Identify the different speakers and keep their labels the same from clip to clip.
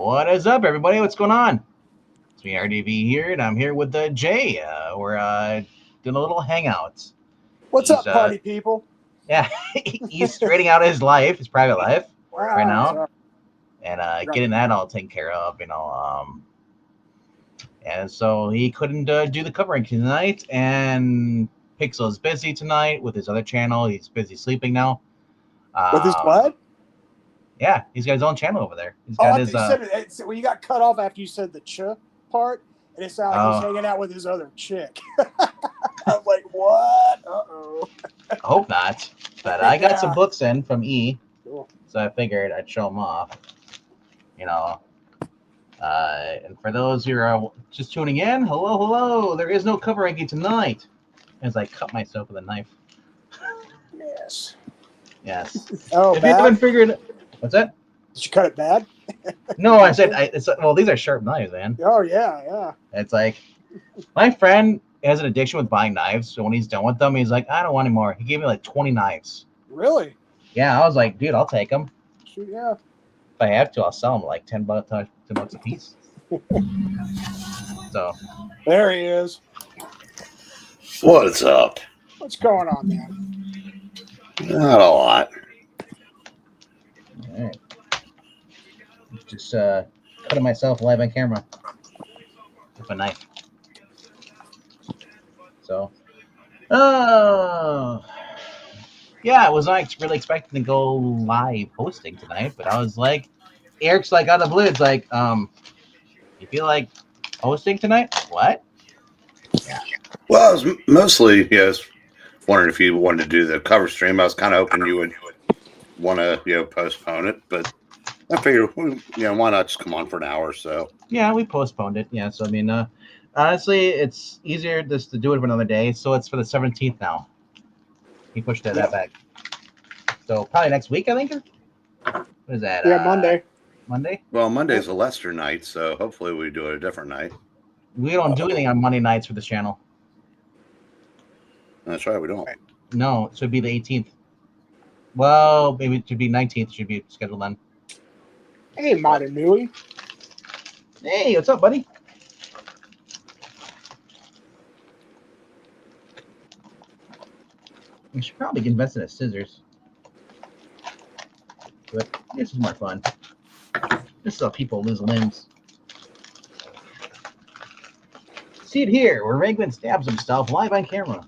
Speaker 1: What is up, everybody? What's going on? It's me, RDV here, and I'm here with Jay. We're doing a little hangout.
Speaker 2: What's
Speaker 1: He's,
Speaker 2: up, party people?
Speaker 1: Yeah, he's straightening out his life, his private life, right now,
Speaker 2: Sorry.
Speaker 1: and getting that all taken care of, And so he couldn't do the covering tonight, and Pixel is busy tonight with his other channel. He's busy sleeping now.
Speaker 2: With his what?
Speaker 1: Yeah, he's got his own channel over there. He's
Speaker 2: Oh,
Speaker 1: got
Speaker 2: I
Speaker 1: his.
Speaker 2: thought you said it, well, you got cut off after you said the ch part, and it sounded like he was hanging out with his other chick. I'm like, what? Uh-oh.
Speaker 1: I hope not. But I got some books in from E,
Speaker 2: Cool.
Speaker 1: so I figured I'd show them off. And for those who are just tuning in, hello. There is no cover ranking tonight, as I cut myself with a knife.
Speaker 2: Yes.
Speaker 1: Oh, if you haven't figured, what's that?
Speaker 2: Did you cut it bad?
Speaker 1: No, I said well. These are sharp knives, man.
Speaker 2: Oh yeah.
Speaker 1: It's like my friend has an addiction with buying knives, so when he's done with them, he's like, I don't want any more. He gave me like 20 knives.
Speaker 2: Really?
Speaker 1: Yeah, I was like, dude, I'll take them.
Speaker 2: Shoot, yeah.
Speaker 1: If I have to, I'll sell them like $10 a piece. So
Speaker 2: there he is.
Speaker 3: What's up?
Speaker 2: What's going on, man?
Speaker 3: Not a lot.
Speaker 1: All right. Just cutting myself live on camera with a knife. So, yeah, I was not really expecting to go live hosting tonight, but I was like, Eric's like out of the blue. It's like, you feel like hosting tonight? What?
Speaker 3: Yeah. Well, I was mostly, wondering if you wanted to do the cover stream. I was kind of hoping you would want to, postpone it, but I figured, why not just come on for an hour or so?
Speaker 1: Yeah, we postponed it. Yeah, so I mean, honestly, it's easier just to do it for another day. So it's for the 17th now. He pushed that back. So probably next week, I think. What is that?
Speaker 2: Yeah, Monday.
Speaker 1: Monday?
Speaker 3: Well, Monday's a Lester night, so hopefully we do it a different night.
Speaker 1: We don't do anything on Monday nights for this channel.
Speaker 3: That's right, we don't.
Speaker 1: No, it should be the 18th. Well, maybe it should be 19th. Should be scheduled then.
Speaker 2: Hey, Martin Newey.
Speaker 1: Hey, what's up, buddy? We should probably invest in scissors. But this is more fun. This is how people lose limbs. See it here, where Raglan stabs himself live on camera.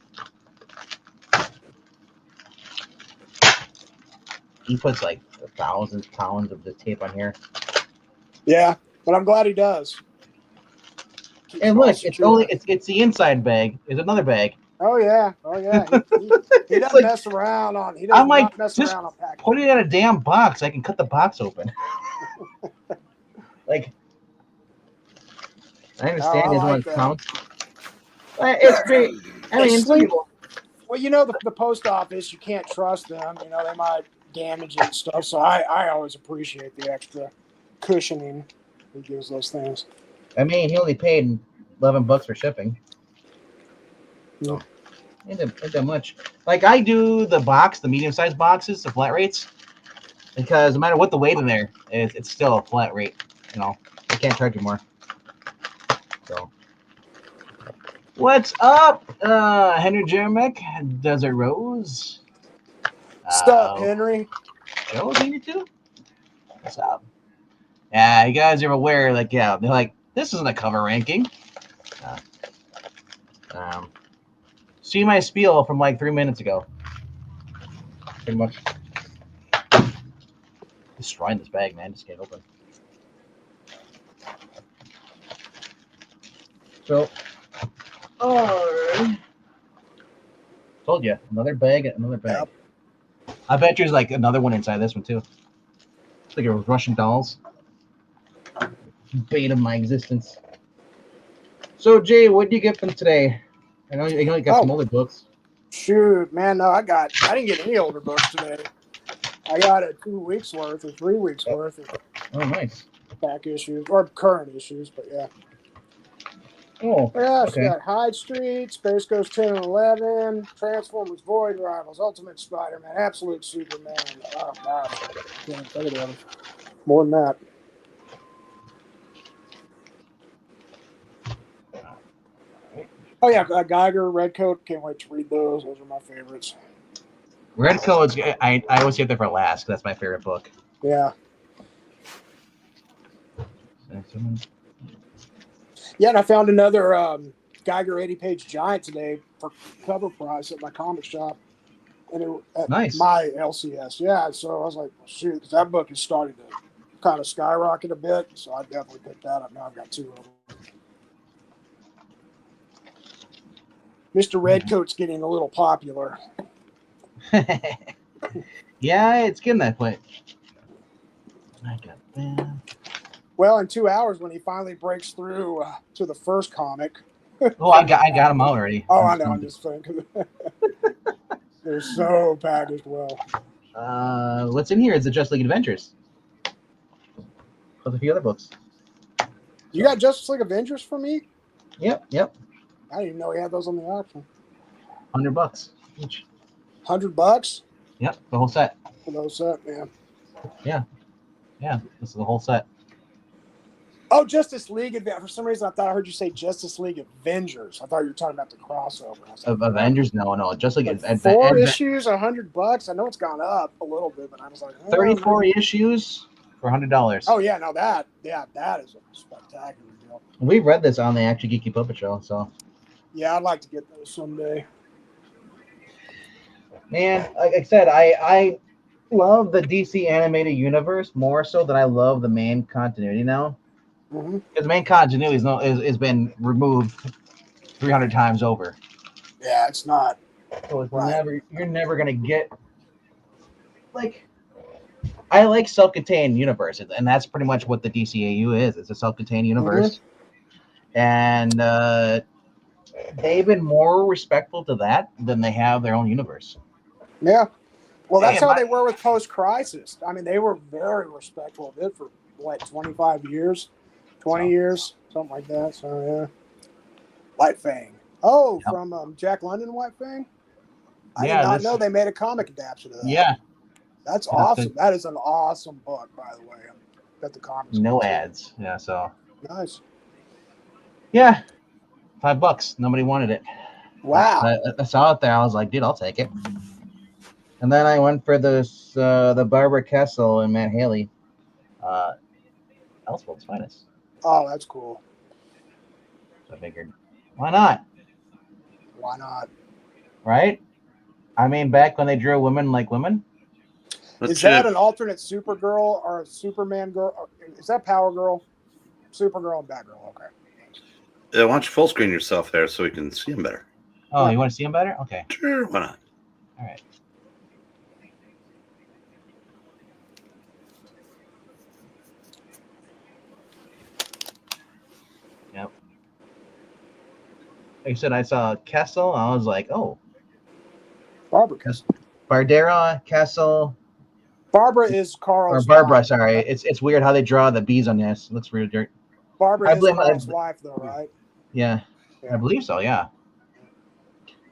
Speaker 1: He puts like 1,000 pounds of the tape on here.
Speaker 2: Yeah, but I'm glad he does.
Speaker 1: And look, it's the inside bag. There's another bag.
Speaker 2: Oh yeah. He doesn't mess around on. He doesn't mess around on packaging.
Speaker 1: Put it in a damn box. So I can cut the box open. Like, I understand his one counts. It's great. I mean, some people.
Speaker 2: Well, the post office, you can't trust them. They might damage it and stuff. So I always appreciate the extra cushioning he gives those things.
Speaker 1: I mean, he only paid $11 for shipping.
Speaker 2: Yeah.
Speaker 1: Ain't that much. Like, I do the medium-sized boxes, the flat rates, because no matter what the weight in there is, it's still a flat rate. I can't charge you more. So, what's up, Henry Jeremick, Desert Rose?
Speaker 2: What's up, Henry?
Speaker 1: Joe's in here too? What's up? Yeah, you guys are aware, they're like, this isn't a cover ranking. See my spiel from like 3 minutes ago. Pretty much. Destroying this bag, man. Just can't open. So, told you, another bag. Yep. I bet there's like another one inside this one too. It's like a Russian dolls. Bane of my existence. So, Jay, what did you get from today? I know you got some older books.
Speaker 2: Shoot, man, no, I didn't get any older books today. I got 2 weeks worth or 3 weeks worth of
Speaker 1: nice.
Speaker 2: Back issues or current issues, but yeah.
Speaker 1: Oh,
Speaker 2: yeah, so got Hyde Street, Space Ghost 10 and 11, Transformers, Void Rivals, Ultimate Spider-Man, Absolute Superman. Oh, gosh. Can't think of them. More than that. Oh yeah, Geiger, Redcoat. Can't wait to read those. Those are my favorites.
Speaker 1: Red Coat's. I always get there for last. That's my favorite book.
Speaker 2: Yeah. Yeah, and I found another Geiger 80-page giant today for cover price at my comic shop, and at
Speaker 1: Nice.
Speaker 2: my LCS. Yeah, so I was like, well, shoot, 'cause that book is starting to kind of skyrocket a bit, so I definitely picked that up. Now I've got 2 of them. Mr. Redcoat's getting a little popular.
Speaker 1: Yeah, it's getting that point. I got that.
Speaker 2: Well, in 2 hours, when he finally breaks through to the first comic.
Speaker 1: Oh, I got him already.
Speaker 2: Oh, I know. I'm just thinking. They're so packaged well.
Speaker 1: What's in here is the Justice League Adventures. Plus a few other books.
Speaker 2: You got Justice League Avengers for me?
Speaker 1: Yep.
Speaker 2: I didn't even know he had those on the auction.
Speaker 1: $100 each.
Speaker 2: $100
Speaker 1: Yep, the whole set.
Speaker 2: for those set, man.
Speaker 1: Yeah, this is the whole set.
Speaker 2: Oh, Justice League. For some reason, I thought I heard you say Justice League Avengers. I thought you were talking about the crossover. I was like,
Speaker 1: Of Avengers? No, Just like
Speaker 2: like 4 issues, $100. I know it's gone up a little bit, but I was like,
Speaker 1: 34 issues for $100.
Speaker 2: Oh yeah, no, that is a spectacular deal.
Speaker 1: We've read this on the Actual Geeky Puppet Show, so
Speaker 2: Yeah, I'd like to get those someday.
Speaker 1: man, like I said, I love the DC animated universe more so than I love the main continuity now.
Speaker 2: Mm-hmm.
Speaker 1: Because the main continuity is been removed 300 times over.
Speaker 2: Yeah, it's not.
Speaker 1: So it's
Speaker 2: Right.
Speaker 1: you're never gonna get like. I like self-contained universes, and that's pretty much what the DCAU is. It's a self-contained universe, and they've been more respectful to that than they have their own universe.
Speaker 2: Yeah. Well, that's
Speaker 1: Damn,
Speaker 2: how they were with Post-Crisis. I mean, they were very respectful of it for, 25 years? 20 years? Something like that. So, yeah. White Fang. Oh,
Speaker 1: Yep.
Speaker 2: from Jack London White Fang? I
Speaker 1: Yeah,
Speaker 2: did not
Speaker 1: this-
Speaker 2: know they made a comic adaptation of that.
Speaker 1: Yeah,
Speaker 2: That's
Speaker 1: Yeah,
Speaker 2: awesome. That is an awesome book, by the way. Got the comics.
Speaker 1: no ads. Yeah, so
Speaker 2: Nice.
Speaker 1: yeah, $5. Nobody wanted it.
Speaker 2: Wow.
Speaker 1: I saw it there. I was like, dude, I'll take it. And then I went for this the Barbara Kessel and Matt Haley. Elseworld's Finest.
Speaker 2: Oh, that's cool.
Speaker 1: So I figured, why not?
Speaker 2: Why not?
Speaker 1: Right? I mean, back when they drew women like women.
Speaker 2: Is that an alternate Supergirl or a Superman girl? Or is that Power Girl? Supergirl and Batgirl. Okay.
Speaker 3: Why don't you full screen yourself there so we can see them better?
Speaker 1: Oh, you want to see them better? Okay.
Speaker 3: Sure, why not?
Speaker 1: All right. Yep. Like I said, I saw Kessel. I was like, oh,
Speaker 2: Barbara Kessel.
Speaker 1: Bardera, Kessel,
Speaker 2: Barbara is Carl's
Speaker 1: or Barbara.
Speaker 2: wife.
Speaker 1: Sorry, it's weird how they draw the bees on this. It looks weird.
Speaker 2: Barbara
Speaker 1: I
Speaker 2: is
Speaker 1: blame-
Speaker 2: Carl's wife, though, right?
Speaker 1: Yeah,
Speaker 2: Yeah.
Speaker 1: I believe so. Yeah.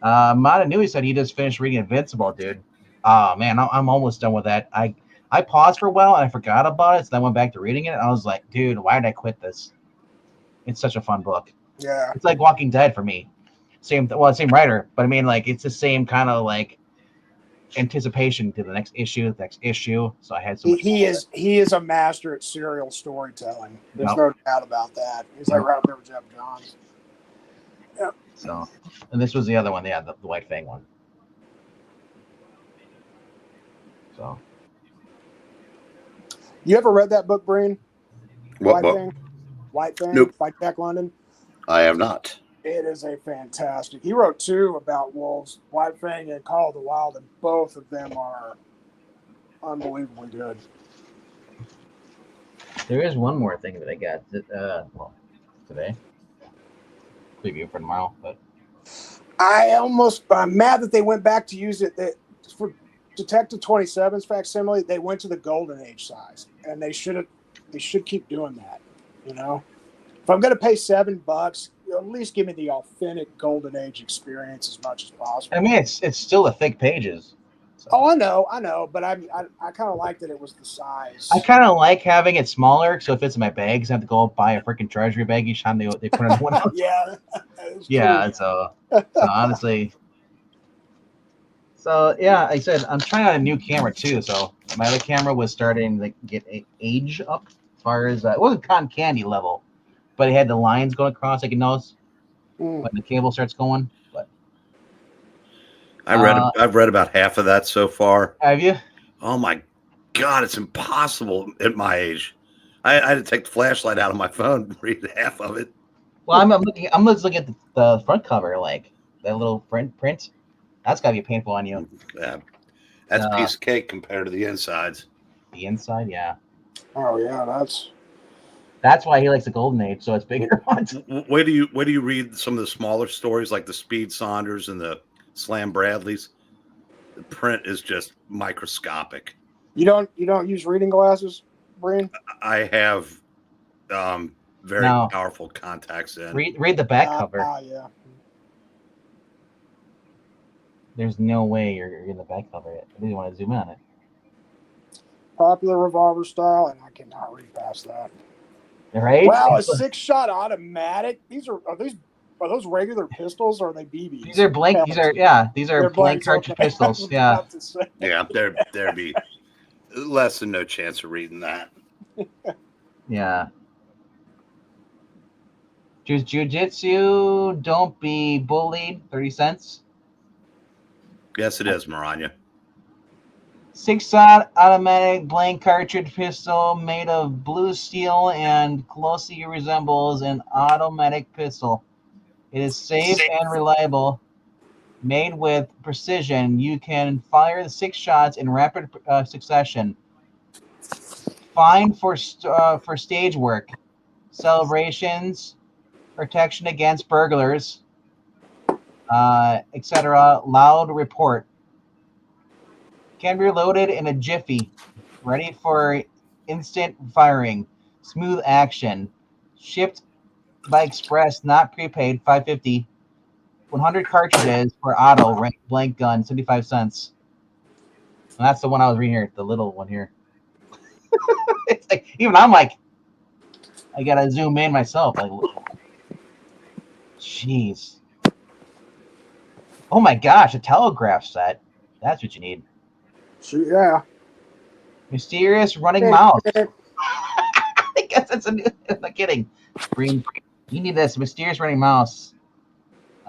Speaker 1: Matanui said he just finished reading Invincible, dude. Oh man, I'm almost done with that. I paused for a while and I forgot about it, so then I went back to reading it. And I was like, dude, why did I quit this? It's such a fun book.
Speaker 2: Yeah.
Speaker 1: It's like Walking Dead for me. Same writer, but I mean, like, it's the same kind of like anticipation to the next issue. So I had so much.
Speaker 2: He is a master at serial storytelling. There's
Speaker 1: Yep.
Speaker 2: no doubt about that. He's like right up there with Jeff Johns.
Speaker 1: So, and this was the other one. Yeah, the White Fang one. So,
Speaker 2: You ever read that book, Breen?
Speaker 3: What
Speaker 2: White
Speaker 3: book?
Speaker 2: Fang? White Fang
Speaker 3: Nope.
Speaker 2: by Jack London.
Speaker 3: I have not.
Speaker 2: It is a fantastic. He wrote 2 about wolves, White Fang and Call of the Wild, and both of them are unbelievably good.
Speaker 1: there is one more thing that I got. Today. Preview for tomorrow, but
Speaker 2: I'm mad that they went back to use it. For Detective 27's facsimile, they went to the Golden Age size, and they should keep doing that. You know, if I'm going to pay $7, at least give me the authentic Golden Age experience as much as possible.
Speaker 1: I mean, it's still the thick pages. So.
Speaker 2: Oh, I know, but I kind of like that it was the size.
Speaker 1: I kind of like having it smaller, so it fits in my bags. I have to go buy a freaking treasury bag each time they put another one out.
Speaker 2: Yeah, it's
Speaker 1: Yeah,
Speaker 2: true.
Speaker 1: so honestly, so yeah, like I said, I'm trying out a new camera too. So my other camera was starting to get age up as far as it wasn't cotton candy level, but it had the lines going across. I can notice
Speaker 2: Mm.
Speaker 1: when the cable starts going. But
Speaker 3: I've read about half of that so far.
Speaker 1: have you?
Speaker 3: Oh my God, it's impossible at my age. I had to take the flashlight out of my phone and read half of it.
Speaker 1: Well, I'm looking. I'm just looking at the front cover, like that little print. That's gotta be painful on you.
Speaker 3: Yeah, that's a piece of cake compared to the insides.
Speaker 1: The inside, yeah.
Speaker 2: Oh yeah,
Speaker 1: That's why he likes the Golden Age, so it's bigger ones.
Speaker 3: Where do you read some of the smaller stories like the Speed Saunders and the Slam Bradleys? The print is just microscopic.
Speaker 2: You don't use reading glasses, Brian?
Speaker 3: I have very powerful contacts in.
Speaker 1: Read the back cover.
Speaker 2: Yeah.
Speaker 1: There's no way you're in the back cover. I didn't want to zoom in on it.
Speaker 2: Popular revolver style, and I cannot read past that.
Speaker 1: Right?
Speaker 2: Wow, a 6-shot automatic. Are those regular pistols or are they BBs?
Speaker 1: These are blank. These are blank cartridge pistols. Yeah.
Speaker 3: Yeah, there'd be less than no chance of reading that.
Speaker 1: Yeah. Jiu-jitsu, don't be bullied. 30 cents.
Speaker 3: Yes, it is, Maranya.
Speaker 1: 6-shot automatic blank cartridge pistol made of blue steel and closely resembles an automatic pistol. It is safe and reliable. Made with precision, you can fire the 6 shots in rapid succession. Fine for stage work, celebrations, protection against burglars, etc. Loud report. Can be loaded in a jiffy, ready for instant firing, smooth action. Shipped by express, not prepaid. $5.50. 100 cartridges for auto blank gun, 75 cents. And that's the one I was reading here, the little one here. It's like even I'm like, I gotta zoom in myself. Like, jeez. Oh my gosh, a telegraph set. That's what you need.
Speaker 2: Yeah.
Speaker 1: Mysterious running mouse. I guess that's a new. I'm not kidding. Green. You need this mysterious running mouse.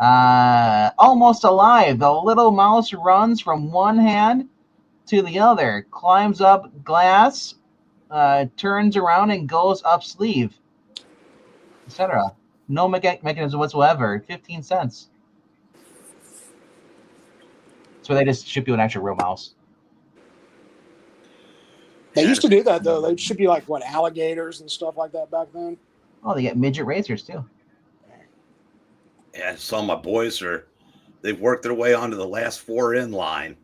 Speaker 1: Almost alive. The little mouse runs from one hand to the other, climbs up glass, turns around and goes up sleeve, etc. No mechanism whatsoever. 15 cents. So they just ship you an actual real mouse.
Speaker 2: They used to do that though. They'd ship you like alligators and stuff like that back then.
Speaker 1: Oh, they get midget razors too.
Speaker 3: Yeah, some of my boys they've worked their way onto the last 4 in line.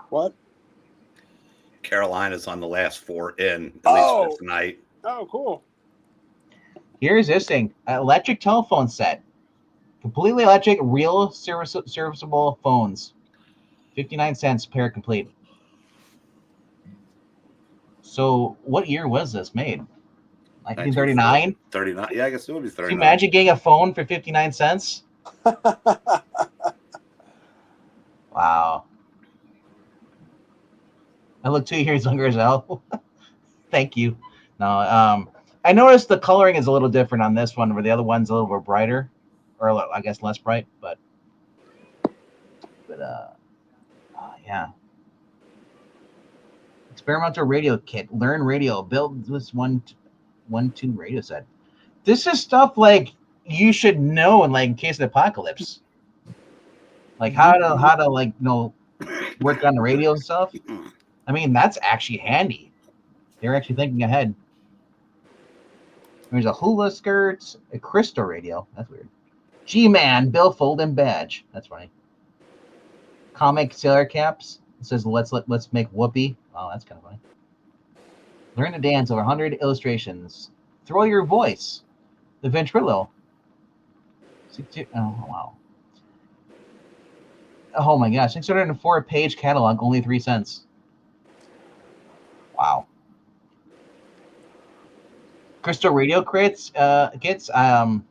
Speaker 2: What?
Speaker 3: Carolina's on the last 4 in, at least this night.
Speaker 2: Oh, cool.
Speaker 1: Here's this thing. An electric telephone set. Completely electric, real serviceable phones. 59 cents pair complete. So what year was this made? 1939?
Speaker 3: 39. Yeah, I guess it would be 39.
Speaker 1: Can you imagine getting a phone for 59 cents? Wow. I look 2 years younger as hell. Thank you. No, I noticed the coloring is a little different on this one, where the other one's a little bit brighter, or I guess less bright, but yeah. Experimental radio kit. Learn radio. Build this one tune radio set. This is stuff like you should know in case of the apocalypse. Like how to work on the radio and stuff. I mean, that's actually handy. They're actually thinking ahead. There's a hula skirt, a crystal radio. That's weird. G-Man, billfold and badge. That's funny. Comic sailor caps. It says let's make Whoopi. Oh, that's kind of funny. Learn to dance. Over 100 illustrations. Throw your voice. The ventrilo. Oh Oh my gosh, 604-page catalog, only 3 cents. Wow. Crystal Radio kits. That's the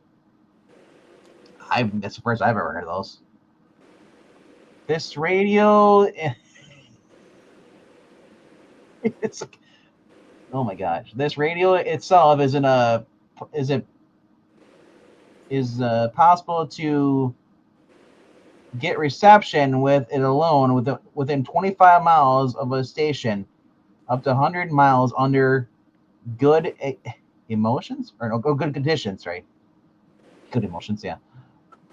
Speaker 1: first I've ever heard of those. This radio, it's oh my gosh. This radio itself is possible to get reception with it alone within 25 miles of a station, up to 100 miles under good emotions or no, good conditions, right? Good emotions, yeah.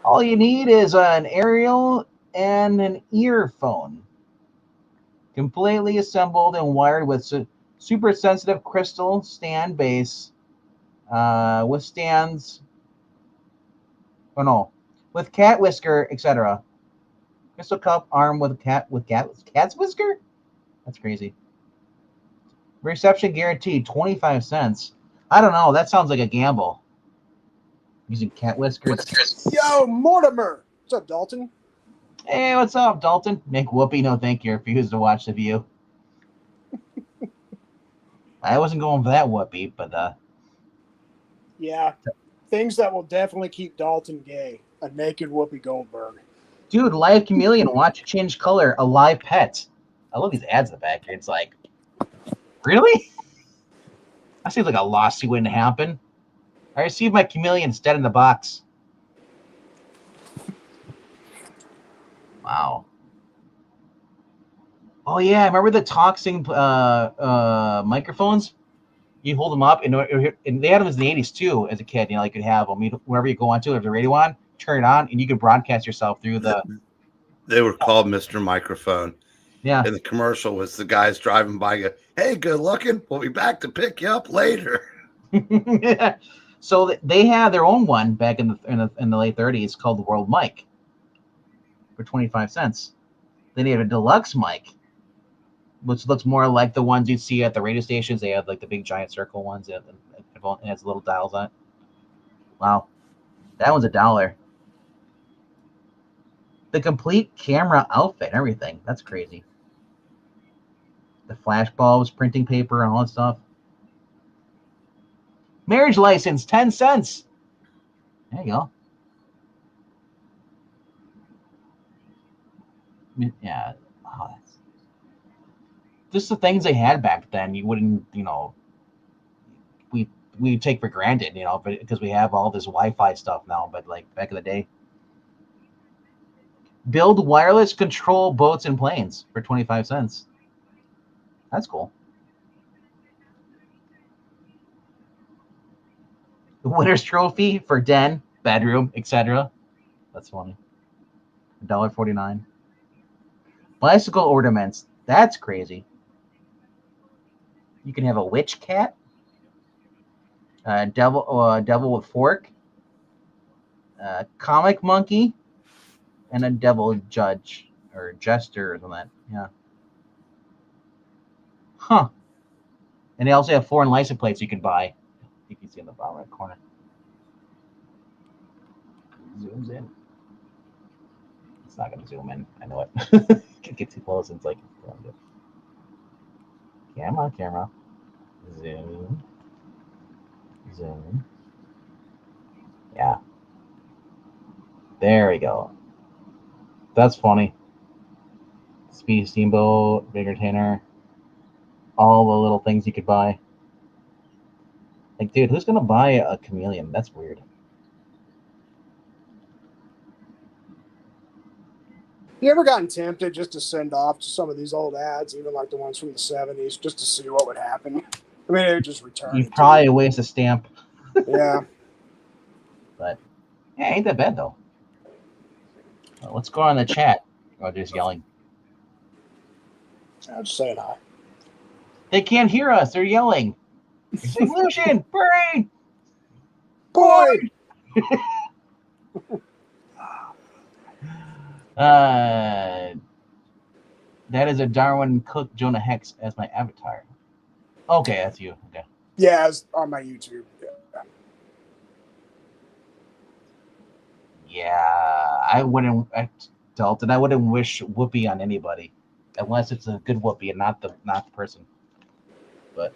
Speaker 1: All you need is an aerial and an earphone, completely assembled and wired with super sensitive crystal stand base, withstands, with cat whisker, etc. Crystal cup armed with cat's whisker. That's crazy. Reception guaranteed, 25 cents. I don't know. That sounds like a gamble. Using cat whiskers.
Speaker 2: Yo, Mortimer. What's up, Dalton?
Speaker 1: Hey, what's up, Dalton? Make Whoopi no thank you. Refuse to watch The View. I wasn't going for that Whoopi, but
Speaker 2: yeah, things that will definitely keep Dalton gay. A naked Whoopi Goldberg.
Speaker 1: Dude, live chameleon, watch it change color. A live pet. I love these ads in the back here. It's like, really? That seems like a lawsuit waiting to happen. I received my chameleon instead in the box. Wow. Oh yeah, remember the Toxing microphones? You hold them up, and they had them in the 80s too. As a kid, you could have them wherever you go on to. If the radio on, turn it on, and you could broadcast yourself through the.
Speaker 3: They were called Mr. Microphone.
Speaker 1: Yeah.
Speaker 3: And the commercial was the guys driving by. Go, hey, good looking. We'll be back to pick you up later.
Speaker 1: Yeah. So they had their own one back in the late 30s called the World Mic for 25 cents. Then they had a deluxe mic, which looks more like the ones you'd see at the radio stations. They have like the big giant circle ones. It has little dials on it. Wow. That one's $1. The complete camera outfit and everything. That's crazy. The flash bulbs, printing paper, and all that stuff. Marriage license, 10 cents. There you go. Yeah. Oh, just the things they had back then, you wouldn't, we take for granted, but because we have all this Wi-Fi stuff now, but like back in the day. Build wireless control boats and planes for 25 cents. That's cool. The winner's trophy for den, bedroom, etc. That's funny. $1.49. Bicycle ornaments. That's crazy. You can have a witch cat, a devil with fork, a comic monkey, and a devil judge or jester or something. Yeah. Huh. And they also have foreign license plates you can buy. I think you see in the bottom right corner. Zooms in. It's not going to zoom in. I know it. Get too close and it's like, camera. Zoom. Yeah. There we go. That's funny. Speedy Steamboat, Big Entertainer, all the little things you could buy. Like, dude, who's gonna buy a chameleon? That's weird.
Speaker 2: You ever gotten tempted just to send off to some of these old ads, even like the ones from the 70s, just to see what would happen? I mean, they would just return.
Speaker 1: You probably waste a stamp.
Speaker 2: Yeah.
Speaker 1: But yeah, ain't that bad though. Let's go on the chat. Oh, they're just yelling.
Speaker 2: I'll just say it hi.
Speaker 1: They can't hear us. They're yelling. They're saying, Lucian, Brain,
Speaker 2: Boyd.
Speaker 1: That is a Darwin Cook Jonah Hex as my avatar. Okay, that's you. Okay.
Speaker 2: Yeah, it's on my YouTube.
Speaker 1: Yeah, I wouldn't. Dalton. I wouldn't wish whoopee on anybody, unless it's a good whoopee and not the person. But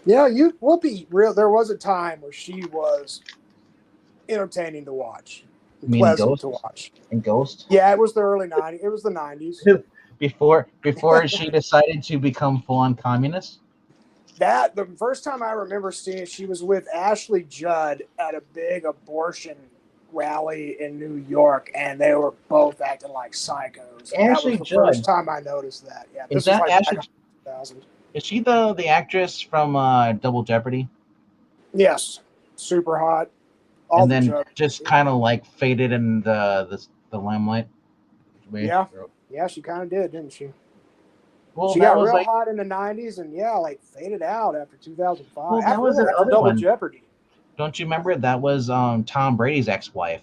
Speaker 2: Yeah, Whoopi. Real. There was a time where she was entertaining to watch,
Speaker 1: you mean
Speaker 2: pleasant
Speaker 1: Ghost
Speaker 2: to watch.
Speaker 1: and Ghost
Speaker 2: Yeah, it was the early '90s. It was the '90s.
Speaker 1: before she decided to become full on communist.
Speaker 2: That the first time I remember seeing it, she was with Ashley Judd at a big abortion rally in New York, and they were both acting like psychos. And that
Speaker 1: Ashley
Speaker 2: was the
Speaker 1: Judd.
Speaker 2: first time I noticed that. Yeah,
Speaker 1: Is
Speaker 2: this was
Speaker 1: that
Speaker 2: like
Speaker 1: Ashley?
Speaker 2: back in 2000.
Speaker 1: Is she the actress from Double Jeopardy?
Speaker 2: Yes, super hot. All
Speaker 1: And
Speaker 2: the
Speaker 1: then
Speaker 2: jokes.
Speaker 1: just kind of like faded in the limelight.
Speaker 2: Yeah. Yeah, she kind of did, didn't she?
Speaker 1: Well,
Speaker 2: She
Speaker 1: that
Speaker 2: got
Speaker 1: was
Speaker 2: real
Speaker 1: like,
Speaker 2: hot in the '90s, and yeah, like faded out after 2005.
Speaker 1: well, that was
Speaker 2: after
Speaker 1: that other
Speaker 2: Double
Speaker 1: one.
Speaker 2: Jeopardy.
Speaker 1: Don't you remember? That was Tom Brady's ex-wife.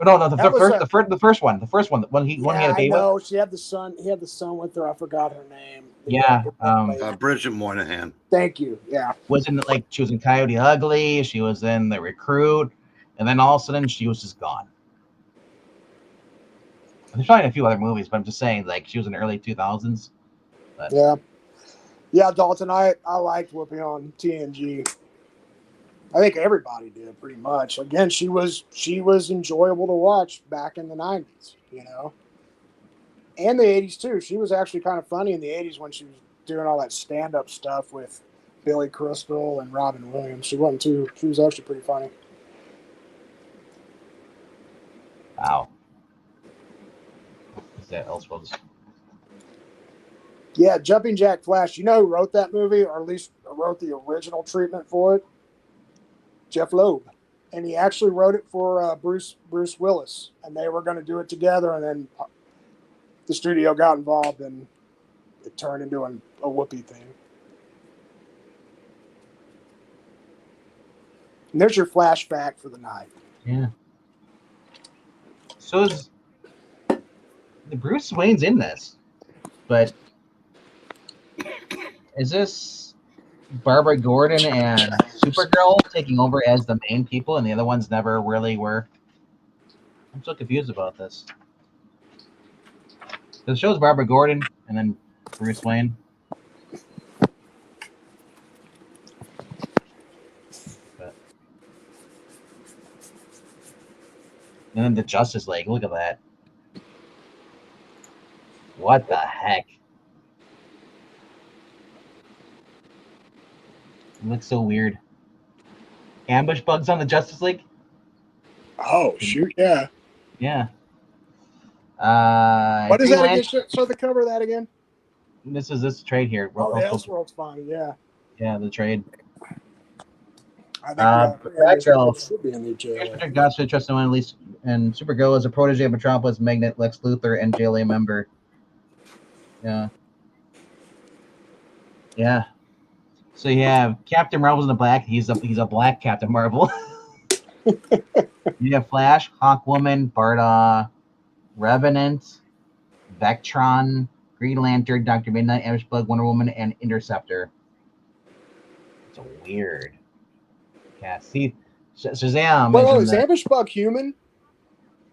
Speaker 1: No, the
Speaker 2: That was
Speaker 1: first,
Speaker 2: a-
Speaker 1: the first one, when he
Speaker 2: Yeah,
Speaker 1: had a
Speaker 2: I
Speaker 1: baby with.
Speaker 2: know. She had the son. He had the son with her. I forgot her name.
Speaker 1: Yeah,
Speaker 3: Bridget Moynihan.
Speaker 2: Thank you. Yeah.
Speaker 1: was in like she was in Coyote Ugly. She was in The Recruit, and then all of a sudden she was just gone. There's probably a few other movies, but I'm just saying, like she was in the early 2000s. But
Speaker 2: Yeah. Yeah, Dalton, I liked Whoopi on TNG. I think everybody did pretty much. Again, she was enjoyable to watch back in the '90s, and the '80s too. She was actually kind of funny in the '80s when she was doing all that stand-up stuff with Billy Crystal and Robin Williams. She wasn't too. She was actually pretty funny.
Speaker 1: wow, is that Elseworlds?
Speaker 2: Yeah, Jumping Jack Flash. You know who wrote that movie, or at least wrote the original treatment for it? Jeff Loeb. And he actually wrote it for Bruce Willis, and they were going to do it together, and then the studio got involved, and it turned into a Whoopi thing. And there's your flashback for the night.
Speaker 1: Yeah. So is the Bruce Wayne's in this, but is this Barbara Gordon and Supergirl taking over as the main people, and the other ones never really were? I'm so confused about this. The show's Barbara Gordon and then Bruce Wayne. But, and then the Justice League. Look at that. What the heck? It looks so weird. Ambush bugs on the Justice League?
Speaker 2: Oh, shoot, yeah.
Speaker 1: Yeah.
Speaker 2: What is
Speaker 1: Green
Speaker 2: that again?
Speaker 1: Lantern-
Speaker 2: Show the cover of that again.
Speaker 1: This is this trade here.
Speaker 2: Oh, the Elseworlds fine, yeah.
Speaker 1: Yeah, the trade.
Speaker 2: I think
Speaker 1: Batgirl.
Speaker 2: should be in the jail.
Speaker 1: Patrick Gossett, trust no one, at least, and Supergirl is a protege of Metropolis, Magnet, Lex Luthor, and JLA member. Yeah. Yeah. So you have Captain Marvel's in the black. He's a black Captain Marvel. You have Flash, Hawkwoman, Barda, Revenant, Vectron, Green Lantern, Dr. Midnight, Ambush Bug, Wonder Woman, and Interceptor. It's a weird cast. See, Shazam.
Speaker 2: Well, is Ambush Bug human?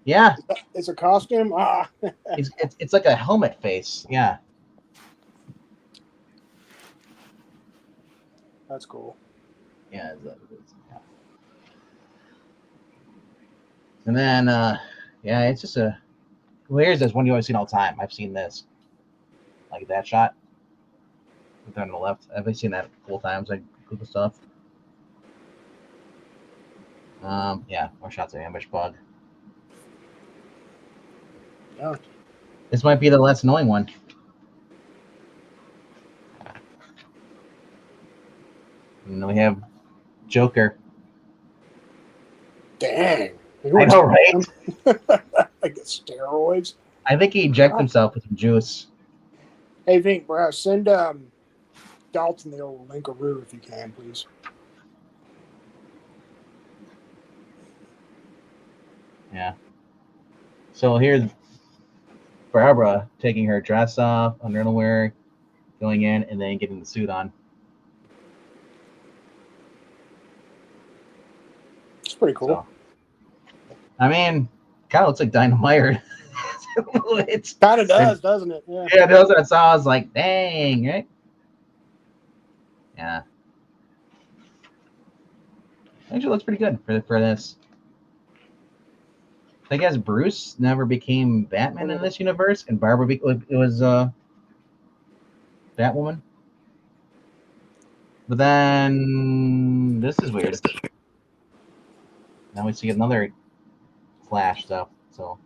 Speaker 1: Yeah.
Speaker 2: It's a costume? Ah.
Speaker 1: It's like a helmet face. Yeah.
Speaker 2: That's cool.
Speaker 1: Yeah. Yeah. And then, yeah, it's just a. Well, here's this one you've always seen all the time. I've seen this. Like that shot. On the left. I've seen that a couple times. Like Google stuff. Yeah, more shots of Ambush Bug.
Speaker 2: Yeah.
Speaker 1: This might be the less annoying one. And then we have Joker.
Speaker 2: Dang.
Speaker 1: I know, right?
Speaker 2: I get steroids.
Speaker 1: I think he injected himself with some juice.
Speaker 2: Hey, Vink, bro, send Dalton the old Linkaroo if you can, please.
Speaker 1: Yeah. So here's Barbara taking her dress off, underwear, going in, and then getting the suit on.
Speaker 2: It's pretty cool.
Speaker 1: So, I mean, kind of looks like Dynamite. It's
Speaker 2: Kind of does, doesn't it? Yeah.
Speaker 1: yeah, those that I saw, I was like, dang, right? Yeah. Actually looks pretty good for this. I guess Bruce never became Batman in this universe, and Barbara it was Batwoman. But then this is weird. Now we see another Flash stuff, so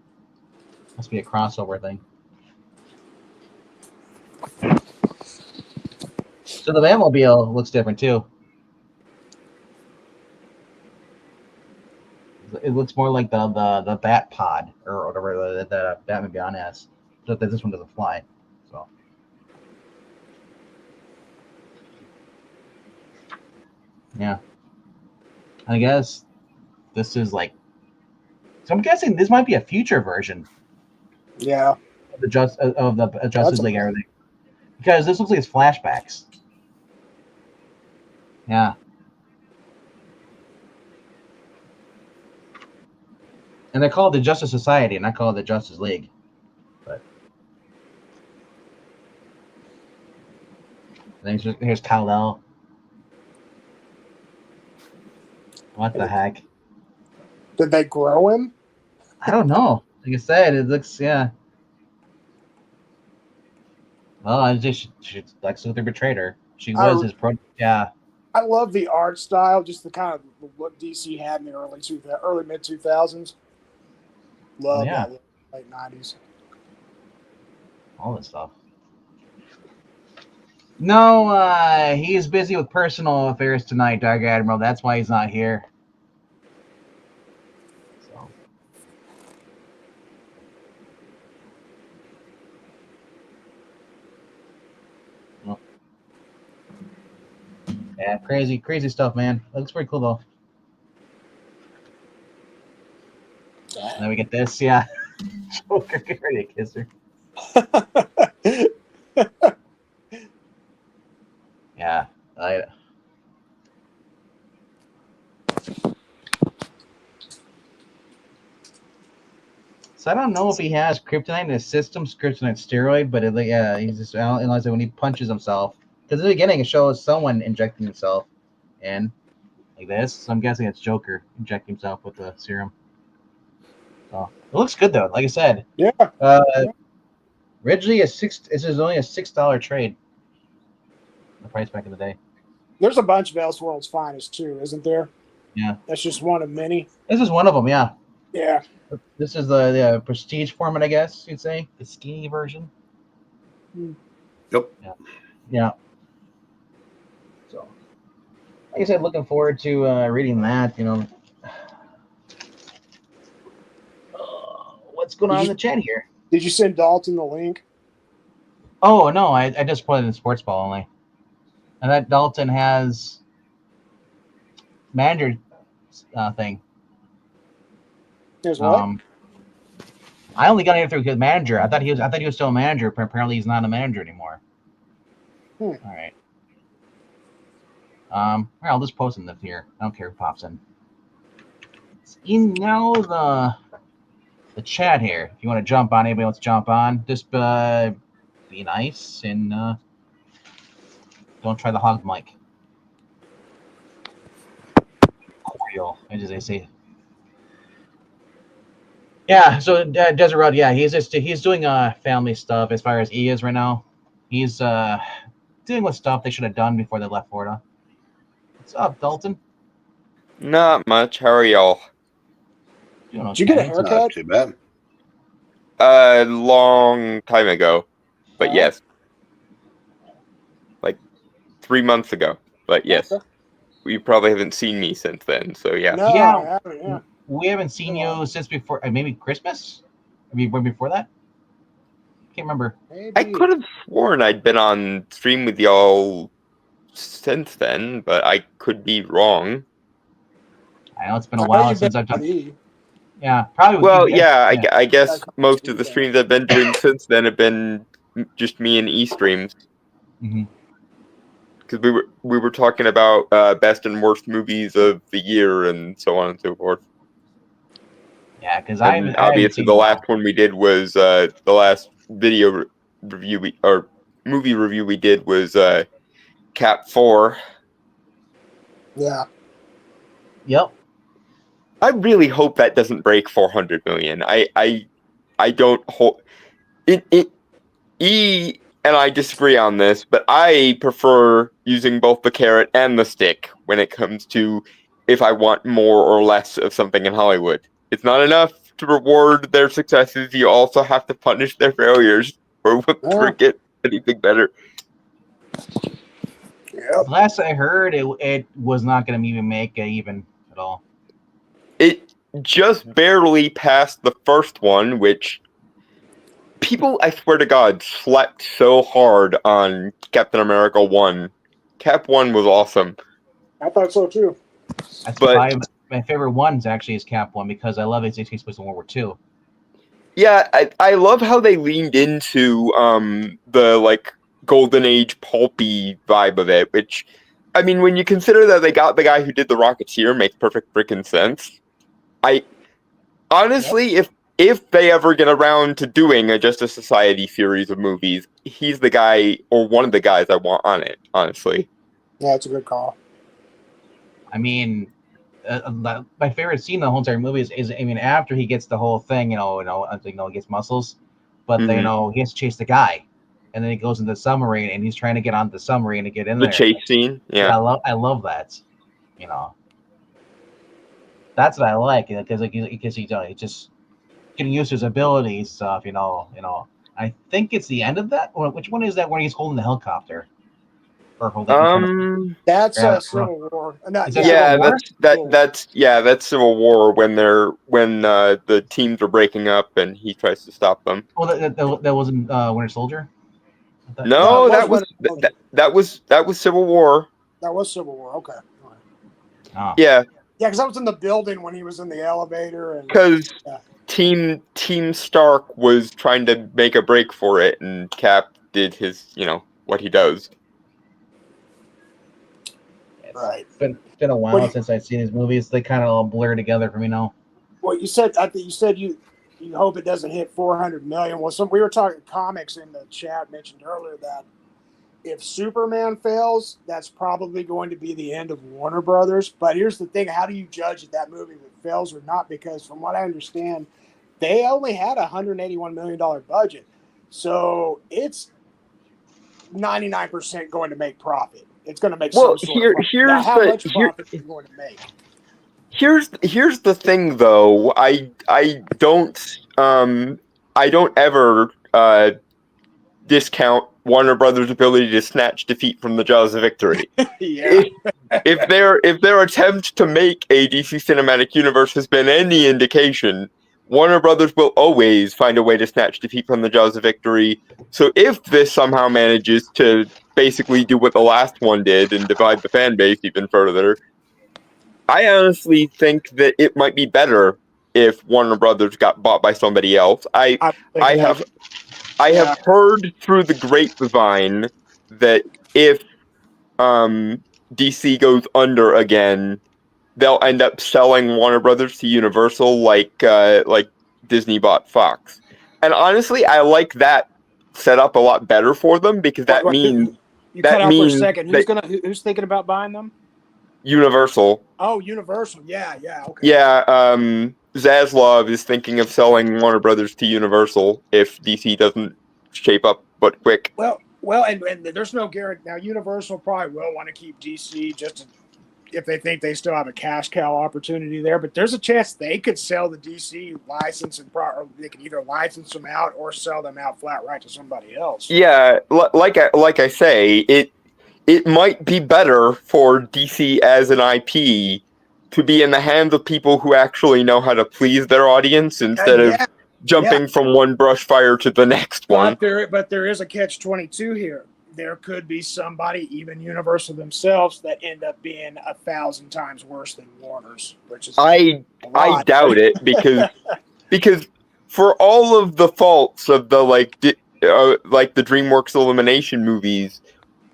Speaker 1: must be a crossover thing. So the Batmobile looks different too. It looks more like the Bat Pod or whatever the Batmobile has. But this one doesn't fly. So yeah, I guess this is like. So I'm guessing this might be a future version.
Speaker 2: Yeah.
Speaker 1: Of the Justice League and everything, because this looks like it's flashbacks. Yeah. And they call it the Justice Society, and I call it the Justice League. But here's Kal-El. What the heck?
Speaker 2: Did they grow him?
Speaker 1: I don't know. Like I said, it looks Well, I just Lex Luthor betrayed her. She was his pro. Yeah.
Speaker 2: I love the art style, just the kind of what DC had in the early mid 2000s. Love that late 90s.
Speaker 1: All this stuff. No, he's busy with personal affairs tonight, Dark Admiral. That's why he's not here. So. Well. Yeah, crazy stuff, man. Looks pretty cool though. And then we get this, yeah. Joker, get ready to kiss her. Yeah, So I don't know if he has kryptonite in his system, kryptonite steroid, but he's just analyzing it when he punches himself. Because in the beginning, it shows someone injecting himself in like this. So I'm guessing it's Joker injecting himself with the serum. So it looks good though. Like I said,
Speaker 2: yeah.
Speaker 1: Originally this is only a $6 trade. The price back in the day.
Speaker 2: There's a bunch of Elseworlds Finest too, isn't there?
Speaker 1: Yeah.
Speaker 2: That's just one of many.
Speaker 1: This is one of them. Yeah.
Speaker 2: Yeah.
Speaker 1: This is the prestige format, I guess you'd say, the skinny version.
Speaker 3: Yep.
Speaker 1: Yeah. So, like I said, looking forward to reading that. What's going on in the chat here?
Speaker 2: Did you send Dalton the link?
Speaker 1: Oh no, I just put it in Sports Ball only, and that Dalton has manager thing.
Speaker 2: There's what?
Speaker 1: I only got it through his manager. I thought he was still a manager, but apparently he's not a manager anymore. All right. I'll just post him here. I don't care who pops in. In now the chat here. If you want to jump on, anybody wants to jump on, just be nice and don't try the hog mic. Cordial, as they say. Yeah, so Desert Road, yeah, he's doing family stuff as far as he is right now. He's dealing with stuff they should have done before they left Florida. What's up, Dalton?
Speaker 4: Not much. How are y'all?
Speaker 2: Did you get a haircut?
Speaker 3: Not too bad.
Speaker 4: A long time ago, but yes, like 3 months ago. But yes, you probably haven't seen me since then. So yeah.
Speaker 2: No, I haven't, yeah.
Speaker 1: We haven't seen you since before, maybe Christmas? Maybe before that? Can't remember.
Speaker 2: Maybe.
Speaker 4: I could have sworn I'd been on stream with y'all since then, but I could be wrong.
Speaker 1: I know it's been a while since I've done.
Speaker 2: Me.
Speaker 1: Yeah, probably.
Speaker 4: Well, yeah, I guess most of the streams I've been doing since then have been just me and E-streams. Because we were talking about best and worst movies of the year and so on and so forth.
Speaker 1: Yeah, because I haven't
Speaker 4: Obviously,
Speaker 1: seen
Speaker 4: the
Speaker 1: them all.
Speaker 4: last one we did was the last video review or movie review we did was Cap 4.
Speaker 2: Yeah.
Speaker 1: Yep.
Speaker 4: I really hope that doesn't break 400 million. I don't hope it. And I disagree on this, but I prefer using both the carrot and the stick when it comes to if I want more or less of something in Hollywood. It's not enough to reward their successes, you also have to punish their failures or get anything better.
Speaker 2: Yep.
Speaker 1: Last I heard, it was not going to even make even at all.
Speaker 4: It just barely passed the first one, which people, I swear to God, slept so hard on Captain America 1. Cap 1 was awesome.
Speaker 2: I thought so too.
Speaker 1: That's
Speaker 4: But-
Speaker 1: probably my favorite ones actually is Cap 1 because I love it takes place in World War II.
Speaker 4: Yeah, I love how they leaned into the like golden age pulpy vibe of it, which I mean when you consider that they got the guy who did the Rocketeer makes perfect freaking sense. I honestly if they ever get around to doing a Justice Society series of movies, he's the guy or one of the guys I want on it, honestly.
Speaker 2: Yeah, it's a good call.
Speaker 1: I mean, my favorite scene in the whole entire movie is I mean, after he gets the whole thing, he gets muscles, but
Speaker 4: Mhm.
Speaker 1: he has to chase the guy, and then he goes into the submarine and he's trying to get on the submarine to get in
Speaker 4: The
Speaker 1: there.
Speaker 4: chase scene, yeah.
Speaker 1: I love that. That's what I like because he just getting used to his abilities stuff. I think it's the end of that. Or which one is that when he's holding the helicopter? Or holding
Speaker 2: That's
Speaker 1: Yeah,
Speaker 2: Civil War. No,
Speaker 1: Is that
Speaker 4: Yeah,
Speaker 1: Civil War?
Speaker 4: that's Civil War when the teams are breaking up and he tries to stop them.
Speaker 1: Oh, that wasn't Winter Soldier. I thought-
Speaker 4: No,
Speaker 2: it
Speaker 4: that
Speaker 2: was
Speaker 4: was that was Civil War.
Speaker 2: That was Civil War. Okay.
Speaker 1: Oh.
Speaker 4: Yeah,
Speaker 2: Yeah, because I was in the building when he was in the elevator, and
Speaker 4: because
Speaker 2: Yeah.
Speaker 4: Team Stark was trying to make a break for it, and Cap did his what he does.
Speaker 2: right.
Speaker 1: It's been a while since I've seen these movies. They kind of all blur together for me now.
Speaker 2: Well, I think you said you hope it doesn't hit 400 million. Well, we were talking comics in the chat mentioned earlier that if Superman fails, that's probably going to be the end of Warner Brothers. But here's the thing: how do you judge if that movie fails or not? Because from what I understand, they only had $181 million budget, so it's 99% going to make profit. It's going to make
Speaker 4: Well,
Speaker 2: some sort of profit. Now, how much profit is it going to make?
Speaker 4: Here's the thing, though. I don't ever discount Warner Brothers' ability to snatch defeat from the jaws of victory.
Speaker 2: Yeah.
Speaker 4: If their attempt to make a DC cinematic universe has been any indication, Warner Brothers will always find a way to snatch defeat from the jaws of victory. So if this somehow manages to basically do what the last one did and divide the fan base even further, I honestly think that it might be better if Warner Brothers got bought by somebody else. I have heard through the grapevine that if DC goes under again, they'll end up selling Warner Brothers to Universal like Disney bought Fox. And honestly, I like that setup a lot better for them because that means
Speaker 2: You
Speaker 4: that
Speaker 2: cut out
Speaker 4: means
Speaker 2: for a second. Who's thinking about buying them?
Speaker 4: Universal.
Speaker 2: Oh, Universal. Yeah, okay.
Speaker 4: Yeah, Zaslav is thinking of selling Warner Brothers to Universal if DC doesn't shape up but quick.
Speaker 2: Well, and there's no guarantee. Now, Universal probably will want to keep DC if they think they still have a cash cow opportunity there. But there's a chance they could sell the DC license or they can either license them out or sell them out flat right to somebody else.
Speaker 4: Yeah, like I say, it might be better for DC as an IP to be in the hands of people who actually know how to please their audience instead of jumping from one brush fire to the next one.
Speaker 2: But there is a catch-22 here. There could be somebody, even Universal themselves, that end up being 1,000 times worse than Warner's, which is
Speaker 4: I doubt it because for all of the faults of the the DreamWorks Illumination movies,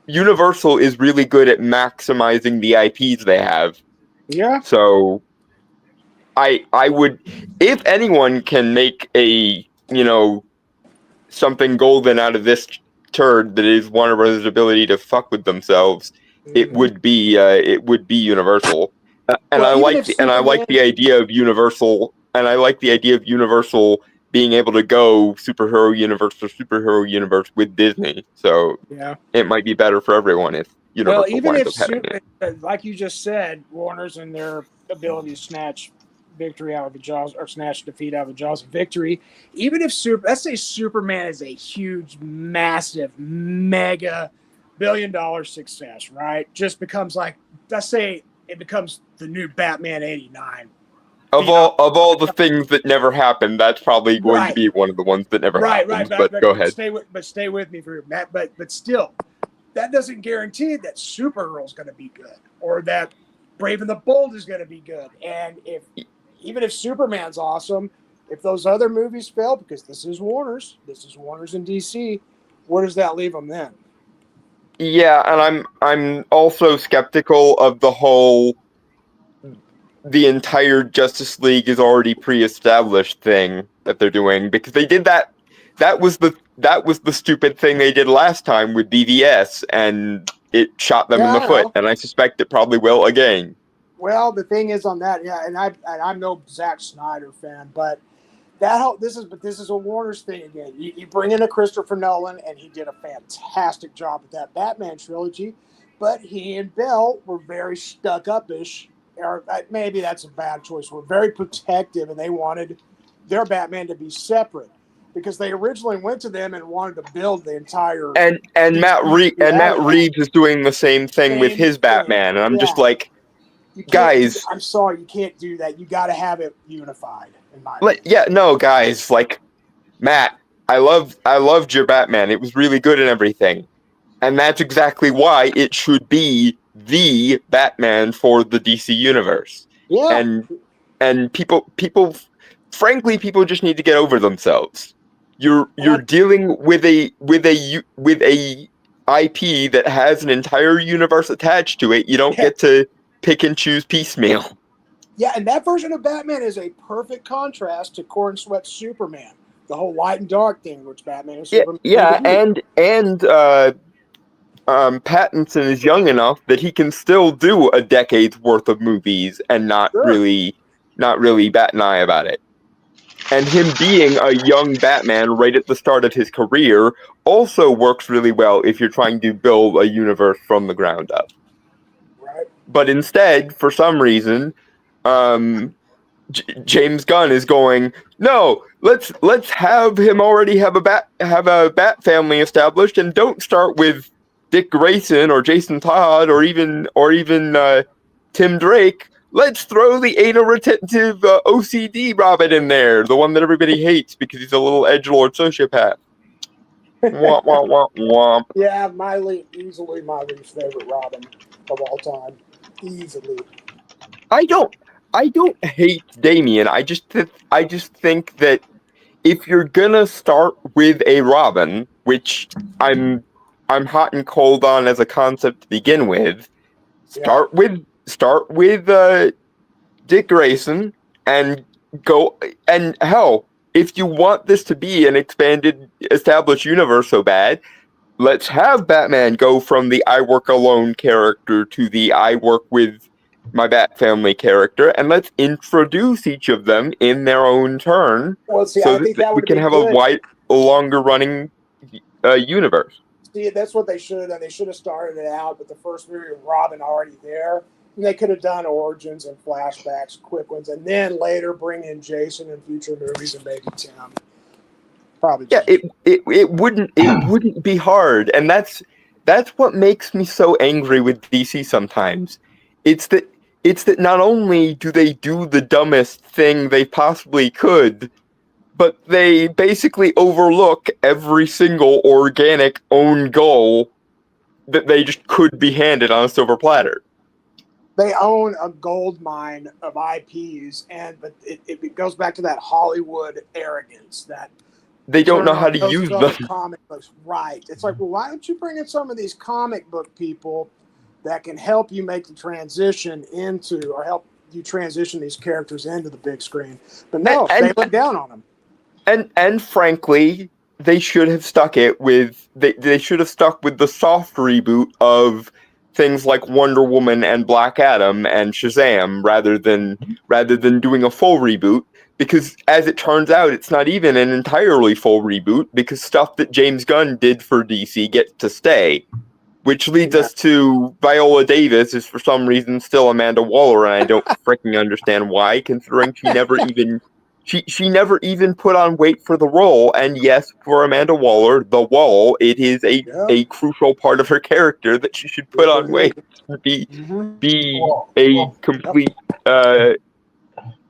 Speaker 4: Universal is really good at maximizing the IPs they have.
Speaker 2: Yeah.
Speaker 4: So I would, if anyone can make a, something golden out of this turd that is Warner Brothers' ability to fuck with themselves, it would be Universal. And
Speaker 2: Well,
Speaker 4: I
Speaker 2: even
Speaker 4: like
Speaker 2: if
Speaker 4: I like
Speaker 2: Superman-
Speaker 4: the idea of Universal, and I like the idea of Universal being able to go superhero universe with Disney. So
Speaker 2: Yeah.
Speaker 4: it might be better for everyone if Universal
Speaker 2: Well, even
Speaker 4: winds
Speaker 2: if
Speaker 4: up having it.
Speaker 2: like you just said, Warner's and their ability to snatch victory out of the jaws or snatch defeat out of the jaws of victory. Even if let's say Superman is a huge, massive, mega billion-dollar success, right? Just becomes like, let's say it becomes the new Batman '89.
Speaker 4: Of all the things that never happened, that's probably going to
Speaker 2: Right.
Speaker 4: be one of the ones that never happened. But go ahead.
Speaker 2: Stay with me for Matt. But still, that doesn't guarantee that Supergirl's going to be good or that Brave and the Bold is going to be good. And even if Superman's awesome, if those other movies fail, because this is Warner's in DC, where does that leave them then?
Speaker 4: Yeah, and I'm also skeptical of the entire Justice League is already pre-established thing that they're doing, because they did that. That was the stupid thing they did last time with BVS, and it shot them in the foot. And I suspect it probably will again.
Speaker 2: Well, the thing is on that, yeah, and I'm no Zack Snyder fan, but this is a Warner's thing again. You bring in a Christopher Nolan, and he did a fantastic job with that Batman trilogy, but he and Bell were very stuck-up-ish. Or maybe that's a bad choice. Were very protective, and they wanted their Batman to be separate because they originally went to them and wanted to build the entire.
Speaker 4: And Matt Reeves is doing the same thing with his Batman, and I'm just like, guys,
Speaker 2: I'm sorry, you can't do that. You got to have it unified. In my
Speaker 4: guys, like Matt, I loved your Batman. It was really good and everything, and that's exactly why it should be the Batman for the DC universe.
Speaker 2: Yeah.
Speaker 4: And people frankly, people just need to get over themselves. You're dealing with a IP that has an entire universe attached to it. You don't get to pick and choose piecemeal.
Speaker 2: Yeah, and that version of Batman is a perfect contrast to Corn Sweat's Superman, the whole light and dark thing, which Batman and Superman.
Speaker 4: Yeah, and Pattinson is young enough that he can still do a decade's worth of movies and not really bat an eye about it. And him being a young Batman right at the start of his career also works really well if you're trying to build a universe from the ground up.
Speaker 2: Right.
Speaker 4: But instead, for some reason, James Gunn is going, no, let's have him already have a bat family established, and don't start with Dick Grayson or Jason Todd or even Tim Drake. Let's throw the anal retentive OCD Robin in there, the one that everybody hates because he's a little edgelord sociopath. Womp, womp, womp, womp.
Speaker 2: Yeah, easily my least favorite Robin of all time. Easily.
Speaker 4: I don't hate Damian. I just think that if you're gonna start with a Robin, which I'm hot and cold on as a concept to begin with, start with Dick Grayson and go, and hell, if you want this to be an expanded, established universe so bad, let's have Batman go from the I work alone character to the I work with my Bat family character, and let's introduce each of them in their own turn,
Speaker 2: so that
Speaker 4: we can have a longer running universe.
Speaker 2: See, that's what they should have done. They should have started it out with the first movie with Robin already there. And they could have done origins and flashbacks, quick ones, and then later bring in Jason in future movies and maybe Tim. Probably.
Speaker 4: Yeah, it wouldn't be hard, and that's what makes me so angry with DC sometimes. It's that not only do they do the dumbest thing they possibly could, but they basically overlook every single organic own goal that they just could be handed on a silver platter.
Speaker 2: They own a gold mine of IPs, but it goes back to that Hollywood arrogance that
Speaker 4: they don't know how to use them.
Speaker 2: Comic books, right? It's like, well, why don't you bring in some of these comic book people that can help you make the transition into, or help you transition these characters into the big screen. But no,
Speaker 4: And-
Speaker 2: they let down on them.
Speaker 4: And frankly, they should have stuck it with they should have stuck with the soft reboot of things like Wonder Woman and Black Adam and Shazam rather than doing a full reboot, because as it turns out, it's not even an entirely full reboot, because stuff that James Gunn did for DC gets to stay. Which leads us to Viola Davis is for some reason still Amanda Waller, and I don't freaking understand why, considering she never even put on weight for the role. And yes, for Amanda Waller, the wall, it is a crucial part of her character that she should put on weight to be
Speaker 1: Well,
Speaker 4: complete
Speaker 1: if that's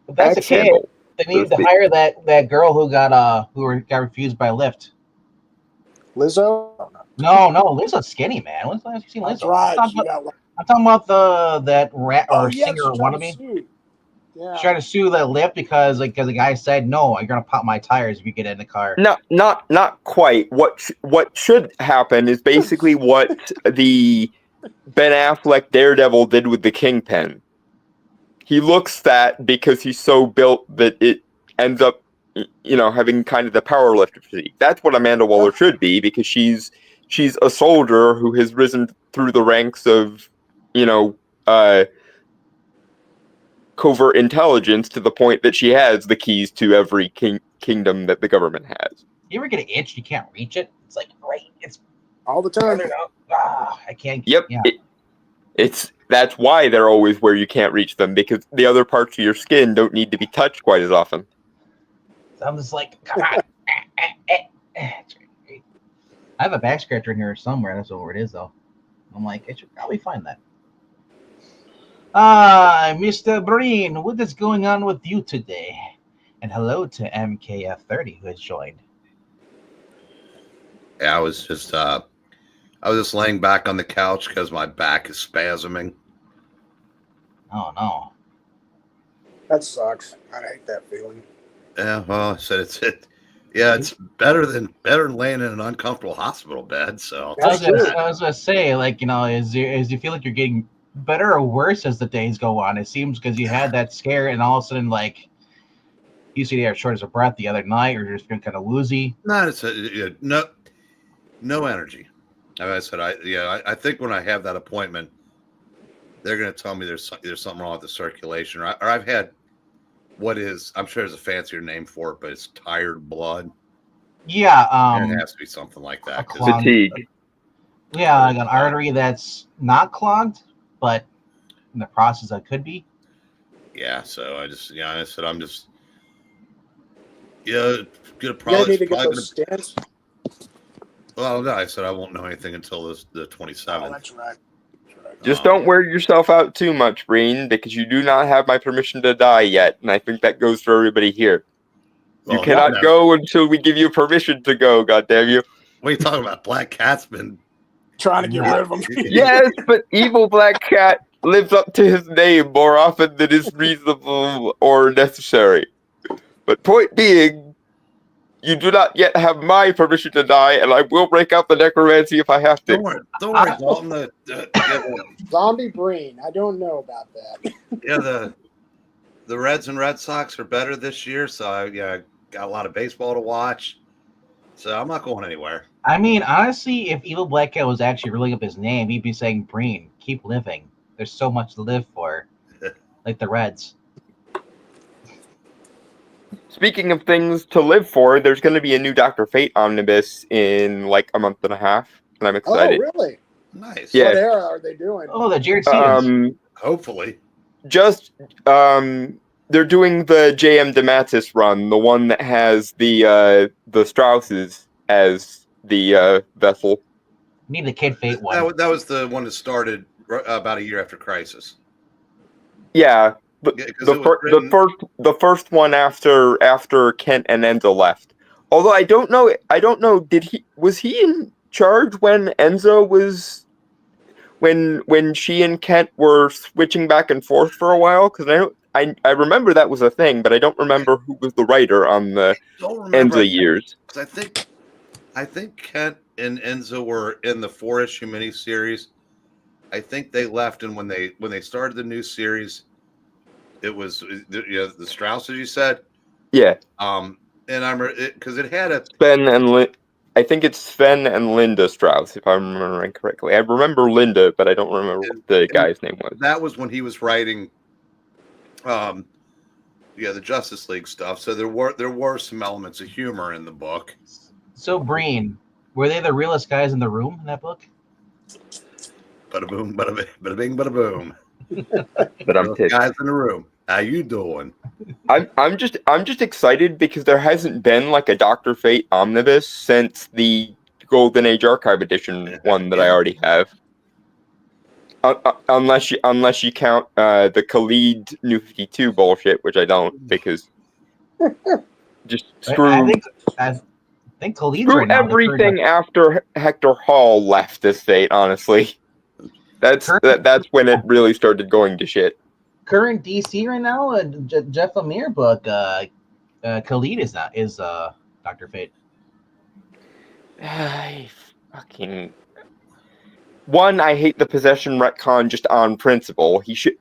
Speaker 1: the
Speaker 4: axe
Speaker 1: case,
Speaker 4: handle.
Speaker 1: they need to hire that girl who got refused by Lyft.
Speaker 2: Lizzo?
Speaker 1: No, Lizzo's skinny, man. When's the last you seen
Speaker 2: That's
Speaker 1: Lizzo?
Speaker 2: right.
Speaker 1: I'm talking about that rat or singer
Speaker 2: she's trying to
Speaker 1: wannabe.
Speaker 2: sue. Yeah.
Speaker 1: She's trying to sue that Lyft because the guy said, "No, you're gonna pop my tires if you get in the car."
Speaker 4: Not quite. What should happen is basically what the Ben Affleck Daredevil did with the Kingpin. He looks fat because he's so built that it ends up, having kind of the power lifter physique. That's what Amanda Waller should be, because she's a soldier who has risen through the ranks of, covert intelligence to the point that she has the keys to every kingdom that the government has.
Speaker 1: You ever get an itch? You can't reach it. It's like great. It's
Speaker 2: all the time.
Speaker 1: I can't.
Speaker 4: Yep.
Speaker 1: Yeah.
Speaker 4: That's why they're always where you can't reach them, because the other parts of your skin don't need to be touched quite as often.
Speaker 1: So I'm just like, come on. I have a back scratcher in here somewhere. That's where it is, though. I'm like, I should probably find that. Mr. Breen, what is going on with you today? And hello to MKF30 who has joined.
Speaker 3: Yeah, I was just laying back on the couch because my back is spasming.
Speaker 1: Oh no,
Speaker 2: that sucks. I hate that feeling.
Speaker 3: Yeah, well, I said it's better than laying in an uncomfortable hospital bed. So
Speaker 1: I was gonna say, is you feel like you're getting better or worse as the days go on? It seems because you had that scare, and all of a sudden, you see you have shortness of breath the other night, or you're just feeling kind of woozy.
Speaker 3: No, it's no energy. Like I said, I think when I have that appointment, they're going to tell me there's something wrong with the circulation, or I've had I'm sure there's a fancier name for it, but it's tired blood.
Speaker 1: Yeah,
Speaker 3: it has to be something like that.
Speaker 4: Fatigue.
Speaker 1: Yeah, like an artery that's not clogged, but in the process that could be.
Speaker 3: Yeah, so I said I'm just
Speaker 2: gonna probably need to get those stents.
Speaker 3: Well, no, I said I won't know anything until the 27th.
Speaker 2: Oh, that's right.
Speaker 4: Just don't wear yourself out too much, Breen, because you do not have my permission to die yet, and I think that goes for everybody here. You cannot go until we give you permission to go, goddamn you.
Speaker 3: What are you talking about? Black Cat's been
Speaker 2: trying to get rid of him.
Speaker 4: Yes, but evil Black Cat lives up to his name more often than is reasonable or necessary. But point being, you do not yet have my permission to die, and I will break out the necromancy if I have to.
Speaker 3: Don't worry, Dalton.
Speaker 2: Zombie Breen. I don't know about that.
Speaker 3: The Reds and Red Sox are better this year, so I got a lot of baseball to watch. So I'm not going anywhere.
Speaker 1: I mean, honestly, if Evil Black Cat was actually rolling up his name, he'd be saying, Breen, keep living. There's so much to live for. Like the Reds.
Speaker 4: Speaking of things to live for, there's going to be a new Dr. Fate omnibus in like a month and a half, and I'm excited.
Speaker 2: Oh, really?
Speaker 3: Nice.
Speaker 4: Yeah.
Speaker 2: What era are they doing?
Speaker 1: Oh, the Jared Stevens.
Speaker 3: Hopefully.
Speaker 4: Just they're doing the J.M. DeMatteis run, the one that has the Strausses as the vessel.
Speaker 1: Need the Kid Fate one.
Speaker 3: That was the one that started about a year after Crisis.
Speaker 4: Yeah. The first one after Kent and Enzo left. Although I don't know. Was he in charge when Enzo was when she and Kent were switching back and forth for a while? Because I remember that was a thing, but I don't remember who was the writer on the Enzo years.
Speaker 3: Because I think Kent and Enzo were in the 4-issue miniseries. I think they left, and when they started the new series, it was the Strauss, as you said.
Speaker 4: Yeah,
Speaker 3: And I remember because it had a
Speaker 4: Sven and I think it's Sven and Linda Strauss, if I'm remembering correctly. I remember Linda, but I don't remember what the guy's name was.
Speaker 3: that was when he was writing, the Justice League stuff. So there were some elements of humor in the book.
Speaker 1: So, Breen, were they the realest guys in the room in that book?
Speaker 3: Bada boom, bada bing, bada boom.
Speaker 4: But I'm pissed.
Speaker 3: Guys in the room, how you doing?
Speaker 4: I'm just excited because there hasn't been like a Dr. Fate omnibus since the Golden Age Archive edition one that I already have. Unless you count the Khalid New 52 bullshit, which I don't, because just screw
Speaker 1: I think Khalid's right now
Speaker 4: everything after Hector Hall left this fate. Honestly, that's when it really started going to shit.
Speaker 1: Current DC right now, Jeff Lemire book. Khalid is Dr. Fate.
Speaker 4: I fucking. One, I hate the possession retcon just on principle. He should,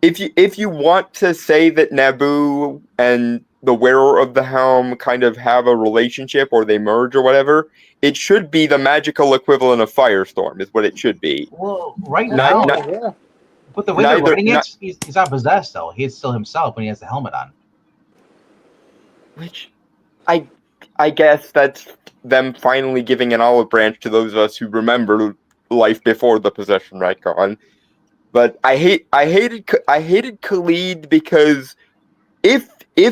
Speaker 4: if you want to say that Naboo and the wearer of the helm kind of have a relationship or they merge or whatever, it should be the magical equivalent of Firestorm, is what it should be.
Speaker 1: Well, right now, but the way they're writing it, he's not possessed though. He's still himself when he has the helmet on.
Speaker 4: Which, I guess that's them finally giving an olive branch to those of us who remember life before the possession retcon. But I hated Khalid because if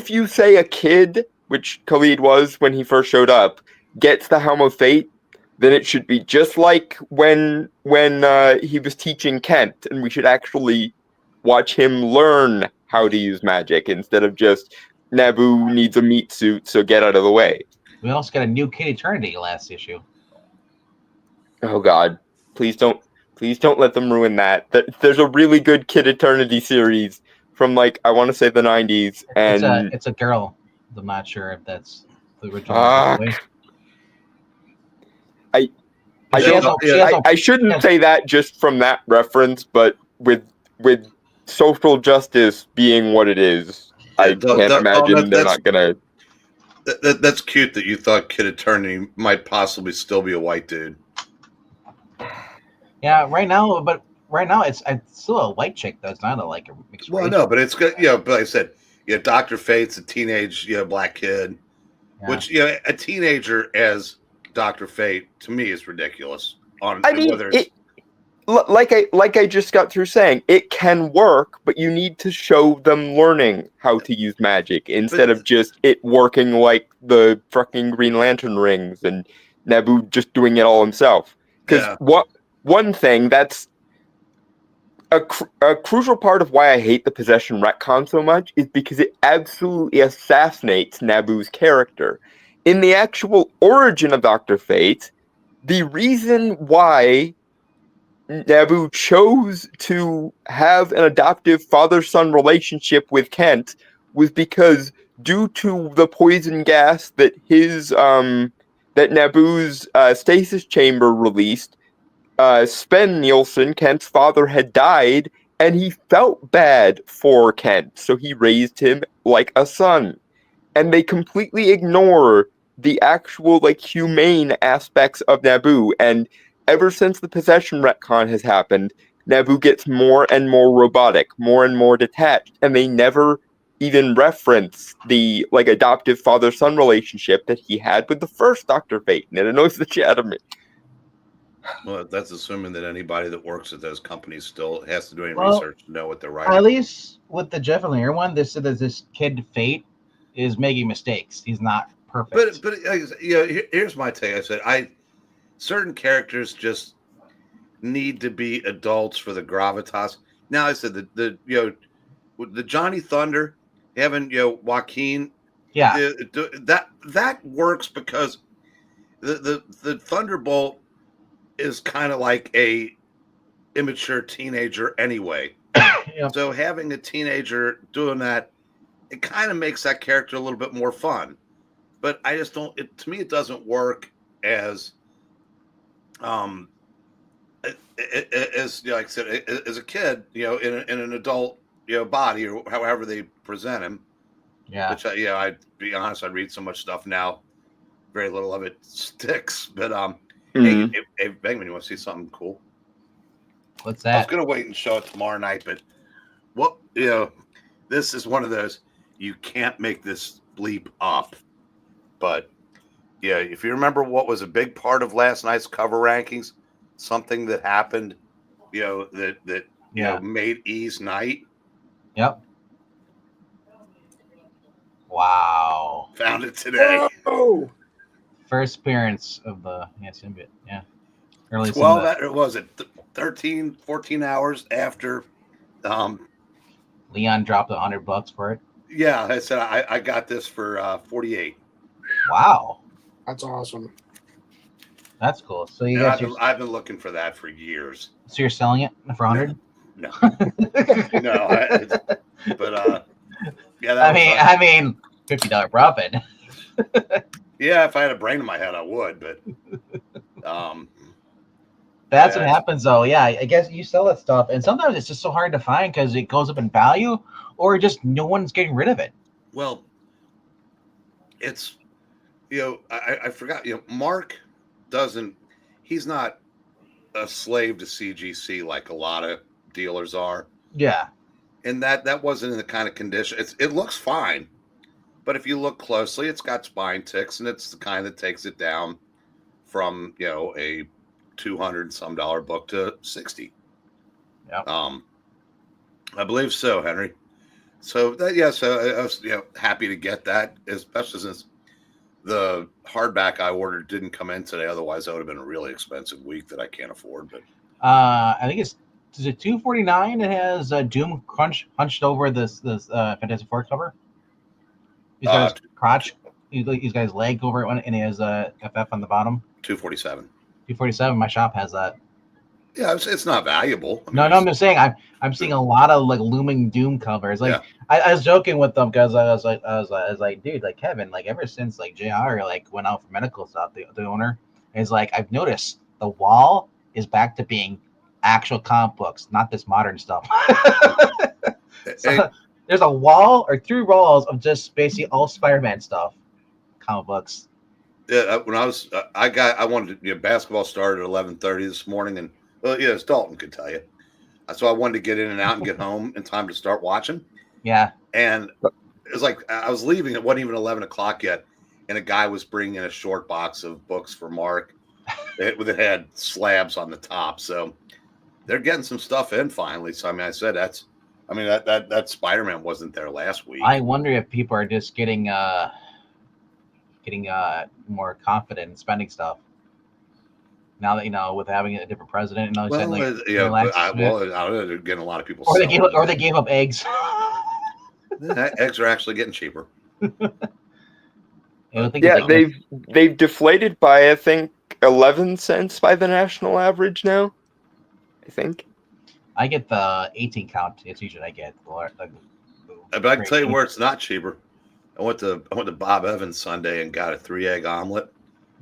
Speaker 4: you say a kid, which Khalid was when he first showed up, gets the Helm of Fate, then it should be just like when he was teaching Kent, and we should actually watch him learn how to use magic instead of just Naboo needs a meat suit, so get out of the way.
Speaker 1: We also got a new Kid Eternity last issue.
Speaker 4: Oh God. Please don't let them ruin that. There's a really good Kid Eternity series from I want to say the 90s, and
Speaker 1: it's a girl. I'm not sure if that's the original.
Speaker 4: I shouldn't say that just from that reference, but with social justice being what it is, I can't imagine they're not gonna.
Speaker 3: That's cute that you thought Kid Eternity might possibly still be a white dude.
Speaker 1: Yeah, right now it's still a white chick though. It's not a mixed race.
Speaker 3: Well, no, but it's good. But like I said, Dr. Fate's a teenage, black kid, which a teenager as Dr. Fate to me is ridiculous.
Speaker 4: Like I just got through saying, it can work, but you need to show them learning how to use magic instead of just it working like the fucking Green Lantern rings and Naboo just doing it all himself. Because one thing that's a crucial part of why I hate the possession retcon so much is because it absolutely assassinates Naboo's character. In the actual origin of Dr. Fate, the reason why Naboo chose to have an adoptive father-son relationship with Kent was because due to the poison gas that that Naboo's stasis chamber released, Sven Nielsen, Kent's father, had died, and he felt bad for Kent, so he raised him like a son. And they completely ignore the actual humane aspects of Naboo, and ever since the possession retcon has happened, Naboo gets more and more robotic, more and more detached, and they never even reference the adoptive father-son relationship that he had with the first Dr. Fate, and it annoys the shit out of me.
Speaker 3: Well, that's assuming that anybody that works at those companies still has to do any research to know what they're writing.
Speaker 1: At least with the Jeff Lemire one, they said that this kid Fate is making mistakes. He's not perfect.
Speaker 3: But here's my take. I said certain characters just need to be adults for the gravitas. Now I said the Johnny Thunder having Joaquin.
Speaker 1: Yeah,
Speaker 3: that works because the Thunderbolt is kind of like a immature teenager anyway. So having a teenager doing that, it kind of makes that character a little bit more fun. But I just don't. To me, it doesn't work as like I said, as a kid, in an adult body or however they present him.
Speaker 1: Yeah.
Speaker 3: Which I'd be honest, I read so much stuff now, very little of it sticks. But hey, Bangman, you want to see something cool?
Speaker 1: What's
Speaker 3: I was
Speaker 1: that?
Speaker 3: gonna wait and show it tomorrow night, but this is one of those you can't make this bleep up. But yeah, if you remember what was a big part of last night's cover rankings, something that happened, that made E's night.
Speaker 1: Yep. Wow.
Speaker 3: Found it today.
Speaker 2: Oh,
Speaker 1: First appearance of the symbiote. Yeah. Early
Speaker 3: 12, it was it 13, 14 hours after.
Speaker 1: Leon dropped $100 for it.
Speaker 3: Yeah, I said I got this for 48.
Speaker 1: Wow.
Speaker 2: that's awesome.
Speaker 1: That's cool. So you
Speaker 3: And
Speaker 1: guys,
Speaker 3: I've been looking for that for years.
Speaker 1: so you're selling it for 100?
Speaker 3: No, but yeah, that
Speaker 1: I mean, $50 profit.
Speaker 3: yeah, if I had a brain in my head, I would. But
Speaker 1: That's
Speaker 3: Yeah.
Speaker 1: what happens, though. Yeah, I guess you sell that stuff, and sometimes it's just so hard to find because it goes up in value, or just no one's getting rid of it.
Speaker 3: well, it's I forgot. Mark doesn't. He's not a slave to CGC like a lot of dealers are.
Speaker 1: Yeah,
Speaker 3: And that wasn't in the kind of condition. It looks fine, but if you look closely, it's got spine ticks, and it's the kind that takes it down from a $200 some book to 60.
Speaker 1: Yep.
Speaker 3: I believe so, Henry. So so I was happy to get that, especially since the hardback I ordered didn't come in today. Otherwise, that would have been a really expensive week that I can't afford. But
Speaker 1: I think is it $249? It has Doom hunched over this Fantastic Four cover. He's got his crotch. He's got his leg over it, and he has FF on the bottom.
Speaker 3: $247.
Speaker 1: $247. My shop has that.
Speaker 3: Yeah, it's not valuable. I mean,
Speaker 1: No, I'm just saying I'm seeing a lot of like looming Doom covers. Like I was joking with them because I was like, dude, like Kevin, like ever since like JR like went out for medical stuff, the owner is like, I've noticed the wall is back to being actual comic books, not this modern stuff. So, there's a wall or 3 walls of just basically all Spider-Man stuff, comic books.
Speaker 3: Yeah, when I was, I wanted to, basketball started at 11:30 this morning, and as Dalton could tell you, so I wanted to get in and out and get home in time to start watching.
Speaker 1: Yeah,
Speaker 3: And it was like I was leaving; it wasn't even 11 o'clock yet, and a guy was bringing in a short box of books for Mark. It had slabs on the top, so they're getting some stuff in finally. So I said that Spider-Man wasn't there last week.
Speaker 1: I wonder if people are just getting more confident in spending stuff now that with having a different president and
Speaker 3: Well, they're getting a lot of people.
Speaker 1: or they gave up eggs.
Speaker 3: Eggs are actually getting cheaper.
Speaker 4: They've deflated by I think 11 cents by the national average now. I think
Speaker 1: I get the 18 count. It's usually I get.
Speaker 3: But I can tell you where it's not cheaper. I went to Bob Evans Sunday and got a 3-egg omelet.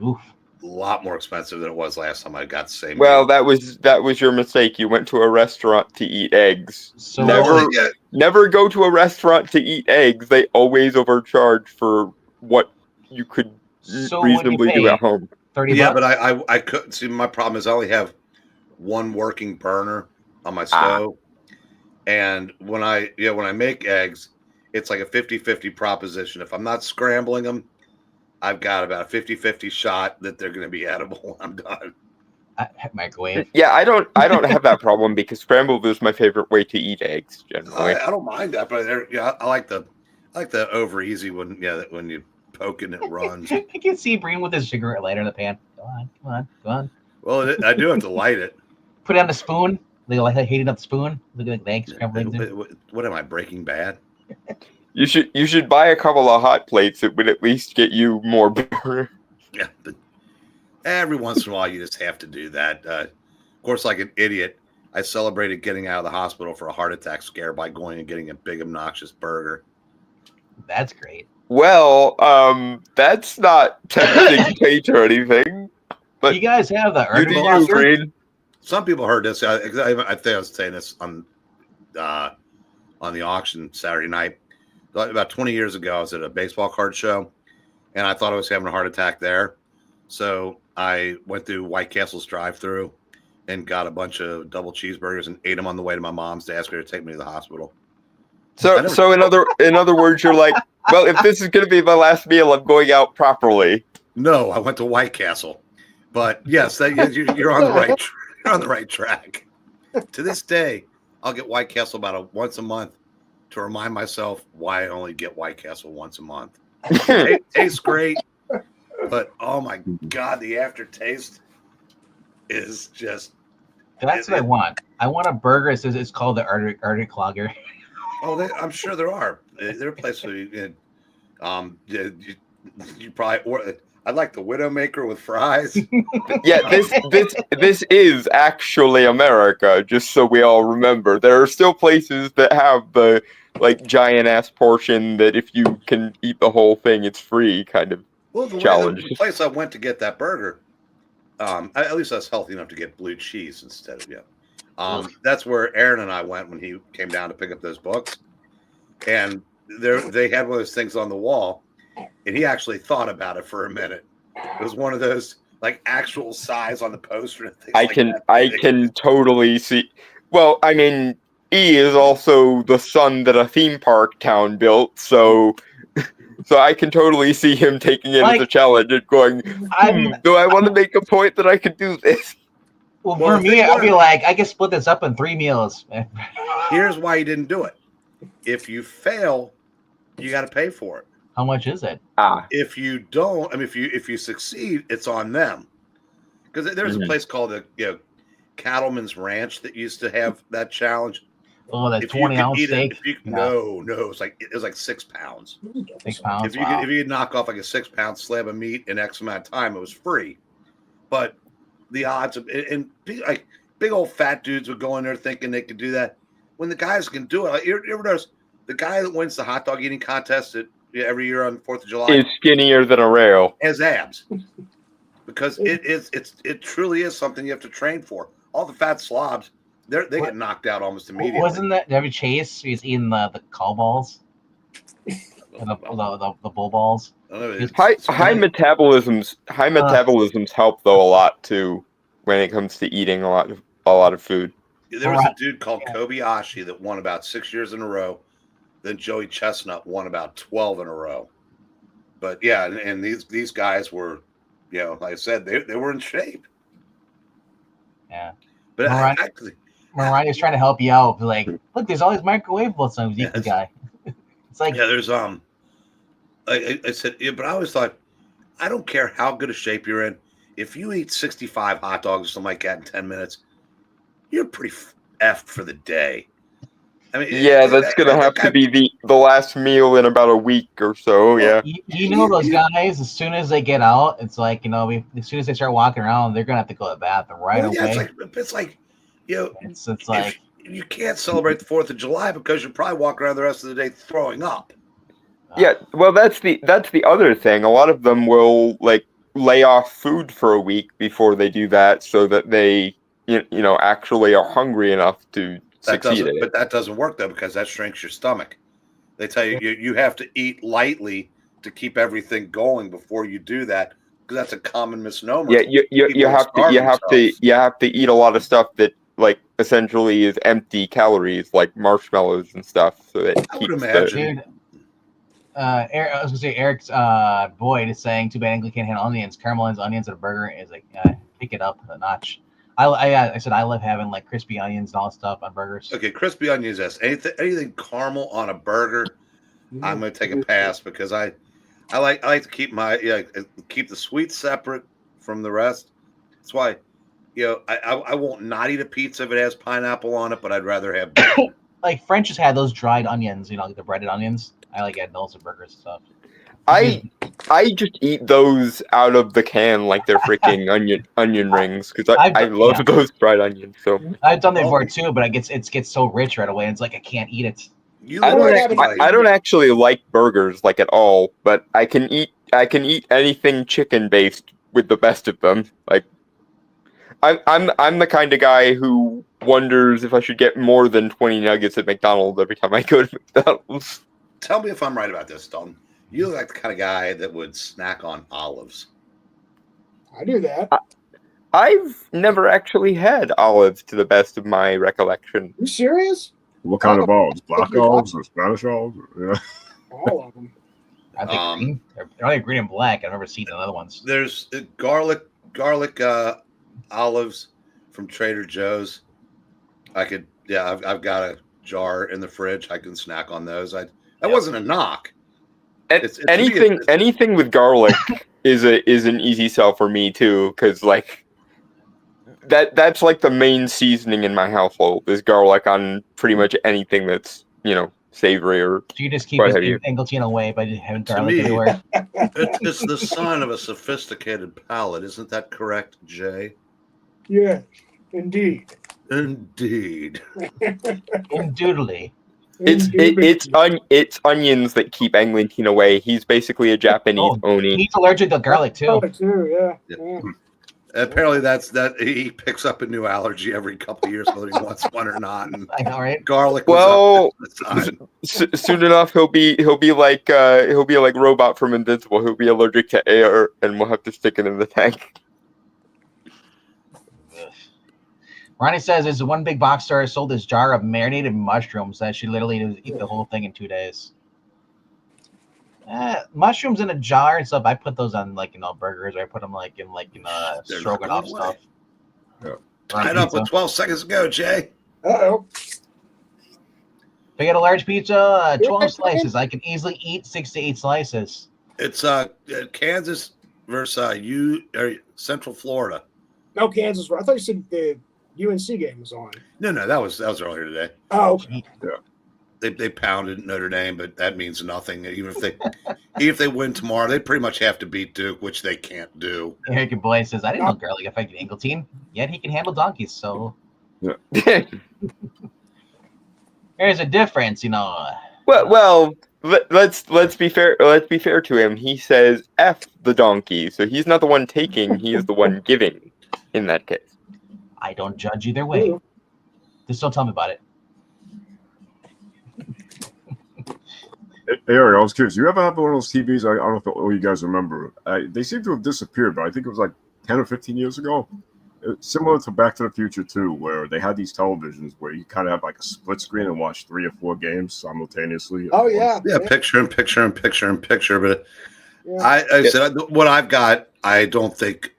Speaker 1: Oof.
Speaker 3: A lot more expensive than it was last time I got the same.
Speaker 4: Well,
Speaker 3: meal.
Speaker 4: that was your mistake. You went to a restaurant to eat eggs.
Speaker 1: So
Speaker 4: Never go to a restaurant to eat eggs. They always overcharge for what you could reasonably do at home.
Speaker 1: $30.
Speaker 3: Yeah, but I couldn't see. My problem is I only have one working burner on my stove, and when I make eggs, it's like a 50-50 proposition. If I'm not scrambling them, I've got about a 50-50 shot that they're going to be edible when I'm done.
Speaker 1: Microwave.
Speaker 4: Yeah, I don't have that problem because scrambled is my favorite way to eat eggs generally.
Speaker 3: I don't mind that, but I like the over easy one. Yeah, when you poke it and it runs.
Speaker 1: I can see Breen with his cigarette lighter in the pan. Come on.
Speaker 3: Well, I do have to light it.
Speaker 1: Put it on the spoon. Like heating up the spoon. Look at the eggs scrambled eggs.
Speaker 3: What am I, Breaking Bad?
Speaker 4: You should buy a couple of hot plates. It would at least get you more burger.
Speaker 3: Yeah, but every once in a while you just have to do that. Of course, like an idiot, I celebrated getting out of the hospital for a heart attack scare by going and getting a big obnoxious burger.
Speaker 1: That's great.
Speaker 4: Well, that's not tempting fate or anything. But
Speaker 1: you guys have the
Speaker 4: you do you, Green.
Speaker 3: Some people heard this. I think I was saying this on on the auction Saturday night. About 20 years ago, I was at a baseball card show, and I thought I was having a heart attack there. So I went through White Castle's drive-thru and got a bunch of double cheeseburgers and ate them on the way to my mom's to ask her to take me to the hospital.
Speaker 4: So in other words, you're like, well, if this is going to be my last meal, I'm going out properly.
Speaker 3: No, I went to White Castle, but yes, you're on the right. You're on the right track. To this day, I'll get White Castle about once a month to remind myself why I only get White Castle once a month. It tastes great, but oh my god, the aftertaste is just.
Speaker 1: That's what I want. I want a burger. It says it's called the Arctic Clogger.
Speaker 3: Oh, I'm sure there are. There are places where you probably or I'd like the Widowmaker with fries.
Speaker 4: Yeah, this is actually America. Just so we all remember, there are still places that have the like giant ass portion that if you can eat the whole thing, it's free kind of challenge.
Speaker 3: The place I went to get that burger, at least I was healthy enough to get blue cheese instead of that's where Aaron and I went when he came down to pick up those books, and they had one of those things on the wall. And he actually thought about it for a minute. It was one of those like actual size on the poster and things.
Speaker 4: I can totally see. Well, I mean, E is also the son that a theme park town built, so I can totally see him taking it as a challenge and going, do I want to make a point that I could do this?
Speaker 1: Well, for me, I'll be like, I can split this up in 3 meals.
Speaker 3: Here's why you didn't do it. If you fail, you got to pay for it.
Speaker 1: How much is it?
Speaker 3: If you don't, I mean, if you succeed, it's on them. Because there's a place called the Cattleman's Ranch that used to have that challenge.
Speaker 1: Oh, that 20-ounce steak.
Speaker 3: No, it was like 6 pounds.
Speaker 1: 6 pounds.
Speaker 3: If you could knock off like a 6-pound slab of meat in X amount of time, it was free. But the odds of like big old fat dudes would go in there thinking they could do that. When the guys can do it, like you ever notice the guy that wins the hot dog eating contest every year on 4th of July
Speaker 4: is skinnier than a rail.
Speaker 3: Has abs. Because it truly is something you have to train for. All the fat slobs, they get knocked out almost immediately.
Speaker 1: Wasn't that Debbie Chase? He's eating the call balls, and the bull balls.
Speaker 4: High metabolisms help though a lot too when it comes to eating a lot of food.
Speaker 3: There was a dude called Kobayashi that won about 6 years in a row. Then Joey Chestnut won about 12 in a row. But yeah, and these guys were, like I said, they were in shape.
Speaker 1: Yeah.
Speaker 3: But
Speaker 1: Mariah's trying to help you out. Like, look, there's all these microwavable things. You can guy. It's like
Speaker 3: there's I said, but I always thought, I don't care how good a shape you're in. If you eat 65 hot dogs or something like that in 10 minutes, you're pretty effed for the day. I mean,
Speaker 4: that's gonna have to be the last meal in about a week or so. Yeah,
Speaker 1: you know those guys. As soon as they get out, it's like as soon as they start walking around, they're gonna have to go to the bathroom right away.
Speaker 3: It's like
Speaker 1: it's like
Speaker 3: you can't celebrate the 4th of July because you're probably walking around the rest of the day throwing up.
Speaker 4: Yeah, well, that's the other thing. A lot of them will like lay off food for a week before they do that, so that they actually are hungry enough to.
Speaker 3: But that doesn't work though, because that shrinks your stomach. They tell you have to eat lightly to keep everything going before you do that, because that's a common misnomer.
Speaker 4: Yeah, you have to eat a lot of stuff that like essentially is empty calories, like marshmallows and stuff. So that
Speaker 3: I would imagine.
Speaker 1: I was gonna say Eric's Boyd is saying, "Too bad England can't handle onions. Caramelized onions at a burger is like pick it up a notch." I said I love having like crispy onions and all that stuff on burgers.
Speaker 3: Okay, crispy onions. Yes, anything caramel on a burger, I'm gonna take a pass, because I like to keep keep the sweet separate from the rest. That's why I won't not eat a pizza if it has pineapple on it, but I'd rather have
Speaker 1: like French has had those dried onions, like the breaded onions. I like adding those to burgers and stuff.
Speaker 4: I just eat those out of the can like they're freaking onion rings, because I love those fried onions. So
Speaker 1: I've done that before too, but it gets so rich right away. It's like I can't eat it.
Speaker 4: I don't actually like burgers like at all, but I can eat anything chicken based with the best of them. Like I'm the kind of guy who wonders if I should get more than 20 nuggets at McDonald's every time I go to McDonald's.
Speaker 3: Tell me if I'm right about this, Dalton. You look like the kind of guy that would snack on olives.
Speaker 2: I do that.
Speaker 4: I've never actually had olives to the best of my recollection.
Speaker 2: You serious?
Speaker 5: What kind of olives? Black olives or Spanish olives? Yeah.
Speaker 2: All of them.
Speaker 1: I think green. They're only green and black. I've never seen the other ones.
Speaker 3: There's garlic olives from Trader Joe's. I've got a jar in the fridge. I can snack on those. That wasn't a knock. It's
Speaker 4: Anything with garlic is an easy sell for me too, because like that's like the main seasoning in my household is garlic on pretty much anything that's savory or.
Speaker 1: So you just keep Angleton away by having garlic everywhere.
Speaker 3: It's the sign of a sophisticated palate, isn't that correct, Jay?
Speaker 2: Yeah, indeed.
Speaker 3: Indeed.
Speaker 1: Indubitably.
Speaker 4: It's onions that keep Eglinton away. He's basically a Japanese oni.
Speaker 1: He's allergic to garlic too.
Speaker 2: Yeah.
Speaker 3: Apparently, he picks up a new allergy every couple of years, whether he wants one or not. And
Speaker 1: I know, right?
Speaker 3: Garlic.
Speaker 4: Well, soon enough he'll be like Robot from Invincible. He'll be allergic to air, and we'll have to stick it in the tank.
Speaker 1: Ronnie says there's one big box store sold this jar of marinated mushrooms that she literally eat the whole thing in 2 days. Mushrooms in a jar and stuff. I put those on burgers, or I put them in stroganoff stuff.
Speaker 5: Yeah.
Speaker 3: Tied up with 12 seconds ago, Jay.
Speaker 2: Uh-oh.
Speaker 1: If I get a large pizza, 12 slices. I can easily eat 6 to 8 slices.
Speaker 3: It's Kansas versus Central Florida.
Speaker 2: No, Kansas. I thought you said the UNC game was on.
Speaker 3: No, that was earlier today.
Speaker 2: Oh, okay.
Speaker 5: Yeah.
Speaker 3: They pounded Notre Dame, but that means nothing. Even if they win tomorrow, they pretty much have to beat Duke, which they can't do.
Speaker 1: Eric Boy says, I didn't know garlic affected Angleton, yet he can handle donkeys, so
Speaker 5: Yeah.
Speaker 1: there's a difference,
Speaker 4: Well, let's be fair. Let's be fair to him. He says F the donkey, so he's not the one taking; he is the one giving. In that case,
Speaker 1: I don't judge either way. Just don't tell me about it.
Speaker 5: Hey, Eric, I was curious. You ever have one of those TVs? I don't know if all you guys remember. They seem to have disappeared, but I think it was like 10 or 15 years ago. Similar to Back to the Future 2, where they had these televisions where you kind of have like a split screen and watch 3 or 4 games simultaneously.
Speaker 2: Oh, yeah.
Speaker 3: Yeah, picture and picture and picture and picture. But
Speaker 2: Yeah.
Speaker 3: I said what I've got. I think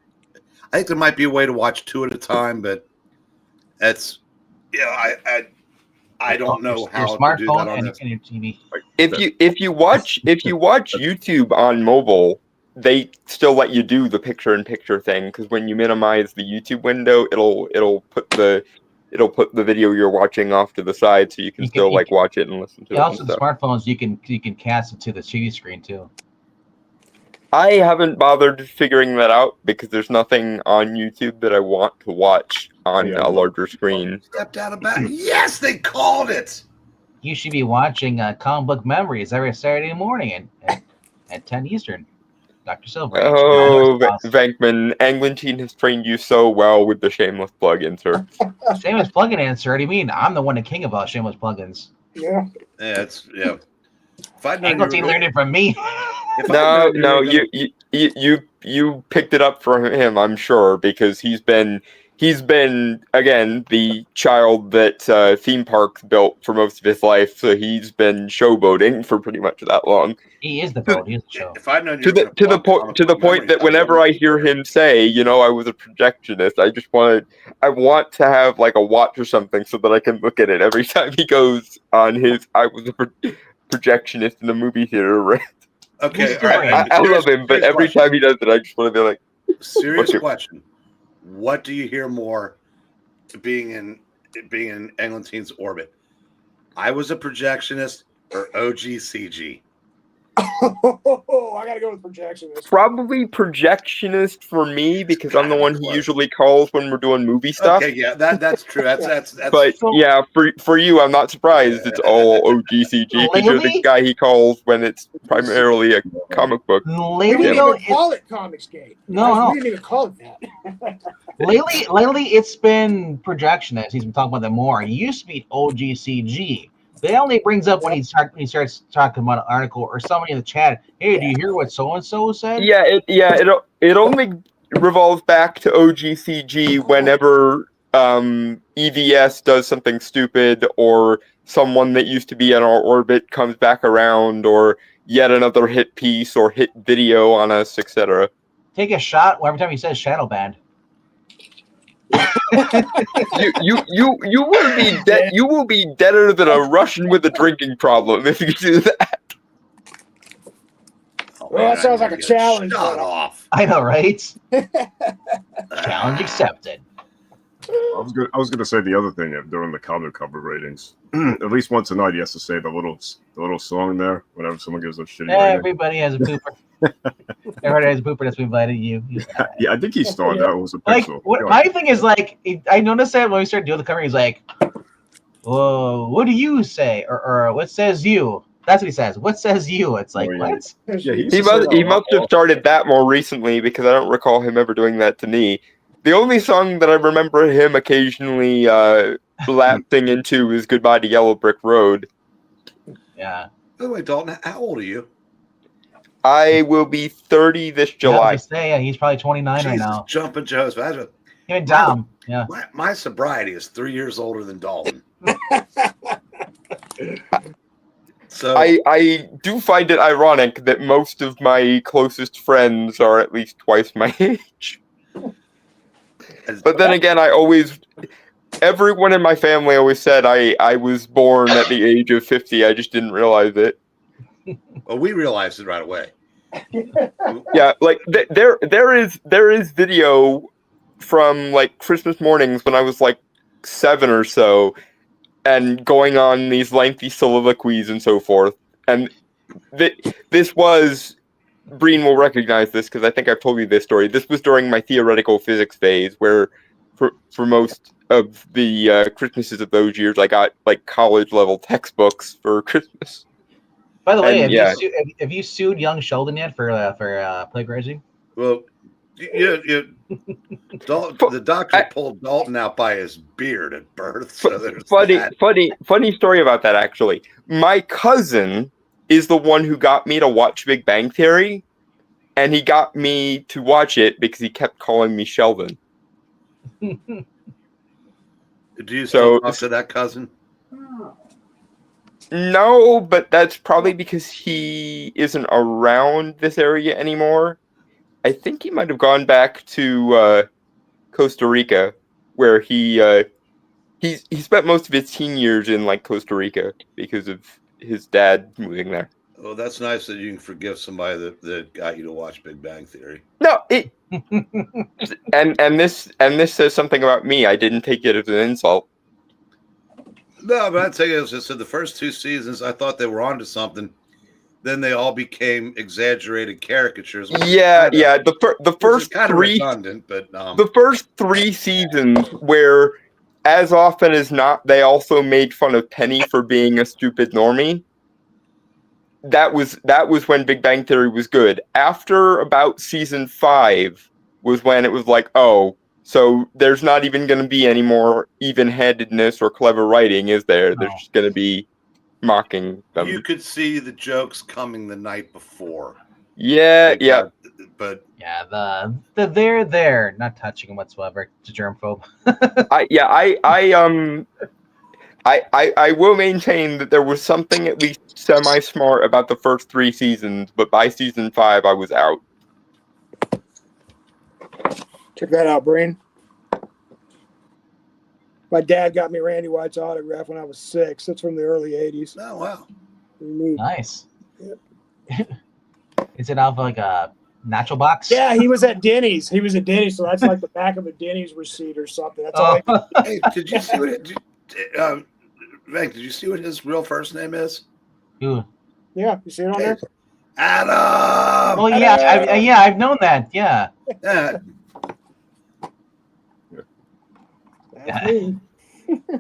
Speaker 3: there might be a way to watch 2 at a time, but that's I don't know how
Speaker 1: your
Speaker 3: to do that
Speaker 1: smartphone
Speaker 3: on
Speaker 1: and
Speaker 3: this.
Speaker 1: your TV.
Speaker 4: if you watch YouTube on mobile, they still let you do the picture-in-picture thing because when you minimize the YouTube window, it'll put the video you're watching off to the side, so you can still watch it and listen to it.
Speaker 1: Also, the smartphones you can cast it to the TV screen too.
Speaker 4: I haven't bothered figuring that out because there's nothing on YouTube that I want to watch on a larger screen.
Speaker 3: Stepped out of bed. Yes, they called it.
Speaker 1: You should be watching Comic Book Memories every Saturday morning at 10 Eastern. Dr. Silver.
Speaker 4: Oh, Venkman, Eglinton has trained you so well with the shameless plug insert.
Speaker 1: Shameless plug-in answer. What do you mean? I'm the one, the king of shameless plugins.
Speaker 2: Yeah.
Speaker 3: If I'd known
Speaker 1: Eglinton learned it from me.
Speaker 4: No, you picked it up from him, I'm sure, because he's been again the child that theme parks built for most of his life, so he's been showboating for pretty much that long.
Speaker 1: He is the boat. He is the show.
Speaker 3: If I'd known
Speaker 4: To the point that whenever I hear him say, I was a projectionist, I want to have like a watch or something so that I can look at it every time he goes on his I was a projectionist in the movie theater rant.
Speaker 3: Okay, all
Speaker 4: I love him, but every time he does it, I just want to be like,
Speaker 3: serious question. What do you hear more being in Eglinton's orbit? I was a projectionist or OGCG?
Speaker 2: Oh, I gotta go with projectionist.
Speaker 4: Probably projectionist for me because I'm the one he usually calls when we're doing movie stuff.
Speaker 3: Okay, yeah, that's true. That's
Speaker 4: But
Speaker 1: So-
Speaker 4: yeah, for you, I'm not surprised. It's all OGCG because you're the
Speaker 1: Lately?
Speaker 4: guy he calls when it's primarily a comic book.
Speaker 2: We
Speaker 1: Lately,
Speaker 2: didn't
Speaker 1: though,
Speaker 2: even call it Comics Gate.
Speaker 1: No.
Speaker 2: We didn't even call it that.
Speaker 1: lately, it's been projectionist. He's been talking about that more. It used to be OGCG. That only brings up when he starts talking about an article or somebody in the chat. Hey, do you hear what so and so said?
Speaker 4: Yeah, it only revolves back to OGCG whenever EVS does something stupid or someone that used to be in our orbit comes back around or yet another hit piece or hit video on us, etc.
Speaker 1: Take a shot every time he says shadow band.
Speaker 4: You will be deader than a Russian with a drinking problem if you do that.
Speaker 2: Well, that sounds like a challenge.
Speaker 3: Shut off.
Speaker 1: I know, right? Challenge accepted.
Speaker 5: I was gonna say the other thing during the comic cover ratings. At least once a night, he has to say the little song there whenever someone gives a shitty rating.
Speaker 1: Everybody has a pooper. Everybody has a pooper that's invited you.
Speaker 5: Yeah, I think he started that was a
Speaker 1: Like,
Speaker 5: pixel.
Speaker 1: what my thing is, like, I noticed that when we started doing the cover, he's like, "Whoa, what do you say?" Or what says you? That's what he says. What says you? It's like,
Speaker 5: Oh, yeah.
Speaker 1: what?
Speaker 5: Yeah,
Speaker 4: He must have started that more recently because I don't recall him ever doing that to me. The only song that I remember him occasionally lapsing into is "Goodbye to Yellow Brick Road."
Speaker 1: Yeah.
Speaker 3: By the way, Dalton, how old are you?
Speaker 4: I will be 30 this July.
Speaker 1: Yeah, he's probably 29 right
Speaker 3: Jesus,
Speaker 1: now.
Speaker 3: jumping Joe's.
Speaker 1: Even Dom. Yeah.
Speaker 3: My sobriety is 3 years older than Dalton. So
Speaker 4: I do find it ironic that most of my closest friends are at least twice my age. But then again, everyone in my family always said I was born at the age of 50. I just didn't realize it.
Speaker 3: well, we realized it right away.
Speaker 4: Yeah, like there is video from like Christmas mornings when I was like 7 or so, and going on these lengthy soliloquies and so forth. And this was, Breen will recognize this because I think I've told you this story. This was during my theoretical physics phase, where for most of the Christmases of those years, I got like college level textbooks for Christmas.
Speaker 1: By the way,
Speaker 4: And,
Speaker 1: have you sued young Sheldon yet for plagiarizing?
Speaker 3: Well, Dalton, the doctor pulled Dalton out by his beard at birth. So there's
Speaker 4: funny story about that, actually. My cousin is the one who got me to watch Big Bang Theory, and he got me to watch it because he kept calling me Sheldon.
Speaker 3: Do you still talk to that cousin?
Speaker 4: No, but that's probably because he isn't around this area anymore. I think he might have gone back to Costa Rica, where he spent most of his teen years in like Costa Rica because of his dad moving there.
Speaker 3: Well, that's nice that you can forgive somebody that got you to watch Big Bang Theory.
Speaker 4: No, and this says something about me. I didn't take it as an insult.
Speaker 3: No, but I'd say it was just in the first 2 seasons, I thought they were onto something. Then they all became exaggerated caricatures.
Speaker 4: Yeah. The first
Speaker 3: kind of
Speaker 4: 3,
Speaker 3: redundant, but
Speaker 4: the first 3 seasons, where as often as not, they also made fun of Penny for being a stupid normie. That was when Big Bang Theory was good. After about season 5 was when it was like, oh, so there's not even going to be any more even-handedness or clever writing, is there?
Speaker 1: No.
Speaker 4: There's just going to be mocking them.
Speaker 3: you could see the jokes coming the night before.
Speaker 4: Yeah.
Speaker 3: But
Speaker 1: Yeah, they're there, not touching him whatsoever. It's a germphobe.
Speaker 4: I will maintain that there was something at least semi-smart about the first 3 seasons, but by season 5, I was out.
Speaker 2: Check that out, Breen. My dad got me Randy White's autograph when I was 6. That's from the early 80s.
Speaker 3: oh wow,
Speaker 2: Neat.
Speaker 1: Nice. Is it out of like a natural box?
Speaker 2: Yeah, he was at Denny's. So that's like the back of a Denny's receipt or something. That's all.
Speaker 3: hey, did you see what? Hank, did you see what his real first name is?
Speaker 1: Ooh,
Speaker 2: Yeah, you see it on there?
Speaker 3: Adam.
Speaker 1: Well, yeah, I've known that. Yeah.
Speaker 3: Yeah.
Speaker 2: That's me.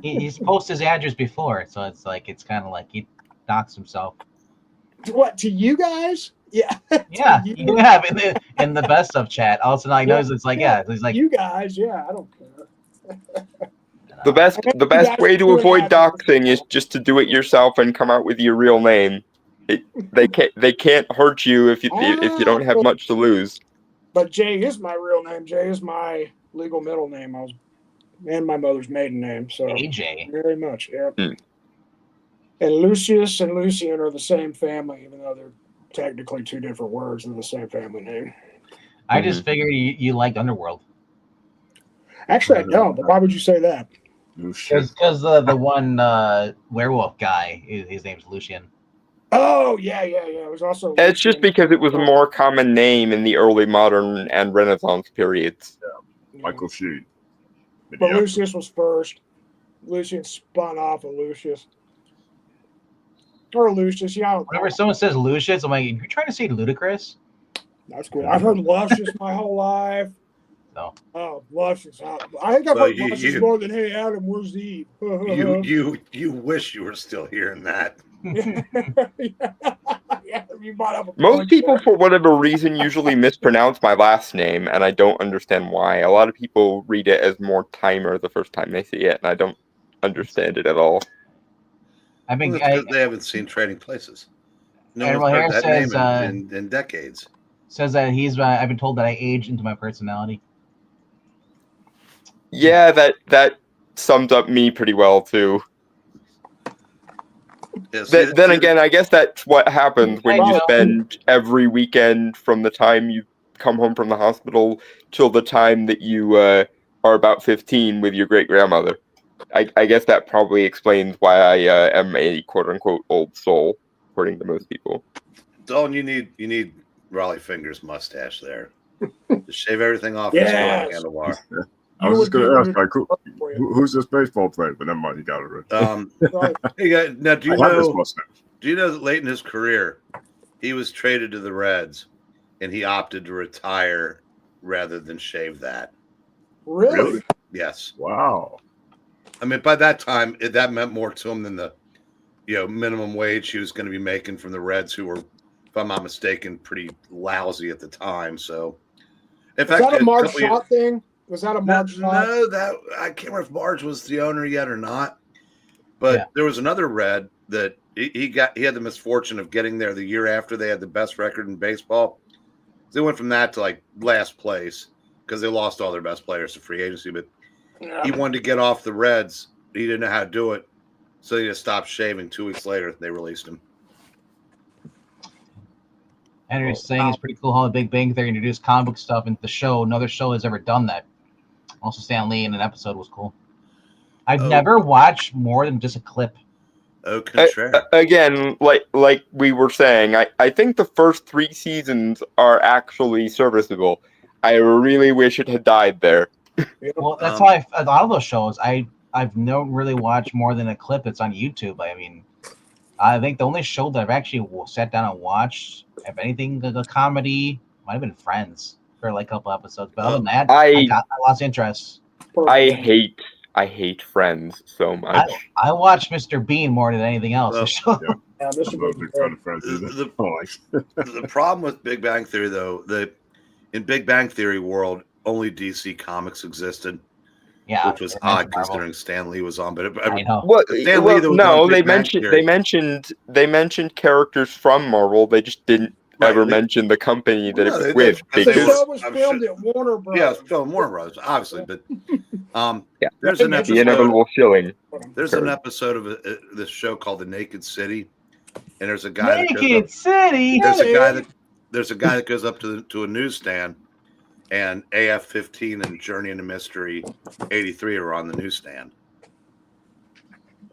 Speaker 1: He's posted his address before, so it's kind of like he knocks himself.
Speaker 2: What, to you guys? Yeah.
Speaker 1: Yeah,
Speaker 2: To
Speaker 1: you have in the best of chat. Also, I know it's like he's like
Speaker 2: you guys, yeah, I don't care.
Speaker 4: The best way to avoid doxing is just to do it yourself and come out with your real name. They can't hurt you if you don't have much to lose.
Speaker 2: But Jay is my real name. Jay is my legal middle name. And my mother's maiden name. So
Speaker 1: AJ.
Speaker 2: very much, yeah. And Lucius and Lucian are the same family, even though they're technically two different words. They're the same family name.
Speaker 1: I just figured you liked Underworld.
Speaker 2: Actually, I don't. But why would you say that?
Speaker 1: Because the one werewolf guy, his name's Lucian.
Speaker 2: Oh, yeah. It was also.
Speaker 4: It's just because it was a more common name in the early modern and Renaissance periods.
Speaker 5: Michael Sheen.
Speaker 2: But Lucius was first. Lucian spun off of Lucius. Or Lucius, yeah.
Speaker 1: Whenever someone says Lucius, I'm like, you're trying to say ludicrous?
Speaker 2: That's cool. I've heard Luscious my whole life.
Speaker 1: No.
Speaker 2: Oh, Luscious. I think I've heard Luscious more than Hey Adam, where's Eve?
Speaker 3: You wish you were still hearing that.
Speaker 2: Yeah, you might have a
Speaker 4: Most
Speaker 2: point
Speaker 4: people,
Speaker 2: there.
Speaker 4: for whatever reason, usually mispronounce my last name, and I don't understand why. A lot of people read it as Mortimer the first time they see it, and I don't understand it at all.
Speaker 1: I mean,
Speaker 3: Because they haven't seen Trading Places. No
Speaker 1: Admiral
Speaker 3: one's heard
Speaker 1: Harris
Speaker 3: that
Speaker 1: says,
Speaker 3: name in decades.
Speaker 1: says that I've been told that I age into my personality.
Speaker 4: Yeah, that sums up me pretty well, too.
Speaker 3: Yes,
Speaker 4: Then again, I guess that's what happens when
Speaker 1: I
Speaker 4: you
Speaker 1: know.
Speaker 4: spend every weekend from the time you come home from the hospital till the time that you are about 15 with your great-grandmother. I guess that probably explains why I am a quote-unquote old soul, according to most people.
Speaker 3: Dalton, you need Raleigh Fingers mustache there. Just shave everything off
Speaker 2: Yes.
Speaker 3: his handlebar.
Speaker 5: I was just going to ask, like,
Speaker 2: For you.
Speaker 5: who's this baseball player? But never mind, he got it right.
Speaker 2: Right.
Speaker 3: Hey guys, now do
Speaker 5: I have this
Speaker 3: you
Speaker 5: mustache.
Speaker 3: know that late in his career, he was traded to the Reds, and he opted to retire rather than shave that?
Speaker 2: Really?
Speaker 3: Yes.
Speaker 5: Wow.
Speaker 3: I mean, by that time, that meant more to him than the minimum wage he was going to be making from the Reds, who were, if I'm not mistaken, pretty lousy at the time. So, in
Speaker 2: Was
Speaker 3: fact,
Speaker 2: that a Marge
Speaker 3: couple years-
Speaker 2: Schott thing? Was that a Marge Schott?
Speaker 3: No, that I can't remember if Marge was the owner yet or not. But
Speaker 1: Yeah.
Speaker 3: there was another Red that he had the misfortune of getting there the year after they had the best record in baseball. They went from that to like last place because they lost all their best players to free agency. But he wanted to get off the Reds. He didn't know how to do it, so he just stopped shaving. 2 weeks later, they released him.
Speaker 1: Henry's saying it's pretty cool how the Big Bang Theory introduced comic book stuff into the show. No other show has ever done that. Also, Stan Lee in an episode was cool. I've never watched more than just a clip.
Speaker 3: Au contraire.
Speaker 4: Again, like we were saying, I think the first 3 seasons are actually serviceable. I really wish it had died there.
Speaker 1: Well, that's why a lot of those shows I've never really watched more than a clip that's on YouTube. I mean, I think the only show that I've actually sat down and watched, if anything, the comedy might have been Friends for like a couple episodes. But other than that, I lost interest.
Speaker 4: I hate Friends so much.
Speaker 1: I watch Mr. Bean more than anything else.
Speaker 3: Well,
Speaker 2: Yeah, this
Speaker 5: I'm
Speaker 2: would
Speaker 5: not a
Speaker 2: be
Speaker 5: big fan of Friends either.
Speaker 3: The problem with Big Bang Theory, though, that in Big Bang Theory world, only DC Comics existed,
Speaker 1: Yeah,
Speaker 3: which was
Speaker 1: it
Speaker 3: odd
Speaker 1: mentioned Marvel.
Speaker 3: considering Stan Lee was on. But
Speaker 1: I know.
Speaker 4: Well,
Speaker 3: Stan Lee, though, was
Speaker 4: no,
Speaker 3: on
Speaker 4: they
Speaker 3: Big Bang
Speaker 4: mentioned mentioned characters from Marvel. They just didn't ever mention the company that it was with.
Speaker 3: they
Speaker 2: The
Speaker 3: were-
Speaker 2: show was
Speaker 3: I'm
Speaker 2: filmed
Speaker 3: sure-
Speaker 2: at Warner Bros.
Speaker 3: Yeah, it's Phil Warner Brothers, obviously, but
Speaker 4: Yeah.
Speaker 3: there's an
Speaker 4: The
Speaker 3: episode.
Speaker 4: inevitable shilling.
Speaker 3: There's an episode of this show called The Naked City, and there's a guy.
Speaker 1: Naked City.
Speaker 3: There's a guy that goes up to a newsstand, and AF-15 and Journey into Mystery 83 are on the newsstand.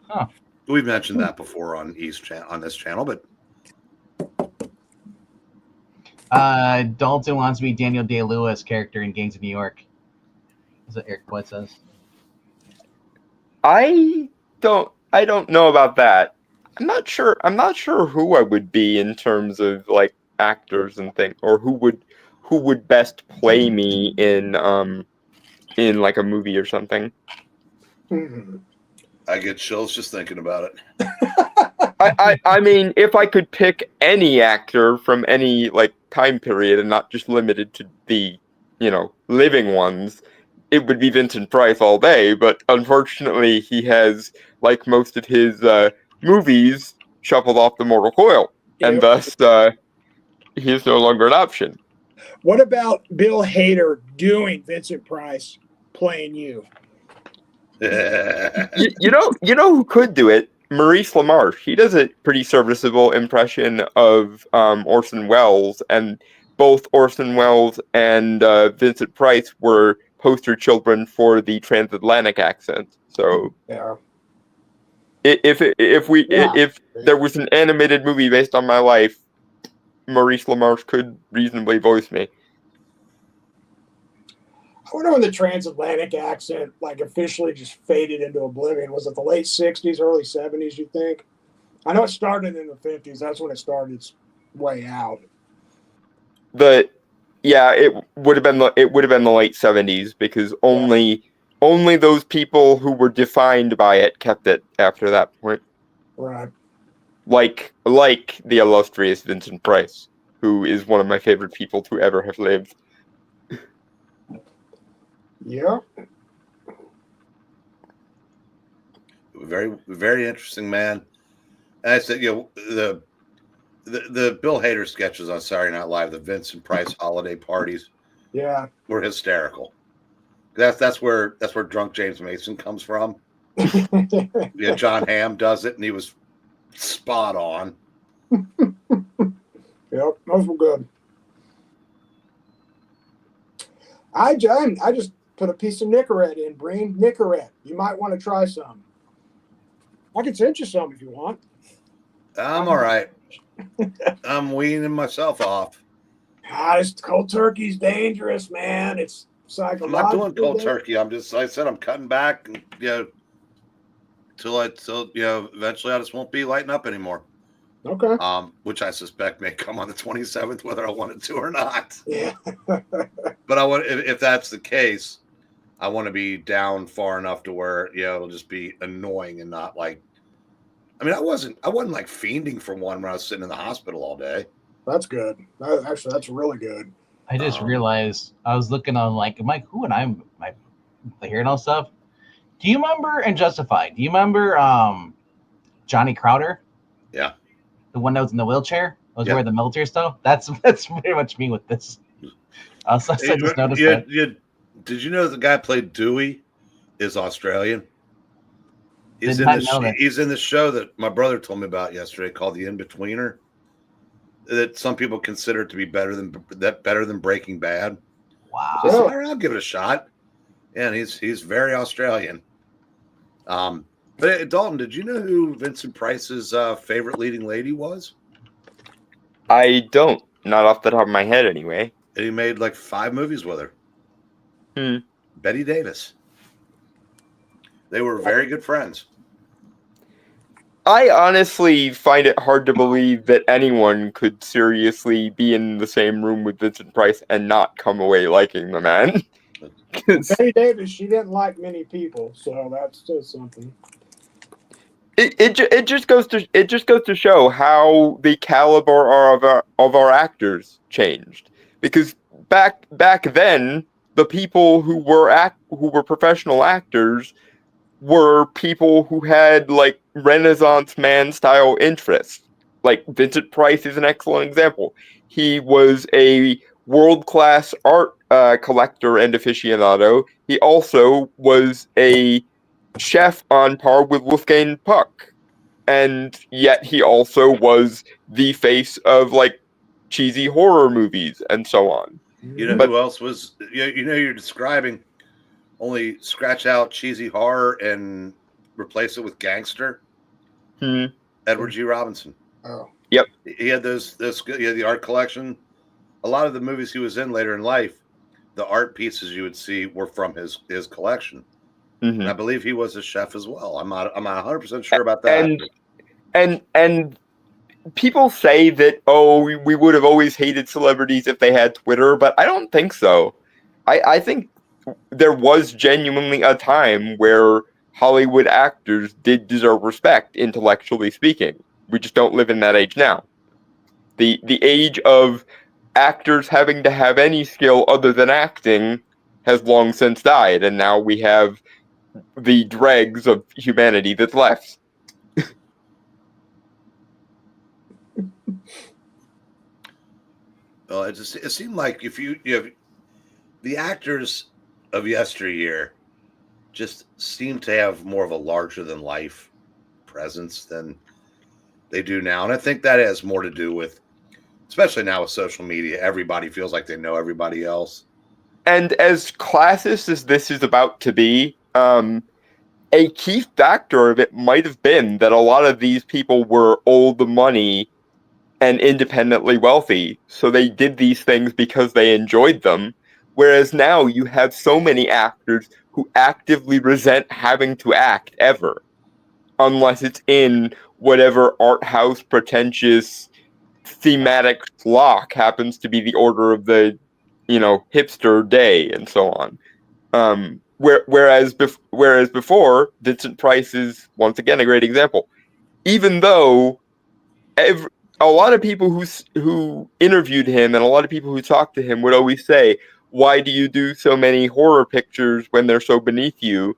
Speaker 1: Huh.
Speaker 3: We've mentioned that before on on this channel, but
Speaker 1: Dalton wants to be Daniel Day-Lewis character in Gangs of New York. That's what Eric Boyd says.
Speaker 4: I don't know about that. I'm not sure who I would be in terms of like actors and things, or who would best play me in like a movie or something.
Speaker 2: Mhm.
Speaker 3: I get chills just thinking about it.
Speaker 4: I mean, if I could pick any actor from any like time period and not just limited to the, living ones, it would be Vincent Price all day. But unfortunately, he has, like most of his movies, shuffled off the mortal coil, and
Speaker 2: Yep.
Speaker 4: thus he is no longer an option.
Speaker 2: What about Bill Hader doing Vincent Price playing you?
Speaker 4: You know who could do it? Maurice LaMarche. He does a pretty serviceable impression of Orson Welles, and both Orson Welles and Vincent Price were poster children for the transatlantic accent. So
Speaker 2: Yeah.
Speaker 4: if there was an animated movie based on my life, Maurice LaMarche could reasonably voice me.
Speaker 2: I wonder when the transatlantic accent like officially just faded into oblivion. Was it the late 60s, early 70s, you think? I know it started in the 50s. That's when it started its way out.
Speaker 4: It would have been the late 70s, because only those people who were defined by it kept it after that point.
Speaker 2: Right.
Speaker 4: Like the illustrious Vincent Price, who is one of my favorite people to ever have lived.
Speaker 2: Yeah.
Speaker 3: Very, very interesting man. And I said, the Bill Hader sketches on Saturday Night Live, the Vincent Price holiday parties,
Speaker 2: Yeah.
Speaker 3: were hysterical. That's where drunk James Mason comes from. Yeah, John Hamm does it, and he was spot on.
Speaker 2: Yep, those were good. I just put a piece of Nicorette in, Breen. Nicorette. You might want to try some. I can send you some if you want.
Speaker 3: I'm all right. I'm weaning myself off.
Speaker 2: This cold turkey's dangerous, man. It's
Speaker 3: I'm
Speaker 2: psychological.
Speaker 3: not doing cold turkey. I said I'm cutting back, and, till eventually I just won't be lighting up anymore.
Speaker 2: Okay.
Speaker 3: Which I suspect may come on the 27th, whether I wanted to or not.
Speaker 2: Yeah.
Speaker 3: But if that's the case, I want to be down far enough to where it'll just be annoying and not like. I mean, I wasn't like fiending for one when I was sitting in the hospital all day.
Speaker 2: That's good. Actually, that's really good.
Speaker 1: I just realized I was looking on who and I'm hearing all stuff. Do you remember in Justified? Do you remember Johnny Crowder?
Speaker 3: Yeah.
Speaker 1: The one that was in the wheelchair? Was
Speaker 3: Yeah.
Speaker 1: wearing the military stuff? That's pretty much me with this. I just noticed that.
Speaker 3: Did you know the guy played Dewey is Australian? He's
Speaker 1: Did not know that.
Speaker 3: He's in the show that my brother told me about yesterday called The In-Betweener. That some people consider to be better than Breaking Bad.
Speaker 1: Wow.
Speaker 3: So I said, all right, I'll give it a shot. And he's very Australian. But Dalton, did you know who Vincent Price's favorite leading lady was?
Speaker 4: I don't. Not off the top of my head, anyway.
Speaker 3: And he made like 5 movies with her. Bette Davis. They were very good friends.
Speaker 4: I honestly find it hard to believe that anyone could seriously be in the same room with Vincent Price and not come away liking the man.
Speaker 2: Bette Davis, she didn't like many people, so that's just something.
Speaker 4: It just goes to show how the caliber of our actors changed, because back then the people who were professional actors were people who had like Renaissance man style interests. Like Vincent Price is an excellent example. He was a world-class art collector and aficionado. He also was a chef on par with Wolfgang Puck, and yet he also was the face of like cheesy horror movies and so on.
Speaker 3: You know who else was? You're describing. Only scratch out cheesy horror and replace it with gangster. Edward G. Robinson.
Speaker 2: Oh,
Speaker 4: yep.
Speaker 3: He had the art collection. A lot of the movies he was in later in life, the art pieces you would see were from his collection. And I believe he was a chef as well. I'm not 100% sure about that.
Speaker 4: And people say that, oh, we would have always hated celebrities if they had Twitter, but I don't think so. I think there was genuinely a time where Hollywood actors did deserve respect, intellectually speaking. We just don't live in that age now. The age of actors having to have any skill other than acting has long since died, and now we have the dregs of humanity that's left.
Speaker 3: Well, it seemed like if you have the actors of yesteryear just seem to have more of a larger than life presence than they do now. And I think that has more to do with, especially now with social media, everybody feels like they know everybody else.
Speaker 4: And as classist as this is about to be, a key factor of it might have been that a lot of these people were old money and independently wealthy, so they did these things because they enjoyed them. Whereas now you have so many actors who actively resent having to act ever, unless it's in whatever art house pretentious thematic lock happens to be the order of the, hipster day and so on. Whereas before, Vincent Price is once again a great example. Even though a lot of people who interviewed him and a lot of people who talked to him would always say, "Why do you do so many horror pictures when they're so beneath you?"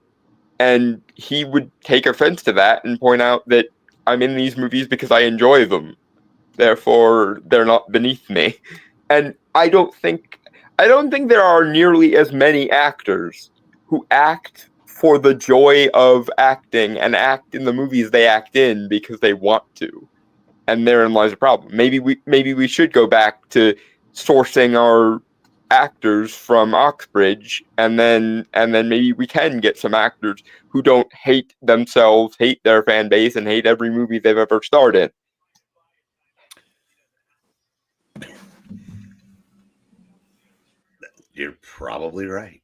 Speaker 4: And he would take offense to that and point out that I'm in these movies because I enjoy them. Therefore, they're not beneath me. And I don't think there are nearly as many actors who act for the joy of acting and act in the movies they act in because they want to. And therein lies a problem. Maybe we should go back to sourcing our actors from Oxbridge, and then maybe we can get some actors who don't hate themselves, hate their fan base, and hate every movie they've ever starred in.
Speaker 3: You're probably right.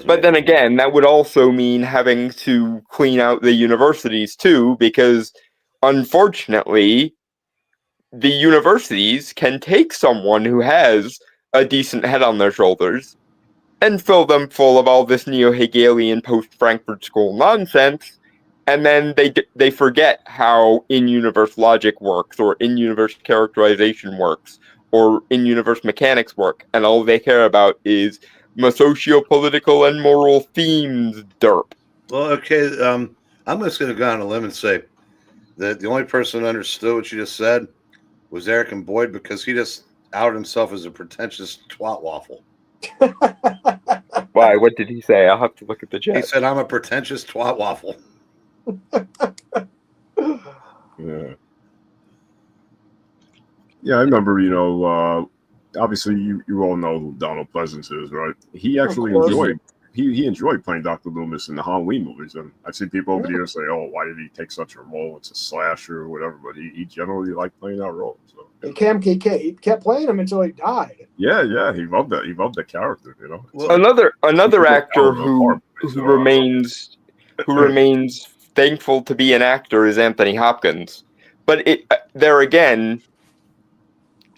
Speaker 4: But then again, that would also mean having to clean out the universities too, because unfortunately, the universities can take someone who has a decent head on their shoulders and fill them full of all this neo-Hegelian post-Frankfurt School nonsense, and then they forget how in-universe logic works, or in-universe characterization works, or in-universe mechanics work, and all they care about is socio-political and moral themes, derp.
Speaker 3: Well, okay, I'm just going to go on a limb and say that the only person who understood what you just said was Eric and Boyd, because he just outed himself as a pretentious twat waffle.
Speaker 4: Why? What did he say? I'll have to look at the chat.
Speaker 3: He said, "I'm a pretentious twat waffle."
Speaker 5: Yeah, I remember, obviously you all know who Donald Pleasance is, right? He actually enjoyed playing Dr. Loomis in the Halloween movies. And I've seen people over the years say, "Oh, why did he take such a role? It's a slasher or whatever." But he generally liked playing that role. So
Speaker 2: he kept playing him until he died.
Speaker 5: Yeah, he loved that. He loved the character,
Speaker 3: Well,
Speaker 4: another actor who remains thankful to be an actor is Anthony Hopkins. But there again,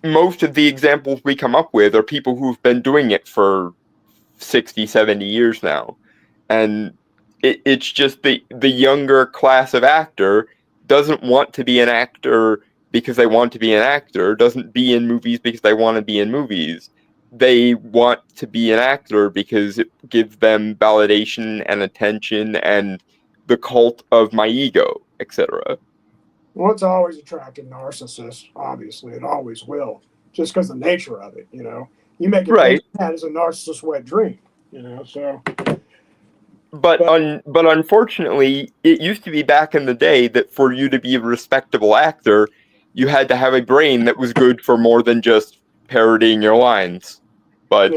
Speaker 4: most of the examples we come up with are people who've been doing it for 60, 70 years now. And it's just the younger class of actor doesn't want to be an actor because they want to be an actor, doesn't be in movies because they want to be in movies. They want to be an actor because it gives them validation and attention and the cult of my ego, etc.
Speaker 2: Well, it's always attracted narcissists, obviously. It always will, just because of the nature of it, You make it
Speaker 4: right.
Speaker 2: That is a narcissist's wet dream, so...
Speaker 4: But unfortunately, it used to be back in the day that for you to be a respectable actor, you had to have a brain that was good for more than just parodying your lines. But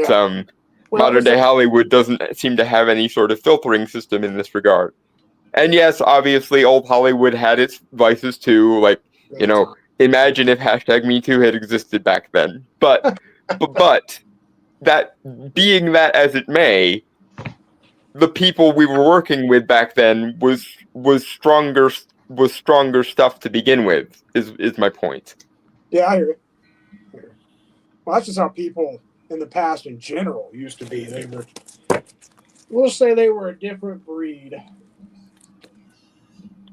Speaker 4: modern day Hollywood doesn't seem to have any sort of filtering system in this regard. And yes, obviously, old Hollywood had its vices too. Like, imagine if #MeToo had existed back then. But that being that as it may, the people we were working with back then was stronger stuff to begin with. Is my point.
Speaker 2: Yeah, I hear it. Well, that's just how people in the past in general used to be. They were, we'll say, they were a different breed.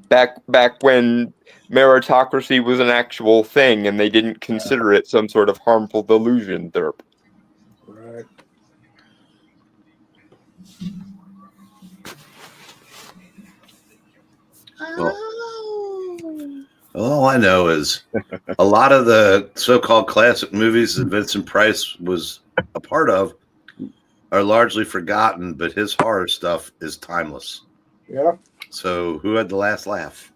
Speaker 4: Back when meritocracy was an actual thing, and they didn't consider it some sort of harmful delusion. Derp.
Speaker 2: Right.
Speaker 3: All I know is a lot of the so-called classic movies that Vincent Price was a part of are largely forgotten, but his horror stuff is timeless.
Speaker 2: Yeah.
Speaker 3: So who had the last laugh?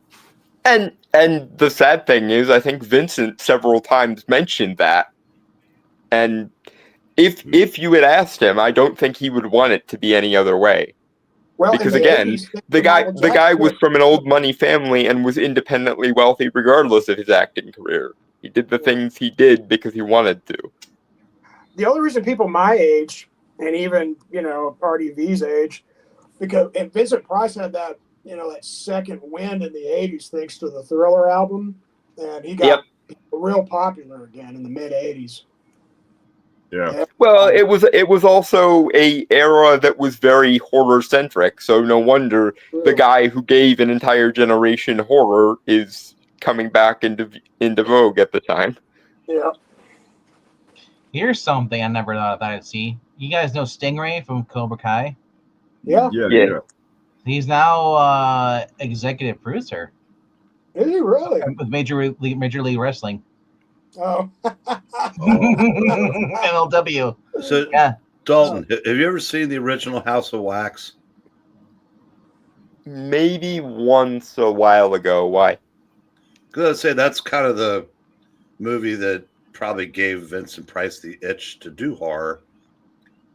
Speaker 4: And the sad thing is, I think Vincent several times mentioned that. And if you had asked him, I don't think he would want it to be any other way.
Speaker 2: Well,
Speaker 4: Because
Speaker 2: in the
Speaker 4: again,
Speaker 2: 80s,
Speaker 4: the guy was
Speaker 2: Jackson-
Speaker 4: from an old money family and was independently wealthy regardless of his acting career. He did the things he did because he wanted to.
Speaker 2: The only reason people my age, and even, Party V's age, because and Vincent Price had that, that second wind in the 80s thanks to the Thriller album, and he got real popular again in the mid 80s.
Speaker 5: Yeah.
Speaker 4: Well, it was also a era that was very horror centric, so no wonder the guy who gave an entire generation horror is coming back into vogue at the time.
Speaker 2: Yeah.
Speaker 1: Here's something I never thought I'd see. You guys know Stingray from Cobra Kai?
Speaker 2: Yeah.
Speaker 5: Yeah.
Speaker 1: He's now executive producer
Speaker 2: Is he really?
Speaker 1: with Major League Wrestling.
Speaker 2: Oh.
Speaker 1: MLW.
Speaker 3: So,
Speaker 1: Yeah.
Speaker 3: Dalton, have you ever seen the original House of Wax?
Speaker 4: Maybe once a while ago. Why?
Speaker 3: Because I'd say that's kind of the movie that probably gave Vincent Price the itch to do horror.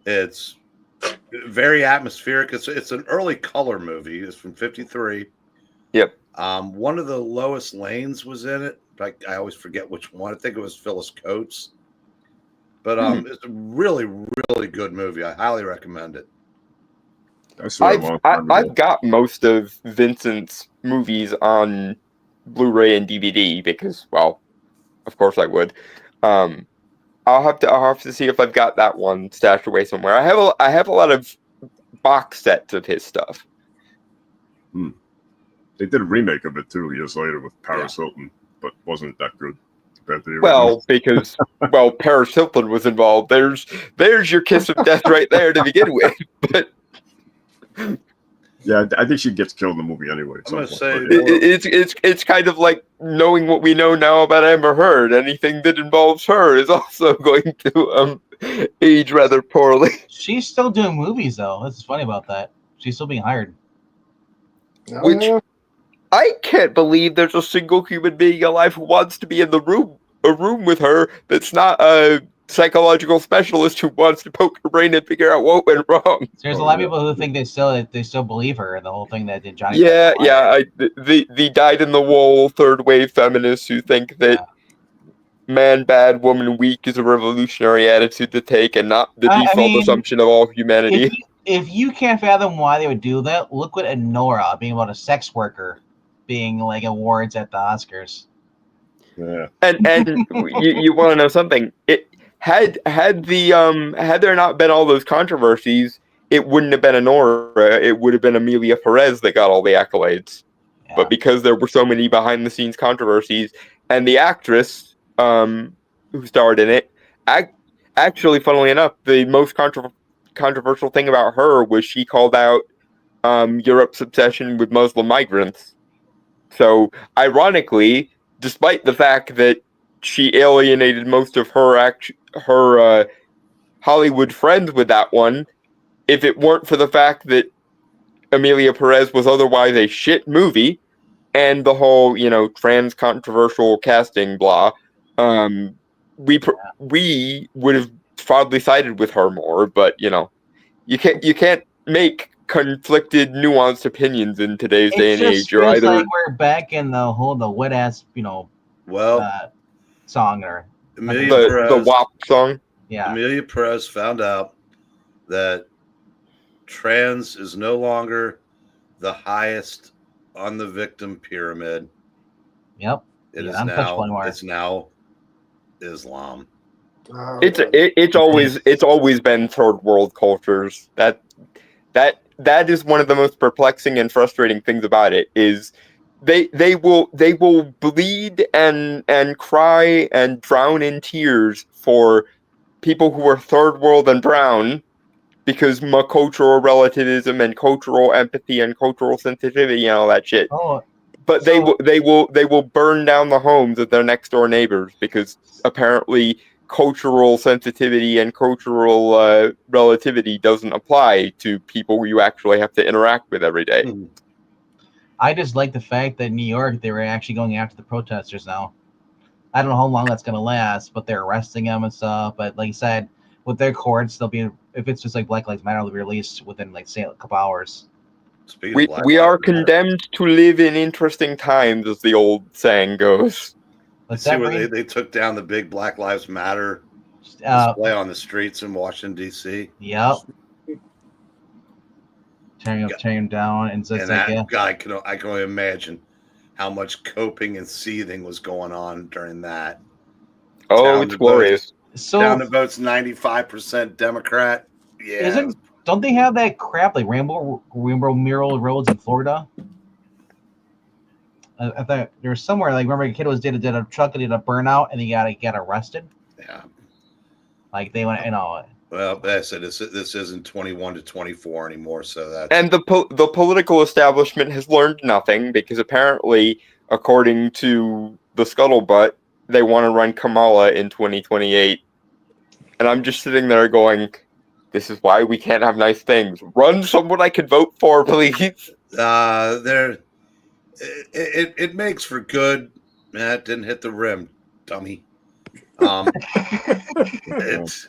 Speaker 3: It's very atmospheric. It's an early color movie. It's from '53.
Speaker 4: Yep.
Speaker 3: One of the Lois Lanes was in it. I always forget which one. I think it was Phyllis Coates. But it's a really, really good movie. I highly recommend it.
Speaker 4: I've got most of Vincent's movies on Blu-ray and DVD because, well, of course I would. I'll have to see if I've got that one stashed away somewhere. I have a lot of box sets of his stuff.
Speaker 5: They did a remake of it too years later with Paris Hilton, but wasn't that good compared to the
Speaker 4: Well, because Paris Hilton was involved. There's your kiss of death right there to begin with. But
Speaker 5: yeah, I think she gets killed in the movie anyway.
Speaker 3: I'm gonna say
Speaker 4: it's kind of like knowing what we know now about Amber Heard. Anything that involves her is also going to age rather poorly.
Speaker 1: She's still doing movies though. That's funny about that. She's still being hired.
Speaker 4: Which I can't believe there's a single human being alive who wants to be in a room with her that's not a psychological specialist who wants to poke her brain and figure out what went wrong.
Speaker 1: There's a lot of people who think they still believe her and the whole thing that did Johnny.
Speaker 4: The dyed in the wool third wave feminists who think that man bad, woman weak is a revolutionary attitude to take and not the default assumption of all humanity.
Speaker 1: If you can't fathom why they would do that, look what Nora being about a sex worker being like awards at the Oscars.
Speaker 5: Yeah.
Speaker 4: And you want to know something? Had there not been all those controversies, it wouldn't have been Nora. It would have been Amelia Perez that got all the accolades. Yeah. But because there were so many behind the scenes controversies, and the actress who starred in it, actually, funnily enough, the most controversial thing about her was she called out Europe's obsession with Muslim migrants. So, ironically, despite the fact that she alienated most of her Hollywood friends with that one, if it weren't for the fact that Amelia Perez was otherwise a shit movie, and the whole, trans controversial casting blah, we would have probably sided with her more. But you can't make conflicted, nuanced opinions in today's day and age. You're either
Speaker 1: like we're back in the wet ass, song or
Speaker 3: the
Speaker 4: WAP song.
Speaker 1: Yeah.
Speaker 3: Amelia Perez found out that trans is no longer the highest on the victim pyramid.
Speaker 1: Yep.
Speaker 3: It
Speaker 1: Yeah,
Speaker 3: is
Speaker 1: untouchable
Speaker 3: now.
Speaker 1: anymore.
Speaker 3: It's now Islam.
Speaker 2: Oh,
Speaker 4: It's
Speaker 2: God.
Speaker 4: it's always been third world cultures. That is one of the most perplexing and frustrating things about it is they will bleed and cry and drown in tears for people who are third world and brown because cultural relativism and cultural empathy and cultural sensitivity and all that shit.
Speaker 1: Oh,
Speaker 4: But
Speaker 1: so-
Speaker 4: they will burn down the homes of their next door neighbors because apparently cultural sensitivity and cultural relativity doesn't apply to people you actually have to interact with every day.
Speaker 1: I just like the fact that in New York they were actually going after the protesters now. I don't know how long that's gonna last, but they're arresting them and stuff. But like you said, with their courts, they'll be if it's just like Black Lives Matter, they'll be released within like say a couple hours.
Speaker 3: Speaking of Black
Speaker 4: We
Speaker 3: Lives
Speaker 4: are
Speaker 3: Matter,
Speaker 4: condemned to live in interesting times, as the old saying goes.
Speaker 3: you
Speaker 1: What's
Speaker 3: see
Speaker 1: that
Speaker 3: where
Speaker 1: bring?
Speaker 3: they took down the big Black Lives Matter
Speaker 1: Uh,
Speaker 3: display on the streets in Washington D.C.
Speaker 1: yep. Tearing them down, and so it's
Speaker 3: And
Speaker 1: like
Speaker 3: that
Speaker 1: yeah.
Speaker 3: guy I can only imagine how much coping and seething was going on during that.
Speaker 4: Oh,
Speaker 3: Down
Speaker 4: it's
Speaker 3: the
Speaker 4: glorious.
Speaker 1: So
Speaker 3: Down the votes 95% Democrat. Yeah.
Speaker 1: don't they have that crap like rainbow mural roads in Florida? I thought there was somewhere like remember a kid did a truck and did a burnout and he got arrested.
Speaker 3: Yeah.
Speaker 1: Like they went,
Speaker 3: Well, I said this isn't 21 to 24 anymore, so that's
Speaker 4: And the political establishment has learned nothing because apparently, according to the scuttlebutt, they want to run Kamala in 2028. And I'm just sitting there going, this is why we can't have nice things. Run someone I could vote for, please.
Speaker 3: there. It makes for good. It didn't hit the rim, dummy. It's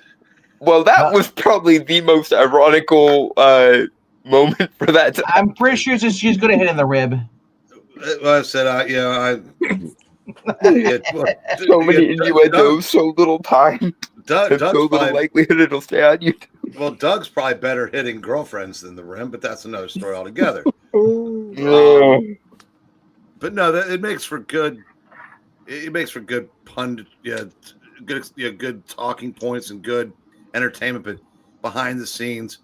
Speaker 4: Well, that was probably the most ironical moment for that.
Speaker 1: I'm pretty sure she's gonna hit in the rib.
Speaker 3: well, I said,
Speaker 4: So many innuendos, so little time,
Speaker 3: Doug,
Speaker 4: and so
Speaker 3: Doug's
Speaker 4: little
Speaker 3: probably,
Speaker 4: likelihood it'll stay on you.
Speaker 3: well, Doug's probably better hitting girlfriends than the rim, but that's another story altogether. But no, it makes for good. It makes for good pundit, good talking points and good entertainment. But behind the scenes,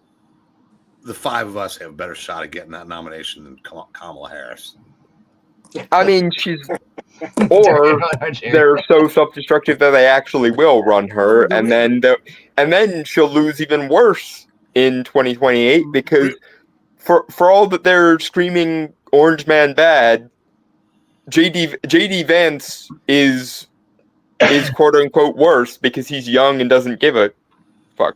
Speaker 3: the five of us have a better shot at getting that nomination than Kamala Harris.
Speaker 4: I mean, or they're so self-destructive that they actually will run her, and then she'll lose even worse in 2028 because for all that they're screaming Orange Man bad, JD Vance is quote unquote worse because he's young and doesn't give a fuck.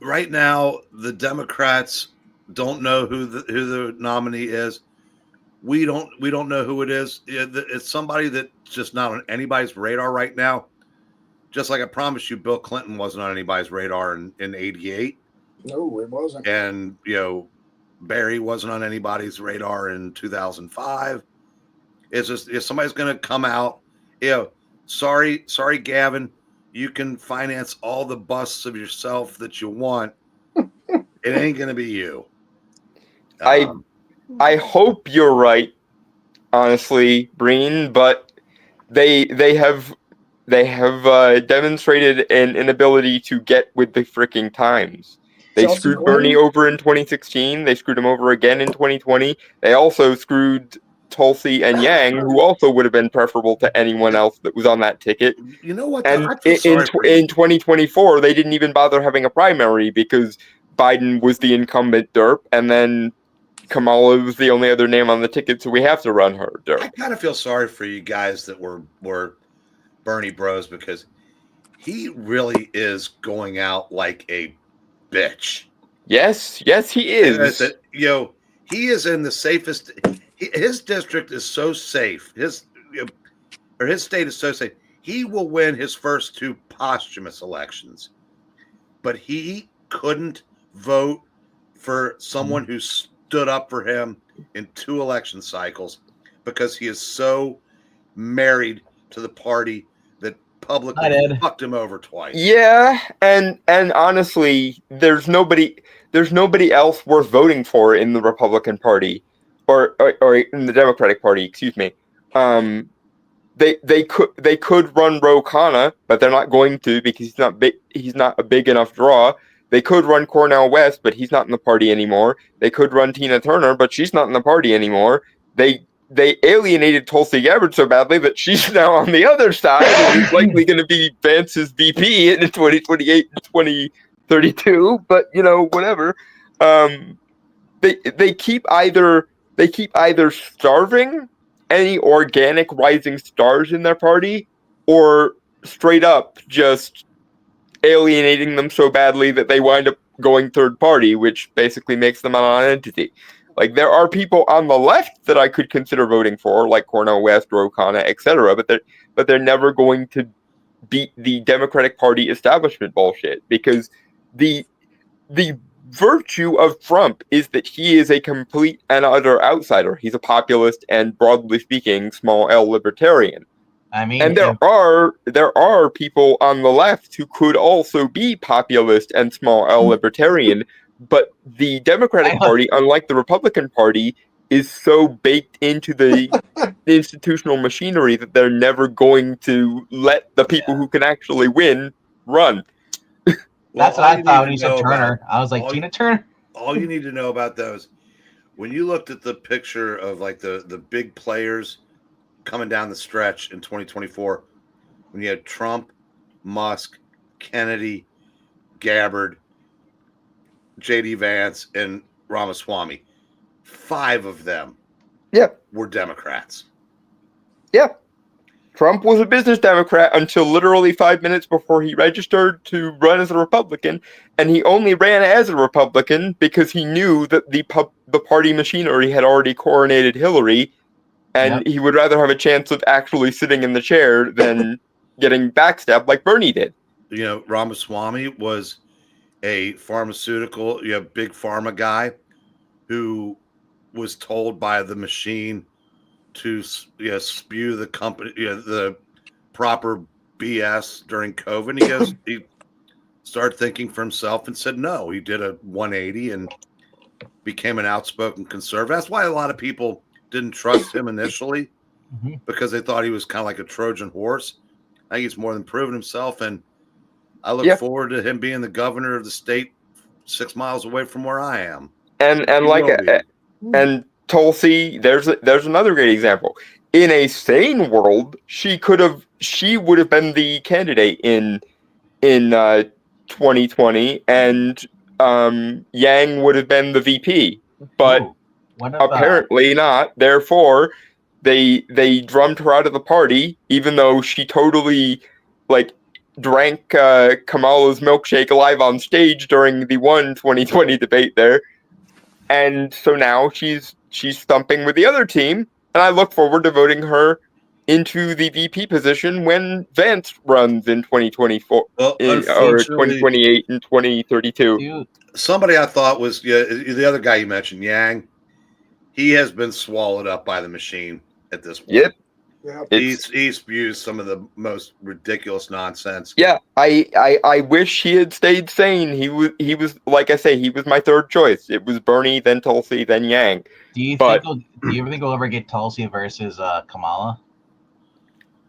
Speaker 3: Right now, the Democrats don't know who the nominee is. We don't know who it is. It's somebody that's just not on anybody's radar right now. Just like I promised you, Bill Clinton wasn't on anybody's radar in '88.
Speaker 2: No, it wasn't.
Speaker 3: And Barry wasn't on anybody's radar in 2005. It's just if somebody's going to come out, sorry, Gavin, you can finance all the busts of yourself that you want. It ain't going to be you.
Speaker 4: I hope you're right, honestly, Breen, but they have demonstrated an inability to get with the freaking times. They
Speaker 2: Chelsea
Speaker 4: screwed
Speaker 2: Clinton?
Speaker 4: Bernie over in 2016. They screwed him over again in 2020. They also screwed Tulsi and Yang, who also would have been preferable to anyone else that was on that ticket.
Speaker 3: You know what?
Speaker 4: And
Speaker 3: I feel sorry for you.
Speaker 4: in 2024, they didn't even bother having a primary because Biden was the incumbent derp, and then Kamala was the only other name on the ticket, so we have to run her derp.
Speaker 3: I kind of feel sorry for you guys that were Bernie bros because he really is going out like a bitch.
Speaker 4: Yes, he is.
Speaker 3: He is in the safest. His district is so safe. His state is so safe. He will win his first two posthumous elections, but he couldn't vote for someone who stood up for him in 2 election cycles because he is so married to the party that publicly
Speaker 1: I did.
Speaker 3: fucked him over twice.
Speaker 4: Yeah, and honestly, there's nobody else worth voting for in the Republican Party, or in the Democratic Party. Excuse me. They could run Ro Khanna, but they're not going to because he's not big. He's not a big enough draw. They could run Cornel West, but he's not in the party anymore. They could run Tina Turner, but she's not in the party anymore. They alienated Tulsi Gabbard so badly that she's now on the other side and is likely going to be Vance's VP in 2028 and 2032. But whatever. They keep either starving any organic rising stars in their party, or straight up just alienating them so badly that they wind up going third party, which basically makes them a non-entity. Like, there are people on the left that I could consider voting for, like Cornel West, Ro Khanna, etc., but they're never going to beat the Democratic Party establishment bullshit, because the virtue of Trump is that he is a complete and utter outsider. He's a populist and, broadly speaking, small L libertarian.
Speaker 1: I mean,
Speaker 4: And there are people on the left who could also be populist and small L libertarian, but the Democratic Party, unlike the Republican Party, is so baked into the institutional machinery that they're never going to let the people who can actually win run.
Speaker 1: that's what I thought when you said Turner. I was like, Tina Turner.
Speaker 3: All you need to know about those, when you looked at the picture of like the big players coming down the stretch in 2024, when you had Trump, Musk, Kennedy, Gabbard, J.D. Vance, and Ramaswamy, 5 of them were Democrats.
Speaker 4: Yeah. Trump was a business Democrat until literally 5 minutes before he registered to run as a Republican, and he only ran as a Republican because he knew that the party machinery had already coronated Hillary, and he would rather have a chance of actually sitting in the chair than getting backstabbed like Bernie did.
Speaker 3: Ramaswamy was a pharmaceutical, big pharma guy who was told by the machine to spew the company, the proper BS during COVID. He started thinking for himself and said no. He did a 180 and became an outspoken conservative. That's why a lot of people didn't trust him initially, because they thought he was kind of like a Trojan horse. I think he's more than proven himself, and I look forward to him being the governor of the state 6 miles away from where I am.
Speaker 4: And Tulsi, there's another great example. In a sane world, she would have been the candidate in 2020, and Yang would have been the VP, but apparently not. Therefore, they drummed her out of the party, even though she totally drank Kamala's milkshake live on stage during the 2020 debate there. And so now she's thumping with the other team, and I look forward to voting her into the VP position when Vance runs in 2024 or 2028 and 2032.
Speaker 3: Somebody I thought was the other guy you mentioned, Yang. He has been swallowed up by the machine at this point.
Speaker 4: Yep.
Speaker 2: Yeah.
Speaker 3: He spews some of the most ridiculous nonsense.
Speaker 4: Yeah, I wish he had stayed sane. He was like I say, he was my third choice. It was Bernie, then Tulsi, then Yang.
Speaker 1: Do you ever think we'll ever get Tulsi versus Kamala?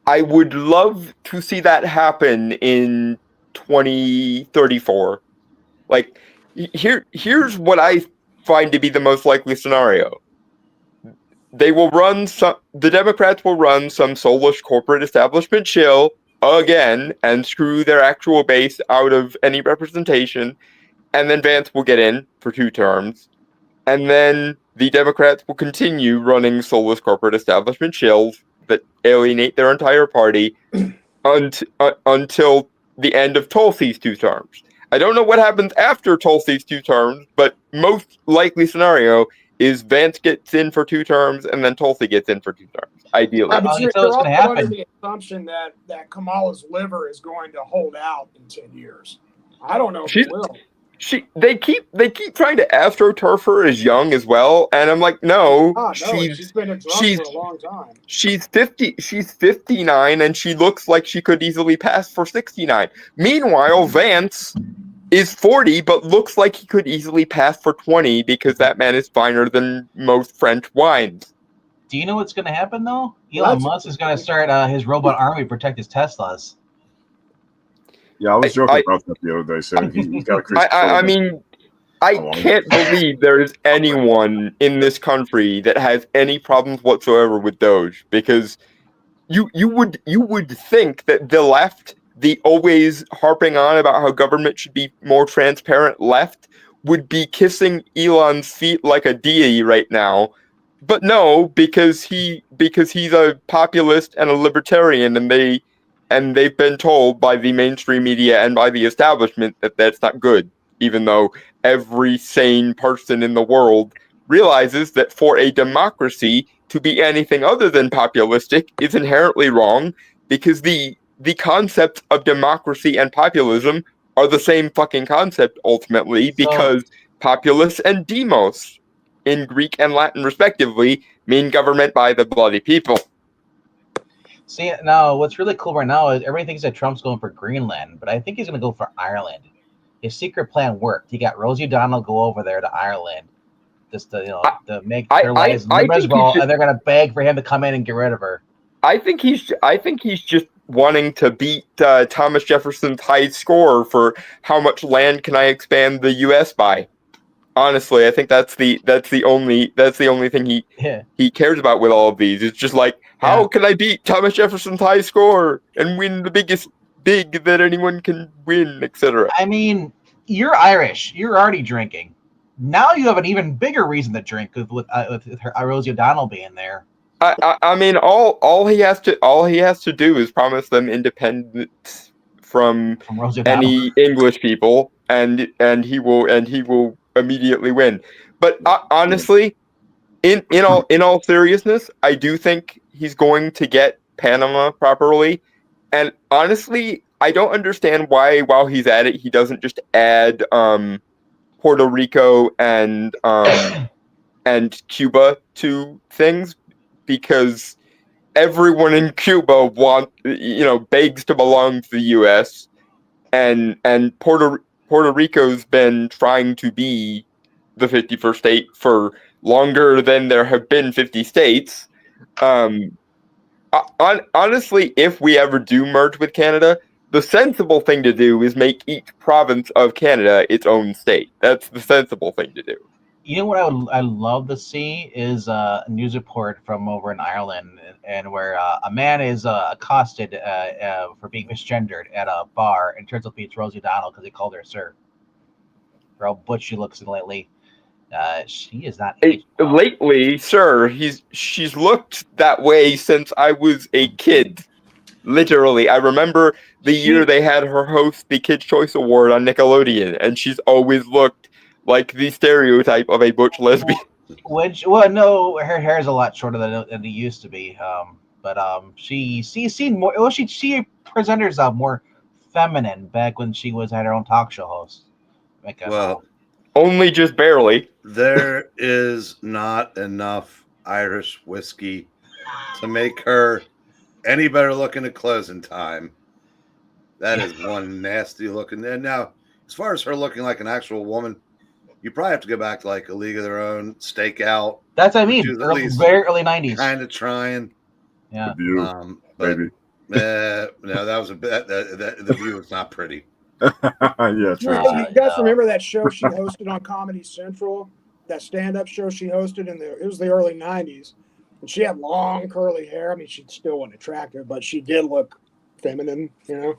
Speaker 4: I would love to see that happen in 2034. Here's what I find to be the most likely scenario. The Democrats will run some soulless corporate establishment shill again and screw their actual base out of any representation, and then Vance will get in for 2 terms, and then the Democrats will continue running soulless corporate establishment shills that alienate their entire party until the end of Tulsi's 2 terms. I don't know what happens after Tulsi's 2 terms, but most likely scenario is Vance gets in for 2 terms and then Tulsi gets in for 2 terms, ideally.
Speaker 2: But you're
Speaker 1: So it's
Speaker 2: also
Speaker 1: gonna happen.
Speaker 2: under the assumption that Kamala's liver is going to hold out in 10 years. I don't know if it will.
Speaker 4: they keep trying to astroturf her as young as well, and I'm like, no,
Speaker 2: Oh, no, she's been a drunk
Speaker 4: she's-
Speaker 2: for a long time.
Speaker 4: she's 59, and she looks like she could easily pass for 69. Meanwhile, Vance is 40, but looks like he could easily pass for 20 because that man is finer than most French wines.
Speaker 1: Do you know what's going to happen though?
Speaker 2: Well,
Speaker 1: Elon
Speaker 2: that's-
Speaker 1: Musk is going to start his robot army to protect his Teslas.
Speaker 5: Yeah, I was joking
Speaker 4: I-
Speaker 5: about that the other day, saying he's got a crazy.
Speaker 4: I mean, I can't believe there is anyone in this country that has any problems whatsoever with Doge, because you would think that the left, the always harping on about how government should be more transparent left, would be kissing Elon's feet like a deity right now. But no, because he's a populist and a libertarian, and they've been told by the mainstream media and by the establishment that that's not good, even though every sane person in the world realizes that for a democracy to be anything other than populistic is inherently wrong, because the concepts of democracy and populism are the same fucking concept ultimately, because populus and demos in Greek and Latin respectively mean government by the bloody people.
Speaker 1: See, now what's really cool right now is everybody thinks that Trump's going for Greenland, but I think he's going to go for Ireland. His secret plan worked. He got Rosie O'Donnell go over there to Ireland, just to to make their lives miserable, and they're going to beg for him to come in and get rid of her.
Speaker 4: I think he's just wanting to beat Thomas Jefferson's high score for how much land can I expand the U.S. by. Honestly, I think that's the only thing he cares about with all of these. It's just like, how can I beat Thomas Jefferson's high score and win the biggest big that anyone can win, etc.
Speaker 1: I mean, you're Irish. You're already drinking. Now you have an even bigger reason to drink with her, Rosie O'Donnell being there.
Speaker 4: I mean, all he has to do is promise them independence from
Speaker 1: Rosie O'Donnell.
Speaker 4: any English people, and he will immediately win. But honestly, in all seriousness, I do think he's going to get Panama properly. And honestly, I don't understand why, while he's at it, he doesn't just add Puerto Rico and Cuba to things, because everyone in Cuba begs to belong to the U.S. and Puerto Rico's been trying to be the 51st state for longer than there have been 50 states. Honestly, if we ever do merge with Canada, the sensible thing to do is make each province of Canada its own state. That's the sensible thing to do.
Speaker 1: You know what I'd love to see is a news report from over in Ireland, and where a man is accosted for being misgendered at a bar, and turns out it's Rosie O'Donnell because they called her sir. For how butch she looks lately. She is not aged well.
Speaker 4: Lately, sir, she's looked that way since I was a kid. Literally, I remember the year they had her host the Kids' Choice Award on Nickelodeon, and she's always looked like the stereotype of a butch lesbian.
Speaker 1: No, her hair is a lot shorter than it used to be. But she seemed more. Well, she presented herself more feminine back when she had her own talk show host.
Speaker 4: Only just barely.
Speaker 3: There is not enough Irish whiskey to make her any better looking at closing time. That is one nasty looking. And now, as far as her looking like an actual woman, you probably have to go back to like A League of Their Own, Stakeout.
Speaker 1: That's what I mean. Very early 90s.
Speaker 3: Kind of trying.
Speaker 1: Yeah.
Speaker 5: The View,
Speaker 3: But
Speaker 5: maybe.
Speaker 3: no, that was a bit. The View was not pretty.
Speaker 5: Yeah, true.
Speaker 2: You guys remember that show she hosted on Comedy Central? That stand-up show she hosted it was the early 90s. And she had long curly hair. I mean, she still wasn't attractive, but she did look feminine, you know?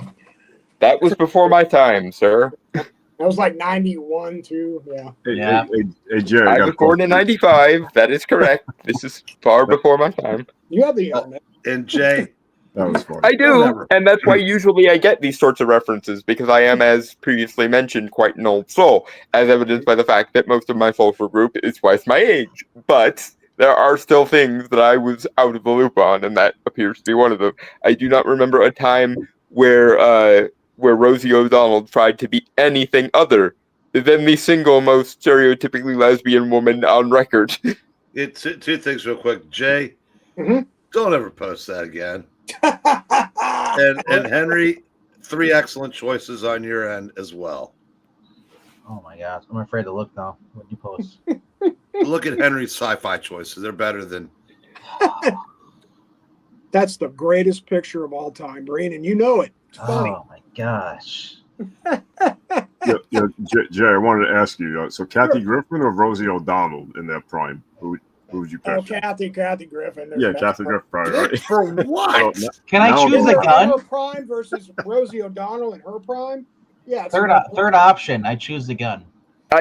Speaker 4: That was before my time, sir.
Speaker 2: That was like 91 too. Yeah.
Speaker 5: Hey, Jerry.
Speaker 4: I was born in 95. That is correct. This is far before my time.
Speaker 2: You have the internet.
Speaker 3: And Jay,
Speaker 5: That was funny.
Speaker 4: I do,
Speaker 3: Whatever.
Speaker 4: and that's why usually I get these sorts of references, because I am, as previously mentioned, quite an old soul, as evidenced by the fact that most of my social group is twice my age. But there are still things that I was out of the loop on, and that appears to be one of them. I do not remember a time where Rosie O'Donnell tried to be anything other than the single most stereotypically lesbian woman on record.
Speaker 3: It's two things real quick. Jay,
Speaker 2: Mhm.
Speaker 3: don't ever post that again. And Henry, 3 excellent choices on your end as well.
Speaker 1: Oh my gosh, I'm afraid to look now. What you post?
Speaker 3: Look at Henry's sci-fi choices. They're better than.
Speaker 2: That's the greatest picture of all time, Breen, and you know it. It's funny.
Speaker 1: Oh my gosh.
Speaker 5: Jay, I wanted to ask you. So, Kathy Griffin or Rosie O'Donnell in that prime? Who would you pick?
Speaker 2: Oh, Kathy Griffin. There's
Speaker 5: Yeah,
Speaker 2: that.
Speaker 5: Kathy Griffin. Right.
Speaker 3: For what?
Speaker 5: So,
Speaker 1: Can I
Speaker 5: Now-
Speaker 1: choose the
Speaker 2: Her
Speaker 1: gun?
Speaker 2: prime versus Rosie O'Donnell in her prime. Yeah. it's
Speaker 1: Third
Speaker 2: a-
Speaker 1: third option. I choose the gun.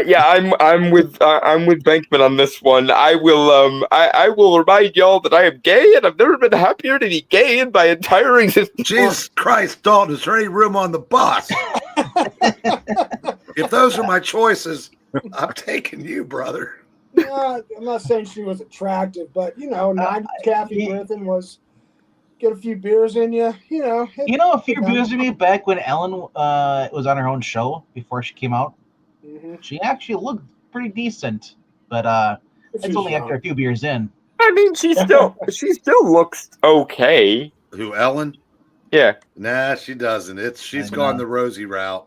Speaker 4: Yeah, I'm with Bankman on this one. I will remind y'all that I am gay, and I've never been happier to be gay in my entire existence.
Speaker 3: Jesus Christ, Dalton, is there any room on the bus? If those are my choices, I'm taking you, brother.
Speaker 2: I'm not saying she was attractive, but 90s Kathy Griffin was get a few beers in you.
Speaker 1: A few beers to me back when Ellen was on her own show before she came out.
Speaker 2: Mm-hmm.
Speaker 1: She actually looked pretty decent, but it's only after a few beers in.
Speaker 4: I mean, she still looks okay.
Speaker 3: Who, Ellen?
Speaker 4: Yeah.
Speaker 3: Nah, she doesn't. She's
Speaker 1: I
Speaker 3: gone
Speaker 1: know.
Speaker 3: the Rosy route.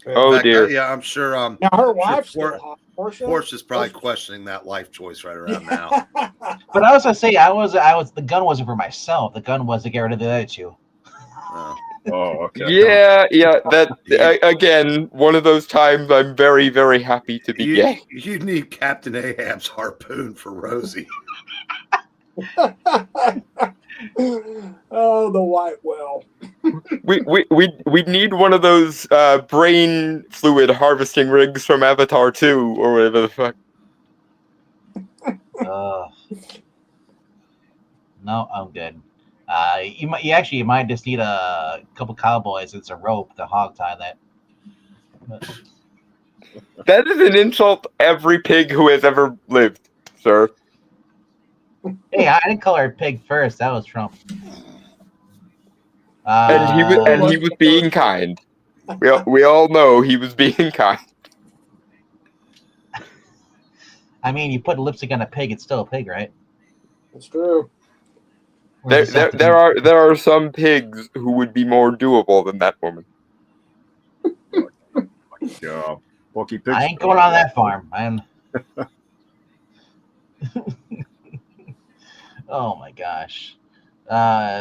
Speaker 4: Oh,
Speaker 3: In fact,
Speaker 4: dear.
Speaker 3: yeah, I'm sure.
Speaker 2: Now her wife's
Speaker 3: Por-
Speaker 2: still hot. Portia.
Speaker 3: Portia's probably questioning that life choice right around now.
Speaker 1: But I was gonna say I was the gun wasn't for myself. The gun was to get rid of the other two.
Speaker 5: Oh, okay.
Speaker 4: Yeah. That again, one of those times I'm very, very happy to be gay.
Speaker 3: You need Captain Ahab's harpoon for Rosie.
Speaker 2: Oh, the white whale.
Speaker 4: We need one of those brain fluid harvesting rigs from Avatar 2 or whatever the fuck.
Speaker 1: No, I'm good. You might just need a couple cowboys. It's a rope to hog tie that. But,
Speaker 4: That is an insult to every pig who has ever lived, sir.
Speaker 1: hey, I didn't call her a pig first. That was Trump.
Speaker 4: And he was being kind. We all know he was being kind.
Speaker 1: I mean, you put lipstick on a pig, it's still a pig, right?
Speaker 2: That's true.
Speaker 1: Or does it have to be-
Speaker 4: There are some pigs who would be more doable than that woman.
Speaker 5: Porky Pig.
Speaker 1: I ain't going on that farm. Oh my gosh.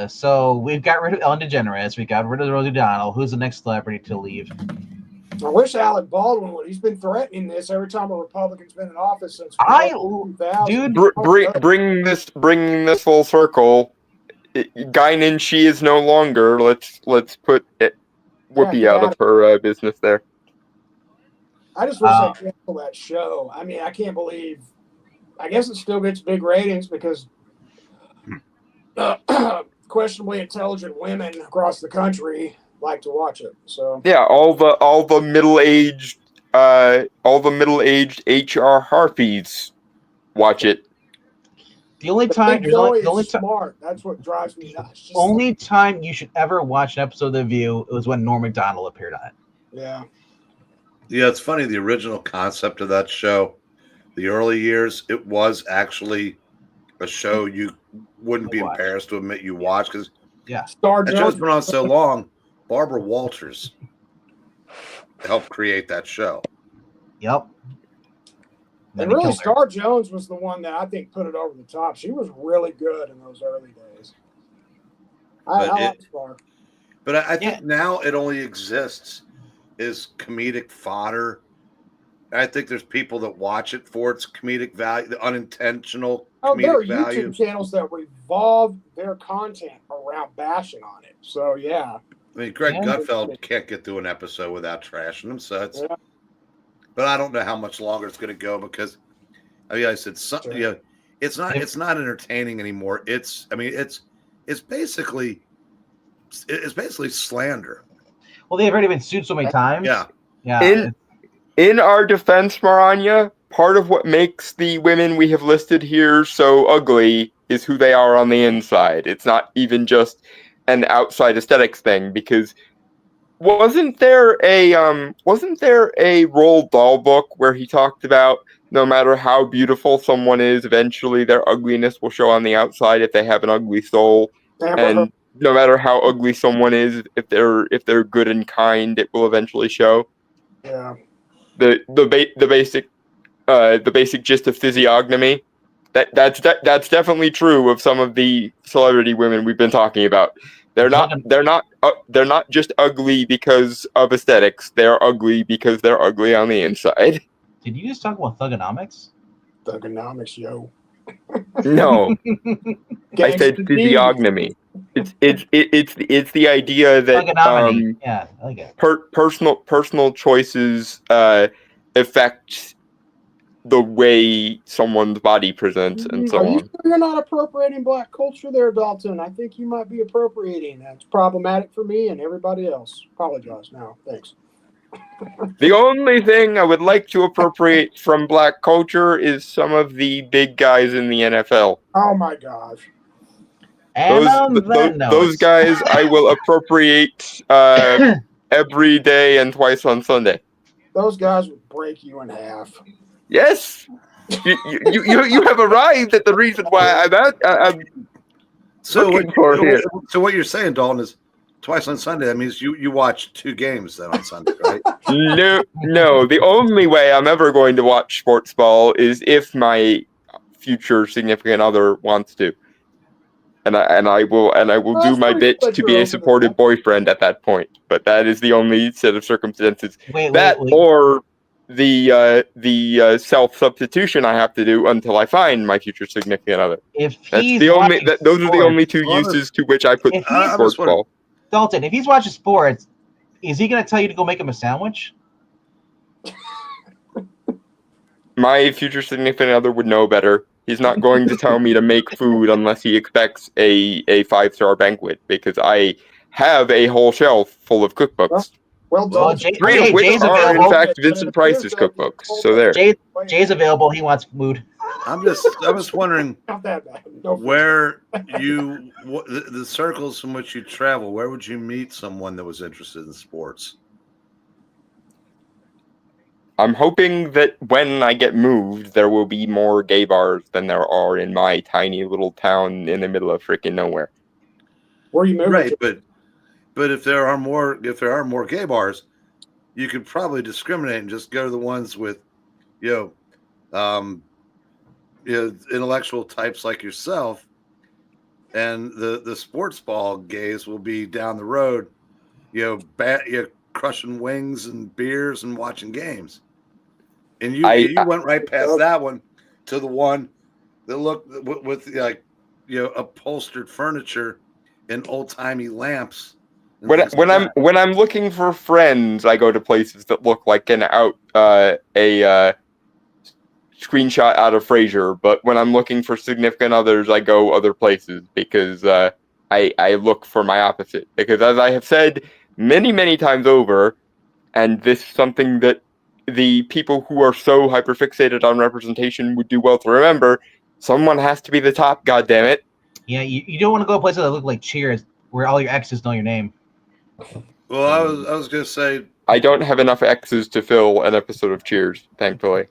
Speaker 1: So we've got rid of Ellen DeGeneres. We got rid of Rosie O'Donnell. Who's the next celebrity to leave?
Speaker 2: I wish Alec Baldwin would. He's been threatening this every time a Republican's been in office since.
Speaker 1: Dude,
Speaker 4: Bring this full circle. Guinan, she is no longer. Let's put Whoopi out of her business there.
Speaker 2: I just wish they canceled that show. I mean, I can't believe. I guess it still gets big ratings because questionably intelligent women across the country like to watch it. So
Speaker 4: yeah, all the middle-aged HR harpies watch it.
Speaker 1: The only
Speaker 2: Big
Speaker 1: time,
Speaker 2: Joey
Speaker 1: the only
Speaker 2: is
Speaker 1: time,
Speaker 2: smart. That's what drives me nuts. Just-
Speaker 1: only time you should ever watch an episode of The View was when Norm Macdonald appeared on it.
Speaker 2: Yeah.
Speaker 3: Yeah, it's funny. The original concept of that show, the early years, it was actually a show you wouldn't be embarrassed to admit you watched because
Speaker 2: Star
Speaker 3: that
Speaker 2: Jones
Speaker 3: show's been on so long. Barbara Walters helped create that show.
Speaker 1: Yep.
Speaker 2: And really, Star Jones was the one that I think put it over the top. She was really good in those early days. I like Star.
Speaker 3: But I think now it only exists as comedic fodder. I think there's people that watch it for its comedic value, the unintentional
Speaker 2: There are
Speaker 3: comedic value.
Speaker 2: YouTube channels that revolve their content around bashing on it. So, yeah.
Speaker 3: I mean, Greg Gutfeld can't get through an episode without trashing him. So it's, but I don't know how much longer it's going to go because, I mean, I said, it's not entertaining anymore. It's basically slander.
Speaker 1: Well, they've already been sued so many times.
Speaker 3: Yeah.
Speaker 4: In our defense, Maranya, part of what makes the women we have listed here so ugly is who they are on the inside. It's not even just an outside aesthetics thing, because Wasn't there a Roald Dahl book where he talked about no matter how beautiful someone is, eventually their ugliness will show on the outside if they have an ugly soul,
Speaker 2: Amber Heard.
Speaker 4: and no matter how ugly someone is, if they're good and kind, it will eventually show.
Speaker 2: Yeah.
Speaker 4: The basic gist of physiognomy. That's definitely true of some of the celebrity women we've been talking about. They're not just ugly because of aesthetics. They're ugly because they're ugly on the inside.
Speaker 1: Did you just talk about Thugonomics?
Speaker 2: Thugonomics, yo.
Speaker 4: No, I said physiognomy. It's the idea that
Speaker 1: Thugonomy. Yeah, I like it.
Speaker 4: personal choices affect the way someone's body presents and so
Speaker 2: Are you
Speaker 4: on.
Speaker 2: sure you're not appropriating black culture there, Dalton? I think you might be appropriating. That's problematic for me and everybody else. Apologize now. Thanks.
Speaker 4: The only thing I would like to appropriate from black culture is some of the big guys in the NFL.
Speaker 2: Oh my gosh.
Speaker 1: And on that note,
Speaker 4: Those guys I will appropriate every day and twice on Sunday.
Speaker 2: Those guys would break you in half.
Speaker 4: Yes, you have arrived at the reason why I'm
Speaker 3: So
Speaker 4: looking for here.
Speaker 3: So what you're saying, Dalton, is twice on Sunday. That means you watch 2 games then on Sunday, right?
Speaker 4: No. The only way I'm ever going to watch sports ball is if my future significant other wants to, and I will do my bit to be a supportive boyfriend at that point. But that is the only set of circumstances.
Speaker 1: wait.
Speaker 4: Or the self substitution I have to do until I find my future significant other.
Speaker 1: If
Speaker 4: That's
Speaker 1: he's
Speaker 4: the only.
Speaker 1: watching
Speaker 4: Those are the only
Speaker 1: sports-
Speaker 4: 2 uses to which I put
Speaker 1: If he's-
Speaker 4: sports ball.
Speaker 1: Dalton, if he's watching sports, is he going to tell you to go make him a sandwich?
Speaker 4: My future significant other would know better. He's not going to tell me to make food unless he expects a 5-star banquet, because I have a whole shelf full of cookbooks.
Speaker 2: Well
Speaker 1: Well,
Speaker 2: done.
Speaker 1: Jay-
Speaker 4: 3 of which
Speaker 1: Jay's
Speaker 4: are, in
Speaker 1: available.
Speaker 4: fact, Vincent Price's cookbooks. So there.
Speaker 1: Jay's available. He wants food.
Speaker 3: I'm just wondering
Speaker 2: Not that bad. No,
Speaker 3: where the circles in which you travel. Where would you meet someone that was interested in sports?
Speaker 4: I'm hoping that when I get moved, there will be more gay bars than there are in my tiny little town in the middle of freaking nowhere.
Speaker 2: where you moving
Speaker 3: Right,
Speaker 2: to?
Speaker 3: but if there are more gay bars, you could probably discriminate and just go to the ones with, intellectual types like yourself, and the sports ball gays will be down the road, crushing wings and beers and watching games. And you went right past that one to the one that looked with upholstered furniture and old timey lamps.
Speaker 4: When I'm looking for friends, I go to places that look like a screenshot out of Frasier. But when I'm looking for significant others, I go other places because I look for my opposite. Because as I have said many times over, and this is something that the people who are so hyperfixated on representation would do well to remember, someone has to be the top, goddammit.
Speaker 1: Yeah, you don't want to go to places that look like Cheers, where all your exes know your name.
Speaker 3: Well, I was gonna say
Speaker 4: I don't have enough X's to fill an episode of Cheers, thankfully.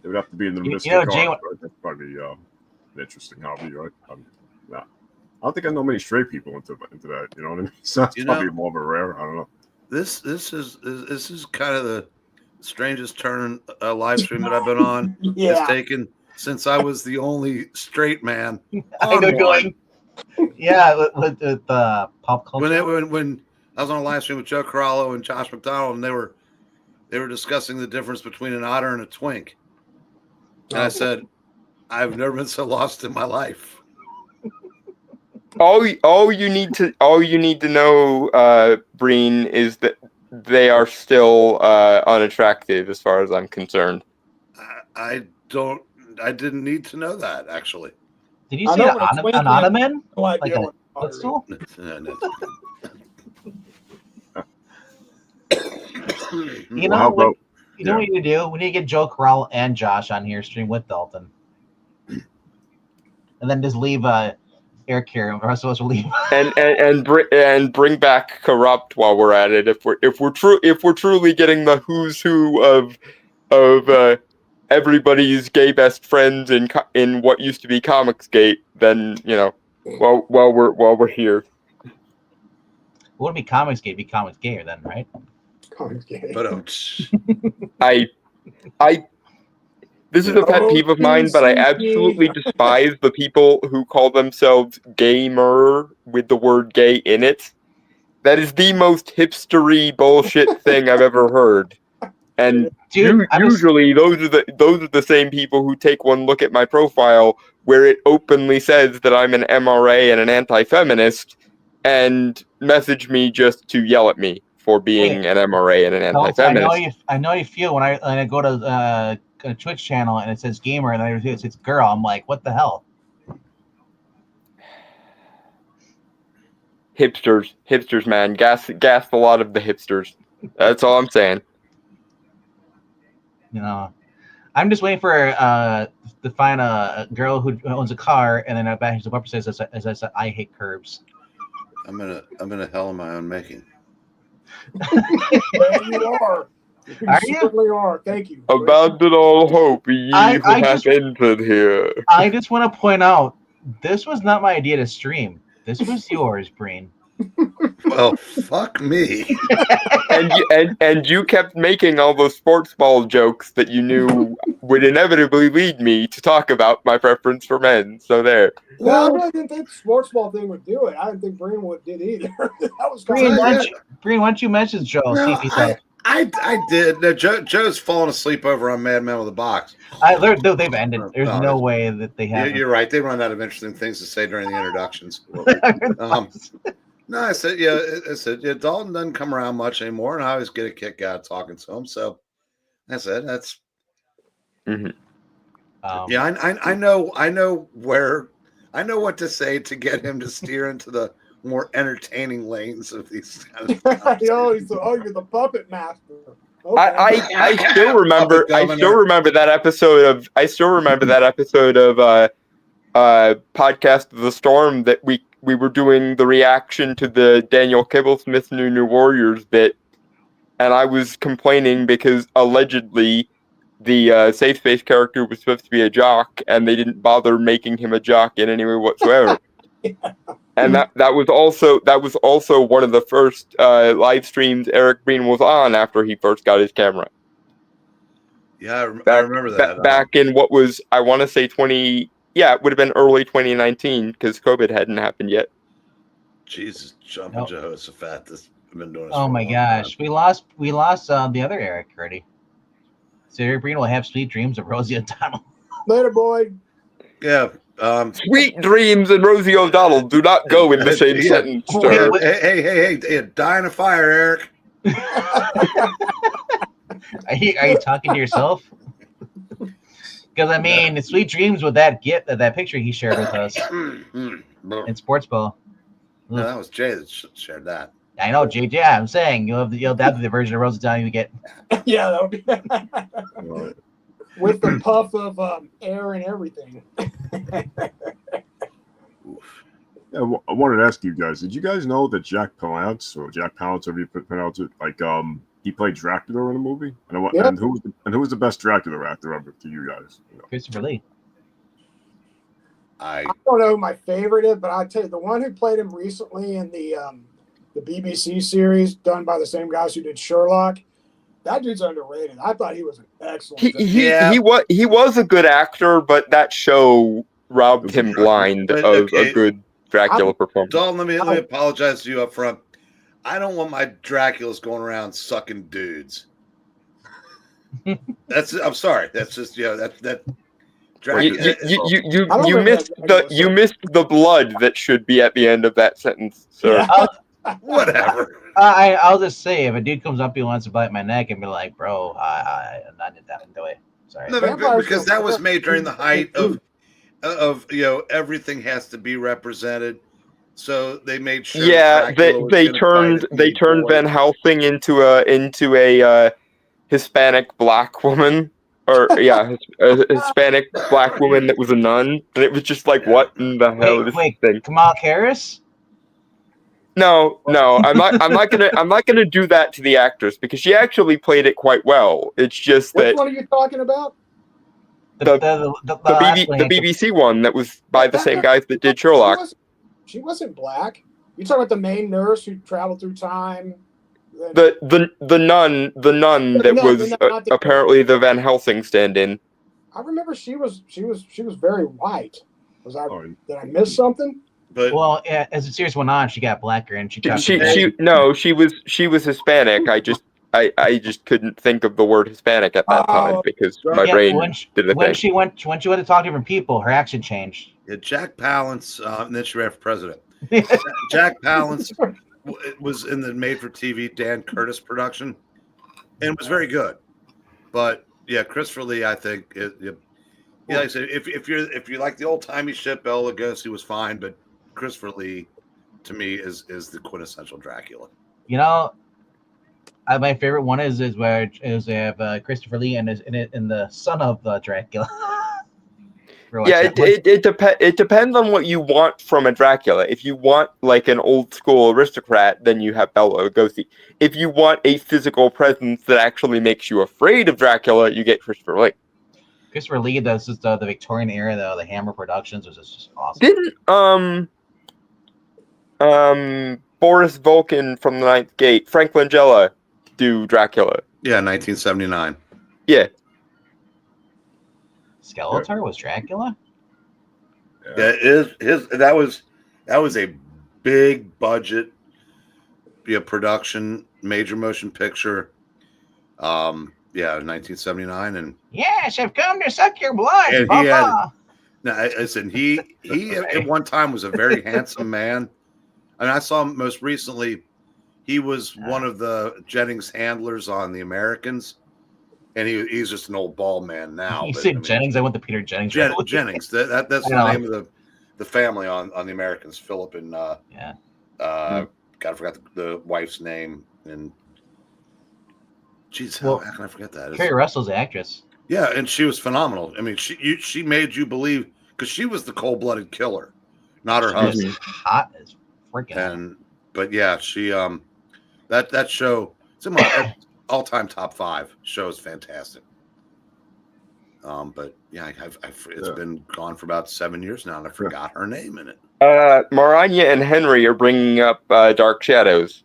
Speaker 5: It would have to be in the
Speaker 1: You
Speaker 5: Mystic
Speaker 1: know,
Speaker 5: Arts,
Speaker 1: Jay-
Speaker 5: right? That's probably an interesting hobby, right? I don't think I know many straight people into that. You know what I mean? So that's probably more of a rare. I don't know.
Speaker 3: this is kind of the strangest turn a live stream that I've been on
Speaker 2: Yeah.
Speaker 3: has taken since I was the only straight man.
Speaker 1: I know going. Yeah, with pop culture.
Speaker 3: When I was on a live stream with Joe Corallo and Josh McDonald, and they were discussing the difference between an otter and a twink, and I said, I've never been so lost in my life.
Speaker 4: All you need to know, Breen, is that they are still unattractive as far as I'm concerned.
Speaker 3: I didn't need to know that, actually.
Speaker 1: Did you
Speaker 2: I
Speaker 1: see
Speaker 2: know
Speaker 1: an
Speaker 2: what a twink is.
Speaker 1: ottoman?
Speaker 2: No idea
Speaker 1: Like a
Speaker 2: what otter is.
Speaker 1: footstool? You know,
Speaker 5: Well, how about
Speaker 1: you know what you need to do? We need to get Joe Corral and Josh on here stream with Dalton, and then just leave Eric here. The rest of us will leave.
Speaker 4: and bring back Corrupt while we're at it. If we're truly getting the who's who of everybody's gay best friends in what used to be Comicsgate, then while we're here.
Speaker 1: It wouldn't be Comicsgate, it'd be Comics Gayer then, right?
Speaker 2: Comics gay.
Speaker 3: But
Speaker 4: This is a pet peeve of mine, but I absolutely despise the people who call themselves gamer with the word gay in it. That is the most hipstery bullshit thing I've ever heard. And
Speaker 1: Dude,
Speaker 4: usually those are the same people who take one look at my profile where it openly says that I'm an MRA and an anti-feminist and message me just to yell at me for being an MRA and an anti-feminist.
Speaker 1: I know you feel when I go to a Twitch channel and it says gamer and then it says girl. I'm like, what the hell? Hipsters, man, gas a lot of the hipsters. That's all I'm saying. I'm just waiting for to find a girl who owns a car and then a back the bumper says, as I said, I hate curbs.
Speaker 3: I'm in a hell of my own making.
Speaker 2: There you are. You
Speaker 1: Are you?
Speaker 2: certainly are. Thank you.
Speaker 4: Abandon all hope, ye who have entered here.
Speaker 1: I just want to point out, this was not my idea to stream. This was yours, Breen.
Speaker 3: Well, fuck me.
Speaker 4: and you kept making all those sports ball jokes that you knew would inevitably lead me to talk about my preference for men. So there.
Speaker 2: Well, I really didn't think the sports ball thing would do it. I didn't think Greenwood did either. That was
Speaker 1: Breen,
Speaker 2: kind of
Speaker 1: why don't you message Joe?
Speaker 3: No,
Speaker 1: See if he said.
Speaker 3: I did. No, Joe's falling asleep over on Mad Men with a Box.
Speaker 1: They've ended. There's no way that they have.
Speaker 3: You're right. They run out of interesting things to say during the introductions. No, I said, Dalton doesn't come around much anymore, and I always get a kick out of talking to him. So I said, that's.
Speaker 4: Mm-hmm.
Speaker 3: I know what to say to get him to steer into the more entertaining lanes of these kind of
Speaker 2: you're the puppet master. Okay.
Speaker 4: I still remember that episode of Podcast of the Storm that we were doing the reaction to the Daniel Kibblesmith New Warriors bit, and I was complaining because allegedly the Safe Space character was supposed to be a jock, and they didn't bother making him a jock in any way whatsoever. And that was also one of the first live streams Eric Breen was on after he first got his camera.
Speaker 3: Yeah, I remember that.
Speaker 4: Back in what was, I want to say it would have been early 2019 because COVID hadn't happened yet.
Speaker 3: Jesus, jumping Jehoshaphat. I've been doing this.
Speaker 1: Oh my gosh, we lost the other Eric already. So Eric Breen will have sweet dreams of Rosie O'Donnell.
Speaker 2: Later, boy.
Speaker 3: Yeah.
Speaker 4: Sweet dreams and Rosie O'Donnell do not go in the same sentence, sir.
Speaker 3: Hey, die in a fire, Eric.
Speaker 1: Are you talking to yourself? Because I mean, sweet dreams with that picture he shared with us in Sports Ball.
Speaker 3: No, that was Jay that shared that.
Speaker 1: I know, Jay. Yeah, I'm saying you'll have the version of Rosie O'Donnell you get.
Speaker 2: Yeah, that would be with the puff of air and everything.
Speaker 5: I wanted to ask you guys, did you guys know that Jack Palance, however you pronounce it, he played Dracula in a movie? And who was the best Dracula actor ever to you guys?
Speaker 1: Christopher Lee.
Speaker 2: I don't know who my favorite is, but I'll tell you, the one who played him recently in the BBC series done by the same guys who did Sherlock, that dude's underrated. I thought he was an excellent.
Speaker 4: He was a good actor, but that show robbed him blind of a good Dracula performance.
Speaker 3: Dalton, let me apologize to you up front. I don't want my Draculas going around sucking dudes. I'm sorry. That's just that.
Speaker 4: Dracula, you missed the blood that should be at the end of that sentence, sir.
Speaker 1: Yeah.
Speaker 3: Whatever.
Speaker 1: I'll just say, if a dude comes up and wants to bite my neck and be like, bro, I'm not in that way. Sorry.
Speaker 3: No, because that was made during the height of everything has to be represented. So they made sure.
Speaker 4: Yeah, they turned Van Helsing into a Hispanic black woman, or yeah, a Hispanic black woman that was a nun, and it was just like, what in the hell is this
Speaker 1: Wait,
Speaker 4: thing?
Speaker 1: Kamala Harris?
Speaker 4: No, I'm not gonna do that to the actress because she actually played it quite well. It's just
Speaker 2: Which
Speaker 4: that
Speaker 2: one are you talking about?
Speaker 1: The last one,
Speaker 4: the BBC one that was by the same guys that did Sherlock.
Speaker 2: She wasn't black. You talking about the main nurse who traveled through time?
Speaker 4: The nun that was apparently the Van Helsing stand-in.
Speaker 2: I remember she was very white. Did I miss something?
Speaker 3: But
Speaker 1: well, yeah, as the series went on, she got blacker and she
Speaker 4: She was Hispanic. I just couldn't think of the word Hispanic at that time because my brain did a thing.
Speaker 1: When she went to talk to different people, her accent changed.
Speaker 3: yeah, Jack Palance, and then she ran for president. Jack Palance was in the made-for-TV Dan Curtis production, and it was very good. But yeah, Christopher Lee, I think, like I said, if you like the old-timey shit, Bela Lugosi was fine, but Christopher Lee, to me, is the quintessential Dracula.
Speaker 1: You know, my favorite one is where they have Christopher Lee and the son of Dracula.
Speaker 4: Yeah, it depends on what you want from a Dracula. If you want like an old school aristocrat, then you have Bela Lugosi. If you want a physical presence that actually makes you afraid of Dracula, you get Christopher Lee.
Speaker 1: Christopher Lee does the Victorian era, the Hammer Productions, was just awesome.
Speaker 4: Didn't Boris Volkin from the Ninth Gate, Frank Langella, do Dracula?
Speaker 3: Yeah, 1979.
Speaker 4: Yeah.
Speaker 1: Skeletor was Dracula?
Speaker 3: Yeah, that was a big budget production, major motion picture. Yeah, 1979, and
Speaker 1: yes, I've come to suck your blood.
Speaker 3: And
Speaker 1: Papa.
Speaker 3: he at one time was a very handsome man. I mean, I saw him most recently. He was one of the Jennings handlers on The Americans, and he's just an old bald man now.
Speaker 1: You said Jennings. I went to Peter Jennings.
Speaker 3: Jennings. That's the name of the family on The Americans. Philip and God, I forgot the wife's name. And geez, how can I forget that?
Speaker 1: Kerry Russell's the actress.
Speaker 3: Yeah, and she was phenomenal. I mean, she made you believe because she was the cold-blooded killer, not her husband.
Speaker 1: Hot as freaking.
Speaker 3: But yeah, she that show, it's in my all-time top 5 show, is fantastic. But yeah, it's been gone for about 7 years now, and I forgot her name in it.
Speaker 4: Maranya and Henry are bringing up Dark Shadows,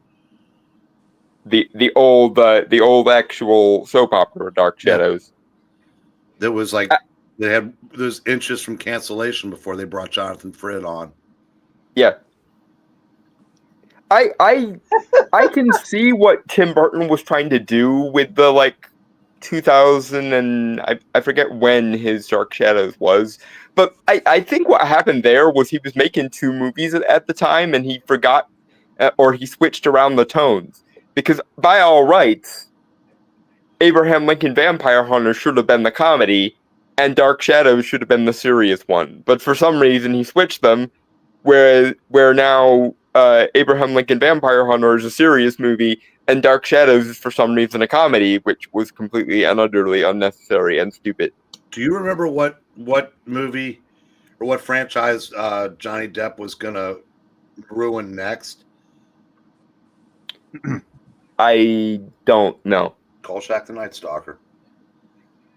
Speaker 4: the old actual soap opera Dark Shadows.
Speaker 3: That was like they had those inches from cancellation before they brought Jonathan Frid on.
Speaker 4: Yeah. I can see what Tim Burton was trying to do with the 2000 and I forget when his Dark Shadows was, but I think what happened there was he was making 2 movies at the time and he forgot or he switched around the tones, because by all rights Abraham Lincoln Vampire Hunter should have been the comedy and Dark Shadows should have been the serious one, but for some reason he switched them where now Abraham Lincoln Vampire Hunter is a serious movie, and Dark Shadows is for some reason a comedy, which was completely and utterly unnecessary and stupid.
Speaker 3: Do you remember what movie or what franchise Johnny Depp was gonna ruin next?
Speaker 4: I don't know.
Speaker 3: Kolchak the Night Stalker.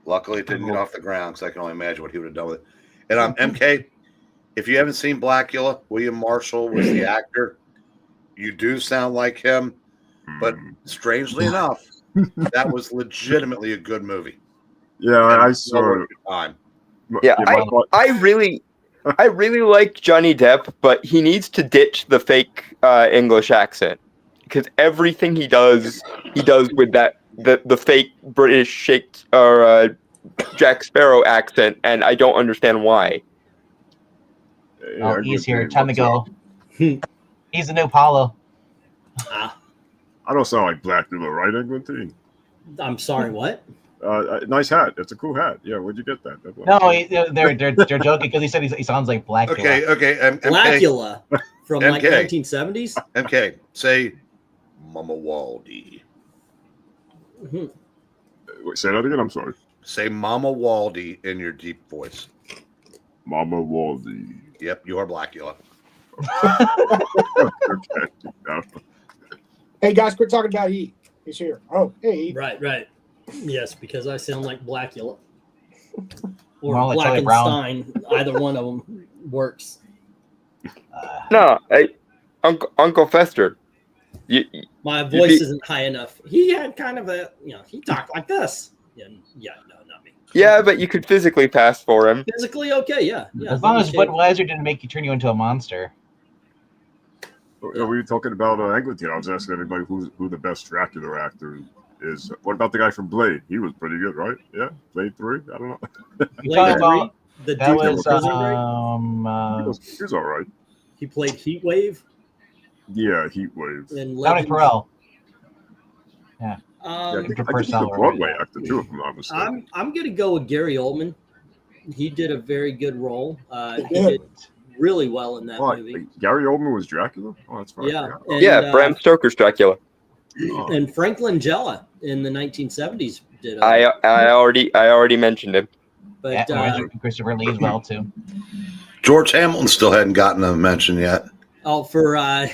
Speaker 3: Luckily, it didn't get off the ground, because I can only imagine what he would have done with it. And MK, if you haven't seen Blackula, William Marshall was the actor. You do sound like him, but strangely enough, that was legitimately a good movie.
Speaker 5: Yeah, I saw it.
Speaker 4: Yeah, I really like Johnny Depp, but he needs to ditch the fake English accent, because everything he does with the fake British Jack Sparrow accent, and I don't understand why.
Speaker 1: Oh, he's here. Time to go. He's the new Paulo.
Speaker 5: I don't sound like Blackula, right, Eglinton?
Speaker 6: I'm sorry, what?
Speaker 5: Nice hat. It's a cool hat. Yeah, where'd you get that?
Speaker 1: No, they're joking because he said he sounds like Blackula.
Speaker 3: Okay.
Speaker 6: Blackula from like 1970s.
Speaker 3: MK, say Mama Waldy.
Speaker 5: Wait, say that again. I'm sorry.
Speaker 3: Say Mama Waldy in your deep voice.
Speaker 5: Mama Waldy.
Speaker 3: Yep, you are Blackula.
Speaker 5: Okay. No.
Speaker 2: Hey guys, quit talking about Heat. He's here. Oh, hey. Heat.
Speaker 6: Right. Yes, because I sound like Blackula or
Speaker 1: More like Charlie
Speaker 6: Blackenstein. Either one of them works.
Speaker 4: No, Uncle Fester.
Speaker 6: My voice isn't high enough. He had kind of a, he talked like this. Yeah, no, not me.
Speaker 4: Yeah, but you could physically pass for him.
Speaker 6: Physically okay, yeah.
Speaker 1: As long as Budweiser didn't make you turn you into a monster.
Speaker 5: We were talking about Eglinton. I was asking everybody who the best Dracula actor is. What about the guy from Blade? He was pretty good, right? Yeah, Blade 3. I don't know.
Speaker 1: You talking about
Speaker 6: the
Speaker 1: that
Speaker 6: dude
Speaker 1: was
Speaker 6: from Prison Break?
Speaker 5: He was all right.
Speaker 6: He played Heat Wave
Speaker 5: Yeah, Heat Wave.
Speaker 6: in
Speaker 1: Dominic
Speaker 6: Legends.
Speaker 1: Farrell.
Speaker 5: Yeah, I think
Speaker 1: Victor
Speaker 5: he's a
Speaker 1: Purcell,
Speaker 5: Broadway actor too, if I'm not mistaken.
Speaker 6: I'm gonna go with Gary Oldman. He did a very good role. He
Speaker 2: Yeah.
Speaker 6: did really well in that
Speaker 5: What?
Speaker 6: movie.
Speaker 5: Gary Oldman was Dracula? Oh, that's right.
Speaker 6: Yeah,
Speaker 4: Yeah, Bram Stoker's Dracula.
Speaker 5: Oh.
Speaker 6: and Frank Langella in the 1970s did.
Speaker 4: I already mentioned him.
Speaker 6: But
Speaker 1: Christopher Lee as well too.
Speaker 3: George Hamilton still hadn't gotten a mention yet.
Speaker 6: for
Speaker 2: Yeah.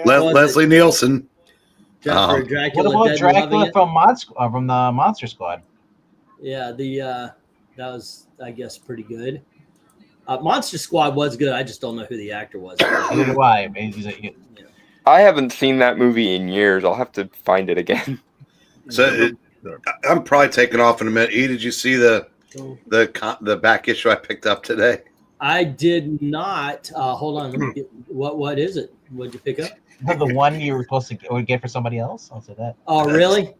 Speaker 3: Leslie Nielsen.
Speaker 6: for
Speaker 1: What
Speaker 6: Dracula,
Speaker 1: about
Speaker 6: Dead and Loving
Speaker 1: Dracula
Speaker 6: It.
Speaker 1: from the Monster Squad?
Speaker 6: Yeah, that was, I guess, pretty good. Monster Squad was good. I just don't know who the actor was.
Speaker 1: Neither do I.
Speaker 4: I haven't seen that movie in years. I'll have to find it again.
Speaker 3: So I'm probably taking off in a minute. E, did you see the back issue I picked up today?
Speaker 6: I did not. Hold on. Let me get, what is it? What'd you pick up?
Speaker 1: The one you were supposed to get for somebody else? I'll say that.
Speaker 6: Oh, really?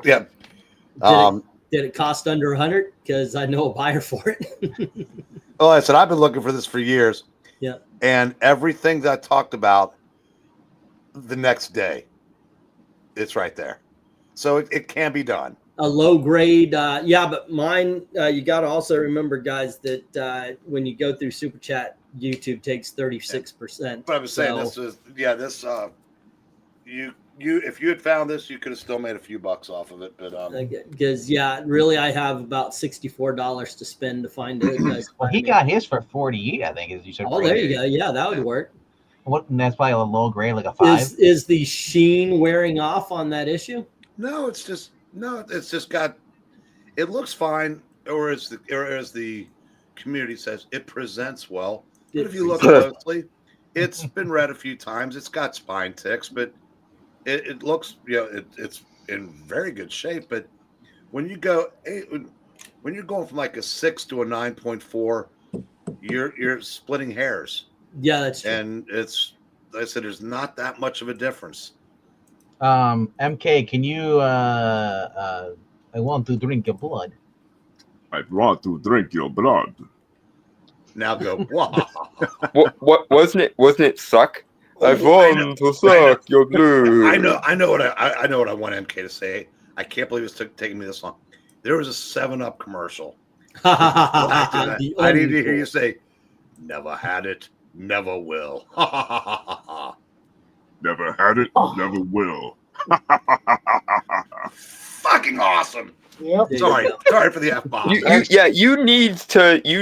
Speaker 3: Yeah.
Speaker 6: Did it cost under 100? Because I know a buyer for it.
Speaker 3: Well, I said I've been looking for this for years.
Speaker 6: Yeah.
Speaker 3: And everything that I talked about the next day, it's right there. So it can be done.
Speaker 6: A low grade, yeah, but mine. You got to also remember, guys, that when you go through Super Chat, YouTube takes 36%.
Speaker 3: But I was saying you if you had found this, you could have still made a few bucks off of it. But
Speaker 6: because really, I have about $64 to spend to find it.
Speaker 1: Well, he got his for 48, I think, as you said.
Speaker 6: Oh, there you go. Yeah, that would work.
Speaker 1: What? And that's probably a low grade, like a 5.
Speaker 6: Is the sheen wearing off on that issue?
Speaker 3: no, it's just got. It looks fine, or as the community says, it presents well. But if you look closely, it's been read a few times. It's got spine ticks, but it looks, it's in very good shape. But when you go, when you're going from like a 6 to a 9.4, you're splitting hairs.
Speaker 6: Yeah, that's true.
Speaker 3: And like I said, there's not that much of a difference.
Speaker 1: MK, can you? I want to drink your blood.
Speaker 5: I want to drink your blood.
Speaker 3: Now go. Wow.
Speaker 4: What wasn't it? Suck. I want to suck your blood.
Speaker 3: I know what I want MK to say. I can't believe it's taking me this long. There was a 7-Up commercial. I need to hear you say, "Never had it, never will."
Speaker 5: Never had it, never will.
Speaker 3: Fucking awesome.
Speaker 2: Yep.
Speaker 3: Sorry for the F-bomb.
Speaker 4: You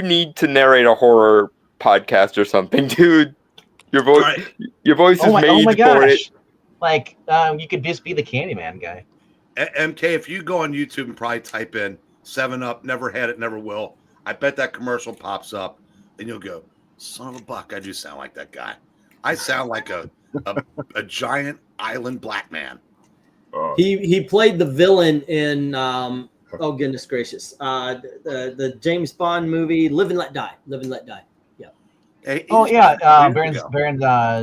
Speaker 4: need to narrate a horror podcast or something, dude. Your voice is made for it.
Speaker 1: Like, you could just be the Candyman guy.
Speaker 3: MK, if you go on YouTube and probably type in 7-Up, never had it, never will, I bet that commercial pops up, and you'll go, "Son of a buck, I do sound like that guy. I sound like a giant island black man."
Speaker 6: He played the villain in oh goodness gracious, the James Bond movie Live and Let Die. Yeah.
Speaker 3: Hey,
Speaker 1: Baron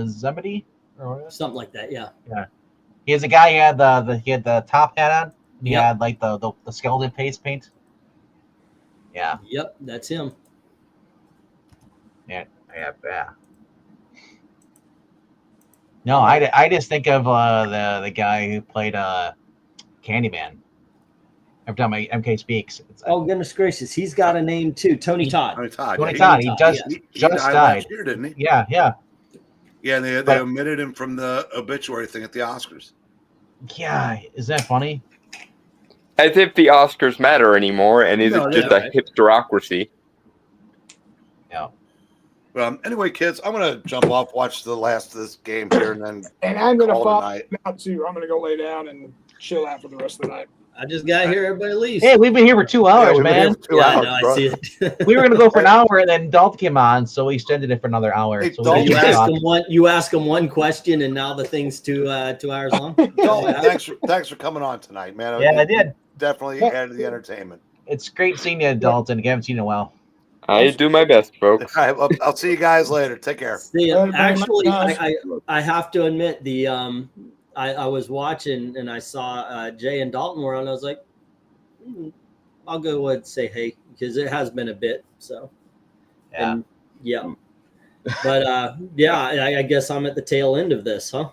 Speaker 1: Zebedee or whatever.
Speaker 6: Something like that. Yeah.
Speaker 1: He was a guy. He had the top hat on. And he had like the skeleton face paint. Yeah.
Speaker 6: Yep, that's him.
Speaker 1: Yeah. No, I just think of the guy who played Candyman. Every time MK speaks,
Speaker 6: Oh goodness gracious, he's got a name too. Tony Todd.
Speaker 1: Tony Todd. He just
Speaker 3: died
Speaker 1: died.
Speaker 3: last year, didn't he?
Speaker 1: Yeah.
Speaker 3: Yeah, and they omitted him from the obituary thing at the Oscars.
Speaker 1: Yeah, is that funny?
Speaker 4: As if the Oscars matter anymore, and is
Speaker 6: No,
Speaker 4: it just
Speaker 6: yeah,
Speaker 4: a
Speaker 6: right.
Speaker 4: hipsterocracy?
Speaker 1: Yeah.
Speaker 3: Anyway, kids, I'm gonna jump off, watch the last of this game here, and then
Speaker 2: And I'm gonna
Speaker 3: call it a
Speaker 2: fall
Speaker 3: night.
Speaker 2: out too. I'm gonna go lay down and chill out for the rest of the night.
Speaker 6: I just got here. Everybody leaves.
Speaker 1: Hey, we've been here for 2 hours,
Speaker 3: we've been here
Speaker 1: man.
Speaker 3: for 2
Speaker 6: yeah,
Speaker 3: hours,
Speaker 6: no, I
Speaker 3: bro.
Speaker 6: see it.
Speaker 1: We were gonna go for an hour, and then Dalton came on, so we extended it for another hour.
Speaker 3: Hey,
Speaker 1: So
Speaker 3: Dalton,
Speaker 6: you
Speaker 1: didn't
Speaker 6: ask
Speaker 1: talk.
Speaker 6: them one. You ask them one question, and now the thing's 2 hours long.
Speaker 3: Dalton, thanks for coming on tonight, man.
Speaker 1: Yeah, I did.
Speaker 3: Definitely added the entertainment.
Speaker 1: It's great seeing you, Dalton. I haven't seen you in a while.
Speaker 4: I do my best, folks.
Speaker 3: All right, well, I'll see you guys later. Take care.
Speaker 6: See,
Speaker 2: Later, buddy.
Speaker 6: actually,
Speaker 2: Bye.
Speaker 6: I have to admit the I was watching and I saw Jay and Dalton were on. I was like, I'll go and say hey because it has been a bit. So
Speaker 1: Yeah.
Speaker 6: and, yeah, but yeah, I guess I'm at the tail end of this, huh?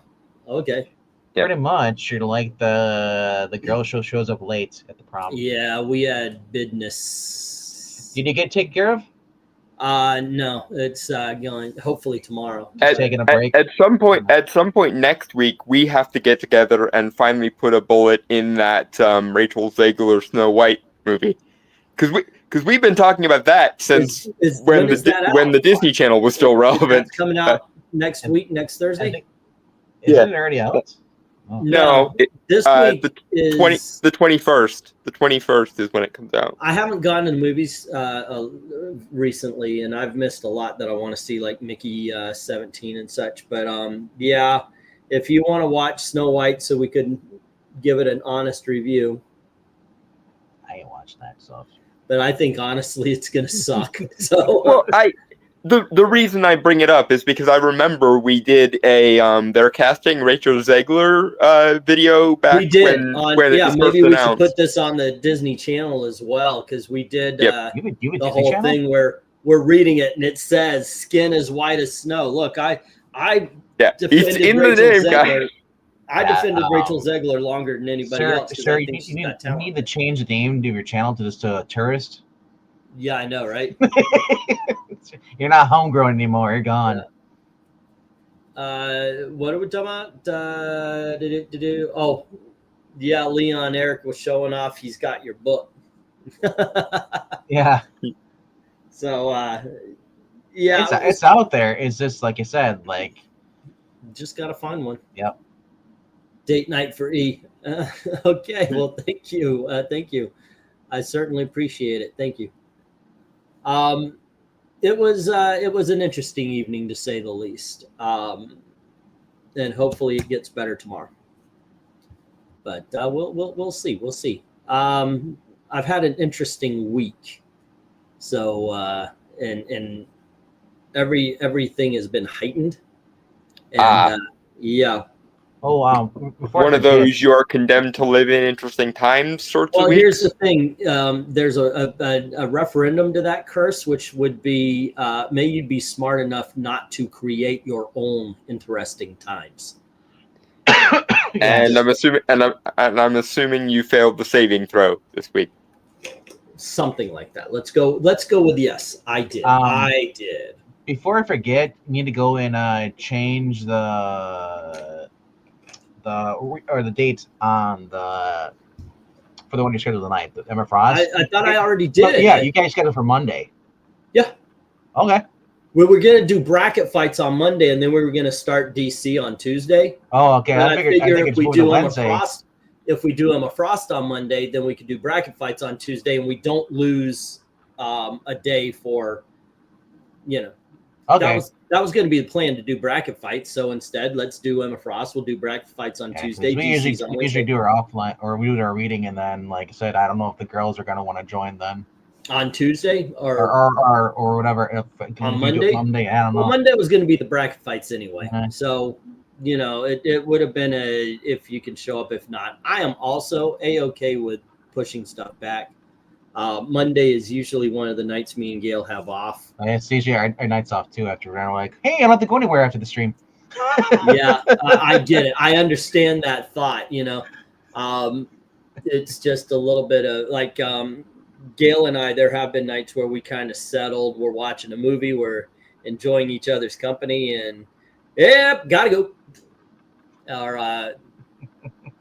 Speaker 6: Okay.
Speaker 4: Yeah.
Speaker 1: Pretty much, you're like the girl shows up late at the prom.
Speaker 6: Yeah, we had business.
Speaker 1: Did you get taken care of?
Speaker 6: No, it's going hopefully tomorrow.
Speaker 1: Taking a break.
Speaker 4: At some point next week, we have to get together and finally put a bullet in that Rachel Zegler Snow White movie, because we've been talking about that since when
Speaker 6: is that
Speaker 4: when
Speaker 6: out?
Speaker 4: the Disney Channel was still relevant.
Speaker 6: It's coming out next week, next
Speaker 1: I
Speaker 6: Thursday.
Speaker 1: think, isn't it already out?
Speaker 4: No,
Speaker 6: This week
Speaker 4: the
Speaker 6: is
Speaker 4: 21st. The 21st is when it comes out.
Speaker 6: I haven't gone to the movies recently, and I've missed a lot that I want to see, like Mickey 17 and such. But yeah, if you want to watch Snow White, so we could give it an honest review.
Speaker 1: I ain't watched that stuff.
Speaker 6: But I think honestly, it's gonna suck. So
Speaker 4: Well, the reason I bring it up is because I remember we did a they're casting Rachel Zegler video back
Speaker 6: we did.
Speaker 4: when it
Speaker 6: Yeah,
Speaker 4: was
Speaker 6: maybe
Speaker 4: first
Speaker 6: we should
Speaker 4: announced.
Speaker 6: put this on the Disney Channel as well because we did.
Speaker 4: Yep.
Speaker 1: You would
Speaker 6: The
Speaker 1: Disney
Speaker 6: whole
Speaker 1: Channel?
Speaker 6: thing where we're reading it and it says skin as white as snow. Look, I
Speaker 4: Yeah,
Speaker 6: defended
Speaker 4: it's in the
Speaker 6: Rachel
Speaker 4: name,
Speaker 6: Zegler.
Speaker 4: guys.
Speaker 6: I
Speaker 1: Yeah,
Speaker 6: defended Rachel Zegler longer than anybody
Speaker 1: Sir,
Speaker 6: else. 'Cause
Speaker 1: sir,
Speaker 6: I
Speaker 1: you
Speaker 6: think she's
Speaker 1: need,
Speaker 6: got
Speaker 1: you
Speaker 6: talent.
Speaker 1: need to change the name of your channel to just a tourist.
Speaker 6: Yeah, I know, right?
Speaker 1: You're not homegrown anymore. You're gone.
Speaker 6: What are we talking about? Oh, yeah, Leon Eric was showing off. He's got your book.
Speaker 1: Yeah,
Speaker 6: So, yeah,
Speaker 1: it's out there. It's just like I said, like
Speaker 6: just got to find one.
Speaker 1: Yep.
Speaker 6: Date night for E. Okay, well, thank you. Thank you. I certainly appreciate it. Thank you. It was an interesting evening to say the least. And hopefully it gets better tomorrow. But we'll see. We'll see. I've had an interesting week. So and everything has been heightened. And yeah.
Speaker 1: oh before I
Speaker 4: One of
Speaker 1: forget,
Speaker 4: those you are condemned to live in interesting times sorts
Speaker 6: Well,
Speaker 4: of
Speaker 6: here's
Speaker 4: weeks.
Speaker 6: the thing. There's a referendum to that curse, which would be may you be smart enough not to create your own interesting times.
Speaker 4: And I'm assuming you failed the saving throw this week.
Speaker 6: Something like that. Let's go with yes. I did. I did.
Speaker 1: Before I forget, you need to go and change the date on for the one you scheduled tonight, the Emma Frost.
Speaker 6: I thought I already did.
Speaker 1: But yeah, you guys scheduled for Monday.
Speaker 6: Yeah.
Speaker 1: Okay.
Speaker 6: We were gonna do bracket fights on Monday, and then we were gonna start DC on Tuesday.
Speaker 1: Oh, okay.
Speaker 6: And I
Speaker 1: think
Speaker 6: figure
Speaker 1: it's
Speaker 6: if we
Speaker 1: moved to
Speaker 6: do Emma
Speaker 1: Wednesday.
Speaker 6: Frost, on Monday, then we could do bracket fights on Tuesday, and we don't lose a day for,
Speaker 1: Okay.
Speaker 6: That was going to be the plan to do bracket fights. So instead, let's do Emma Frost. We'll do bracket fights on
Speaker 1: Yeah, 'cause
Speaker 6: Tuesday.
Speaker 1: we
Speaker 6: DC's on
Speaker 1: usually
Speaker 6: Wednesday.
Speaker 1: do our offline, or we do our reading, and then, like I said, I don't know if the girls are gonna want to join then,
Speaker 6: On Tuesday
Speaker 1: or whatever. If
Speaker 6: On
Speaker 1: we do it Monday, I don't know.
Speaker 6: Well, Monday was going to be the bracket fights anyway.
Speaker 1: Okay.
Speaker 6: So, it would have been if you can show up. If not, I am also A-okay with pushing stuff back. Monday is usually one of the nights me and Gail have off.
Speaker 1: It's usually our nights off too. After we're like, hey, I don't have to go anywhere after the stream.
Speaker 6: Yeah, I get it. I understand that thought. It's just a little bit of like Gail and I. There have been nights where we kind of settled. We're watching a movie. We're enjoying each other's company, and yep, gotta go. Or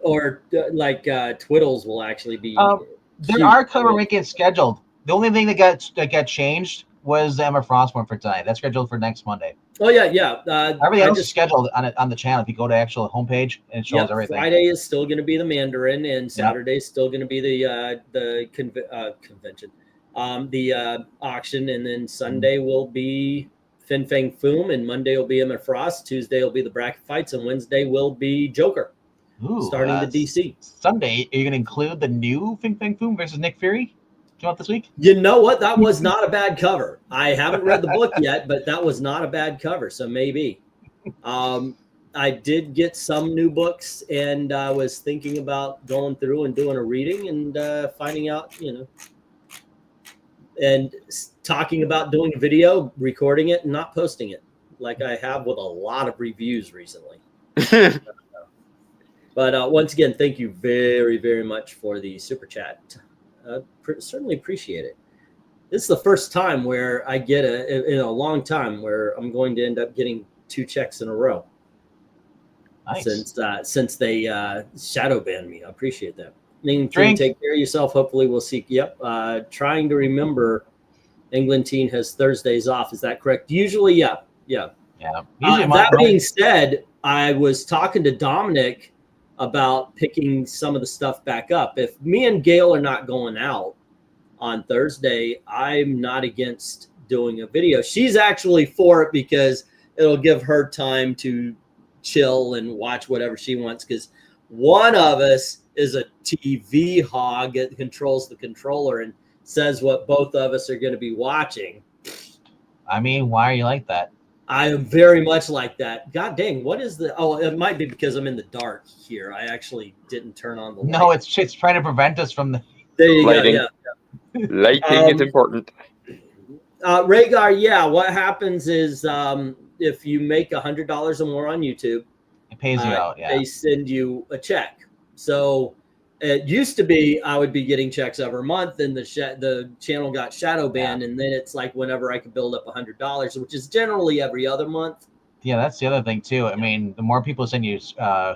Speaker 6: or like Twiddles will actually be.
Speaker 1: There
Speaker 6: cute.
Speaker 1: are cover weekends scheduled. The only thing that got changed was the Emma Frost one for tonight. That's scheduled for next Monday.
Speaker 6: Oh yeah.
Speaker 1: Everything
Speaker 6: I
Speaker 1: else is
Speaker 6: just
Speaker 1: scheduled on the channel. If you go to actual homepage, and it shows
Speaker 6: Yep,
Speaker 1: everything.
Speaker 6: Friday is still going to be the Mandarin, and Saturday is still going to be the convention, the auction, and then Sunday will be Fin Fang Foom, and Monday will be Emma Frost. Tuesday will be the bracket fights, and Wednesday will be Joker
Speaker 1: Ooh,
Speaker 6: starting the DC.
Speaker 1: Sunday, are you going to include the new Fin Fang Foom versus Nick Fury? Came out this week.
Speaker 6: You know what? That was not a bad cover. I haven't read the book yet, but that was not a bad cover. So maybe. I did get some new books, and I was thinking about going through and doing a reading and finding out, and talking about doing a video, recording it, and not posting it like I have with a lot of reviews recently. But once again, thank you very, very much for the super chat. Certainly appreciate it. This is the first time where I get in a long time where I'm going to end up getting 2 checks in a row.
Speaker 1: Nice.
Speaker 6: Since they shadow banned me. I appreciate that. Ning,
Speaker 1: Drink.
Speaker 6: take care of yourself. Hopefully we'll see. Yep. Trying to remember England team has Thursdays off. Is that correct? Usually, yeah.
Speaker 1: Yeah. Usually
Speaker 6: That being said, I was talking to Dominic about picking some of the stuff back up. If me and Gail are not going out on Thursday, I'm not against doing a video. She's actually for it because it'll give her time to chill and watch whatever she wants, because one of us is a TV hog that controls the controller and says what both of us are going to be watching.
Speaker 1: I mean, why are you like that?
Speaker 6: I am very much like that. God dang, what is the... Oh, it might be because I'm in the dark here. I actually didn't turn on the light.
Speaker 1: No, it's trying to prevent us from the...
Speaker 6: There you
Speaker 4: Lighting.
Speaker 6: go. Yeah.
Speaker 4: Lighting is important.
Speaker 6: Rhaegar, yeah, what happens is if you make $100 or more on YouTube,
Speaker 1: It pays you out, yeah.
Speaker 6: they send you a check. So it used to be I would be getting checks every month, and the channel got shadow banned, and then it's like whenever I could build up $100, which is generally every other month.
Speaker 1: Yeah, that's the other thing too. I mean, the more people send you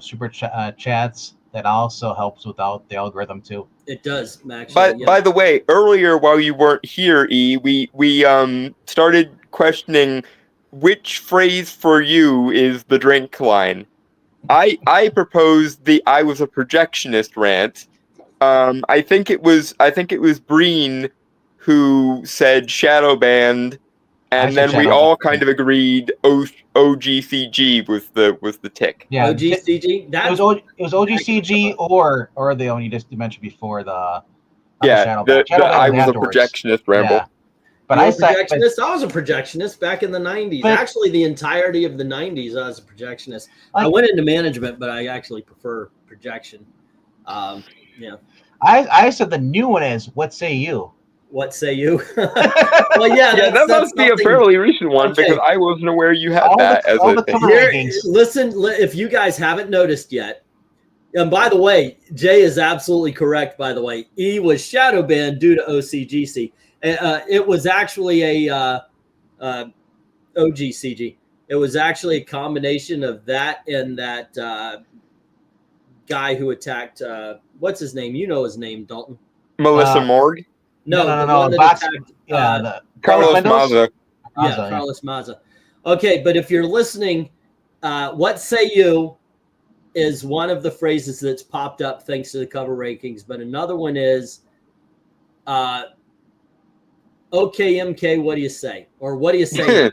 Speaker 1: super chats, that also helps without the algorithm too.
Speaker 6: It does, actually.
Speaker 4: By the way, earlier while you weren't here, we started questioning which phrase for you is the drink line. I proposed the "I was a projectionist" rant. I think it was Breen who said shadow banned, and then we all kind of agreed OGCG was the tick.
Speaker 1: Yeah,
Speaker 6: OGCG.
Speaker 1: It was OGCG or the one you just mentioned before, the
Speaker 4: Yeah, I was a projectionist ramble.
Speaker 1: Yeah. But
Speaker 6: I was a projectionist back in the 90s. Actually, the entirety of the 90s, I was a projectionist. I went into management, but I actually prefer projection. Yeah.
Speaker 1: I said the new one is "What Say You?"
Speaker 6: What say you? Well, yeah,
Speaker 4: that must be a fairly recent one because I wasn't aware you had that as a thing.
Speaker 6: Listen, if you guys haven't noticed yet, and by the way, Jay is absolutely correct. By the way, E was shadow banned due to OCGC. It was actually a OGCG. It was actually a combination of that and that guy who attacked. What's his name? You know his name, Dalton.
Speaker 4: Melissa Morg.
Speaker 6: No.
Speaker 4: Carlos Maza.
Speaker 6: Yeah, Carlos Maza. Okay, but if you're listening, "What say you?" is one of the phrases that's popped up thanks to the cover rankings, but another one is "Okay, MK, what do you say?" or "What do you say?" MK?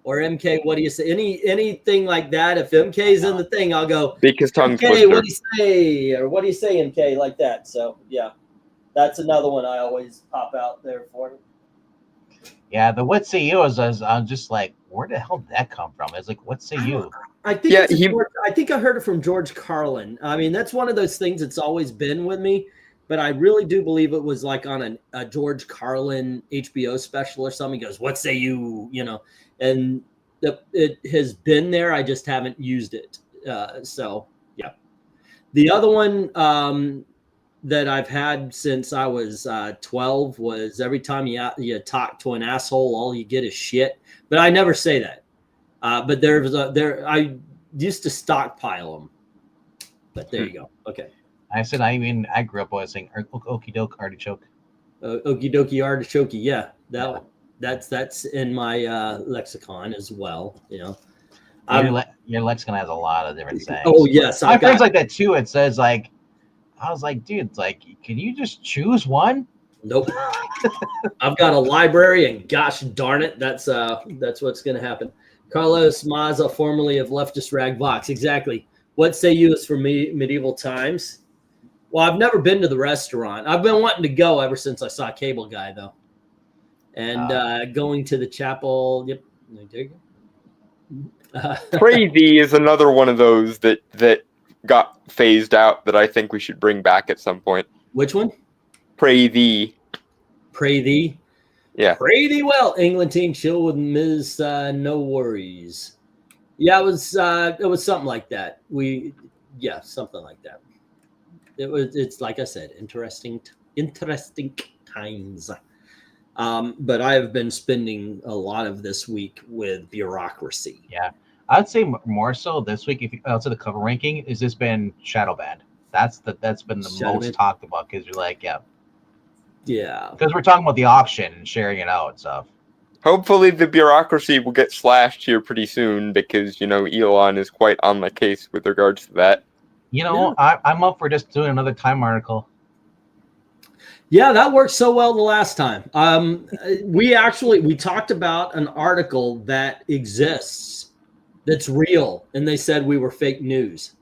Speaker 6: Or "MK, what do you say?" Anything like that. If MK's in the thing, I'll go,
Speaker 4: because tongue
Speaker 6: "MK,
Speaker 4: twister.
Speaker 6: what do you say?" or "What do you say, MK?" like that. So yeah, that's another one I always pop out there for.
Speaker 1: Yeah, the "What Say You" is I'm just like, where the hell did that come from? It's like, "What say you?"
Speaker 6: I think I think I heard it from George Carlin. I mean, that's one of those things that's always been with me, but I really do believe it was like on a George Carlin HBO special or something. He goes, "What say you?" And it has been there. I just haven't used it. So yeah. The other one that I've had since I was 12 was every time you talk to an asshole, all you get is shit. But I never say that. But I used to stockpile them. But there you go. Okay.
Speaker 1: I said I grew up always saying okie doke artichoke.
Speaker 6: Okie dokie artichoke. Yeah, that's in my lexicon as well. You know.
Speaker 1: Your lexicon has a lot of different sayings.
Speaker 6: Oh yes,
Speaker 1: my friends like that too. It says like, I was like, dude, it's like, can you just choose one?
Speaker 6: Nope. I've got a library, and gosh darn it, that's what's going to happen. Carlos Maza, formerly of Leftist Rag Vox. Exactly. What say you is for me medieval times? Well, I've never been to the restaurant. I've been wanting to go ever since I saw Cable Guy, though. And going to the chapel. Yep. There you go.
Speaker 4: Crazy is another one of those that got phased out that I think we should bring back at some point.
Speaker 6: Which one?
Speaker 4: Pray thee.
Speaker 6: Pray thee.
Speaker 4: Yeah.
Speaker 6: Pray thee well. England team chill with Ms. No worries. Yeah, it was something like that. Something like that. It's like I said, interesting times. But I have been spending a lot of this week with bureaucracy.
Speaker 1: Yeah. I'd say more so this week, if you outside the cover ranking, is this been Shadowband. That's been the most talked about because you're like, yeah. Because we're talking about the auction and sharing it out and stuff.
Speaker 4: Hopefully the bureaucracy will get slashed here pretty soon because, Elon is quite on the case with regards to that.
Speaker 1: I'm up for just doing another Time article.
Speaker 6: Yeah, that worked so well the last time. We talked about an article that exists that's real, and they said we were fake news.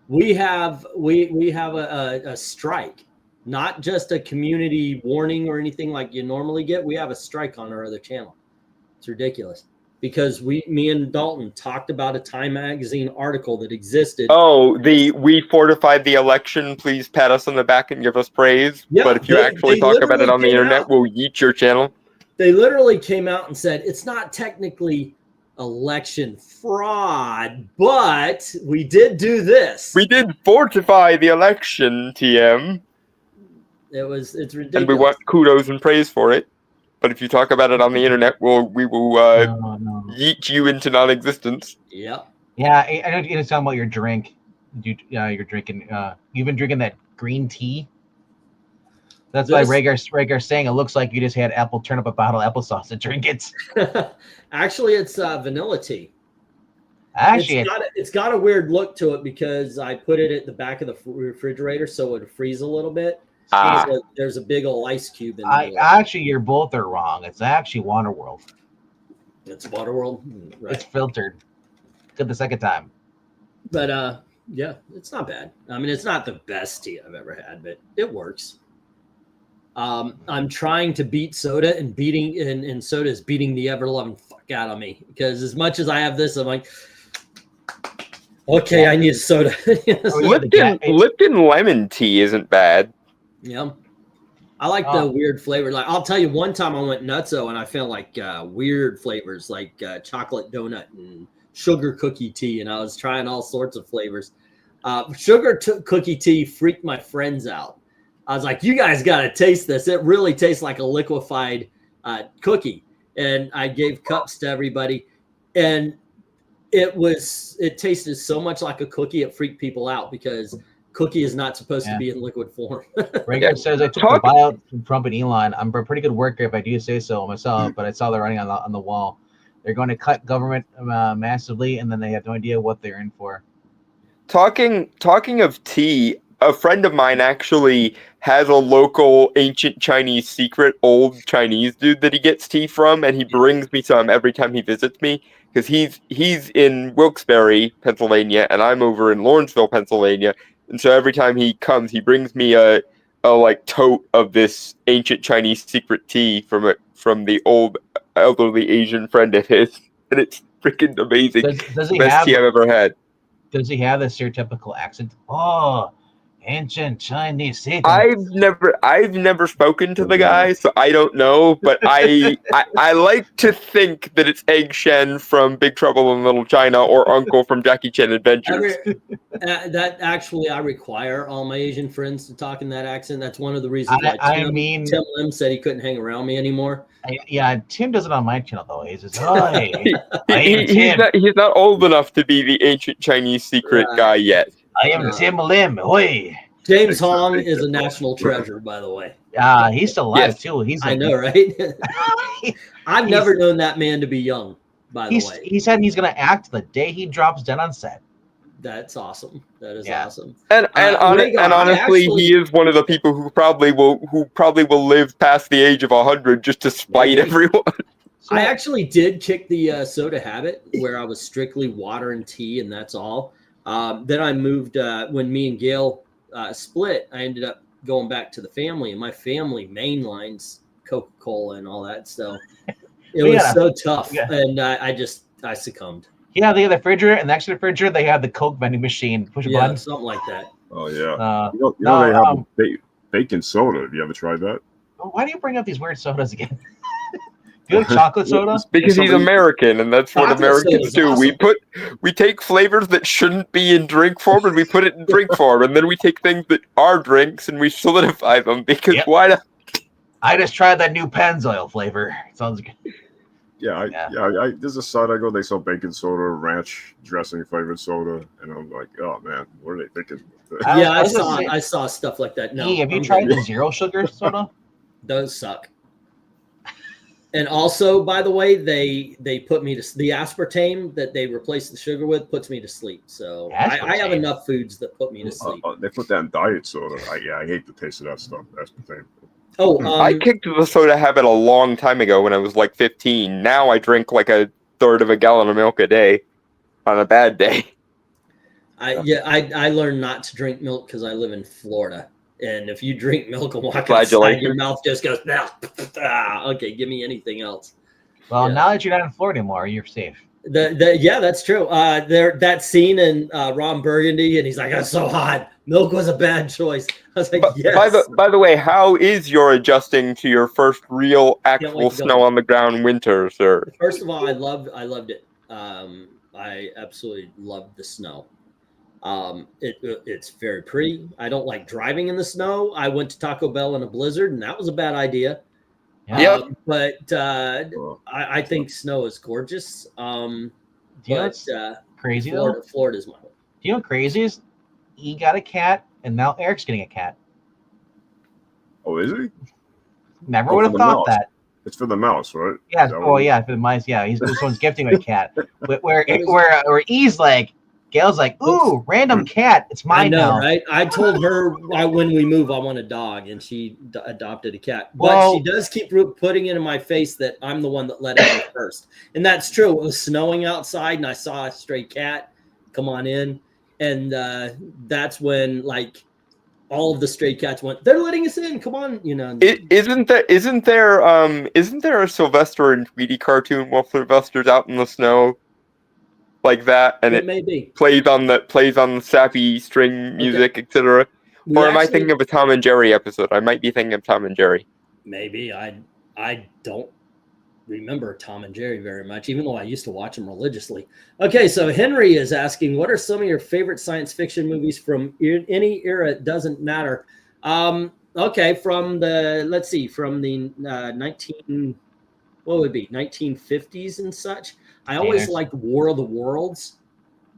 Speaker 6: We have a strike. Not just a community warning or anything like you normally get. We have a strike on our other channel. It's ridiculous because me and Dalton talked about a Time magazine article that existed.
Speaker 4: Oh, we fortified the election. Please pat us on the back and give us praise.
Speaker 6: Yeah,
Speaker 4: but if you actually talk about it on the internet, we'll yeet your channel.
Speaker 6: They literally came out and said it's not technically election fraud, but we did do this.
Speaker 4: We did fortify the election, TM.
Speaker 6: It's ridiculous.
Speaker 4: And we want kudos and praise for it. But if you talk about it on the internet, we will yeet you into non-existence.
Speaker 6: Yep.
Speaker 1: Yeah, I know you're talking about your drink. You're drinking. You've been drinking that green tea. That's why Rhaegar's saying it looks like you just had turned up a bottle of applesauce and drink it.
Speaker 6: Actually, it's vanilla tea.
Speaker 1: Actually,
Speaker 6: it's got a weird look to it because I put it at the back of the refrigerator so it would freeze a little bit. There's a big old ice cube in there.
Speaker 1: Actually, you're both are wrong. It's actually Waterworld.
Speaker 6: It's Waterworld? Right.
Speaker 1: It's filtered. Good the second time.
Speaker 6: But, yeah, it's not bad. I mean, it's not the best tea I've ever had, but it works. I'm trying to beat soda, and soda is beating the ever-loving fuck out of me. Because as much as I have this, I'm like, okay, I need a soda.
Speaker 4: Lipton lemon tea isn't bad.
Speaker 6: Yeah, I like the weird flavor. Like I'll tell you, one time I went nutso and I found like weird flavors, like chocolate donut and sugar cookie tea, and I was trying all sorts of flavors. Cookie tea freaked my friends out. I was like, "You guys got to taste this. It really tastes like a liquefied cookie." And I gave cups to everybody, and it tasted so much like a cookie it freaked people out because cookie is not supposed to be in liquid form.
Speaker 1: Rhaegar says I took the buyout from Trump and Elon. I'm a pretty good worker if I do say so myself, but I saw the writing on the wall. They're going to cut government massively, and then they have no idea what they're in for.
Speaker 4: Talking of tea, a friend of mine actually has a local ancient Chinese secret old Chinese dude that he gets tea from, and he brings me some every time he visits me because he's in Wilkes-Barre, Pennsylvania, and I'm over in Lawrenceville, Pennsylvania. And so every time he comes, he brings me a tote of this ancient Chinese secret tea from the old elderly Asian friend of his, and it's freaking amazing.
Speaker 1: Does he
Speaker 4: Best tea I've ever had.
Speaker 1: Does he have the stereotypical accent? Oh, ancient Chinese Satan.
Speaker 4: I've never spoken to the guy, so I don't know. But I like to think that it's Egg Shen from Big Trouble in Little China or Uncle from Jackie Chan Adventures.
Speaker 6: That actually, I require all my Asian friends to talk in that accent. That's one of the reasons why Tim Lim said he couldn't hang around me anymore.
Speaker 1: Yeah, Tim does it on my channel though. He's just, oh,
Speaker 4: he's not old enough to be the ancient Chinese secret guy yet.
Speaker 1: I am Tim Lim. Oi.
Speaker 6: James Hong is a national treasure, by the way.
Speaker 1: He's still alive
Speaker 4: Yes.
Speaker 1: too. He's
Speaker 6: I
Speaker 1: like,
Speaker 6: know, right? I've
Speaker 1: He's-
Speaker 6: never known that man to be young, by the way.
Speaker 1: he said he's gonna act the day he drops dead on set.
Speaker 6: That's awesome. That is
Speaker 1: Yeah.
Speaker 6: awesome.
Speaker 4: And
Speaker 6: Rhaegar, I
Speaker 4: honestly,
Speaker 6: actually-
Speaker 4: he is one of the people who probably will live past the age of 100 just to spite
Speaker 6: Yeah.
Speaker 4: everyone.
Speaker 1: So,
Speaker 6: I actually did kick the soda habit where I was strictly water and tea, and that's all. Then I moved when me and Gail split. I ended up going back to the family, and my family mainlines Coca-Cola and all that. So it was
Speaker 1: Yeah.
Speaker 6: so tough,
Speaker 1: Yeah.
Speaker 6: and I succumbed.
Speaker 1: yeah, they have the refrigerator, and next to the refrigerator, they have the Coke vending machine. Push a
Speaker 6: Yeah,
Speaker 1: button.
Speaker 6: something like that.
Speaker 5: Oh yeah.
Speaker 1: Uh,
Speaker 5: You know
Speaker 1: no,
Speaker 5: they have bacon soda. Have you ever tried that?
Speaker 1: why do you bring up these weird sodas again? Do you like chocolate soda?
Speaker 4: Because he's
Speaker 5: Somebody-
Speaker 4: American, and that's what
Speaker 6: Chocolate
Speaker 4: Americans
Speaker 6: soda is
Speaker 4: do.
Speaker 6: awesome.
Speaker 4: We take flavors that shouldn't be in drink form, and we put it in drink form, and then we take things that are drinks and we solidify them. Because
Speaker 1: Yep.
Speaker 4: why not?
Speaker 1: I just tried that new Pennzoil flavor. Sounds good.
Speaker 5: Yeah,
Speaker 1: Yeah.
Speaker 5: there's a side I go. They sell bacon soda, ranch dressing flavored soda, and I'm like, oh man, what are they thinking?
Speaker 1: I
Speaker 6: Yeah,
Speaker 1: was gonna say-
Speaker 6: I saw stuff like that. No,
Speaker 1: have you
Speaker 6: I'm
Speaker 1: tried
Speaker 6: good.
Speaker 1: the zero sugar soda?
Speaker 6: Those suck. And also, by the way, they put me to the aspartame that they replaced the sugar with puts me to sleep. So I have
Speaker 1: Aspartame?
Speaker 6: enough foods that put me to sleep.
Speaker 5: They put that in diet soda. I hate the taste of that stuff. That's the thing.
Speaker 6: Oh,
Speaker 4: I kicked the soda habit a long time ago when I was like 15. Now I drink like a third of a gallon of milk a day on a bad day.
Speaker 6: I learned not to drink milk because I live in Florida. And if you drink milk and walk outside,
Speaker 4: Flagellation.
Speaker 6: your mouth just goes, okay, give me anything else.
Speaker 1: Well,
Speaker 6: Yeah.
Speaker 1: now that you're not in Florida anymore, you're safe.
Speaker 6: Yeah, that's true. That scene in Ron Burgundy, and he's like, "It's so hot. Milk was a bad choice." I was like, "Yes."
Speaker 4: By the way, how is your adjusting to your first real actual
Speaker 6: wait to go.
Speaker 4: snow on the ground winter, sir?
Speaker 6: First of all, I loved it. I absolutely loved the snow. It's very pretty. I don't like driving in the snow. I went to Taco Bell in a blizzard, and that was a bad idea.
Speaker 1: Yeah.
Speaker 4: Yep.
Speaker 6: But
Speaker 5: Well,
Speaker 6: I think snow is gorgeous.
Speaker 1: Do you know
Speaker 6: But
Speaker 1: what's crazy though?
Speaker 6: Florida's my home.
Speaker 1: Do you know what crazy is? He got a cat, and now Eric's getting a cat.
Speaker 5: oh, is he?
Speaker 1: Never
Speaker 5: Oh,
Speaker 1: would have
Speaker 5: for the
Speaker 1: thought
Speaker 5: mouse.
Speaker 1: that.
Speaker 5: It's for the mouse, right?
Speaker 1: Yeah.
Speaker 5: Is that
Speaker 1: Oh,
Speaker 5: what it is?
Speaker 1: yeah. For the mice. Yeah. Someone's gifting him a cat. Where E's like, Gail's like, ooh, random cat. It's
Speaker 6: I
Speaker 1: mine
Speaker 6: know,
Speaker 1: now.
Speaker 6: right? I told her when we move, I want a dog, and she adopted a cat. But
Speaker 1: Well-
Speaker 6: she does keep putting it in my face that I'm the one that let it in first, and that's true. It was snowing outside, and I saw a stray cat come on in, and that's when like all of the stray cats went. They're letting us in. Come on, you know.
Speaker 4: Isn't there a Sylvester and Tweety cartoon while Sylvester's out in the snow like that, and
Speaker 6: it
Speaker 4: it
Speaker 6: may be.
Speaker 4: plays on the sappy string music, etc.
Speaker 6: We
Speaker 4: Or am I
Speaker 6: actually-
Speaker 4: thinking of a Tom and Jerry episode? I might be thinking of Tom and Jerry.
Speaker 6: Maybe I don't remember Tom and Jerry very much, even though I used to watch them religiously. Okay, so Henry is asking, what are some of your favorite science fiction movies from any era? It doesn't matter. Okay, from the 1950s and such. I always
Speaker 1: Yes.
Speaker 6: liked War of the Worlds,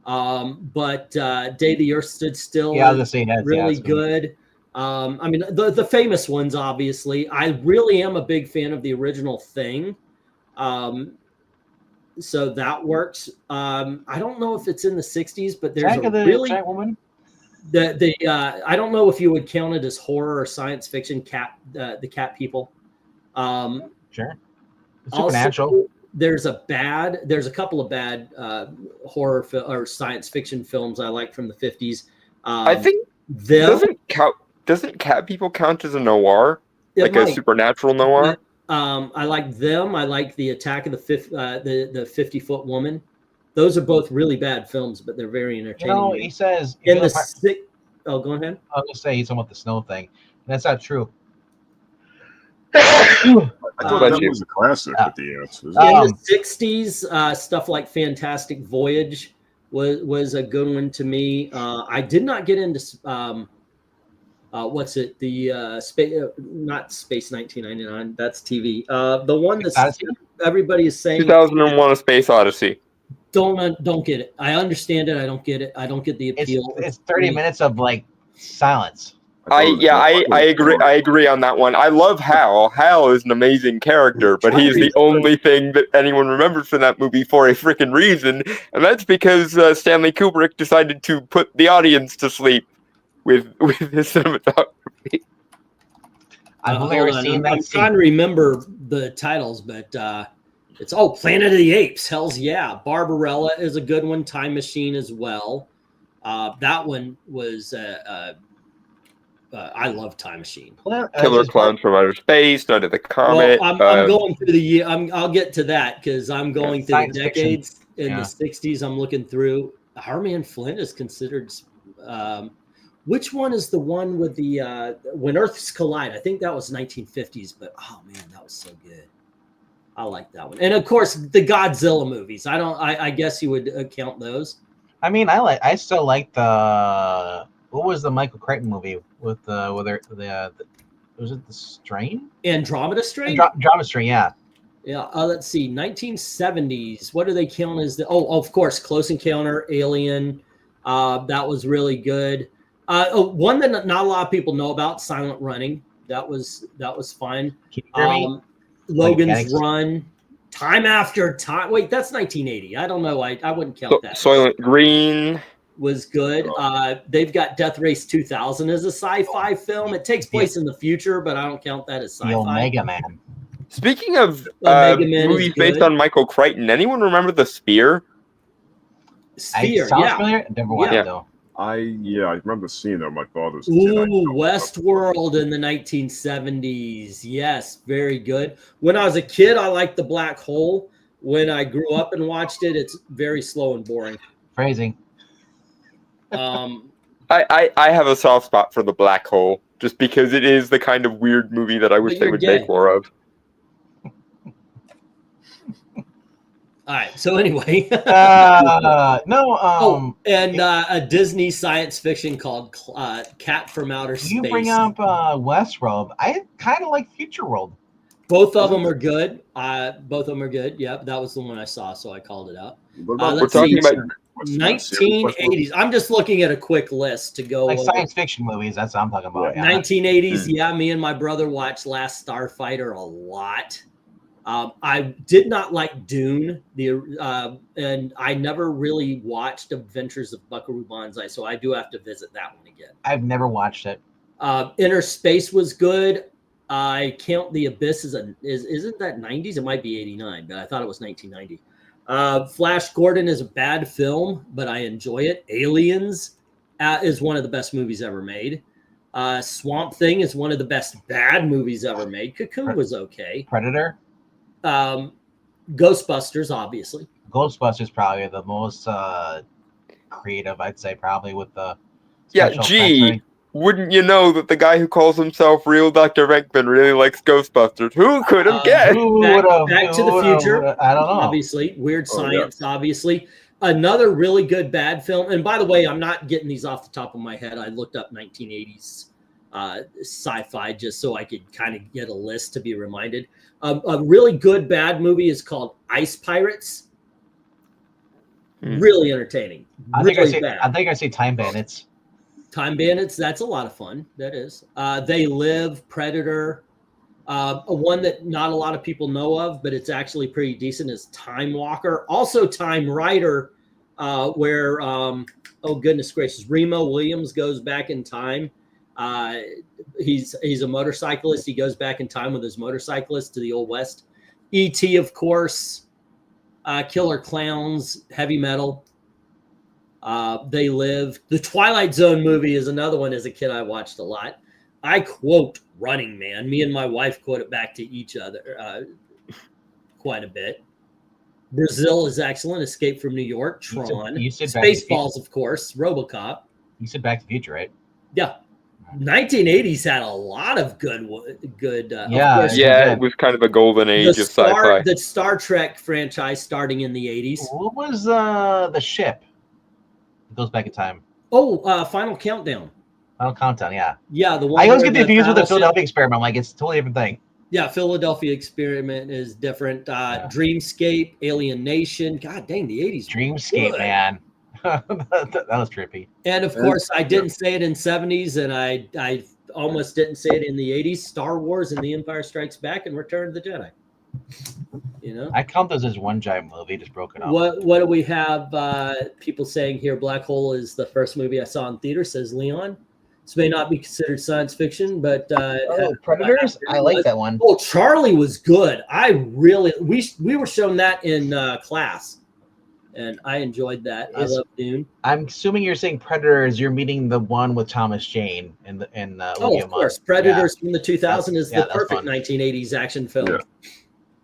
Speaker 6: but Day the Earth Stood Still.
Speaker 1: Yeah, I was gonna say that's
Speaker 6: really
Speaker 1: it's
Speaker 6: good. I mean, the famous ones, obviously. I really am a big fan of the original Thing. So that works. I don't know if it's in the 60s, but there's
Speaker 1: Attack
Speaker 6: a
Speaker 1: of the
Speaker 6: really
Speaker 1: Giant Woman.
Speaker 6: I don't know if you would count it as horror or science fiction. The Cat People.
Speaker 1: Sure.
Speaker 6: Also,
Speaker 1: Supernatural.
Speaker 6: there's a couple of bad horror or science fiction films I like from the 50s.
Speaker 4: I think
Speaker 6: them.
Speaker 4: doesn't Cat People count as a noir,
Speaker 6: It
Speaker 4: like a
Speaker 6: might.
Speaker 4: supernatural noir?
Speaker 6: I like them. I like the Attack of the 50-Foot Woman. Those are both really bad films, but they're very
Speaker 1: You
Speaker 6: entertaining.
Speaker 1: know, he says.
Speaker 6: In the oh, go ahead.
Speaker 1: I was gonna say he's talking about the snow thing. That's not true.
Speaker 5: I thought
Speaker 4: Bless
Speaker 5: that
Speaker 4: you.
Speaker 5: was a classic
Speaker 1: Uh,
Speaker 5: with the ants.
Speaker 6: In
Speaker 1: Um,
Speaker 6: the 60s, stuff like Fantastic Voyage was a good one to me. I did not get into what's it? The space, not Space 1999. That's TV. The one that's
Speaker 1: Odyssey?
Speaker 6: everybody is saying.
Speaker 4: 2001: A Space Odyssey.
Speaker 6: don't get it. I understand it. I don't get it. I don't get the appeal.
Speaker 1: It's 30 minutes of like silence.
Speaker 4: I agree on that one. I love Hal. Hal is an amazing character, but he is the only thing that anyone remembers from that movie for a freaking reason, and that's because Stanley Kubrick decided to put the audience to sleep with his cinematography.
Speaker 1: I've never seen that.
Speaker 6: I'm trying to remember the titles, but it's Planet of the Apes. Hell's yeah. Barbarella is a good one. Time Machine as well. That one was. I love Time Machine.
Speaker 4: Killer Clowns from Outer Space, Night of the Comet.
Speaker 6: Well, I'm going through the year. I'll get to that because I'm going through the decades. In the 60s, I'm looking through. Harvey and Flint is considered. Which one is the one with the When Earths Collide? I think that was 1950s, but oh man, that was so good. I like that one. And of course, the Godzilla movies. I guess you would count those.
Speaker 1: I mean, I still like the. What was the Michael Crichton movie with the was it The Strain?
Speaker 6: Andromeda Strain?
Speaker 1: Andromeda Strain, yeah.
Speaker 6: Yeah, let's see. 1970s. What do they count as the of course, Close Encounter, Alien. That was really good. One that not a lot of people know about, Silent Running. That was fun.
Speaker 1: Can you hear me?
Speaker 6: Logan's Run. Time After Time. Wait, that's 1980. I don't know. I wouldn't count that.
Speaker 4: Soylent Green
Speaker 6: was good. They've got Death Race 2000 as a sci-fi film. It takes place in the future, but I don't count that as sci-fi.
Speaker 1: The Omega Man.
Speaker 4: Speaking of movies based on Michael Crichton, anyone remember The Sphere?
Speaker 6: Sphere,
Speaker 1: familiar? Never watched it though.
Speaker 5: I remember seeing it on my father's.
Speaker 6: Westworld in the 1970s. Yes, very good. When I was a kid, I liked The Black Hole. When I grew up and watched it, it's very slow and boring.
Speaker 1: Phrasing.
Speaker 4: I have a soft spot for The Black Hole, just because it is the kind of weird movie that I wish they would make more of.
Speaker 6: All right. So anyway, and a Disney science fiction called Cat from Outer Space.
Speaker 1: You bring up Westworld. I kind of like Future World.
Speaker 6: Both of them are good. Yep, that was the one I saw, so I called it out.
Speaker 4: We're talking about
Speaker 6: 1980s. I'm just looking at a quick list to go.
Speaker 1: Like science fiction movies. That's what I'm talking about. Yeah.
Speaker 6: 1980s. Yeah, me and my brother watched Last Starfighter a lot. I did not like Dune, and I never really watched Adventures of Buckaroo Banzai, so I do have to visit that one again.
Speaker 1: I've never watched it.
Speaker 6: Inner Space was good. I count The Abyss isn't that 90s? It might be 89, but I thought it was 1990. Flash Gordon is a bad film, but I enjoy it. Aliens is one of the best movies ever made. Swamp Thing is one of the best bad movies ever made. Cocoon was okay.
Speaker 1: Predator?
Speaker 6: Ghostbusters, obviously.
Speaker 1: Ghostbusters probably the most creative, I'd say, probably with the
Speaker 4: wouldn't you know that the guy who calls himself Real Dr. Venkman really likes Ghostbusters? Who could have guessed?
Speaker 6: Back to the Future.
Speaker 1: I don't know.
Speaker 6: Obviously. Weird Science, obviously. Another really good bad film. And by the way, I'm not getting these off the top of my head. I looked up 1980s sci-fi just so I could kind of get a list to be reminded. A really good bad movie is called Ice Pirates. Really entertaining.
Speaker 1: I think I say Time Bandits.
Speaker 6: Time Bandits, that's a lot of fun. That is. They Live, Predator. One that not a lot of people know of, but it's actually pretty decent, is Time Walker. Also Time Rider, where, oh goodness gracious, Remo Williams goes back in time. He's a motorcyclist. He goes back in time with his motorcyclist to the Old West. E.T., of course. Killer Clowns, Heavy Metal. They Live. The Twilight Zone movie is another one. As a kid, I watched a lot. I quote Running Man. Me and my wife quote it back to each other quite a bit. Brazil is excellent. Escape from New York. Tron.
Speaker 1: You said
Speaker 6: Spaceballs, of course. RoboCop.
Speaker 1: You said Back to the Future, right?
Speaker 6: Yeah. 1980s had a lot of good.
Speaker 1: It
Speaker 4: was kind of a golden age of sci-fi.
Speaker 6: The Star Trek franchise starting in the 80s.
Speaker 1: What was the ship? It goes back in time.
Speaker 6: Final Countdown.
Speaker 1: Final Countdown, yeah.
Speaker 6: Yeah, the one.
Speaker 1: I always get confused with the Philadelphia Experiment. I'm like, it's a totally different thing.
Speaker 6: Yeah, Philadelphia Experiment is different. Dreamscape, Alien Nation. God dang, the 80s.
Speaker 1: Dreamscape,
Speaker 6: good.
Speaker 1: man. That was trippy.
Speaker 6: And of course, I didn't say it in 70s, and I almost didn't say it in the 80s. Star Wars and The Empire Strikes Back and Return of the Jedi. You know,
Speaker 1: I count those as one giant movie, just broken up.
Speaker 6: what do we have? People saying here, Black Hole is the first movie I saw in theater. Says Leon. This may not be considered science fiction, but
Speaker 1: Predators? I like that one.
Speaker 6: Oh, Charlie was good. We were shown that in class, and I enjoyed that. I love Dune.
Speaker 1: I'm assuming you're saying Predators. You're meeting the one with Thomas Jane and
Speaker 6: Of course, Predators from the 2000 is the
Speaker 1: that's
Speaker 6: perfect
Speaker 1: fun.
Speaker 6: 1980s action film.
Speaker 5: Yeah.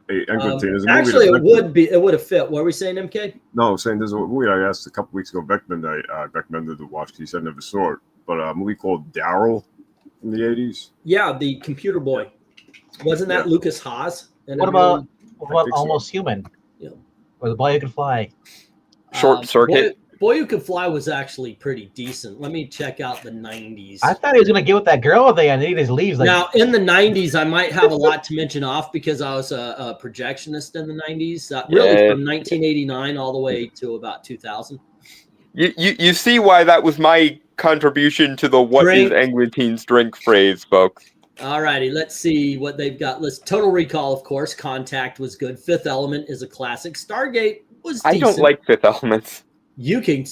Speaker 5: Hey, there's a movie
Speaker 6: Actually,
Speaker 5: that
Speaker 6: it would have fit. What were we saying, MK?
Speaker 5: No, I'm saying there's a movie I asked a couple weeks ago. Beckman recommended to watch. He said never saw it, but a movie called Daryl in the 80s.
Speaker 6: Yeah, the Computer Boy. Wasn't that Lucas Haas? And
Speaker 1: What about Almost
Speaker 5: so.
Speaker 1: Human?
Speaker 6: Yeah.
Speaker 1: Or The Boy Who Could Fly?
Speaker 4: Short Circuit.
Speaker 6: Boy Who Could Fly was actually pretty decent. Let me check out the 90s.
Speaker 1: I thought he was gonna get with that girl at the end. He just leaves. Like,
Speaker 6: Now, in the 90s, I might have a lot to mention off because I was a projectionist in the 90s. Really, from 1989 all the way to about 2000.
Speaker 4: You see why that was my contribution to the "What is Angry Teens Drink" phrase, folks.
Speaker 6: All righty, let's see what they've got. Total Recall, of course. Contact was good. Fifth Element is a classic. Stargate was decent.
Speaker 4: I don't like Fifth Element.
Speaker 6: You can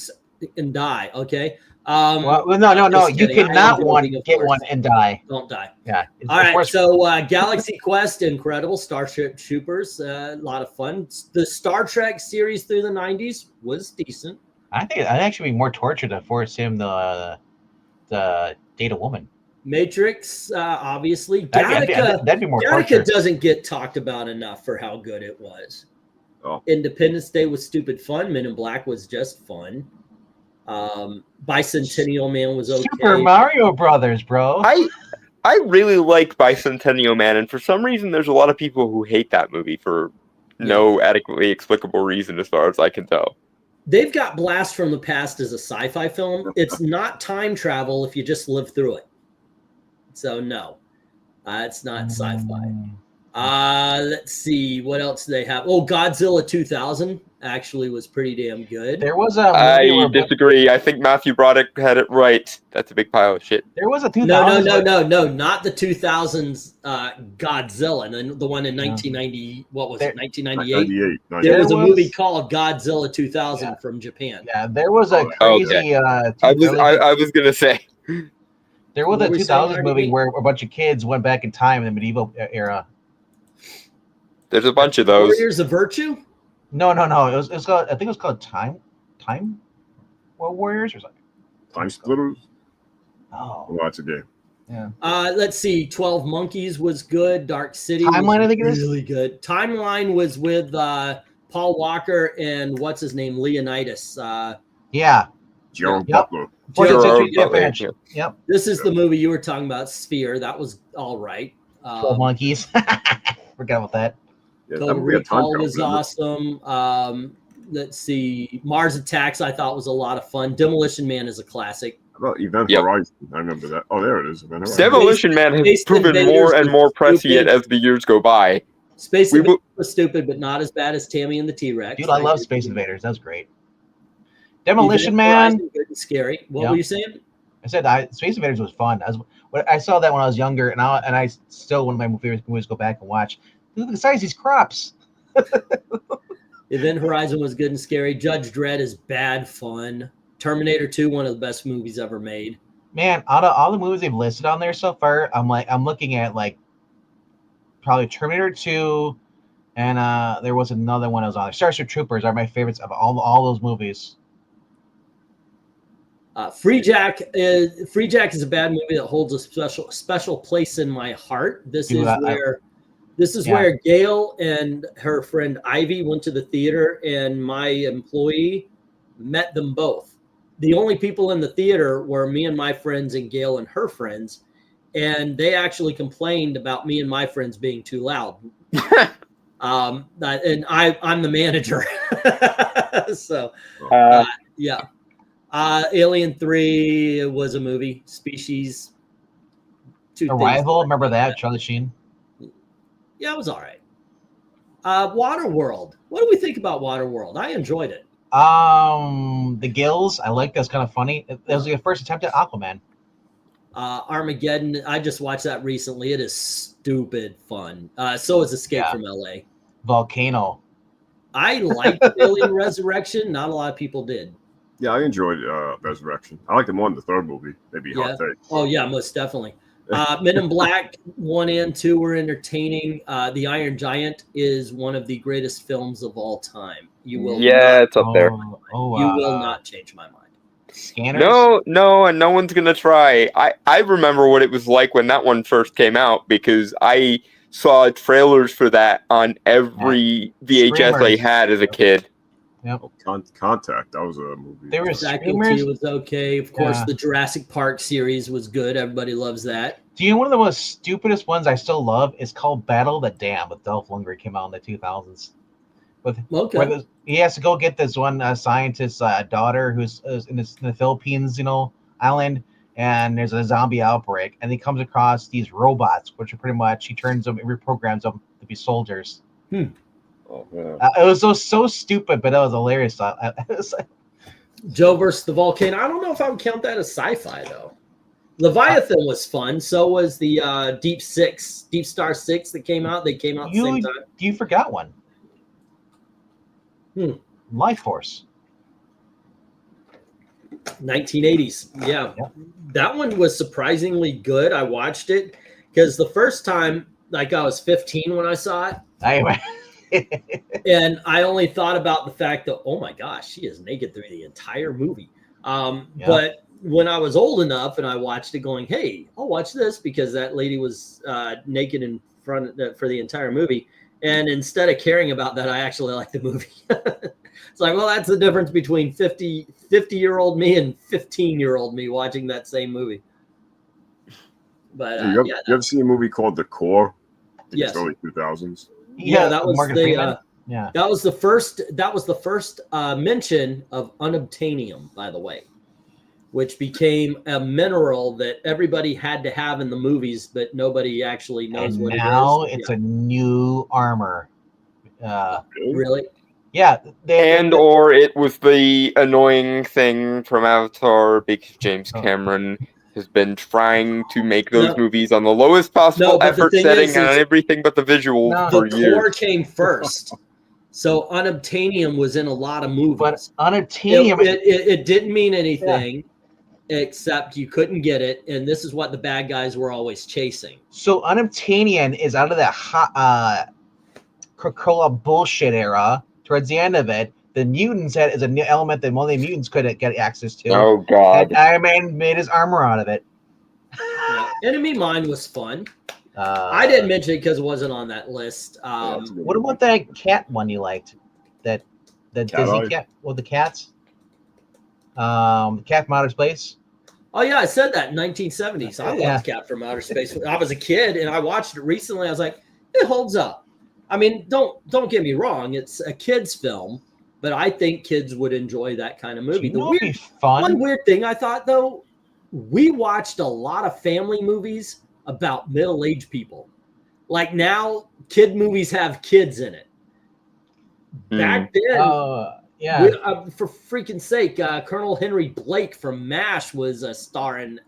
Speaker 6: die, okay?
Speaker 1: no. You cannot get one and die.
Speaker 6: Don't die.
Speaker 1: Yeah.
Speaker 6: All right. So Galaxy Quest, incredible. Starship Troopers, a lot of fun. The Star Trek series through the 90s was decent.
Speaker 1: I think I'd actually be more torture to force him to date a woman.
Speaker 6: Matrix, obviously.
Speaker 1: That'd be more torture.
Speaker 6: Gattaca doesn't get talked about enough for how good it was.
Speaker 5: Oh.
Speaker 6: Independence Day was stupid fun. Men in Black was just fun. Bicentennial Man was okay.
Speaker 1: Super Mario Brothers, bro.
Speaker 4: I really like Bicentennial Man, and for some reason, there's a lot of people who hate that movie for no adequately explicable reason, as far as I can tell.
Speaker 6: They've got Blast from the Past as a sci-fi film. It's not time travel if you just live through it. So no, it's not sci-fi. Let's see what else do they have. Oh, Godzilla 2000 actually was pretty damn good.
Speaker 1: There was a movie
Speaker 4: I disagree. I think Matthew Broderick had it right. That's a big pile of shit.
Speaker 1: There was a 2000.
Speaker 6: No, not the 2000s Godzilla, and the one in 1990. What was it? 1998. There was a movie called Godzilla 2000 from Japan.
Speaker 1: Yeah, there was a crazy.
Speaker 4: I was gonna say.
Speaker 1: There was a 2000s movie where a bunch of kids went back in time in the medieval era.
Speaker 4: There's a bunch of those.
Speaker 6: Warriors of Virtue?
Speaker 1: No. It was called. I think it was called Time Warriors or something.
Speaker 5: Time Splitters.
Speaker 1: Oh,
Speaker 5: that's a game.
Speaker 1: Yeah.
Speaker 6: Let's see. 12 Monkeys was good. Dark City.
Speaker 1: Timeline,
Speaker 6: was
Speaker 1: I think it is
Speaker 6: really good. Timeline was with Paul Walker and what's his name, Leonidas.
Speaker 1: Yeah.
Speaker 5: Gerald Butler.
Speaker 1: Yep.
Speaker 6: This is the movie you were talking about, Sphere. That was all right.
Speaker 1: 12 Monkeys. Forgot about that.
Speaker 5: Yeah,
Speaker 6: Total Recall was awesome. Let's see. Mars Attacks I thought was a lot of fun. Demolition Man is a classic.
Speaker 5: How about Event Horizon? I remember that. Oh, there it is. Event Horizon.
Speaker 4: Demolition Man has proven more and more prescient as the years go by.
Speaker 6: Space Invaders was stupid, but not as bad as Tammy and the T-Rex.
Speaker 1: Dude, I love Space Invaders. That's great. Demolition Man.
Speaker 6: Good and scary. What were you saying?
Speaker 1: I said Space Invaders was fun. I saw that when I was younger, and I still one of my favorite movies to go back and watch. Look at the size of these crops.
Speaker 6: Event Horizon was good and scary. Judge Dredd is bad fun. Terminator 2, one of the best movies ever made.
Speaker 1: Man, out of all the movies they've listed on there so far, I'm looking at probably Terminator 2, and there was another one that was on there. Starship Troopers are my favorites of all those movies.
Speaker 6: Free Jack is a bad movie that holds a special place in my heart. This is where Gail and her friend Ivy went to the theater, and my employee met them both. The only people in the theater were me and my friends and Gail and her friends, and they actually complained about me and my friends being too loud. And I'm the manager. So, yeah. Alien 3 was a movie. Species.
Speaker 1: Arrival, remember that? Charlie Sheen.
Speaker 6: Yeah, it was all right. Waterworld. What do we think about Waterworld? I enjoyed it.
Speaker 1: The Gills, I like that's kind of funny. It was the first attempt at Aquaman.
Speaker 6: Armageddon. I just watched that recently. It is stupid fun. So is Escape from LA.
Speaker 1: Volcano.
Speaker 6: I liked Alien Resurrection. Not a lot of people did.
Speaker 5: Yeah, I enjoyed Resurrection. I liked it more in the third movie. Maybe hot take.
Speaker 6: Oh yeah, most definitely. Men in Black 1 and 2 were entertaining. The Iron Giant is one of the greatest films of all time. You will
Speaker 4: it's up there.
Speaker 6: you will not change my mind.
Speaker 1: Scanners.
Speaker 4: No, and no one's gonna try. I remember what it was like when that one first came out because I saw trailers for that on every VHS I had as a kid.
Speaker 1: Yep.
Speaker 5: Contact. That was a movie.
Speaker 1: There was
Speaker 6: Faculty was okay. Of course, the Jurassic Park series was good. Everybody loves that.
Speaker 1: Do you know one of the most stupidest ones I still love is called Battle of the Dam with Dolph Lundgren. Came out in the 2000s. Where he has to go get this one scientist's daughter who's in the Philippines, island, and there's a zombie outbreak, and he comes across these robots, which are pretty much he reprograms them to be soldiers.
Speaker 5: Oh, yeah.
Speaker 1: It was so stupid, but it was hilarious.
Speaker 6: Joe versus the Volcano. I don't know if I would count that as sci-fi though. Leviathan was fun. So was the Deep Star 6 that came out. They came out at the same time.
Speaker 1: You forgot one. Life Force.
Speaker 6: 1980s. Yeah. That one was surprisingly good. I watched it because the first time, I was 15 when I saw it. And I only thought about the fact that, oh my gosh, she is naked through the entire movie. But when I was old enough and I watched it going, hey, I'll watch this because that lady was naked in front for the entire movie. And instead of caring about that, I actually liked the movie. It's like, well, that's the difference between 50-year-old me and 15-year-old me watching that same movie. But
Speaker 5: you ever seen a movie called The Core?
Speaker 6: Yes.
Speaker 5: Early 2000s.
Speaker 6: Yeah, that was
Speaker 1: Morgan Freeman.
Speaker 6: That was the first mention of unobtainium, by the way, which became a mineral that everybody had to have in the movies, but nobody actually knows what it is.
Speaker 1: Now it's a new armor.
Speaker 6: Really?
Speaker 1: Yeah.
Speaker 4: Or it was the annoying thing from Avatar because James Cameron has been trying to make those movies on the lowest possible effort setting and everything but the visual for years.
Speaker 6: The Core came first. So unobtainium was in a lot of movies.
Speaker 1: But unobtainium...
Speaker 6: It didn't mean anything except you couldn't get it, and this is what the bad guys were always chasing.
Speaker 1: So unobtainium is out of that Coca-Cola bullshit era. Towards the end of it, the mutants is a new element that only mutants could get access to.
Speaker 4: Oh, God.
Speaker 1: And Iron Man made his armor out of it.
Speaker 6: Enemy Mine was fun. I didn't mention it because it wasn't on that list.
Speaker 1: What about that cat one you liked? The Disney cat? Well, the cats? Cat from Outer Space?
Speaker 6: Oh, yeah, I said that in 1970s. I loved Cat from Outer Space. I was a kid, and I watched it recently. I was like, it holds up. I mean, don't get me wrong. It's a kid's film, but I think kids would enjoy that kind of movie. One weird thing I thought, though, we watched a lot of family movies about middle-aged people. Like now, kid movies have kids in it. Back then, for freaking sake, Colonel Henry Blake from MASH was a star in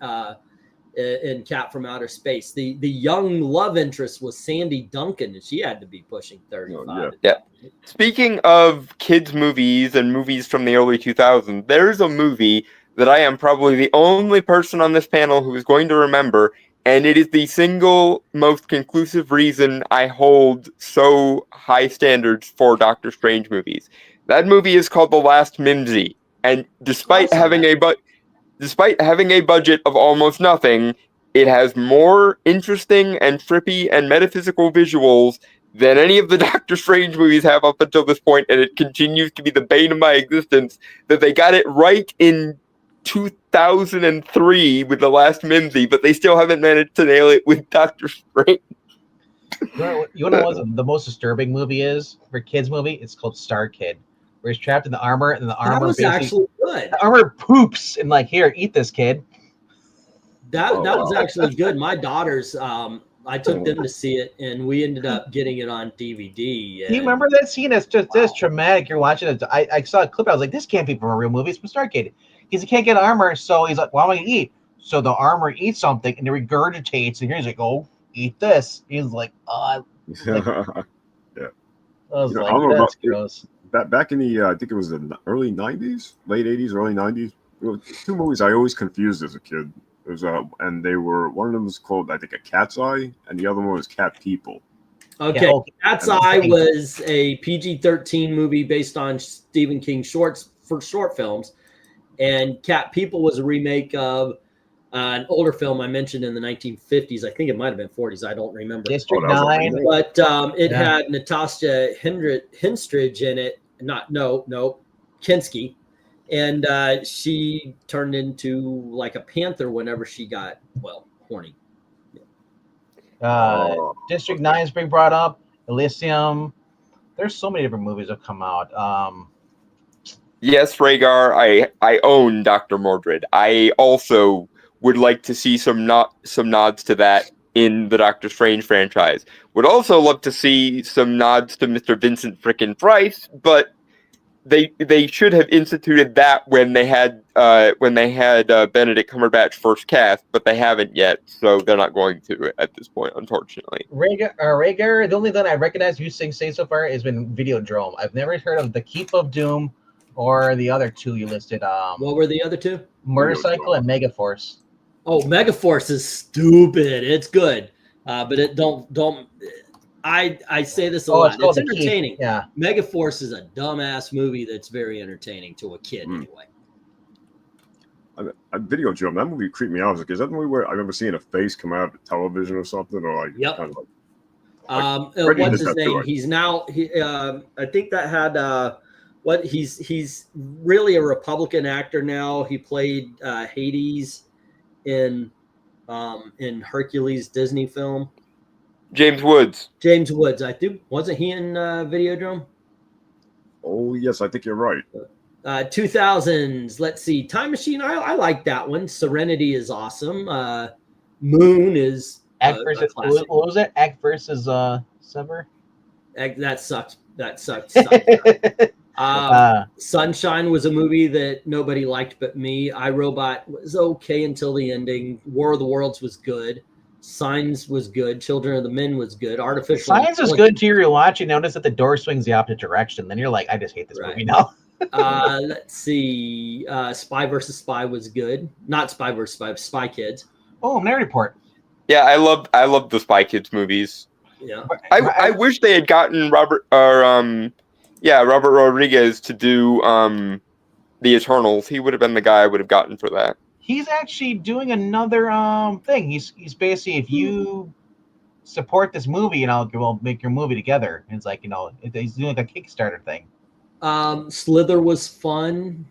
Speaker 6: Cat from Outer Space. The young love interest was Sandy Duncan, and she had to be pushing 35.
Speaker 4: Yeah. Speaking of kids' movies and movies from the early 2000s, there's a movie that I am probably the only person on this panel who is going to remember, and it is the single most conclusive reason I hold so high standards for Doctor Strange movies. That movie is called The Last Mimsy, and despite having a budget of almost nothing, it has more interesting and trippy and metaphysical visuals than any of the Doctor Strange movies have up until this point, and it continues to be the bane of my existence that they got it right in 2003 with The Last Mimsy, but they still haven't managed to nail it with Doctor Strange.
Speaker 1: You know what the most disturbing movie is for kids movie? It's called Star Kid, where he's trapped in the armor, and the armor
Speaker 6: was actually good.
Speaker 1: The armor poops and like, here, eat this, kid.
Speaker 6: That was actually good. My daughters I took them to see it, and we ended up getting it on DVD.
Speaker 1: Do you
Speaker 6: and-
Speaker 1: remember that scene? It's just this traumatic. You're watching it. I saw a clip. I was like, this can't be from a real movie. It's from Stargate. Because he can't get armor, so he's like, what am I going to eat? So the armor eats something, and it regurgitates, and he's like, oh, eat this. He's like, oh, I was
Speaker 5: You know, I
Speaker 1: like,
Speaker 5: don't know
Speaker 1: that's
Speaker 5: about-
Speaker 1: gross.
Speaker 5: Back in the, I think it was the early 90s, late 80s, early 90s. There were two movies I always confused as a kid. It was, and they were, one of them was called, I think, A Cat's Eye, and the other one was Cat People.
Speaker 6: Okay,
Speaker 1: Yeah, okay.
Speaker 6: Cat's Eye was a PG-13 movie based on Stephen King short films, and Cat People was a remake of an older film I mentioned in the 1950s. I think it might have been 40s. I don't remember.
Speaker 1: District
Speaker 5: Oh, that was a
Speaker 1: 9.
Speaker 5: remake.
Speaker 6: But it
Speaker 1: Yeah.
Speaker 6: had Natasha Henstridge in it. Kinski. And she turned into like a panther whenever she got, horny.
Speaker 1: District 9 is being brought up. Elysium. There's so many different movies that come out.
Speaker 4: Yes, Rhaegar, I own Dr. Mordred. I also would like to see some nods to that in the Doctor Strange franchise. Would also love to see some nods to Mr. Vincent frickin' Price, but they should have instituted that when they had Benedict Cumberbatch first cast, but they haven't yet, so they're not going to at this point, unfortunately.
Speaker 1: Rhaegar, the only one I recognize you say so far has been Videodrome. I've never heard of The Keep of Doom or the other two you listed.
Speaker 6: What were the other two?
Speaker 1: Motorcycle and Megaforce.
Speaker 6: Oh, Megaforce is stupid. It's good, but it don't. I say this a lot. It's
Speaker 1: called The Keep.
Speaker 6: entertaining.
Speaker 1: Yeah.
Speaker 6: Megaforce is a dumbass movie that's very entertaining to a kid anyway.
Speaker 5: Videodrome, that movie creeped me out. I was like, is that the movie where I remember seeing a face come out of the television or something? Or like,
Speaker 6: Yep.
Speaker 5: kind of like, Freddie
Speaker 6: What's
Speaker 5: did
Speaker 6: his
Speaker 5: that too,
Speaker 6: name?
Speaker 5: right?
Speaker 6: He's now. I think that had. He's really a Republican actor now. He played Hades in Hercules Disney film.
Speaker 4: James Woods.
Speaker 6: James Woods, I think, wasn't he in Videodrome?
Speaker 5: oh, yes, I think you're right.
Speaker 6: 2000s. Let's see. Time Machine. I like that one. Serenity is awesome. Moon is
Speaker 1: Act
Speaker 6: a
Speaker 1: versus
Speaker 6: classic.
Speaker 1: what was it? Act versus Sever.
Speaker 6: That sucked. That sucked.
Speaker 1: Uh,
Speaker 6: Sunshine was a movie that nobody liked but me. iRobot was okay until the ending. War of the Worlds was good. Signs was good. Children of the Men was good. Artificial
Speaker 1: Science is good till you're watching. Notice that the door swings the opposite direction. Then you're like, I just hate this
Speaker 6: Right.
Speaker 1: movie now.
Speaker 6: Let's see. Spy versus Spy was good. Not Spy versus Spy. Spy Kids.
Speaker 1: Oh, Minority Report.
Speaker 4: Yeah, I love the Spy Kids movies.
Speaker 6: Yeah.
Speaker 4: I wish they had gotten Robert Rodriguez to do the Eternals. He would have been the guy I would have gotten for that.
Speaker 1: He's actually doing another thing. He's basically, if you support this movie, we'll make your movie together. And it's like, he's doing like a Kickstarter thing.
Speaker 6: Slither was fun.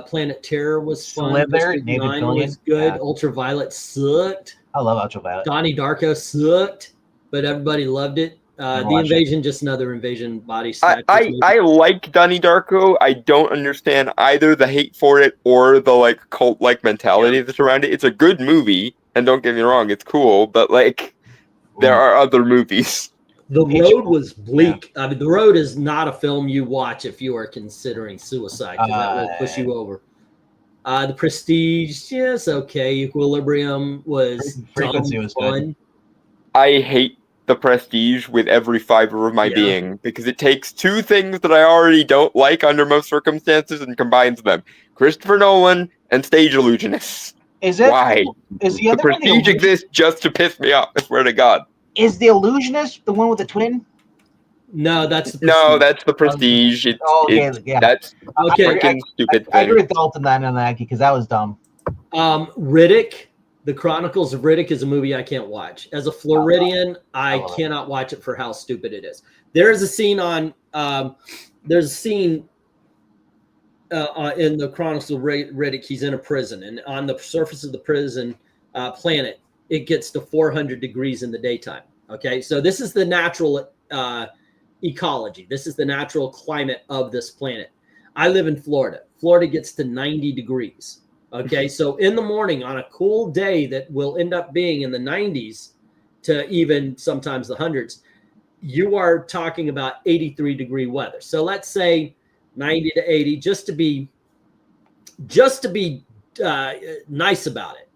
Speaker 6: Planet Terror was fun.
Speaker 1: Slither,
Speaker 6: District
Speaker 1: Nathan
Speaker 6: 9
Speaker 1: Fillion,
Speaker 6: was good.
Speaker 1: yeah.
Speaker 6: Ultraviolet sucked.
Speaker 1: I love Ultraviolet.
Speaker 6: Donnie Darko sucked, but everybody loved it. The
Speaker 1: watch it.
Speaker 6: Invasion, just another Invasion body snatchers
Speaker 4: I
Speaker 6: movie.
Speaker 4: like Donnie Darko. I don't understand either the hate for it or the like cult like mentality that's around it. It's a good movie, and don't get me wrong, it's cool, but like there are other movies.
Speaker 6: The Road was bleak. I mean, The Road is not a film you watch if you are considering suicide, because that will push you over. The Prestige, yes, okay. Equilibrium was
Speaker 1: Frequency
Speaker 6: dumb
Speaker 1: was good.
Speaker 6: fun.
Speaker 4: I hate The Prestige with every fiber of my
Speaker 6: Yeah.
Speaker 4: being because it takes two things that I already don't like under most circumstances and combines them: Christopher Nolan and stage illusionists.
Speaker 1: Is it?
Speaker 4: Why?
Speaker 1: Is the
Speaker 4: The
Speaker 1: other one
Speaker 4: Prestige exists just to piss me off. I swear to God.
Speaker 1: Is the Illusionist the one with the twin?
Speaker 6: No, that's the
Speaker 4: No,
Speaker 6: Prestige.
Speaker 4: that's The Prestige. It's,
Speaker 1: Oh, okay,
Speaker 4: it's
Speaker 1: yeah.
Speaker 4: that's
Speaker 6: Okay.
Speaker 4: freaking stupid
Speaker 1: I agree
Speaker 4: thing.
Speaker 1: with Dalton on that because that was dumb.
Speaker 6: Riddick, The Chronicles of Riddick is a movie I can't watch. As a Floridian, I
Speaker 1: love it.
Speaker 6: cannot watch it for how stupid it is. There is a scene on there's a scene in The Chronicles of Riddick. He's in a prison, and on the surface of the prison planet, it gets to 400 degrees in the daytime. Okay, so this is the natural ecology. This is the natural climate of this planet. I live in Florida. Florida gets to 90 degrees. Okay, so in the morning on a cool day that will end up being in the 90s, to even sometimes the hundreds, you are talking about 83-degree weather. So let's say 90 to 80, just to be nice about it.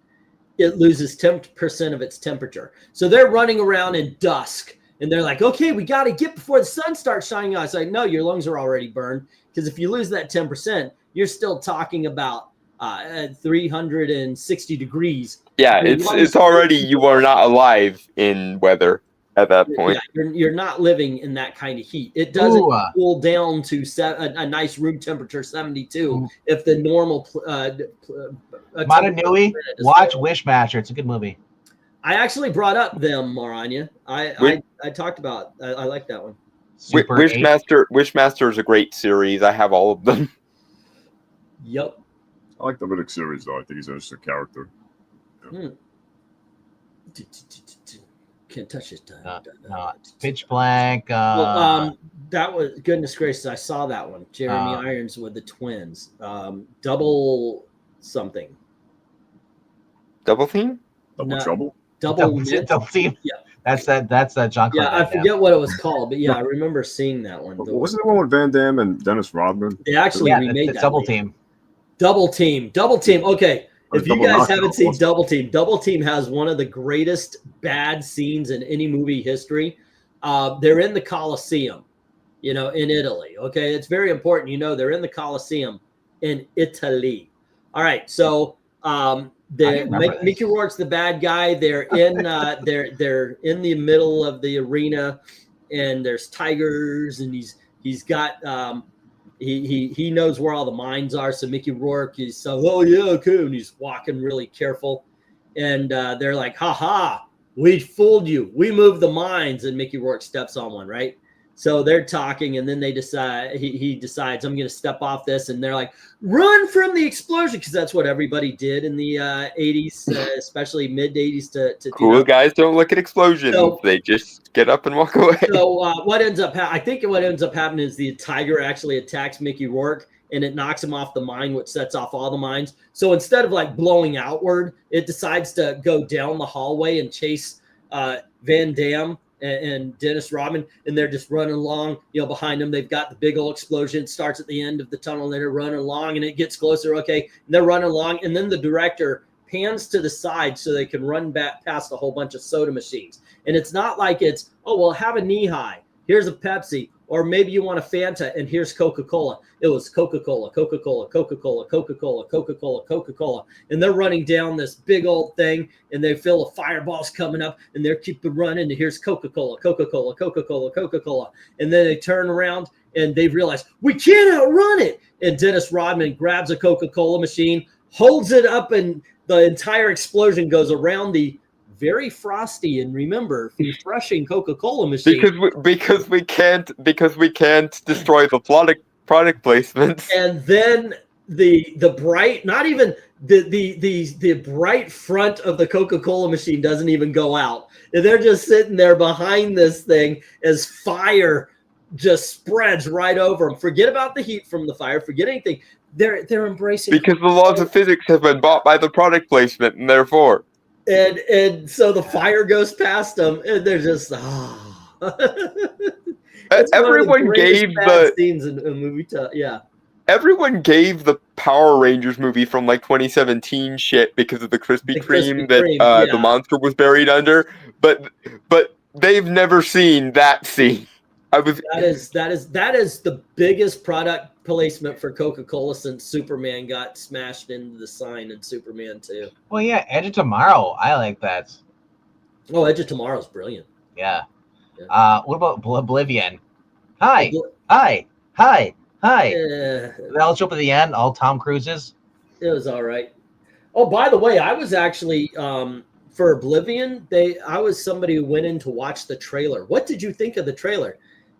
Speaker 6: It loses 10% of its temperature. So they're running around in dusk and they're like, okay, we got to get before the sun starts shining out. It's like, no, your lungs are already burned, because if you lose that 10%, you're still talking about 360 degrees.
Speaker 4: Yeah, it's already, you are not alive in weather at that point.
Speaker 6: Yeah, you're not living in that kind of heat. It doesn't cool down to a nice room temperature 72 if the normal
Speaker 1: Matanui, watch Wishmaster. It's a good movie.
Speaker 6: I actually brought up them, Maranya. I talked about. I like that one.
Speaker 4: Wishmaster is a great series. I have all of them.
Speaker 6: Yep.
Speaker 5: I like the Riddick series, though. I think he's an interesting character. Yeah.
Speaker 6: Can't touch it.
Speaker 1: No, Pitch Black.
Speaker 6: That was, goodness gracious, I saw that one. Jeremy Irons with the twins. Double something.
Speaker 4: Double Team?
Speaker 5: Double Trouble?
Speaker 6: Double
Speaker 1: Team.
Speaker 6: Yeah.
Speaker 1: That's that John.
Speaker 6: Yeah, I forget what it was called, but yeah, I remember seeing that one.
Speaker 5: Wasn't the one with Van Damme and Dennis Rodman?
Speaker 6: They actually remade that.
Speaker 1: Double Team.
Speaker 6: Double Team. Okay. If you guys haven't seen Double Team has one of the greatest bad scenes in any movie history. They're in the Colosseum, in Italy. Okay, it's very important. They're in the Colosseum in Italy. All right, so Mickey Rourke's the bad guy. They're in they're in the middle of the arena, and there's tigers, and he's got he knows where all the mines are. So Mickey Rourke is oh yeah, okay, and he's walking really careful, and they're like, ha ha, we fooled you, we moved the mines, and Mickey Rourke steps on one, right? So they're talking, and then they decide he decides, I'm going to step off this, and they're like, run from the explosion, because that's what everybody did in the 80s, especially mid 80s to
Speaker 4: cool guys don't look at explosions. So, they just get up and walk away.
Speaker 6: So what ends up happening is the tiger actually attacks Mickey Rourke, and it knocks him off the mine, which sets off all the mines. So instead of like blowing outward, it decides to go down the hallway and chase Van Damme and Dennis Rodman, and they're just running along, behind them. They've got the big old explosion. It starts at the end of the tunnel, and they're running along, and it gets closer. Okay, and they're running along, and then the director pans to the side so they can run back past a whole bunch of soda machines. And it's not like it's, oh, well, have a knee-high. Here's a Pepsi, or maybe you want a Fanta, and here's Coca-Cola. It was Coca-Cola, Coca-Cola, Coca-Cola, Coca-Cola, Coca-Cola, Coca-Cola. And they're running down this big old thing, and they feel the fireballs coming up, and they're keeping running, and here's Coca-Cola, Coca-Cola, Coca-Cola, Coca-Cola. And then they turn around, and they realize, we can't outrun it. And Dennis Rodman grabs a Coca-Cola machine, holds it up, and the entire explosion goes around the very frosty and remember refreshing Coca-Cola machine
Speaker 4: because we can't destroy the product placements.
Speaker 6: And then the bright, not even the bright front of the Coca-Cola machine doesn't even go out, and they're just sitting there behind this thing as fire just spreads right over them. Forget about the heat from the fire. Forget anything. They're embracing, because
Speaker 4: the laws of physics have been bought by the product placement, and therefore.
Speaker 6: And so the fire goes past them, and they're just
Speaker 4: everyone gave the
Speaker 6: scenes in a movie.
Speaker 4: Everyone gave the Power Rangers movie from like 2017 shit because of the Krispy Kreme that the monster was buried under, but they've never seen that scene.
Speaker 6: That is the biggest product placement for Coca-Cola since Superman got smashed into the sign in Superman 2.
Speaker 1: Well, yeah, Edge of Tomorrow. I like that.
Speaker 6: Oh, Edge of Tomorrow is brilliant.
Speaker 1: Yeah. What about Oblivion? Hi. That'll show up at the end. All Tom Cruises.
Speaker 6: It was all right. Oh, by the way, I was actually for Oblivion. I was somebody who went in to watch the trailer. What did you think of the trailer?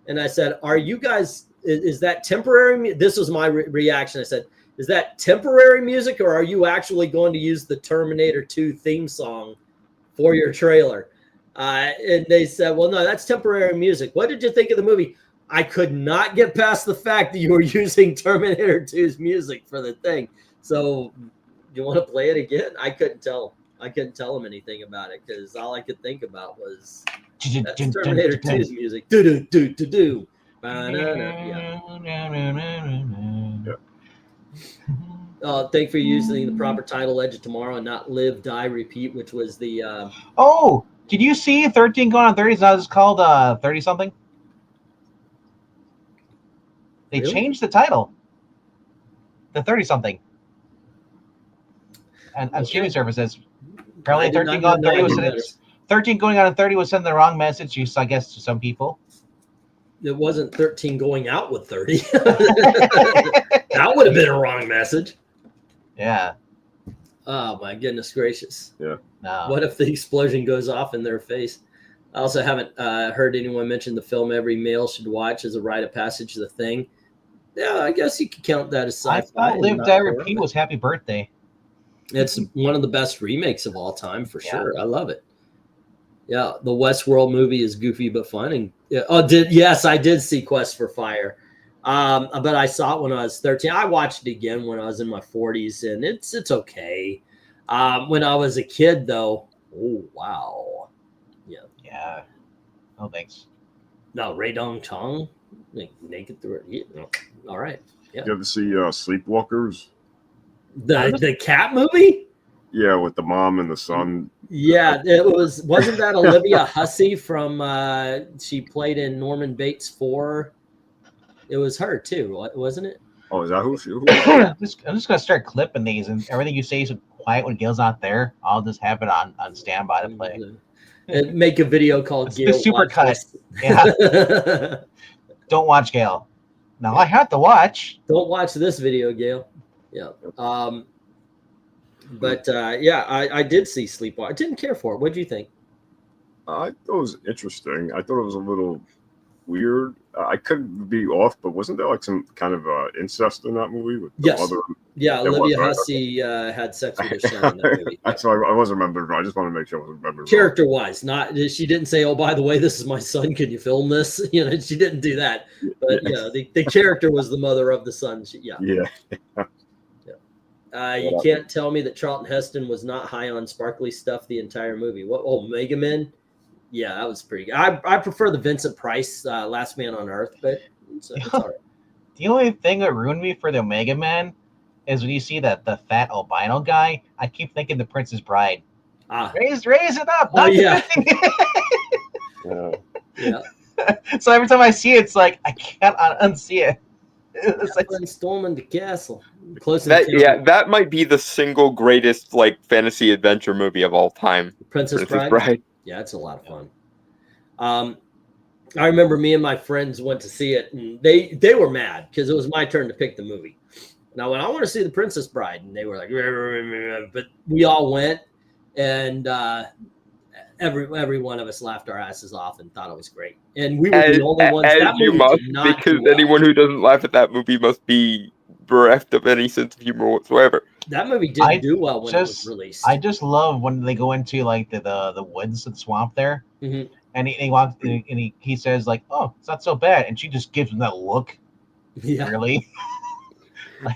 Speaker 6: And I said, are you guys? Is that temporary? This was my reaction. I said, is that temporary music, or are you actually going to use the Terminator 2 theme song for your trailer? And they said, well, no, that's temporary music. What did you think of the movie? I could not get past the fact that you were using Terminator 2's music for the thing. So you want to play it again? I couldn't tell. I couldn't tell him anything about it because all I could think about was that's Terminator 2's music. Do do do do do. Yeah. Thank for using the proper title, Edge of Tomorrow, and not Live, Die, Repeat, which was the.
Speaker 1: Oh, did you see 13 going on 30? Now it's called 30 something. They
Speaker 6: Really?
Speaker 1: changed the title. The 30 something. And on
Speaker 6: Okay.
Speaker 1: streaming services. Apparently
Speaker 6: I did
Speaker 1: 13
Speaker 6: not
Speaker 1: going on 30
Speaker 6: know
Speaker 1: was
Speaker 6: any better.
Speaker 1: 13 going on 30 was sending the wrong message, I guess, to some people.
Speaker 6: It wasn't 13 going out with 30. That would have been a wrong message.
Speaker 1: Yeah.
Speaker 6: Oh my goodness gracious!
Speaker 1: No.
Speaker 6: What if the explosion goes off in their face? I also haven't heard anyone mention the film every male should watch as a rite of passage. The Thing. Yeah, I guess you could count that as
Speaker 1: I
Speaker 6: sci-fi.
Speaker 1: thought
Speaker 6: and
Speaker 1: Live,
Speaker 6: not
Speaker 1: Die,
Speaker 6: horror,
Speaker 1: Repeat
Speaker 6: but
Speaker 1: was Happy Birthday.
Speaker 6: It's one of the best remakes of all time for
Speaker 1: Yeah.
Speaker 6: sure. I love it. Yeah, the Westworld movie is goofy but fun. And yes, I did see Quest for Fire. But I saw it when I was 13. I watched it again when I was in my 40s, and it's okay. When I was a kid, though, oh wow,
Speaker 1: Yeah. No thanks.
Speaker 6: no Ray Dong Tong, like naked through it. Yeah, no. All right,
Speaker 5: You ever see Sleepwalkers?
Speaker 6: the cat movie.
Speaker 5: Yeah, with the mom and the son.
Speaker 6: Yeah, wasn't that Olivia Hussey from she played in Norman Bates 4? It was her too, wasn't it?
Speaker 5: Oh, is that who she?
Speaker 1: I'm just gonna start clipping these, and everything you say is quiet when Gail's not there. I'll just have it on standby to play.
Speaker 6: And make a video called
Speaker 1: It's
Speaker 6: Gail
Speaker 1: the super
Speaker 6: Watch
Speaker 1: cut.
Speaker 6: This.
Speaker 1: Yeah. Don't watch Gail. No, I have to watch.
Speaker 6: Don't watch this video, Gail. Yeah. I did see Sleepwalker. I didn't care for it. What do you think?
Speaker 5: I thought it was interesting. I thought it was a little weird. I could be off, but wasn't there like some kind of incest in that movie with the
Speaker 6: Yes.
Speaker 5: mother?
Speaker 6: Yeah,
Speaker 5: There was,
Speaker 6: Olivia
Speaker 5: right?
Speaker 6: Hussey had sex with her son in that movie.
Speaker 5: That's why I wasn't remembering. I just want to make sure I was remembering.
Speaker 6: Character wise, not she didn't say, "Oh, by the way, this is my son. Can you film this?" She didn't do that. But the character was the mother of the son.
Speaker 5: Yeah.
Speaker 6: You can't tell me that Charlton Heston was not high on sparkly stuff the entire movie. What? Oh, Mega Man. Yeah, that was pretty good. I prefer the Vincent Price Last Man on Earth, but it's all right.
Speaker 1: The only thing that ruined me for the Omega Man is when you see that the fat albino guy. I keep thinking the Princess Bride. Raise it up.
Speaker 6: Oh, yeah. Yeah.
Speaker 1: So every time I see it, it's like I can't unsee it. It's like,
Speaker 6: Storming the castle. Close to
Speaker 4: That might be the single greatest like fantasy adventure movie of all time.
Speaker 6: Princess Bride. Yeah, it's a lot of fun. I remember me and my friends went to see it, and they were mad because it was my turn to pick the movie. And I went, I want to see The Princess Bride, and they were like, but we all went, and every one of us laughed our asses off and thought it was great. And we were the only ones.
Speaker 4: As
Speaker 6: That
Speaker 4: you
Speaker 6: movie
Speaker 4: must,
Speaker 6: did not
Speaker 4: because
Speaker 6: do well.
Speaker 4: anyone who doesn't laugh at that movie must be bereft of any sense of humor whatsoever.
Speaker 6: That movie didn't do well when it was released.
Speaker 1: I just love when they go into like the woods and swamp there,
Speaker 6: Mhm.
Speaker 1: and he walks and he says like, "Oh, it's not so bad," and she just gives him that look.
Speaker 6: Yeah.
Speaker 1: Really?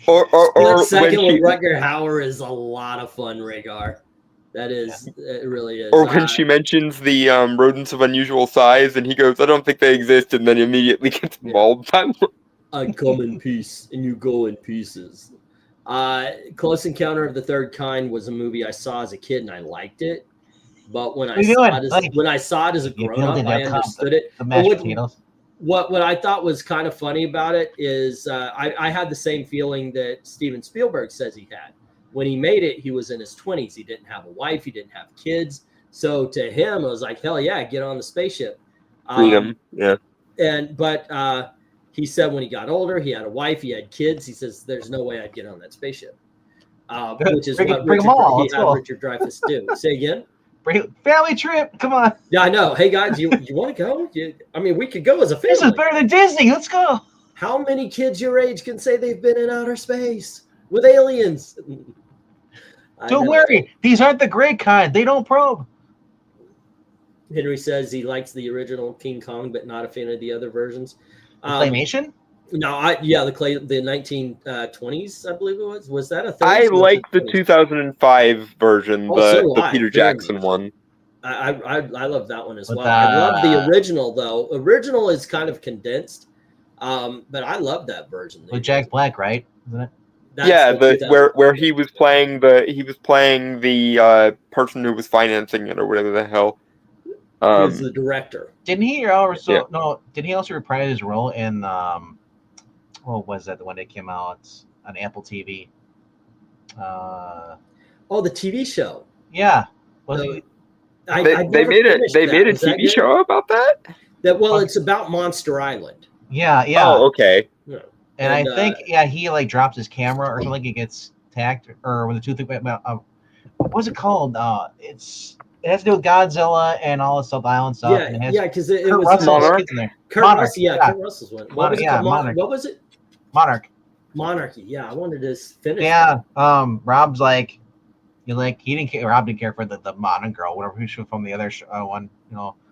Speaker 4: Or
Speaker 6: That
Speaker 4: when
Speaker 6: second with
Speaker 4: she,
Speaker 6: Rutger Hauer is a lot of fun, Rhaegar. That is, it really is.
Speaker 4: or when she mentions the rodents of unusual size, and he goes, "I don't think they exist," and then immediately gets mauled by them.
Speaker 6: I come in peace, and you go in pieces. Close Encounter of the Third Kind was a movie I saw as a kid, and I liked it. But when I saw it as a grown up, I understood it.
Speaker 1: The mashed potatoes.
Speaker 6: What I thought was kind of funny about it is I had the same feeling that Steven Spielberg says he had. When he made it, he was in his 20s. He didn't have a wife. He didn't have kids. So to him, it was like, hell yeah, get on the spaceship.
Speaker 4: Freedom, yeah.
Speaker 6: But he said when he got older, he had a wife, he had kids. He says, there's no way I'd get on that spaceship. Which is what Richard Dreyfuss do. Say again?
Speaker 1: Family trip. Come on.
Speaker 6: Yeah, I know. Hey, guys, you want to go? We could go as a family.
Speaker 1: This is better than Disney. Let's go.
Speaker 6: How many kids your age can say they've been in outer space with aliens?
Speaker 1: Don't worry. These aren't the great kind. They don't probe.
Speaker 6: Henry says he likes the original King Kong, but not a fan of the other versions.
Speaker 1: Claymation?
Speaker 6: No, the 1920s, I believe it was. Was that a 30s?
Speaker 4: I
Speaker 6: or was
Speaker 4: like
Speaker 6: it
Speaker 4: the
Speaker 6: 20s?
Speaker 4: 2005 version,
Speaker 6: Oh, so do
Speaker 4: the
Speaker 6: I,
Speaker 4: Peter
Speaker 6: very
Speaker 4: Jackson
Speaker 6: much.
Speaker 4: one.
Speaker 6: I love that one as
Speaker 1: With,
Speaker 6: well. I love the original though. Original is kind of condensed, but I love that version.
Speaker 1: With Jack Black, right? Isn't it?
Speaker 6: That's
Speaker 4: Yeah,
Speaker 6: the
Speaker 4: where he was playing the person who was financing it or whatever the hell.
Speaker 6: He was the director.
Speaker 1: Didn't he also
Speaker 4: Yeah.
Speaker 1: no? Did he also reprise his role in what was that? The one that came out on Apple TV.
Speaker 6: Oh, the TV show.
Speaker 1: Yeah. Was
Speaker 6: The-
Speaker 1: he?
Speaker 4: They made a TV show about that.
Speaker 6: It's about Monster Island.
Speaker 1: Yeah, yeah.
Speaker 4: Oh, okay.
Speaker 6: Yeah.
Speaker 1: And
Speaker 6: And,
Speaker 1: I think he like drops his camera or something. He gets tacked or with a toothpick. What was it called? It has to do with Godzilla and all this stuff, island stuff.
Speaker 6: Yeah,
Speaker 1: and it has
Speaker 6: yeah, because it
Speaker 1: Kurt
Speaker 6: was
Speaker 1: Russell's
Speaker 4: Monarch.
Speaker 1: kids in there.
Speaker 6: Kurt
Speaker 1: Monarch,
Speaker 6: Russell. Yeah,
Speaker 1: yeah.
Speaker 6: Kurt Russell's one. What was it?
Speaker 1: Yeah,
Speaker 6: Called?
Speaker 1: Monarch.
Speaker 6: What was it?
Speaker 1: Monarch.
Speaker 6: Monarchy. Yeah, I wanted to finish.
Speaker 1: Yeah. Rob's like, he didn't care. Rob didn't care for the modern girl, whatever she was from the other one.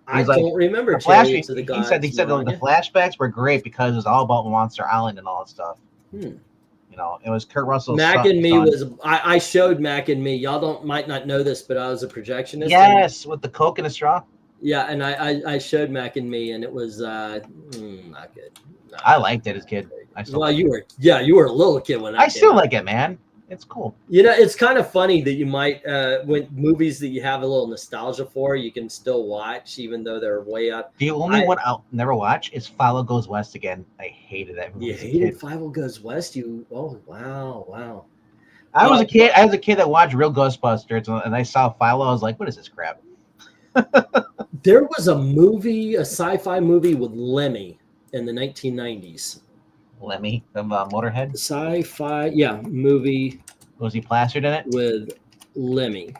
Speaker 6: I
Speaker 1: He's like,
Speaker 6: don't remember.
Speaker 1: the flash,
Speaker 6: Chariots of the
Speaker 1: he
Speaker 6: Gods,
Speaker 1: said the
Speaker 6: Melania.
Speaker 1: flashbacks were great because it was all about Monster Island and all that stuff. It was Kurt Russell's
Speaker 6: Mac
Speaker 1: son,
Speaker 6: and Me
Speaker 1: son.
Speaker 6: was. I showed Mac and Me. Y'all might not know this, but I was a projectionist.
Speaker 1: Yes, with the Coke and the straw.
Speaker 6: Yeah, and I showed Mac and Me, and it was not good.
Speaker 1: I liked it as a kid. I still,
Speaker 6: Well, you were a little kid when
Speaker 1: I
Speaker 6: came
Speaker 1: still
Speaker 6: out.
Speaker 1: like it, man. It's cool.
Speaker 6: It's kind of funny that you might when movies that you have a little nostalgia for, you can still watch even though they're way out.
Speaker 1: The only one I'll never watch is Follow Goes West again. I hated that movie.
Speaker 6: You
Speaker 1: as a
Speaker 6: hated
Speaker 1: kid.
Speaker 6: Five Goes West. Wow.
Speaker 1: I was a kid. I was a kid that watched Real Ghostbusters, and I saw Philo. I was like, "What is this crap?"
Speaker 6: There was a sci-fi movie with Lemmy in the 1990s.
Speaker 1: Lemmy from Motorhead.
Speaker 6: Sci-fi, movie
Speaker 1: Was he plastered in it?
Speaker 6: with Lemmy.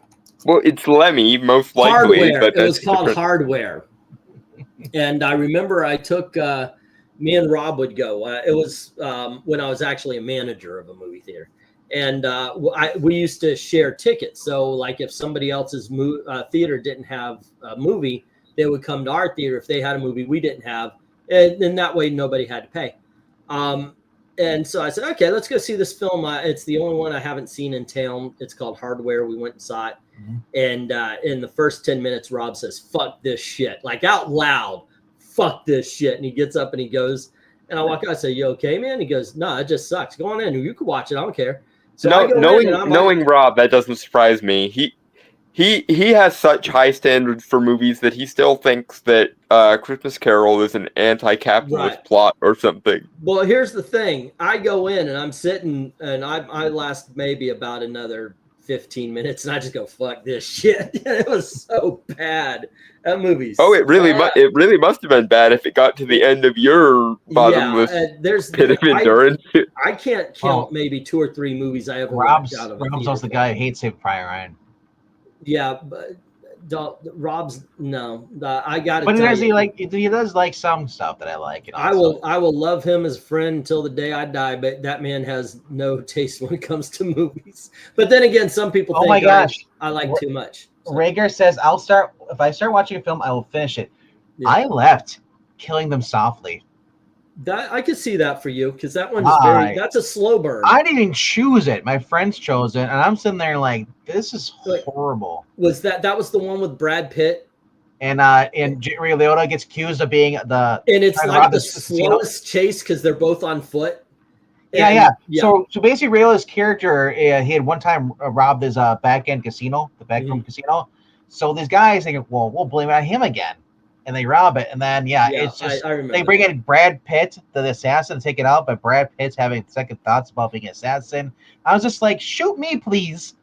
Speaker 4: Well, it's Lemmy, most likely.
Speaker 6: Hardware.
Speaker 4: But
Speaker 6: It was
Speaker 4: that's
Speaker 6: called
Speaker 4: different.
Speaker 6: Hardware. And I remember I took me and Rob would go. It was when I was actually a manager of a movie theater, and we used to share tickets. So, like, if somebody else's theater didn't have a movie, they would come to our theater if they had a movie we didn't have, and that way nobody had to pay. And so I said, okay, let's go see this film. It's the only one I haven't seen in town. It's called Hardware. We went and saw it. And in the first 10 minutes, Rob says, fuck this shit, like out loud, fuck this shit. And he gets up and he goes, and I walk out, I say, you okay, man? He goes, no, it just sucks. Go on in. You can watch it. I don't care. So I go in and I'm
Speaker 4: knowing Rob, that doesn't surprise me. He has such high standards for movies that he still thinks that Christmas Carol is an anti-capitalist
Speaker 6: Right.
Speaker 4: plot or something.
Speaker 6: Well, here's the thing. I go in and I'm sitting and I last maybe about another 15 minutes and I just go, fuck this shit. It was so bad. That movie's
Speaker 4: It really must have been bad if it got to the end of your bottomless pit of endurance.
Speaker 6: I can't count maybe 2 or 3 movies I ever
Speaker 1: Rob's
Speaker 6: watched out of a
Speaker 1: also
Speaker 6: theater
Speaker 1: the guy who hates Saving Private Ryan.
Speaker 6: Yeah, but Rob's no. I got to
Speaker 1: But
Speaker 6: tell you,
Speaker 1: he does like some stuff that I like.
Speaker 6: I will love him as a friend until the day I die. But that man has no taste when it comes to movies. But then again, some people
Speaker 1: Oh
Speaker 6: think
Speaker 1: my gosh.
Speaker 6: I like too much. So,
Speaker 1: Rager says, if I start watching a film, I will finish it.
Speaker 6: yeah.
Speaker 1: I left Killing Them Softly.
Speaker 6: That I could see that for you because that one's that's a slow burn.
Speaker 1: I didn't even choose it. My friends chose it, and I'm sitting there like, this is
Speaker 6: Like-
Speaker 1: horrible.
Speaker 6: Was that was the one with Brad Pitt?
Speaker 1: And Ray Liotta gets accused of being the
Speaker 6: And it's
Speaker 1: trying to
Speaker 6: like
Speaker 1: rob
Speaker 6: the
Speaker 1: this casino.
Speaker 6: slowest chase because they're both on foot.
Speaker 1: Yeah.
Speaker 6: And-
Speaker 1: So basically, Ray Liotta's character, he had one time robbed his backroom casino.
Speaker 6: Mm-hmm.
Speaker 1: So these guys think, well, we'll blame it on him again, and they rob it, and then it's just
Speaker 6: I remember
Speaker 1: they bring in Brad Pitt, the assassin, to take it out, but Brad Pitt's having second thoughts about being an assassin. I was just like, shoot me, please.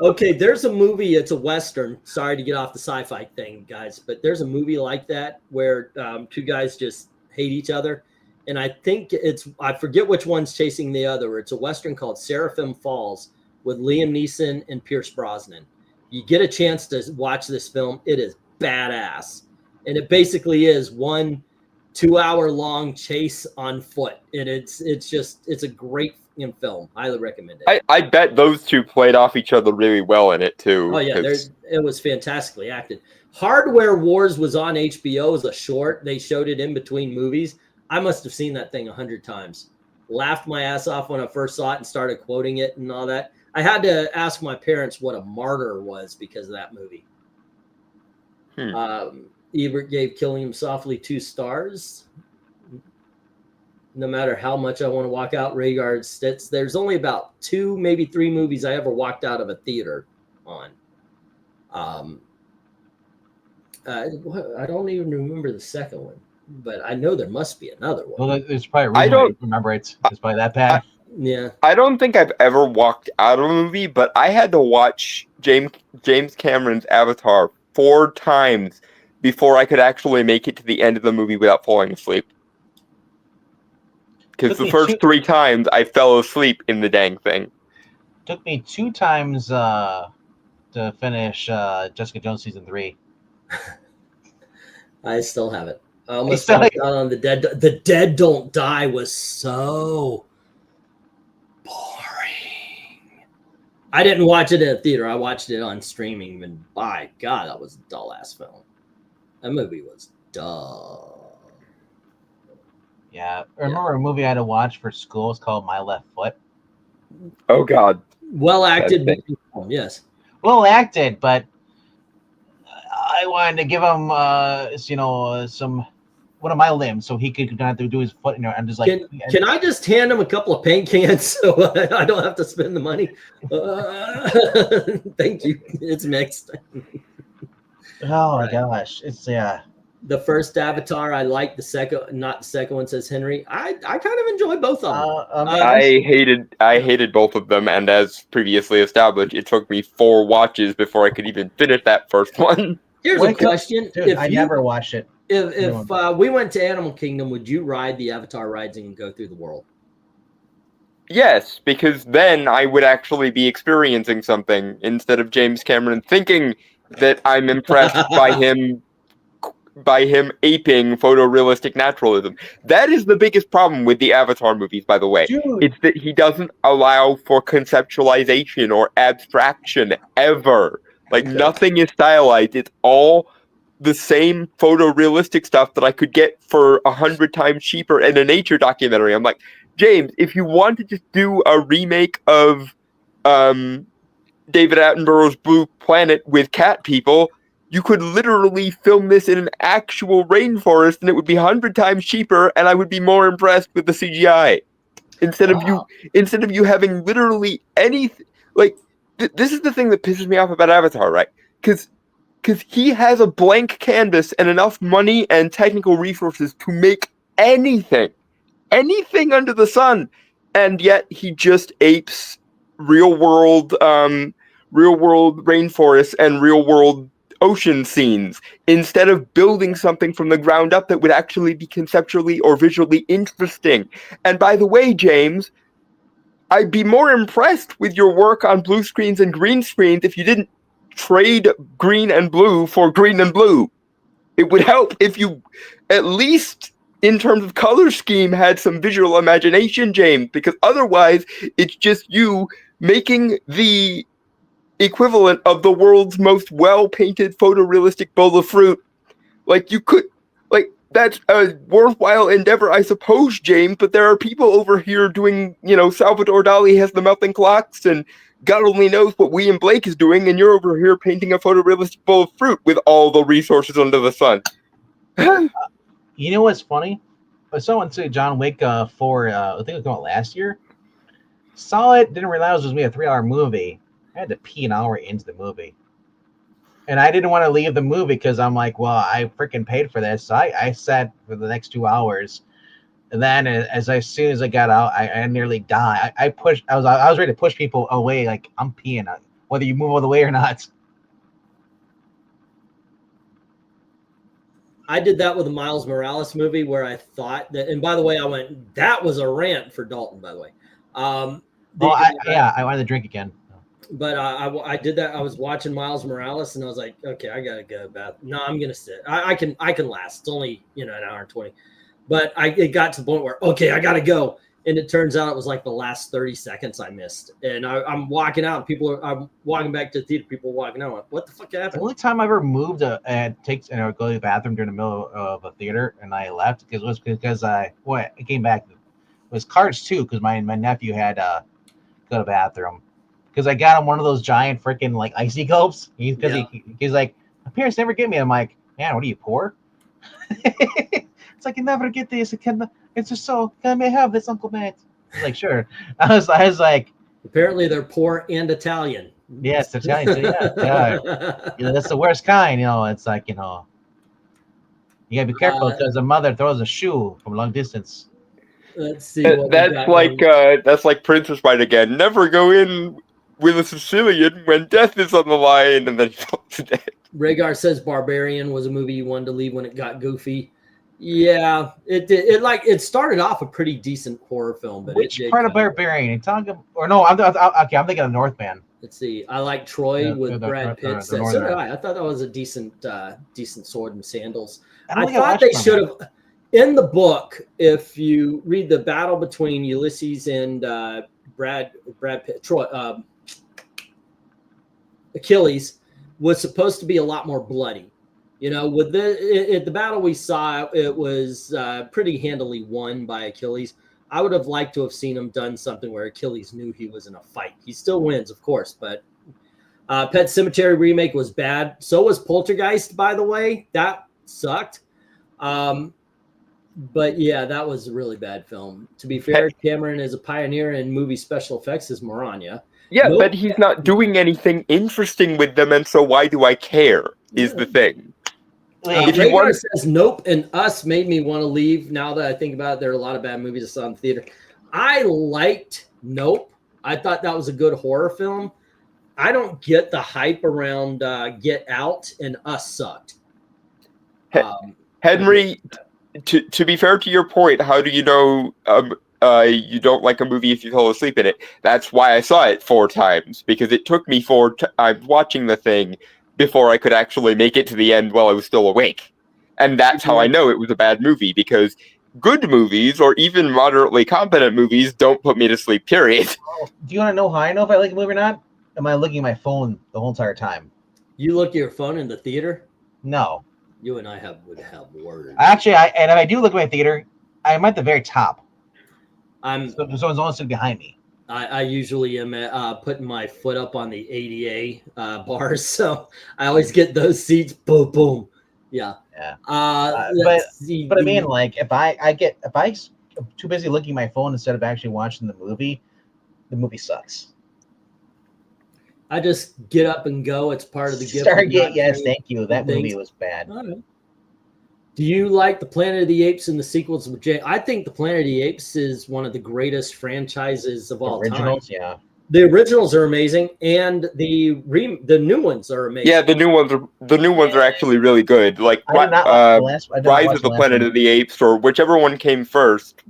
Speaker 6: Okay, there's a movie. It's a Western. Sorry to get off the sci-fi thing, guys, but there's a movie like that where 2 guys just hate each other. And I think I forget which one's chasing the other. It's a Western called Seraphim Falls with Liam Neeson and Pierce Brosnan. You get a chance to watch this film. It is badass. And it basically is 1 2-hour long chase on foot. And it's a great film. Highly recommend it.
Speaker 4: I bet those two played off each other really well in it too.
Speaker 6: Oh yeah,
Speaker 4: 'cause-
Speaker 6: it was fantastically acted. Hardware Wars was on HBO as a short. They showed it in between movies. I must have seen that thing 100 times. Laughed my ass off when I first saw it and started quoting it and all that. I had to ask my parents what a martyr was because of that movie. Ebert gave Killing Him Softly 2 stars. No matter how much I want to walk out, Rhaegar sits. There's only about 2, maybe 3 movies I ever walked out of a theater on. I don't even remember the second one, but I know there must be another one.
Speaker 1: Well, there's probably a reason
Speaker 4: I
Speaker 1: why
Speaker 4: don't-
Speaker 1: you remember it's probably that bad.
Speaker 6: Yeah.
Speaker 4: I don't think I've ever walked out of a movie, but I had to watch James Cameron's Avatar 4 times before I could actually make it to the end of the movie without falling asleep. Because
Speaker 1: Took
Speaker 4: the
Speaker 1: me
Speaker 4: first
Speaker 1: two-
Speaker 4: 3 times I fell asleep in the dang thing.
Speaker 1: Took me 2 times to finish Jessica Jones season 3.
Speaker 6: I still have it. I almost
Speaker 1: still-
Speaker 6: walked out on The Dead. The Dead Don't Die was so boring. I didn't watch it in a theater. I watched it on streaming, and by God, that was a dull ass film. That movie was dull.
Speaker 1: Yeah, I remember a movie I had to watch for school. It's called My Left Foot.
Speaker 4: Oh God.
Speaker 6: Well acted,
Speaker 4: Bad
Speaker 6: yes.
Speaker 1: Well acted, but I wanted to give him, some one of my limbs so he could not have to do his foot. I'm just like,
Speaker 6: Can I just hand him a couple of paint cans so I don't have to spend the money? Thank you. It's mixed.
Speaker 1: oh my gosh, it's
Speaker 6: The first Avatar, I like. The second, not the second one, says Henry. I kind of enjoy both of them.
Speaker 4: I hated both of them, and as previously established, it took me 4 watches before I could even finish that first one.
Speaker 6: Here's
Speaker 1: Wait,
Speaker 6: a question:
Speaker 1: dude, I never watched it.
Speaker 6: If we went to Animal Kingdom, would you ride the Avatar rides and go through the world?
Speaker 4: Yes, because then I would actually be experiencing something instead of James Cameron thinking that I'm impressed by him aping photorealistic naturalism. That is the biggest problem with the Avatar movies, by the way.
Speaker 1: Dude,
Speaker 4: It's that he doesn't allow for conceptualization or abstraction ever. Like, nothing is stylized. It's all the same photorealistic stuff that I could get for 100 times cheaper in a nature documentary. I'm like, James, if you want to just do a remake of David Attenborough's Blue Planet with cat people, you could literally film this in an actual rainforest and it would be 100 times cheaper and I would be more impressed with the CGI. Instead of you having literally anything, like, this is the thing that pisses me off about Avatar, right? Because he has a blank canvas and enough money and technical resources to make anything under the sun, and yet he just apes real world rainforests and real world ocean scenes instead of building something from the ground up that would actually be conceptually or visually interesting. And by the way, James, I'd be more impressed with your work on blue screens and green screens if you didn't trade green and blue for green and blue. It would help if you, at least in terms of color scheme, had some visual imagination, James, because otherwise it's just you making the equivalent of the world's most well-painted photorealistic bowl of fruit. Like, you could, like, that's a worthwhile endeavor, I suppose, James, but there are people over here doing, Salvador Dali has the melting clocks, and God only knows what William Blake is doing, and you're over here painting a photorealistic bowl of fruit with all the resources under the sun.
Speaker 1: you know what's funny? I saw one say John Wick 4. I think it was going last year. Saw it, didn't realize it was going to be a 3-hour movie. I had to pee an hour into the movie. And I didn't want to leave the movie because I'm like, well, I freaking paid for this. So I sat for the next 2 hours. And then as soon as I got out, I nearly died. I was ready to push people away, like, I'm peeing, whether you move all the way or not.
Speaker 6: I did that with the Miles Morales movie where I thought that, and by the way, that was a rant for Dalton, by the way.
Speaker 1: I wanted to drink again.
Speaker 6: But I did that. I was watching Miles Morales, and I was like, okay, I gotta go back. No, I'm gonna sit. I can last. It's only an hour and 20. But it got to the point where, okay, I gotta go. And it turns out it was like the last 30 seconds I missed. And I'm walking out, and I'm walking back to the theater. People are walking out. I'm like, what the fuck
Speaker 1: The
Speaker 6: happened?
Speaker 1: only time I ever moved and I would go to the bathroom during the middle of a theater and I left because I came back. It was Cars 2 because my nephew had go to the bathroom because I got him one of those giant freaking like icy gulps. He's like, my parents never get me. I'm like, man, what are you, poor? It's like, you never get this. It's just so, can I have this, Uncle Matt? He's like, sure. I was like,
Speaker 6: Apparently they're poor and Italian.
Speaker 1: yes, Italian. So yeah. That's the worst kind. It's like, you gotta be careful because the mother throws a shoe from long distance.
Speaker 6: Let's see. What
Speaker 4: That's like Princess Bride again. Never go in with a Sicilian when death is on the line, and then he falls to death.
Speaker 6: Rhaegar says Barbarian was a movie you wanted to leave when it got goofy. Yeah, it did. It started off a pretty decent horror film, but
Speaker 1: Which part of Barbarian? I'm thinking of Northman.
Speaker 6: Let's see. I like Troy with Brad Pitt. So did
Speaker 1: Northern.
Speaker 6: I thought that was a decent sword and sandals.
Speaker 1: I
Speaker 6: I thought they should have. In the book, if you read the battle between Ulysses and Brad Pitt, Troy, Achilles was supposed to be a lot more bloody. With the battle we saw, it was pretty handily won by Achilles. I would have liked to have seen him done something where Achilles knew he was in a fight. He still wins, of course, but Pet Sematary remake was bad. So was Poltergeist, by the way. That sucked. But yeah, that was a really bad film. To be fair, Cameron is a pioneer in movie special effects as Moranya.
Speaker 4: Yeah, but he's not doing anything interesting with them, and so why do I care, is the thing.
Speaker 6: If you want says Nope and Us made me want to leave. Now that I think about it, there are a lot of bad movies I saw in the theater. I liked Nope. I thought that was a good horror film. I don't get the hype around Get Out, and Us sucked.
Speaker 4: Henry, to be fair to your point, how do you know you don't like a movie if you fall asleep in it? That's why I saw it 4 times, because it took me 4 times watching the thing before I could actually make it to the end while I was still awake. And that's how I know it was a bad movie, because good movies, or even moderately competent movies, don't put me to sleep, period.
Speaker 1: Do you want to know how I know if I like a movie or not? Am I looking at my phone the whole entire time?
Speaker 6: You look at your phone in the theater?
Speaker 1: No.
Speaker 6: You and I would have words.
Speaker 1: Actually, and if I do look at my theater, I'm at the very top. Someone's almost sitting behind me.
Speaker 6: I usually am putting my foot up on the ADA bars, so I always get those seats. Boom, boom. Yeah.
Speaker 1: But I mean, like, if I'm too busy looking at my phone instead of actually watching the movie sucks.
Speaker 6: I just get up and go. It's part of the gift.
Speaker 1: Stargate, yes, thank you. That movie was bad.
Speaker 6: Right. Do you like the Planet of the Apes and the sequels with Jay? I think the Planet of the Apes is one of the greatest franchises of all time.
Speaker 1: Yeah.
Speaker 6: The originals are amazing, and the new ones are amazing.
Speaker 4: Yeah, the new ones are actually really good. Like Rise of the Planet of the Apes, or whichever one came first,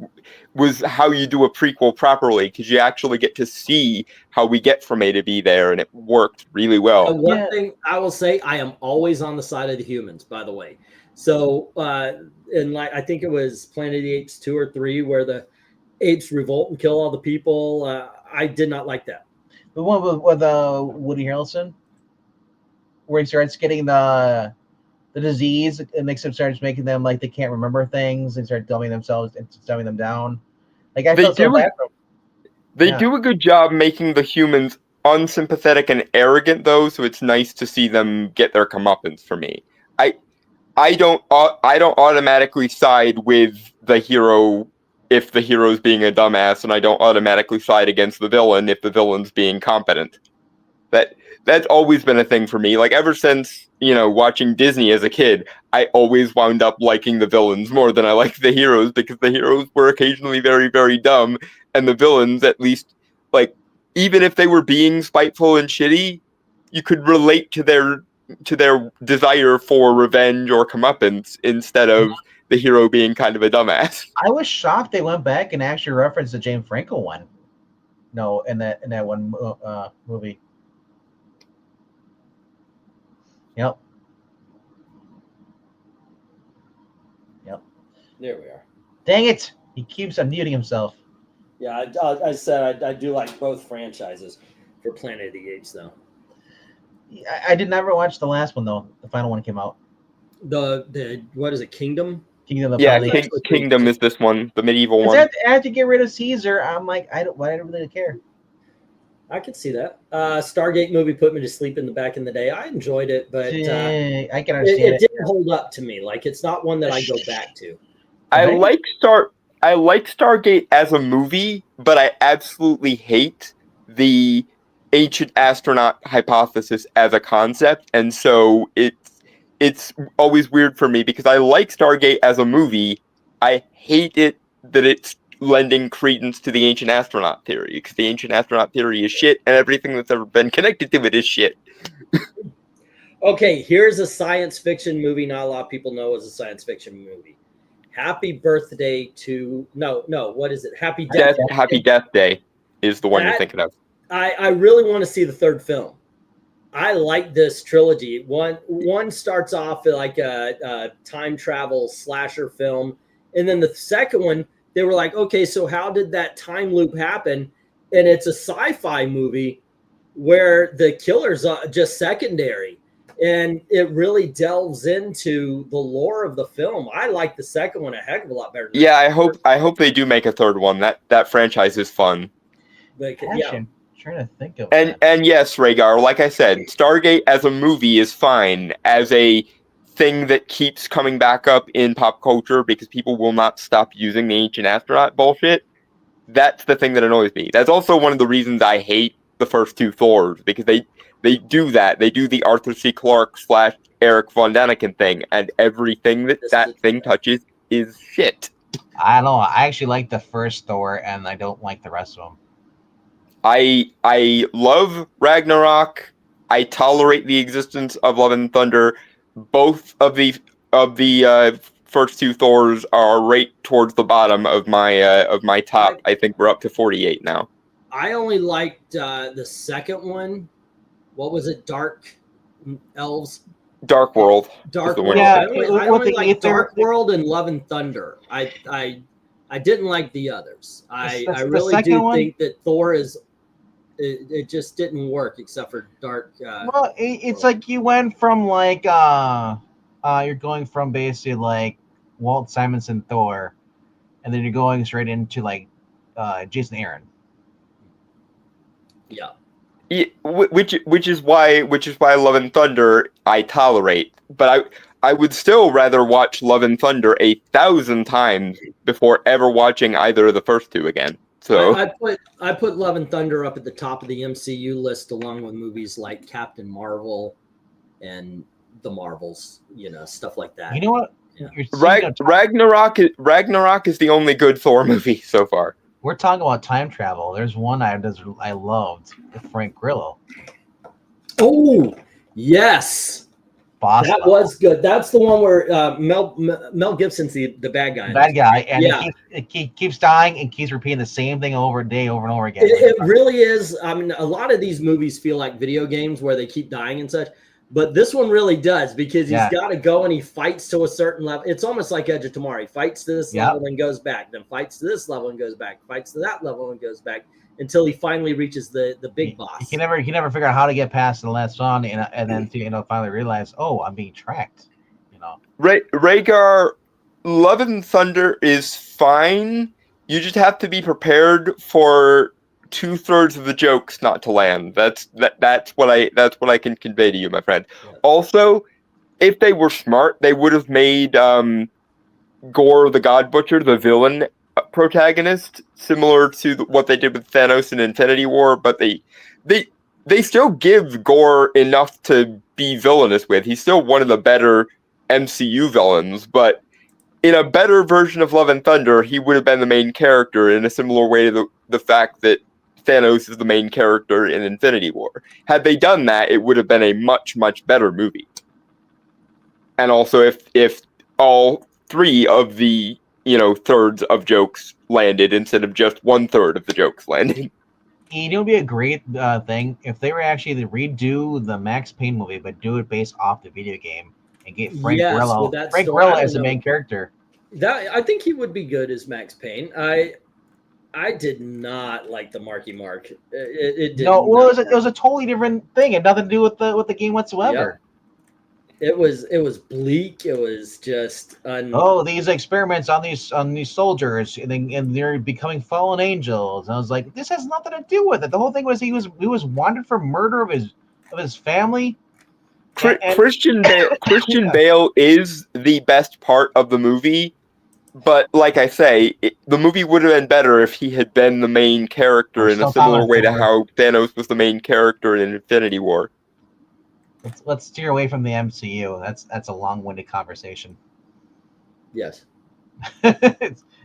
Speaker 4: was how you do a prequel properly, because you actually get to see how we get from A to B there, and it worked really well.
Speaker 6: One thing I will say, I am always on the side of the humans, by the way. So, and like I think it was Planet of the Apes 2 or 3, where the apes revolt and kill all the people. I did not like that.
Speaker 1: The one with Woody Harrelson, where he starts getting the disease, and starts making them like they can't remember things and start dumbing them down. Like I felt so bad for them.
Speaker 4: They do a good job making the humans unsympathetic and arrogant, though, so it's nice to see them get their comeuppance. For me, I don't automatically side with the hero if the hero's being a dumbass, and I don't automatically side against the villain if the villain's being competent. That's always been a thing for me. Like, ever since, watching Disney as a kid, I always wound up liking the villains more than I liked the heroes, because the heroes were occasionally very, very dumb, and the villains, at least, like, even if they were being spiteful and shitty, you could relate to their desire for revenge or comeuppance instead of the hero being kind of a dumbass.
Speaker 1: I was shocked they went back and actually referenced the James Franco one. No, in that one movie. Yep.
Speaker 6: There we are.
Speaker 1: Dang it! He keeps unmuting himself.
Speaker 6: Yeah, I said I do like both franchises for Planet of the Apes, though.
Speaker 1: I did never watch the last one though. The final one came out.
Speaker 6: The what is it, Kingdom?
Speaker 1: Kingdom of
Speaker 4: Yeah,
Speaker 1: Planet.
Speaker 4: Kingdom is this one, the medieval
Speaker 1: Is
Speaker 4: one.
Speaker 1: that after get rid of Caesar? I'm like, I don't really care.
Speaker 6: I could see that. Stargate movie put me to sleep in the back in the day. I enjoyed it, but
Speaker 1: I can
Speaker 6: it
Speaker 1: understand it.
Speaker 6: didn't hold up to me. Like, it's not one that I go back to.
Speaker 4: I
Speaker 1: Okay.
Speaker 4: like Stargate as a movie, but I absolutely hate the ancient astronaut hypothesis as a concept, and so it's always weird for me because I like Stargate as a movie. I hate it that it's lending credence to the ancient astronaut theory, because the ancient astronaut theory is shit, and everything that's ever been connected to it is shit.
Speaker 6: Okay, here's a science fiction movie not a lot of people know is a science fiction movie. Happy Birthday to what is it? Happy Death.
Speaker 4: Happy Death Day is the one you're
Speaker 6: That-
Speaker 4: thinking of.
Speaker 6: I really want to see the third film. I like this trilogy. One starts off like a time travel slasher film, and then the second one, they were like, okay, so how did that time loop happen? And it's a sci-fi movie where the killer's just secondary, and it really delves into the lore of the film. I like the second one a heck of a lot better. Than
Speaker 4: Yeah,
Speaker 6: the first.
Speaker 4: I hope they do make a third one. That franchise is fun.
Speaker 6: Like,
Speaker 1: Actually,
Speaker 6: yeah.
Speaker 1: I'm trying to think of
Speaker 4: And
Speaker 1: that.
Speaker 4: and yes, Rhaegar, like I said, Stargate as a movie is fine as a thing that keeps coming back up in pop culture because people will not stop using the ancient astronaut bullshit. That's the thing that annoys me. That's also one of the reasons I hate the first two Thors, because they do that. They do the Arthur C. Clarke / Eric Von Daniken thing, and everything that thing touches is shit.
Speaker 1: I don't know. I actually like the first Thor, and I don't like the rest of them.
Speaker 4: I love Ragnarok. I tolerate the existence of Love and Thunder. Both of the first two Thors are right towards the bottom of my top. I think we're up to 48 now.
Speaker 6: I only liked the second one. What was it? Dark Elves?
Speaker 4: Dark World.
Speaker 6: Dark
Speaker 4: the
Speaker 6: World.
Speaker 4: one.
Speaker 1: Yeah,
Speaker 6: I
Speaker 1: with
Speaker 6: only
Speaker 1: the
Speaker 6: liked
Speaker 1: Ether-
Speaker 6: Dark World and Love and Thunder. I didn't like the others. I
Speaker 1: The
Speaker 6: really
Speaker 1: second
Speaker 6: do
Speaker 1: one?
Speaker 6: think that Thor is. It just didn't work except for Dark.
Speaker 1: Well, it's like you went from like you're going from basically like Walt Simonson Thor, and then you're going straight into like Jason Aaron.
Speaker 6: Yeah.
Speaker 4: Yeah, which is why Love and Thunder I tolerate, but I would still rather watch Love and Thunder 1,000 times before ever watching either of the first two again. So
Speaker 6: I put Love and Thunder up at the top of the MCU list, along with movies like Captain Marvel and the Marvels, stuff like that.
Speaker 1: You know what?
Speaker 6: Yeah.
Speaker 1: You're speaking of-
Speaker 4: Ragnarok is the only good Thor movie so far.
Speaker 1: we're talking about time travel. There's one I loved with Frank Grillo.
Speaker 6: Oh, yes.
Speaker 1: Boss
Speaker 6: That
Speaker 1: Level.
Speaker 6: was good. That's the one where Mel Gibson's the bad guy.
Speaker 1: Bad guy, and
Speaker 6: Yeah.
Speaker 1: he keeps dying and keeps repeating the same thing over and over again.
Speaker 6: It really is. I mean, a lot of these movies feel like video games where they keep dying and such, but this one really does, because he's got to go and he fights to a certain level. It's almost like Edge of Tomorrow. He fights to this level and goes back, then fights to this level and goes back, fights to that level and goes back, until he finally reaches the big boss.
Speaker 1: He never figure out how to get past the last one, and then finally realize, oh, I'm being tracked.
Speaker 4: Rhaegar, Love and Thunder is fine. You just have to be prepared for 2/3 of the jokes not to land. That's what I can convey to you, my friend.
Speaker 6: Yeah.
Speaker 4: Also, if they were smart, they would have made Gore the God Butcher the villain protagonist, similar to what they did with Thanos in Infinity War. But they still give Gore enough to be villainous with. He's still one of the better MCU villains, but in a better version of Love and Thunder, he would have been the main character in a similar way to the fact that Thanos is the main character in Infinity War. Had they done that, it would have been a much, much better movie. And also, if all three of the thirds of jokes landed instead of just 1/3 of the jokes landing.
Speaker 1: You know, it would be a great thing if they were actually to redo the Max Payne movie, but do it based off the video game and get Frank Grillo,
Speaker 6: with that
Speaker 1: Frank
Speaker 6: story.
Speaker 1: Grillo
Speaker 6: I
Speaker 1: as the
Speaker 6: don't
Speaker 1: main
Speaker 6: know.
Speaker 1: character.
Speaker 6: I think he would be good as Max Payne. I I did not like the Marky Mark. It did
Speaker 1: No, well,
Speaker 6: not.
Speaker 1: it was a totally different thing. It had nothing to do with the game whatsoever.
Speaker 6: It was bleak. It was just
Speaker 1: Oh, these experiments on these soldiers, and they're becoming fallen angels. And I was like, this has nothing to do with it. The whole thing was he was wanted for murder of his family. And-
Speaker 4: Christian Bale is the best part of the movie, but like I say, the movie would have been better if he had been the main character in a similar way to how Thanos was the main character in Infinity War.
Speaker 1: Let's steer away from the MCU. That's a long-winded conversation.
Speaker 6: yes.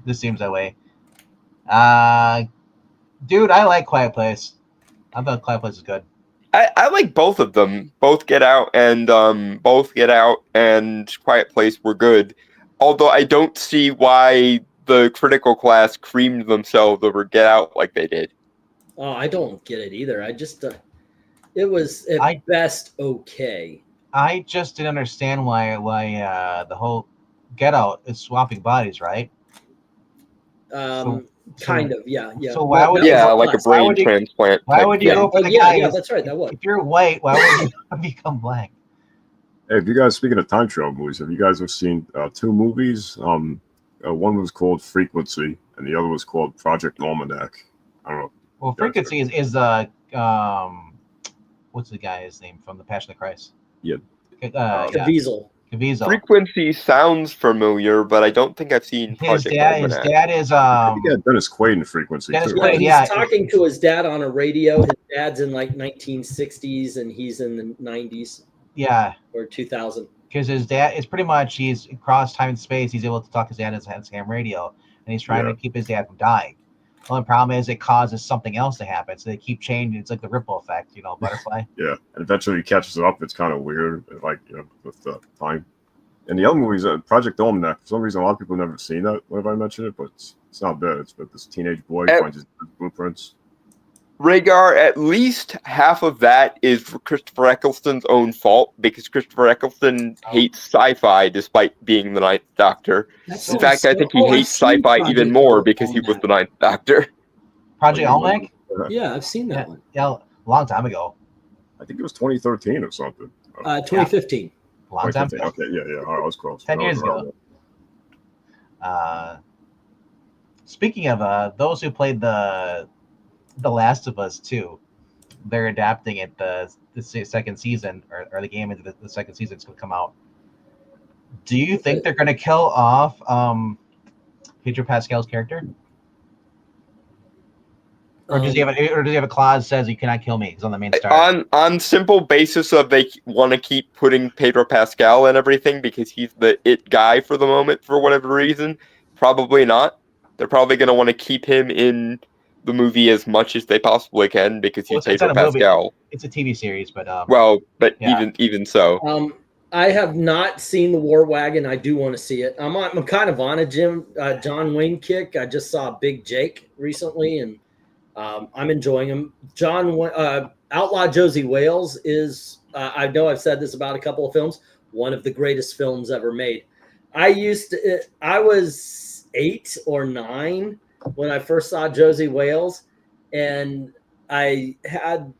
Speaker 1: This seems that way. Dude, I like Quiet Place. I thought Quiet Place is good.
Speaker 4: I like both of them. Both Get Out and Quiet Place were good. Although I don't see why the critical class creamed themselves over Get Out like they did.
Speaker 6: Oh, I don't get it either. I just it was at best okay.
Speaker 1: I just didn't understand why the whole Get Out is swapping bodies, right?
Speaker 6: Kind of, yeah.
Speaker 1: So why would
Speaker 4: like a brain transplant?
Speaker 1: Why would you go for the guy?
Speaker 6: Yeah, that's right. That was.
Speaker 1: If you're white, why would you become black?
Speaker 5: Hey, if you guys, speaking of time travel movies, have you guys have seen 2 movies? One was called Frequency, and the other was called Project Almanac. I don't know.
Speaker 1: Well, Frequency is what's the guy's name from The Passion of Christ?
Speaker 5: Yeah.
Speaker 6: Caviezel.
Speaker 1: Caviezel.
Speaker 4: Frequency sounds familiar, but I don't think I've seen
Speaker 1: His
Speaker 4: Project
Speaker 1: dad
Speaker 4: Almanac.
Speaker 1: is
Speaker 5: I think he had Dennis Quaid in Frequency
Speaker 1: Dennis
Speaker 5: too.
Speaker 1: Quaid,
Speaker 6: He's
Speaker 1: yeah.
Speaker 6: talking to his dad on a radio. His dad's in like 1960s, and he's in the 90s
Speaker 1: Yeah,
Speaker 6: or 2000.
Speaker 1: because his dad is pretty much he's across time and space. He's able to talk to his dad on his ham radio, and he's trying to keep his dad from dying. The only problem is it causes something else to happen, so they keep changing. It's like the ripple effect, butterfly.
Speaker 5: Yeah, and eventually he catches up. It's kind of weird, like with the time. And the other movies, Project Almanac. For some reason, a lot of people have never seen that. What have I mentioned it? But it's not bad. It's about this teenage boy finds his blueprints.
Speaker 4: Rhaegar, at least half of that is Christopher Eccleston's own fault, because Christopher Eccleston hates sci-fi despite being the Ninth Doctor. In fact, I think he hates sci-fi even more because he was the Ninth Doctor.
Speaker 1: Project Almanac?
Speaker 6: Yeah, I've seen that one.
Speaker 1: Yeah, a long time ago.
Speaker 5: I think it was 2013 or something.
Speaker 6: 2015.
Speaker 1: A long time
Speaker 5: 2015.
Speaker 1: ago.
Speaker 5: Okay, yeah. All right, I was close.
Speaker 1: 10 years ago. Speaking of those who played the Last of Us 2, they're adapting it the second season, or the game into the second season is going to come out. Do you think they're going to kill off Pedro Pascal's character? Or does he have a clause that says you cannot kill me? He's on the main star.
Speaker 4: On simple basis of they want to keep putting Pedro Pascal and everything because he's the it guy for the moment for whatever reason. Probably not. They're probably going to want to keep him in the movie as much as they possibly can because he's Pedro Pascal.
Speaker 1: It's a TV series, but
Speaker 4: even so.
Speaker 6: I have not seen the War Wagon. I do want to see it. I'm kind of on a John Wayne kick. I just saw Big Jake recently, and I'm enjoying him. Outlaw Josie Wales is, I know I've said this about a couple of films, one of the greatest films ever made. I was 8 or 9 when I first saw Josie Wales, and I had,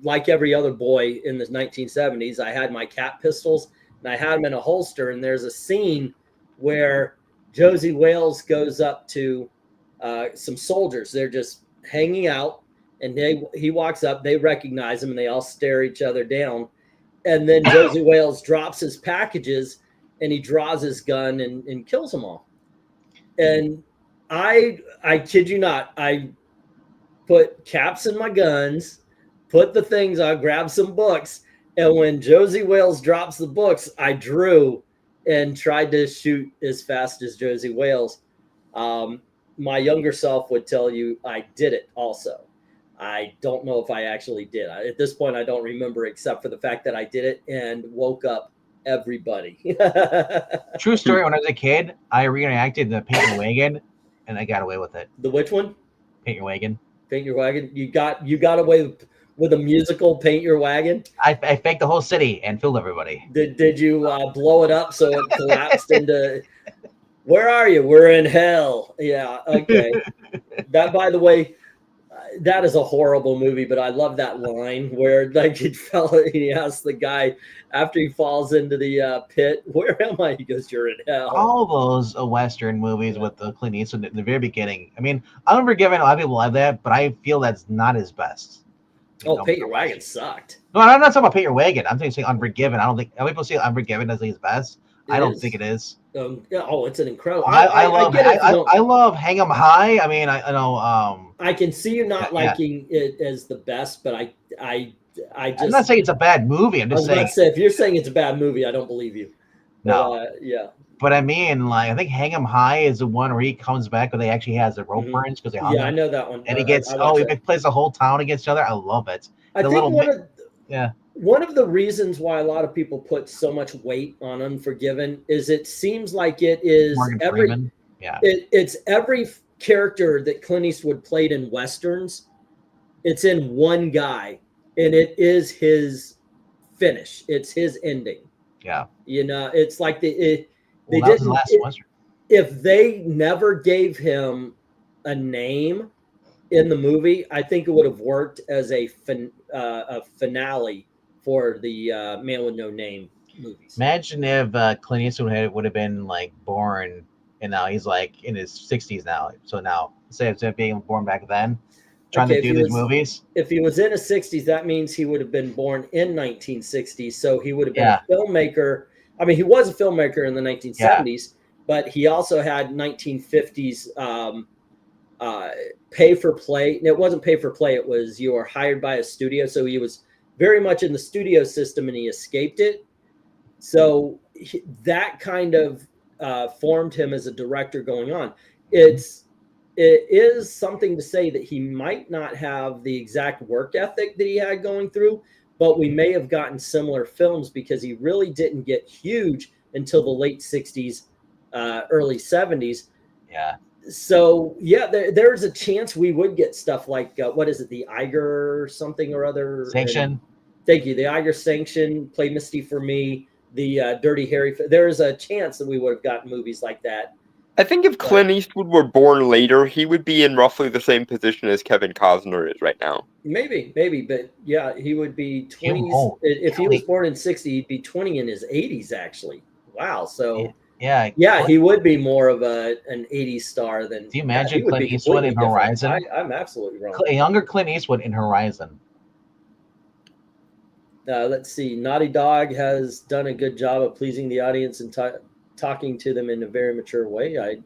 Speaker 6: like every other boy in the 1970s, I had my cat pistols, and I had them in a holster, and there's a scene where Josie Wales goes up to some soldiers. They're just hanging out, and he walks up, they recognize him, and they all stare each other down. And then Josie Wales drops his packages, and he draws his gun and kills them all. And I kid you not, I put caps in my guns, put the things on, grabbed some books, and when Josie Wales drops the books, I drew and tried to shoot as fast as Josie Wales. My younger self would tell you I did it also. I don't know if I actually did. At this point, I don't remember except for the fact that I did it and woke up everybody.
Speaker 1: True story, when I was a kid, I reenacted the Paint Your Wagon, and I got away with it.
Speaker 6: The which one?
Speaker 1: Paint Your Wagon.
Speaker 6: Paint Your Wagon. You got away with a musical Paint Your Wagon?
Speaker 1: I faked the whole city and fooled everybody.
Speaker 6: Did you blow it up so it collapsed into... Where are you? We're in hell. Yeah. Okay. That, by the way, that is a horrible movie, but I love that line where like he asks the guy after he falls into the pit, "Where am I?" He goes, "You're in hell."
Speaker 1: All those Western movies with the Clint Eastwood in the very beginning. I mean, Unforgiven, a lot of people love that, but I feel that's not his best.
Speaker 6: Oh, Pay Your Wagon sucked.
Speaker 1: No, I'm not talking about Pay Your Wagon. I'm saying Unforgiven. I don't think people say Unforgiven as his best. I don't think it is.
Speaker 6: It's an incredible.
Speaker 1: I love
Speaker 6: get it.
Speaker 1: I love Hang 'em High. I mean, I know.
Speaker 6: I can see you not liking it as the best, but I'm
Speaker 1: not saying it's a bad movie. I'm just saying.
Speaker 6: If you're saying it's a bad movie, I don't believe you.
Speaker 1: No.
Speaker 6: Yeah.
Speaker 1: But I mean, like, I think Hang 'em High is the one where he comes back where they actually has the rope burns because they hung him.
Speaker 6: I know that one.
Speaker 1: And he gets he plays the whole town against each other. I love it.
Speaker 6: I think one of the reasons why a lot of people put so much weight on Unforgiven is it seems like it is
Speaker 1: Morgan Freeman. Yeah.
Speaker 6: It's every character that Clint Eastwood played in Westerns. It's in one guy, and it is his finish. It's his ending.
Speaker 1: Yeah.
Speaker 6: You know, it's like they
Speaker 1: that was the last Western.
Speaker 6: If they never gave him a name in the movie, I think it would have worked as a finale for the Man with No Name movies.
Speaker 1: Imagine if Clint Eastwood would have been like born, and now he's like in his 60s now. So now, instead of being born back then, trying to do these movies.
Speaker 6: If he was in his 60s, that means he would have been born in 1960. So he would have been a filmmaker. I mean, he was a filmmaker in the 1970s, but he also had 1950s pay for play. It wasn't pay for play. It was you were hired by a studio. So he was very much in the studio system and he escaped it. So that kind of formed him as a director going on. It is something to say that he might not have the exact work ethic that he had going through, but we may have gotten similar films because he really didn't get huge until the late 60s, early 70s.
Speaker 1: Yeah.
Speaker 6: So, there's a chance we would get stuff like, what is it, the Iger something or other?
Speaker 1: Sanction.
Speaker 6: Thank you. The Iger Sanction, Play Misty for Me, the Dirty Harry. There's a chance that we would have gotten movies like that.
Speaker 4: I think if Clint Eastwood were born later, he would be in roughly the same position as Kevin Costner is right now. Maybe,
Speaker 6: but yeah, he would be 20s. If he was born in 60, he'd be 20 in his 80s, actually. Wow. So, he would be more of an 80s star than.
Speaker 1: Do you imagine Clint Eastwood in Horizon?
Speaker 6: I'm absolutely wrong.
Speaker 1: A younger Clint Eastwood in Horizon.
Speaker 6: Let's see. Naughty Dog has done a good job of pleasing the audience and talking to them in a very mature way. I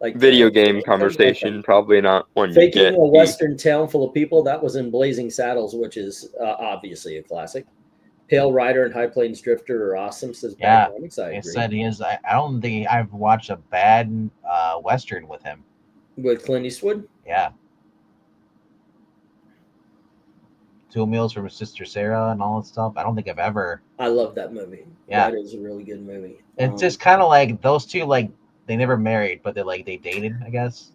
Speaker 6: like
Speaker 4: video game conversation, probably not one you
Speaker 6: Faking
Speaker 4: get.
Speaker 6: a Western town full of people. That was in Blazing Saddles, which is obviously a classic. Pale Rider and High Plains Drifter are awesome, says
Speaker 1: Yeah,
Speaker 6: Comics. I agree.
Speaker 1: said he is. I don't think I've watched a bad Western with him.
Speaker 6: With Clint Eastwood?
Speaker 1: Yeah. Two Meals from Sister Sarah and all that stuff. I don't think I've ever.
Speaker 6: I love that movie.
Speaker 1: Yeah.
Speaker 6: That is a really good movie.
Speaker 1: It's just kind of like those two, like, they never married, but they dated, I guess.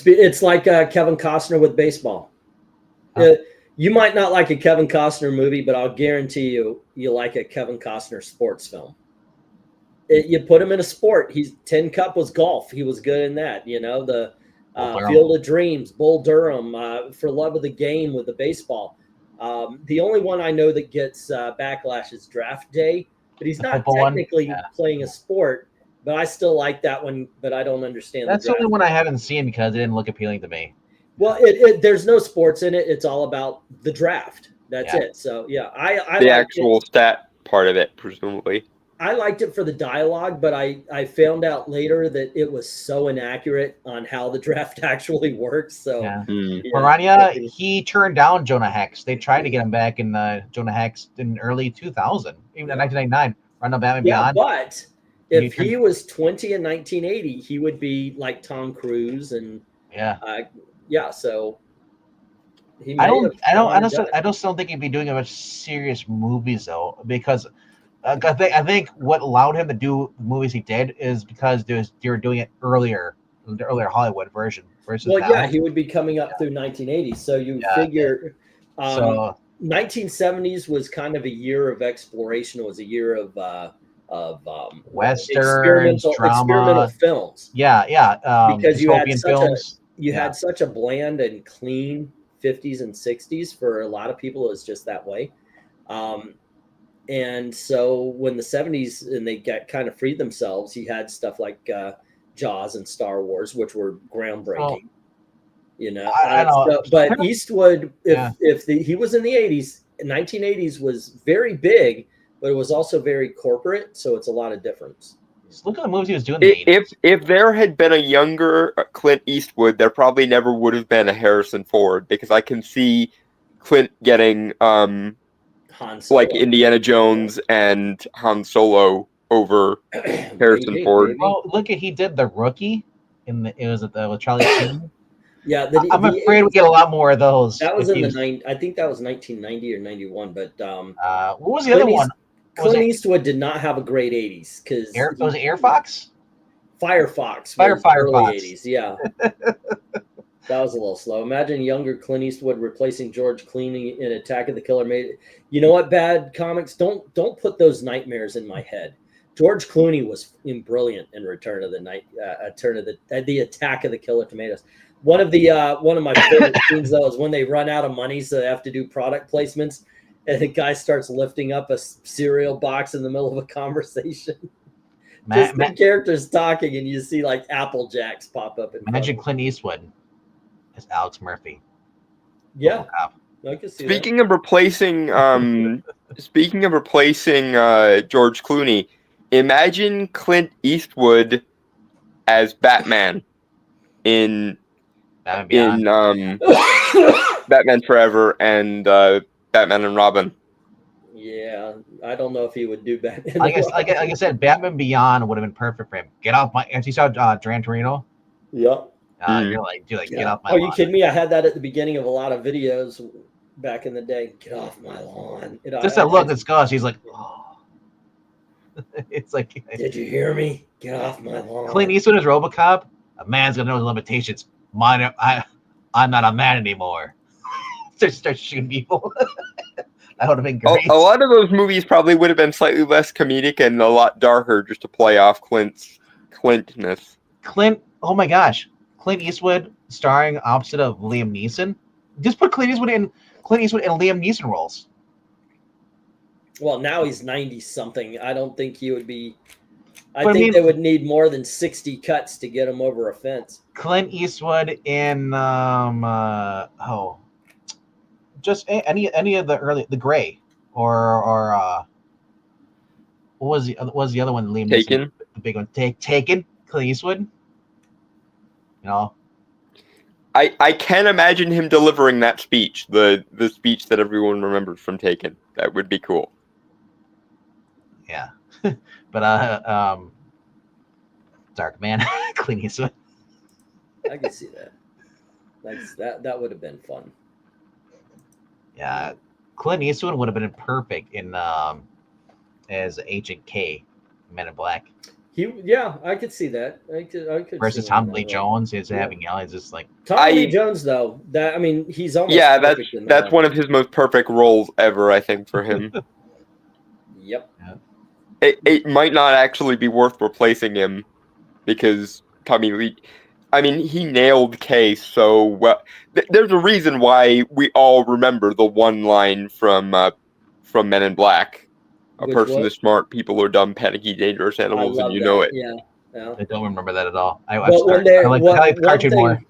Speaker 6: It's like Kevin Costner with baseball. You might not like a Kevin Costner movie, but I'll guarantee you like a Kevin Costner sports film. You put him in a sport. Tin Cup was golf. He was good in that. You know, the Field of Dreams, Bull Durham, For Love of the Game with the baseball. The only one I know that gets backlash is Draft Day, but he's not technically playing a sport. But I still like that one, but I don't understand.
Speaker 1: That's the only one I haven't seen because it didn't look appealing to me.
Speaker 6: Well, there's no sports in it. It's all about the draft. That's it. So, I
Speaker 4: the actual stat part of it, presumably.
Speaker 6: I liked it for the dialogue, but I found out later that it was so inaccurate on how the draft actually works. So,
Speaker 1: Piranha, he turned down Jonah Hex. They tried to get him back in Jonah Hex in early 2000, even in 1999. Run up Batman Beyond.
Speaker 6: But if he was 20 in 1980, he would be like Tom Cruise and so
Speaker 1: I just don't think he'd be doing a much serious movies though, because I think what allowed him to do the movies he did is because they were doing it earlier, the earlier Hollywood version versus now.
Speaker 6: He would be coming up through 1980, so you figure 1970s was kind of a year of exploration. It was a year of
Speaker 1: Westerns,
Speaker 6: experimental
Speaker 1: drama.
Speaker 6: films.
Speaker 1: Yeah.
Speaker 6: Because you had
Speaker 1: dystopian
Speaker 6: such
Speaker 1: films.
Speaker 6: You
Speaker 1: Yeah.
Speaker 6: had such a bland and clean 50s and 60s. For a lot of people, it was just that way. And so when the 70s and they got kind of freed themselves, you had stuff like Jaws and Star Wars, which were groundbreaking.
Speaker 1: I know.
Speaker 6: But Eastwood,
Speaker 1: Yeah.
Speaker 6: he was in the 80s, 1980s was very big, but it was also very corporate. So it's a lot of difference.
Speaker 1: Just look at the movies he was doing in the 80s.
Speaker 4: If there had been a younger Clint Eastwood, there probably never would have been a Harrison Ford, because I can see Clint getting
Speaker 6: Han Solo.
Speaker 4: like Indiana Jones and Han Solo over Harrison
Speaker 6: Maybe,
Speaker 4: Ford.
Speaker 6: maybe.
Speaker 1: Well, look at he did The Rookie with Charlie Sheen.
Speaker 6: Yeah,
Speaker 1: I'm afraid we get a lot more of those.
Speaker 6: That was
Speaker 1: if
Speaker 6: in
Speaker 1: he
Speaker 6: the I think that was 1990 or 91. But
Speaker 1: what was the other one?
Speaker 6: Clint Eastwood did not have a great 80s because
Speaker 1: Was it Air Fox?
Speaker 6: Firefox.
Speaker 1: Firefox.
Speaker 6: Early 80s. Yeah. That was a little slow. Imagine younger Clint Eastwood replacing George Clooney in Attack of the Killer. You know what? Bad comics, don't put those nightmares in my head. George Clooney was brilliant in Return of the Attack of the Killer Tomatoes. One of my favorite scenes though is when they run out of money, so they have to do product placements, and the guy starts lifting up a cereal box in the middle of a conversation. Just the characters talking, and you see like Apple Jacks pop up.
Speaker 1: Imagine Clint Eastwood as Alex Murphy.
Speaker 6: Yeah, I can see
Speaker 4: Speaking of replacing George Clooney, imagine Clint Eastwood as Batman in Batman Forever and Batman and Robin.
Speaker 6: Yeah, I don't know if he would do Batman.
Speaker 1: Like I said, Batman Beyond would have been perfect for him. Get off my. And you saw Gran Torino.
Speaker 6: Yeah.
Speaker 1: You're like, dude, get off my.
Speaker 6: Are you
Speaker 1: lawn.
Speaker 6: kidding me? I had that at the beginning of a lot of videos back in the day. Get off my lawn.
Speaker 1: Just that look, that's gosh. He's like, oh. It's like.
Speaker 6: Did you hear me? Get off my lawn.
Speaker 1: Clint Eastwood is RoboCop. A man's gonna know his limitations. I'm not a man anymore. Start shooting people. That would have been great.
Speaker 4: A lot of those movies probably would have been slightly less comedic and a lot darker, just to play off Clintness.
Speaker 1: Oh my gosh, Clint Eastwood starring opposite of Liam Neeson. Just put Clint Eastwood in Liam Neeson roles.
Speaker 6: Well, now he's 90 something. I don't think he would be. I think they would need more than 60 cuts to get him over a fence.
Speaker 1: Clint Eastwood in just any of the Gray or what was the other one? Liam
Speaker 4: Taken.
Speaker 1: Neeson, the big one. Taken. Clint Eastwood.
Speaker 4: I can imagine him delivering that speech, the speech that everyone remembered from Taken. That would be cool.
Speaker 1: Yeah, but Dark Man, Clint Eastwood.
Speaker 6: I can see that. That would have been fun.
Speaker 1: Yeah, Clint Eastwood would have been perfect in as Agent K, Men in Black.
Speaker 6: I could see that. I could
Speaker 1: versus
Speaker 6: see
Speaker 1: Tommy Lee Jones is having it's just like
Speaker 6: Tommy Lee Jones though. He's almost
Speaker 4: that's one of his most perfect roles ever. I think for him.
Speaker 6: Yep.
Speaker 1: Yeah.
Speaker 4: It might not actually be worth replacing him because Tommy Lee. I mean, he nailed K so well. There's a reason why we all remember the one line from Men in Black. A
Speaker 6: Which
Speaker 4: person
Speaker 6: was?
Speaker 4: is smart, people are dumb, panicky, dangerous animals, and you know it.
Speaker 6: Yeah.
Speaker 1: I don't remember that at all. I
Speaker 6: like
Speaker 1: the cartoon more.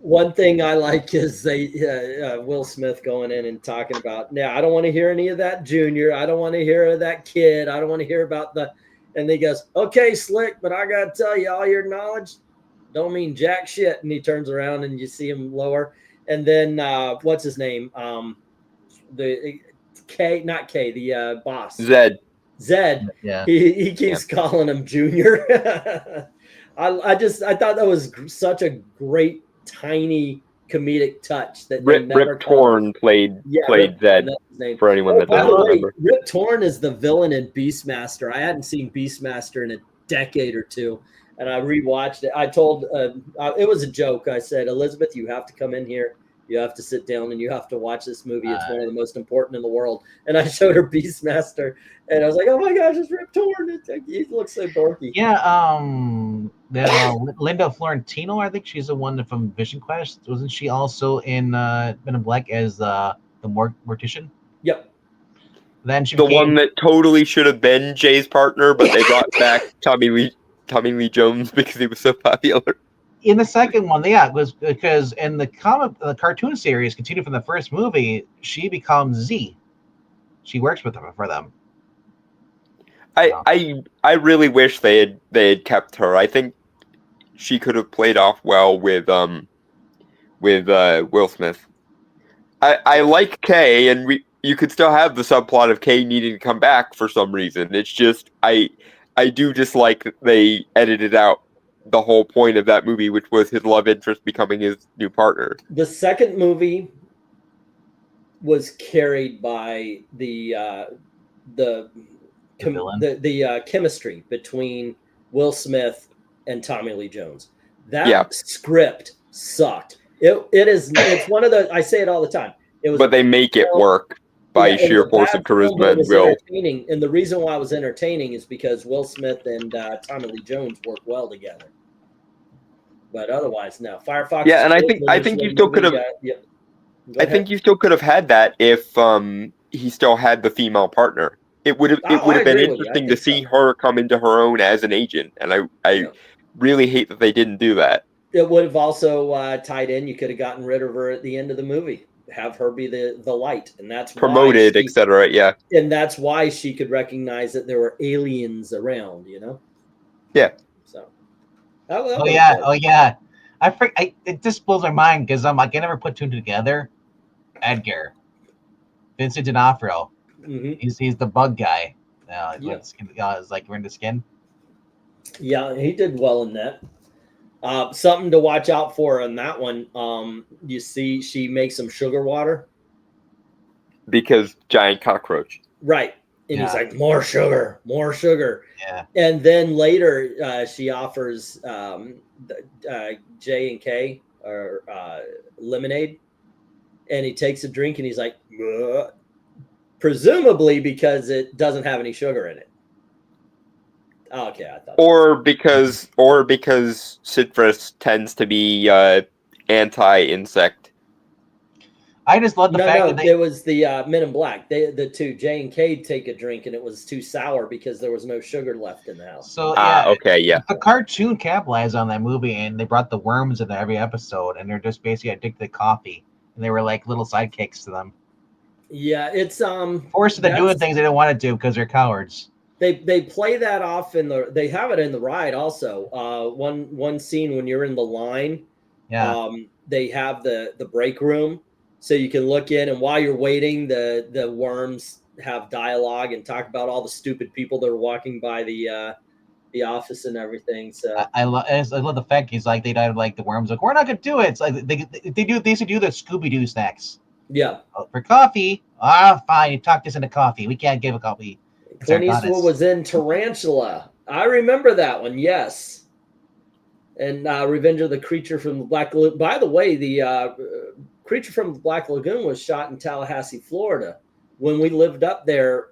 Speaker 6: One thing I like is Will Smith going in and talking about, I don't want to hear any of that Junior. I don't want to hear of that kid. I don't want to hear about and he goes, okay, Slick, but I got to tell you, all your knowledge don't mean jack shit. And he turns around and you see him lower. And then what's his name? The boss.
Speaker 4: Zed.
Speaker 1: Yeah.
Speaker 6: He keeps calling him Junior. I thought that was such a great tiny comedic touch that
Speaker 4: Rip Torn played Zed. For anyone that doesn't remember,
Speaker 6: Rip Torn is the villain in Beastmaster. I hadn't seen Beastmaster in a decade or two, and I rewatched it. I told it was a joke. I said, Elizabeth, you have to come in here You have to sit down and you have to watch this movie. It's one of the most important in the world. And I showed her Beastmaster, and I was like, "Oh my gosh, it's Rip Torn! He looks so dorky."
Speaker 1: Yeah, Linda Florentino, I think she's the one from Vision Quest. Wasn't she also in Men in Black as the mortician?
Speaker 6: Yep.
Speaker 1: Then she
Speaker 4: The
Speaker 1: became,
Speaker 4: one that totally should have been Jay's partner, but they brought back Tommy Lee Jones because he was so popular.
Speaker 1: in the second one, yeah, it was because in the cartoon series, continued from the first movie, she becomes Z. She works with them for them.
Speaker 4: I really wish they had kept her. I think she could have played off well with Will Smith. I like Kay, and you could still have the subplot of Kay needing to come back for some reason. It's just I do dislike that they edited out the whole point of that movie, which was his love interest becoming his new partner.
Speaker 6: The second movie was carried by the chemistry between Will Smith and Tommy Lee Jones. That script sucked. It's one of the, I say it all the time.
Speaker 4: But they make it work by sheer force of charisma and will.
Speaker 6: And the reason why it was entertaining is because Will Smith and Tommy Lee Jones work well together. But otherwise, no. Firefox.
Speaker 4: Yeah, and I think you still could have. I think you still could have had that if he still had the female partner. It would have been interesting to see her come into her own as an agent, and I really hate that they didn't do that.
Speaker 6: It would have also tied in. You could have gotten rid of her at the end of the movie. Have her be the light, and that's
Speaker 4: promoted, etc. Yeah,
Speaker 6: and that's why she could recognize that there were aliens around.
Speaker 4: Yeah.
Speaker 6: So.
Speaker 1: Oh yeah. It just blows my mind because I'm like, I never put two and two together. Edgar, Vincent D'Onofrio.
Speaker 6: Mm-hmm.
Speaker 1: He's the bug guy. It's like we're in the skin.
Speaker 6: Yeah, he did well in that. Something to watch out for in that one. You see, she makes some sugar water
Speaker 4: because giant cockroach.
Speaker 6: Right, and he's like, more sugar.
Speaker 1: Yeah.
Speaker 6: And then later, she offers J and K or lemonade, and he takes a drink and he's like, "Bleh." Presumably because it doesn't have any sugar in it. Okay, I thought.
Speaker 4: Or because citrus tends to be anti-insect.
Speaker 1: I just love the fact that
Speaker 6: it was the Men in Black. The two J and K take a drink and it was too sour because there was no sugar left in the house.
Speaker 1: So the cartoon capitalized on that movie, and they brought the worms into every episode, and they're just basically addicted to coffee, and they were like little sidekicks to them.
Speaker 6: Yeah, it's
Speaker 1: forced to doing things they didn't want to do because they're cowards.
Speaker 6: They play that off they have it in the ride also. One scene when you're in the line, they have the break room so you can look in, and while you're waiting, the worms have dialogue and talk about all the stupid people that are walking by the office and everything. So
Speaker 1: I love the fact he's like, they died like the worms, like, we're not gonna do it. It's like they used to do the Scooby-Doo snacks.
Speaker 6: Yeah.
Speaker 1: For coffee, fine. You talked us into coffee. We can't give a coffee.
Speaker 6: Clint Eastwood was in Tarantula. I remember that one. Yes. And Revenge of the Creature from the Black Lagoon. By the way, the Creature from the Black Lagoon was shot in Tallahassee, Florida. When we lived up there,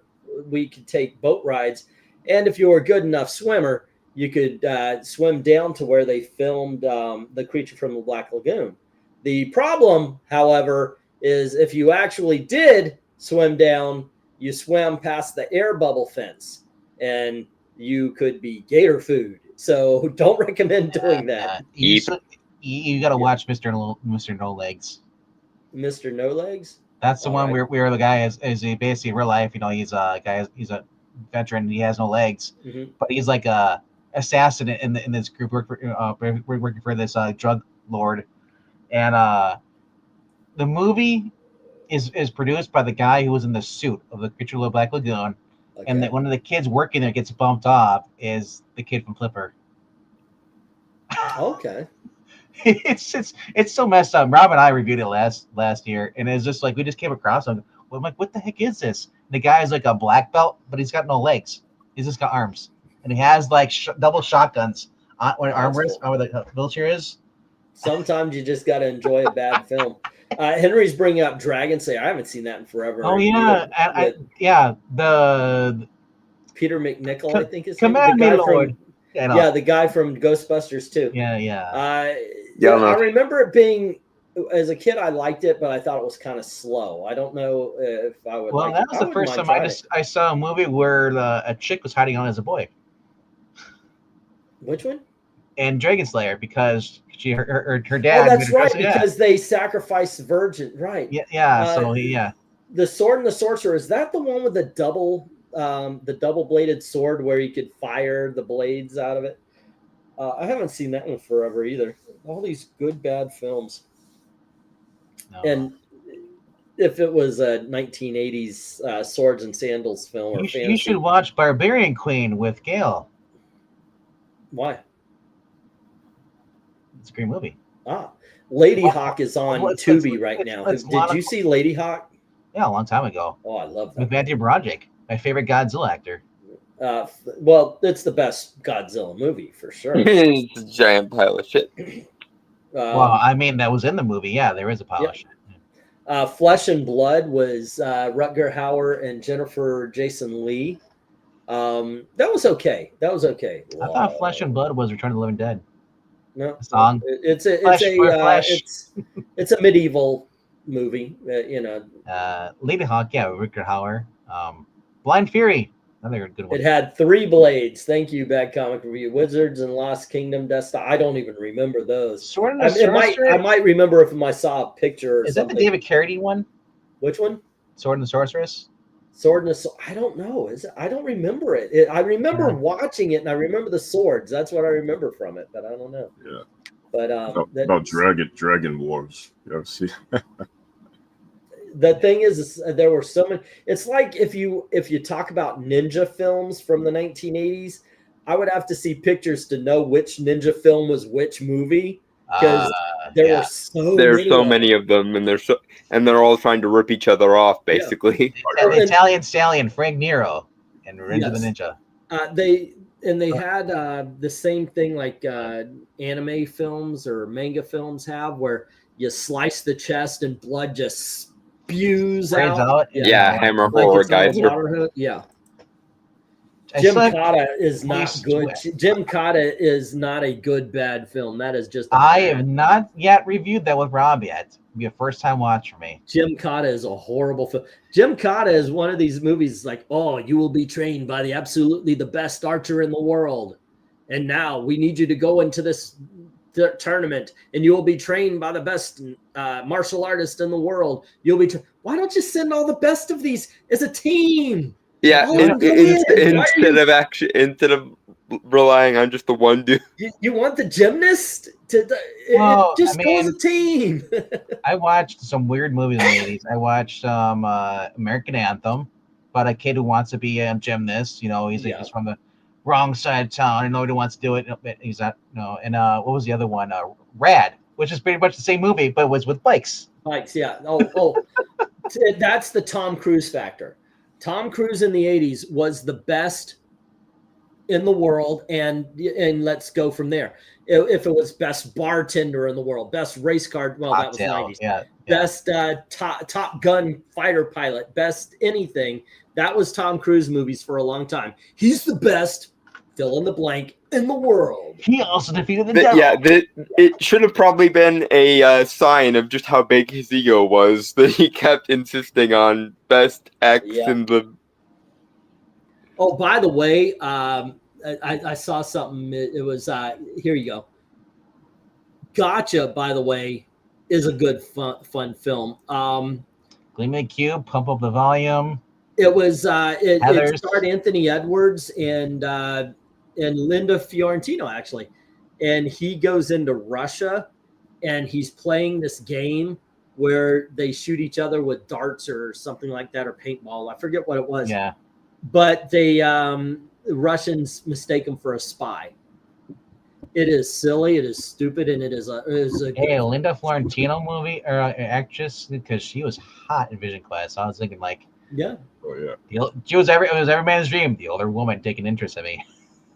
Speaker 6: we could take boat rides. And if you were a good enough swimmer, you could swim down to where they filmed the Creature from the Black Lagoon. The problem, however, is if you actually did swim down, you swam past the air bubble fence and you could be gator food. So don't recommend doing that.
Speaker 1: You got to watch Mr. No Legs.
Speaker 6: Mr. No Legs?
Speaker 1: That's the one where the guy is basically real life. He's a guy. He's a veteran. And he has no legs, but he's like a assassin in this group working for this drug lord. And the movie is produced by the guy who was in the suit of the Creature of the Black Lagoon, and that one of the kids working there gets bumped off is the kid from Flipper.
Speaker 6: Okay.
Speaker 1: It's so messed up. Rob and I reviewed it last year, and it's just like we just came across him. I'm like, what the heck is this? The guy is like a black belt, but he's got no legs. He's just got arms, and he has like double shotguns on where the armrest, where the wheelchair is.
Speaker 6: Sometimes you just got to enjoy a bad film. Henry's bringing up Dragon Slayer. I haven't seen that in forever.
Speaker 1: Oh yeah, yeah. The
Speaker 6: Peter McNichol, I think is
Speaker 1: Command Me, Lord.
Speaker 6: Yeah, the guy from Ghostbusters too.
Speaker 1: Yeah.
Speaker 4: Yeah,
Speaker 6: I remember it being, as a kid, I liked it, but I thought it was kind of slow. I don't know if I would.
Speaker 1: Well,
Speaker 6: like
Speaker 1: that
Speaker 6: it.
Speaker 1: was the first time I saw a movie where a chick was hiding on as a boy.
Speaker 6: Which one?
Speaker 1: And Dragon Slayer, because her
Speaker 6: Oh,
Speaker 1: dad.
Speaker 6: that's right, because they sacrificed the virgin. Right.
Speaker 1: Yeah.
Speaker 6: The Sword and the Sorcerer, is that the one with the double-bladed sword where you could fire the blades out of it? I haven't seen that in forever either. All these good bad films.
Speaker 1: No.
Speaker 6: And if it was a 1980s swords and sandals film,
Speaker 1: you should watch Barbarian Queen with Gail.
Speaker 6: Why?
Speaker 1: It's a great movie.
Speaker 6: Lady Hawk is on Tubi right now. Did you see Lady Hawk?
Speaker 1: Yeah, a long time ago.
Speaker 6: Oh, I love that.
Speaker 1: With Matthew Broderick, my favorite Godzilla actor.
Speaker 6: Well, it's the best Godzilla movie for sure.
Speaker 4: It's a giant pile of shit.
Speaker 1: Well, I mean, that was in the movie. Yeah, there is a pile of shit.
Speaker 6: Flesh and Blood was Rutger Hauer and Jennifer Jason Leigh. That was okay.
Speaker 1: I thought Flesh and Blood was Return of the Living Dead.
Speaker 6: No,
Speaker 1: song.
Speaker 6: It's a medieval movie.
Speaker 1: Lady Hawk, yeah, Rutger Hauer. Blind Fury, another good one.
Speaker 6: It had 3 blades. Thank you, Bad Comic Review. Wizards and Lost Kingdom, Destiny. I don't even remember those.
Speaker 1: Sword and the Sorcerer.
Speaker 6: I might remember if I saw a picture.
Speaker 1: Is that the David Carradine one?
Speaker 6: Which one?
Speaker 1: Sword and the Sorceress.
Speaker 6: Sword and the I don't know. I don't remember it. I remember watching it, and I remember the swords. That's what I remember from it, but I don't know.
Speaker 5: Yeah.
Speaker 6: But
Speaker 5: about Dragon Wars. You ever see?
Speaker 6: The thing is there were so many. It's like if you talk about ninja films from the 1980s, I would have to see pictures to know which ninja film was which movie, because there were so many of them,
Speaker 4: and they're all trying to rip each other off, basically.
Speaker 1: Yeah. Italian Stallion, Frank Nero, and Revenge of the Ninja.
Speaker 6: They had the same thing like anime films or manga films have, where you slice the chest and blood just spews out.
Speaker 4: Yeah, Hammer Horror guys.
Speaker 6: Yeah. Jim Cotta is not good. Jim Cotta is not a good bad film. That is just.
Speaker 1: I have not yet reviewed that with Rob yet. It'll be a first time watch for me.
Speaker 6: Jim Cotta is a horrible film. Jim Cotta is one of these movies like, oh, you will be trained by absolutely the best archer in the world, and now we need you to go into this tournament, and you will be trained by the best martial artist in the world. You'll be. Why don't you send all the best of these as a team?
Speaker 4: Yeah, instead of relying on just the one dude.
Speaker 6: You want the gymnast to go as a team.
Speaker 1: I watched some weird movies in the 80s. I watched American Anthem about a kid who wants to be a gymnast. You know, he's from the wrong side of town and nobody wants to do it. He's not. No, and what was the other one? Rad, which is pretty much the same movie, but it was with bikes.
Speaker 6: Bikes, yeah. That's the Tom Cruise factor. Tom Cruise in the 80s was the best in the world, and let's go from there. If it was best bartender in the world, best race car, that was 90s. Yeah. Best Top Gun fighter pilot, best anything. That was Tom Cruise movies for a long time. He's the best, fill in the blank, in the world.
Speaker 1: He also defeated the devil.
Speaker 4: Yeah, it should have probably been a sign of just how big his ego was that he kept insisting on best X in the.
Speaker 6: Oh, by the way, I saw something. It was here you go. Gotcha. By the way, is a good fun film.
Speaker 1: Gleaming Cube, Pump Up the Volume.
Speaker 6: It was it starred Anthony Edwards and Linda Fiorentino, actually. And he goes into Russia and he's playing this game where they shoot each other with darts or something like that, or paintball. I forget what it was.
Speaker 1: Yeah.
Speaker 6: But they Russians mistake him for a spy. It is silly, it is stupid, and it is a
Speaker 1: Linda Fiorentino movie or actress, because she was hot in Vision Class. So I was thinking like,
Speaker 6: yeah.
Speaker 5: Oh yeah.
Speaker 1: It was every man's dream. The older woman taking interest in me.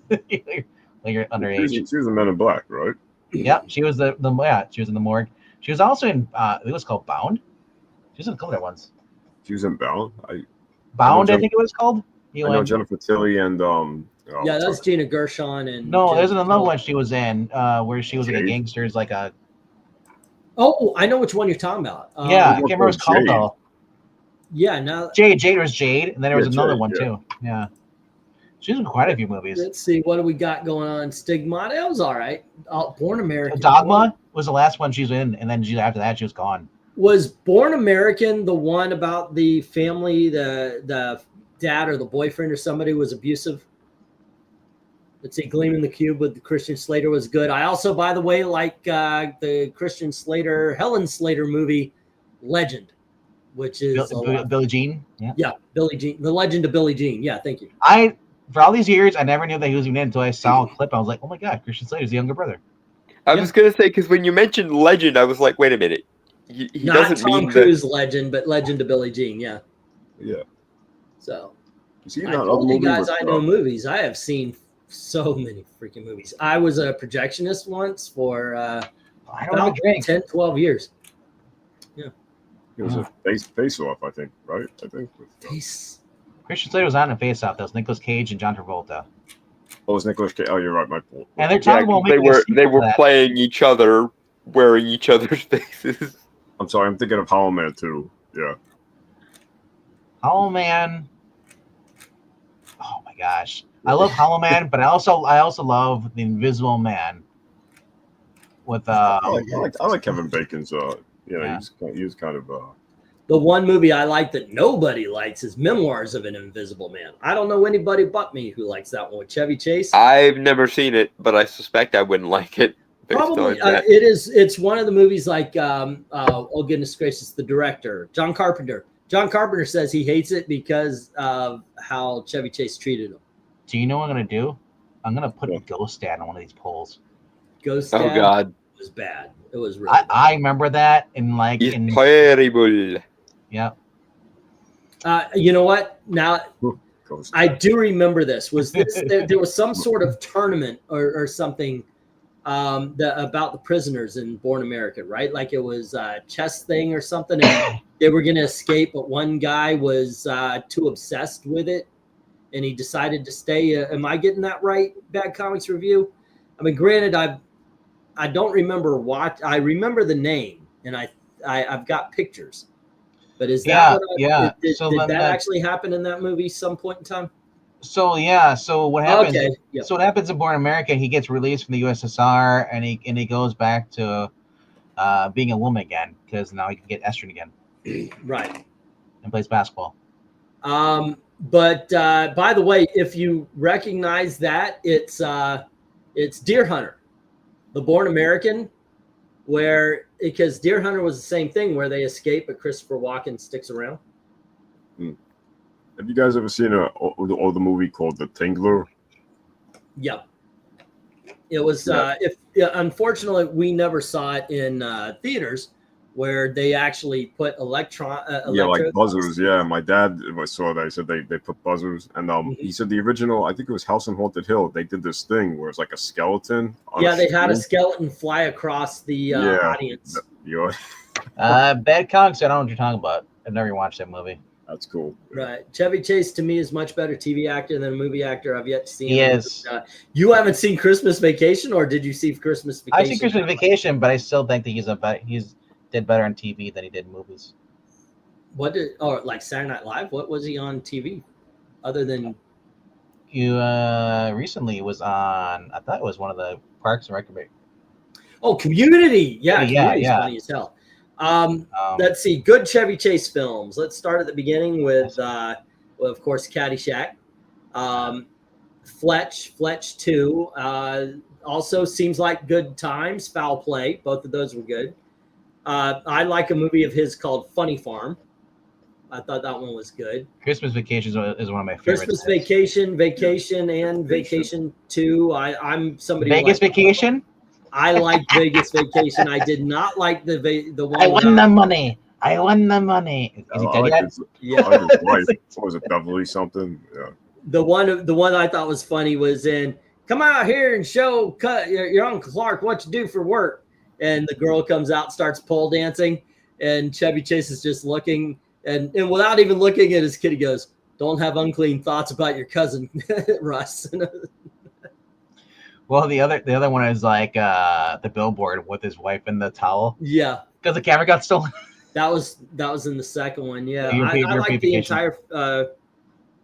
Speaker 1: Like you're underage.
Speaker 5: She was a Men in Black, right?
Speaker 1: Yeah, she was she was in the morgue. She was also in it was called Bound. She was in a couple other ones.
Speaker 5: She was in Bound.
Speaker 1: Bound, I
Speaker 5: Jen-
Speaker 1: think it was called.
Speaker 5: I know Jennifer Tilly and
Speaker 6: Yeah, that's Gina Gershon and
Speaker 1: No, there's
Speaker 6: Jennifer
Speaker 1: another
Speaker 6: Tilly.
Speaker 1: one she was in where she was like a
Speaker 5: Jade?
Speaker 1: gangster. Is like a
Speaker 6: Oh, I know which one you're talking about.
Speaker 1: yeah, I
Speaker 5: what
Speaker 1: can't remember what it's called
Speaker 5: Jade?
Speaker 1: though.
Speaker 6: Yeah, now
Speaker 1: Jade was Jade, and then there was
Speaker 5: Yeah,
Speaker 1: another
Speaker 5: Jade,
Speaker 1: one
Speaker 5: yeah.
Speaker 1: too. Yeah, she's in quite a few movies.
Speaker 6: let's see what do we got going on. Stigmata, that was all right. Born American.
Speaker 1: Dogma was the last one she's in, and then after that she was gone.
Speaker 6: Was Born American the one about the family, the dad or the boyfriend or somebody was abusive? Let's see, Gleam in the Cube with Christian Slater was good. I also, by the way, like the Christian Slater, Helen Slater movie, Legend, which is
Speaker 1: Billie Jean. Yeah.
Speaker 6: Billie Jean, The Legend of Billie Jean. Yeah, thank you.
Speaker 1: For all these years, I never knew that he was even in until I saw a clip. I was like, oh my god, Christian Slater's the younger brother.
Speaker 4: I was gonna say because when you mentioned Legend, I was like, wait a minute. He
Speaker 6: Not
Speaker 4: doesn't
Speaker 6: Tom
Speaker 4: mean
Speaker 6: Cruise Legend, but Legend of Billie Jean. Yeah.
Speaker 5: Yeah.
Speaker 6: So
Speaker 5: You see
Speaker 6: I
Speaker 5: that other
Speaker 6: told you
Speaker 5: movie
Speaker 6: guys
Speaker 5: with,
Speaker 6: I know movies. I have seen so many freaking movies. I was a projectionist once for
Speaker 1: I don't have
Speaker 6: about
Speaker 1: a drink.
Speaker 6: 10, 12 years.
Speaker 5: it was a face off, I think, right? I think.
Speaker 6: Peace.
Speaker 1: Christian Slater was on in Face Off. That was Nicolas Cage and John Travolta.
Speaker 5: Oh, it's Nicolas Cage. Oh, you're right. My fault.
Speaker 1: And they're
Speaker 4: Yeah,
Speaker 1: talking about
Speaker 4: 'cause they
Speaker 1: making a
Speaker 4: were
Speaker 1: sequel
Speaker 4: they
Speaker 1: to
Speaker 4: were
Speaker 1: that.
Speaker 4: playing each other, wearing each other's faces.
Speaker 5: I'm sorry. I'm thinking of Hollow Man too. Yeah.
Speaker 1: Hollow Man. Oh my gosh, I love Hollow Man, but I also love the Invisible Man. With
Speaker 5: I like Kevin Bacon's.
Speaker 1: Yeah.
Speaker 5: He was kind of.
Speaker 6: The one movie I like that nobody likes is Memoirs of an Invisible Man. I don't know anybody but me who likes that one with Chevy Chase.
Speaker 4: I've never seen it, but I suspect I wouldn't like it. based
Speaker 6: Probably
Speaker 4: on that.
Speaker 6: it's one of the movies like oh goodness gracious, the director John Carpenter. John Carpenter says he hates it because of how Chevy Chase treated him.
Speaker 1: Do you know what I'm gonna do? I'm gonna put
Speaker 5: Yeah.
Speaker 1: a ghost dad on one of these polls.
Speaker 6: Ghost
Speaker 4: Oh
Speaker 6: Dad
Speaker 4: God,
Speaker 6: was bad. It was really bad.
Speaker 1: I remember that in like
Speaker 4: it's
Speaker 1: in
Speaker 4: terrible.
Speaker 1: yeah.
Speaker 6: You know what? Now
Speaker 5: Ghost.
Speaker 6: I do remember this. Was this there was some sort of tournament or something about the prisoners in Born American, right? Like it was a chess thing or something, and they were going to escape, but one guy was too obsessed with it, and he decided to stay. Am I getting that right? Bad Comics Review. I mean, granted, I don't remember what I remember the name, and I've got pictures. But is that did
Speaker 1: So
Speaker 6: did
Speaker 1: then
Speaker 6: that actually happen in that movie some point in time?
Speaker 1: So yeah, so what happens?
Speaker 6: Okay. Yep.
Speaker 1: So what happens in Born America? He gets released from the USSR, and he goes back to being a woman again because now he can get estrogen again
Speaker 6: Right.
Speaker 1: and plays basketball.
Speaker 6: But by the way, if you recognize that, it's Deer Hunter, the Born American, where because Deer Hunter was the same thing where they escape, but Christopher Walken sticks around.
Speaker 5: Have you guys ever seen the older movie called The Tingler?
Speaker 6: Yep. It was
Speaker 5: Yeah.
Speaker 6: Unfortunately we never saw it in theaters where they actually put
Speaker 5: Yeah, like
Speaker 6: electrodes.
Speaker 5: buzzers. Yeah, my dad saw that. He said they put buzzers, and he said the original. I think it was House on Haunted Hill. They did this thing where it's like a skeleton. On
Speaker 6: Yeah, they had a
Speaker 5: string.
Speaker 6: skeleton fly across the
Speaker 5: Yeah.
Speaker 6: audience.
Speaker 5: Yeah,
Speaker 1: Bad Comics. I don't know what you're talking about. I've never watched that movie.
Speaker 5: that's cool.
Speaker 6: Right. Chevy Chase to me is much better TV actor than a movie actor. I've yet to see
Speaker 1: He
Speaker 6: him.
Speaker 1: is.
Speaker 6: You haven't seen Christmas Vacation, or did you see Christmas Vacation?
Speaker 1: I've seen Christmas Vacation, but I still think that he's did better on TV than he did in movies.
Speaker 6: What did like Saturday Night Live? What was he on TV other than
Speaker 1: You recently was on. I thought it was one of the Parks and Recreation.
Speaker 6: Community? Yeah,
Speaker 1: Yeah,
Speaker 6: Community's
Speaker 1: yeah.
Speaker 6: funny as hell. Let's see. Good Chevy Chase films. Let's start at the beginning with of course, Caddyshack. Fletch 2. Also seems like Good Times, Foul Play. Both of those were good. I like a movie of his called Funny Farm. I thought that one was good.
Speaker 1: Christmas Vacation is one of my favorites.
Speaker 6: Christmas Vacation, and Vacation 2. I'm somebody who
Speaker 1: Vegas
Speaker 6: likes-
Speaker 1: Vacation.
Speaker 6: I like Vegas Vacation. I did not like the one.
Speaker 1: I won
Speaker 6: about-
Speaker 1: the money. I won the money. Is he
Speaker 5: I
Speaker 1: dead
Speaker 5: like
Speaker 1: yet?
Speaker 5: his,
Speaker 6: Yeah.
Speaker 5: I like his wife. What was it, Beverly something? Yeah.
Speaker 6: The one I thought was funny was in come out here and show your Uncle Clark what you do for work. And the girl comes out and starts pole dancing. And Chevy Chase is just looking. And without even looking at his kid, he goes, don't have unclean thoughts about your cousin, Russ.
Speaker 1: Well, the other one is like the billboard with his wife in the towel.
Speaker 6: Yeah.
Speaker 1: Because the camera got stolen.
Speaker 6: That was in the second one. Yeah.
Speaker 1: European
Speaker 6: I like the
Speaker 1: vacation.
Speaker 6: entire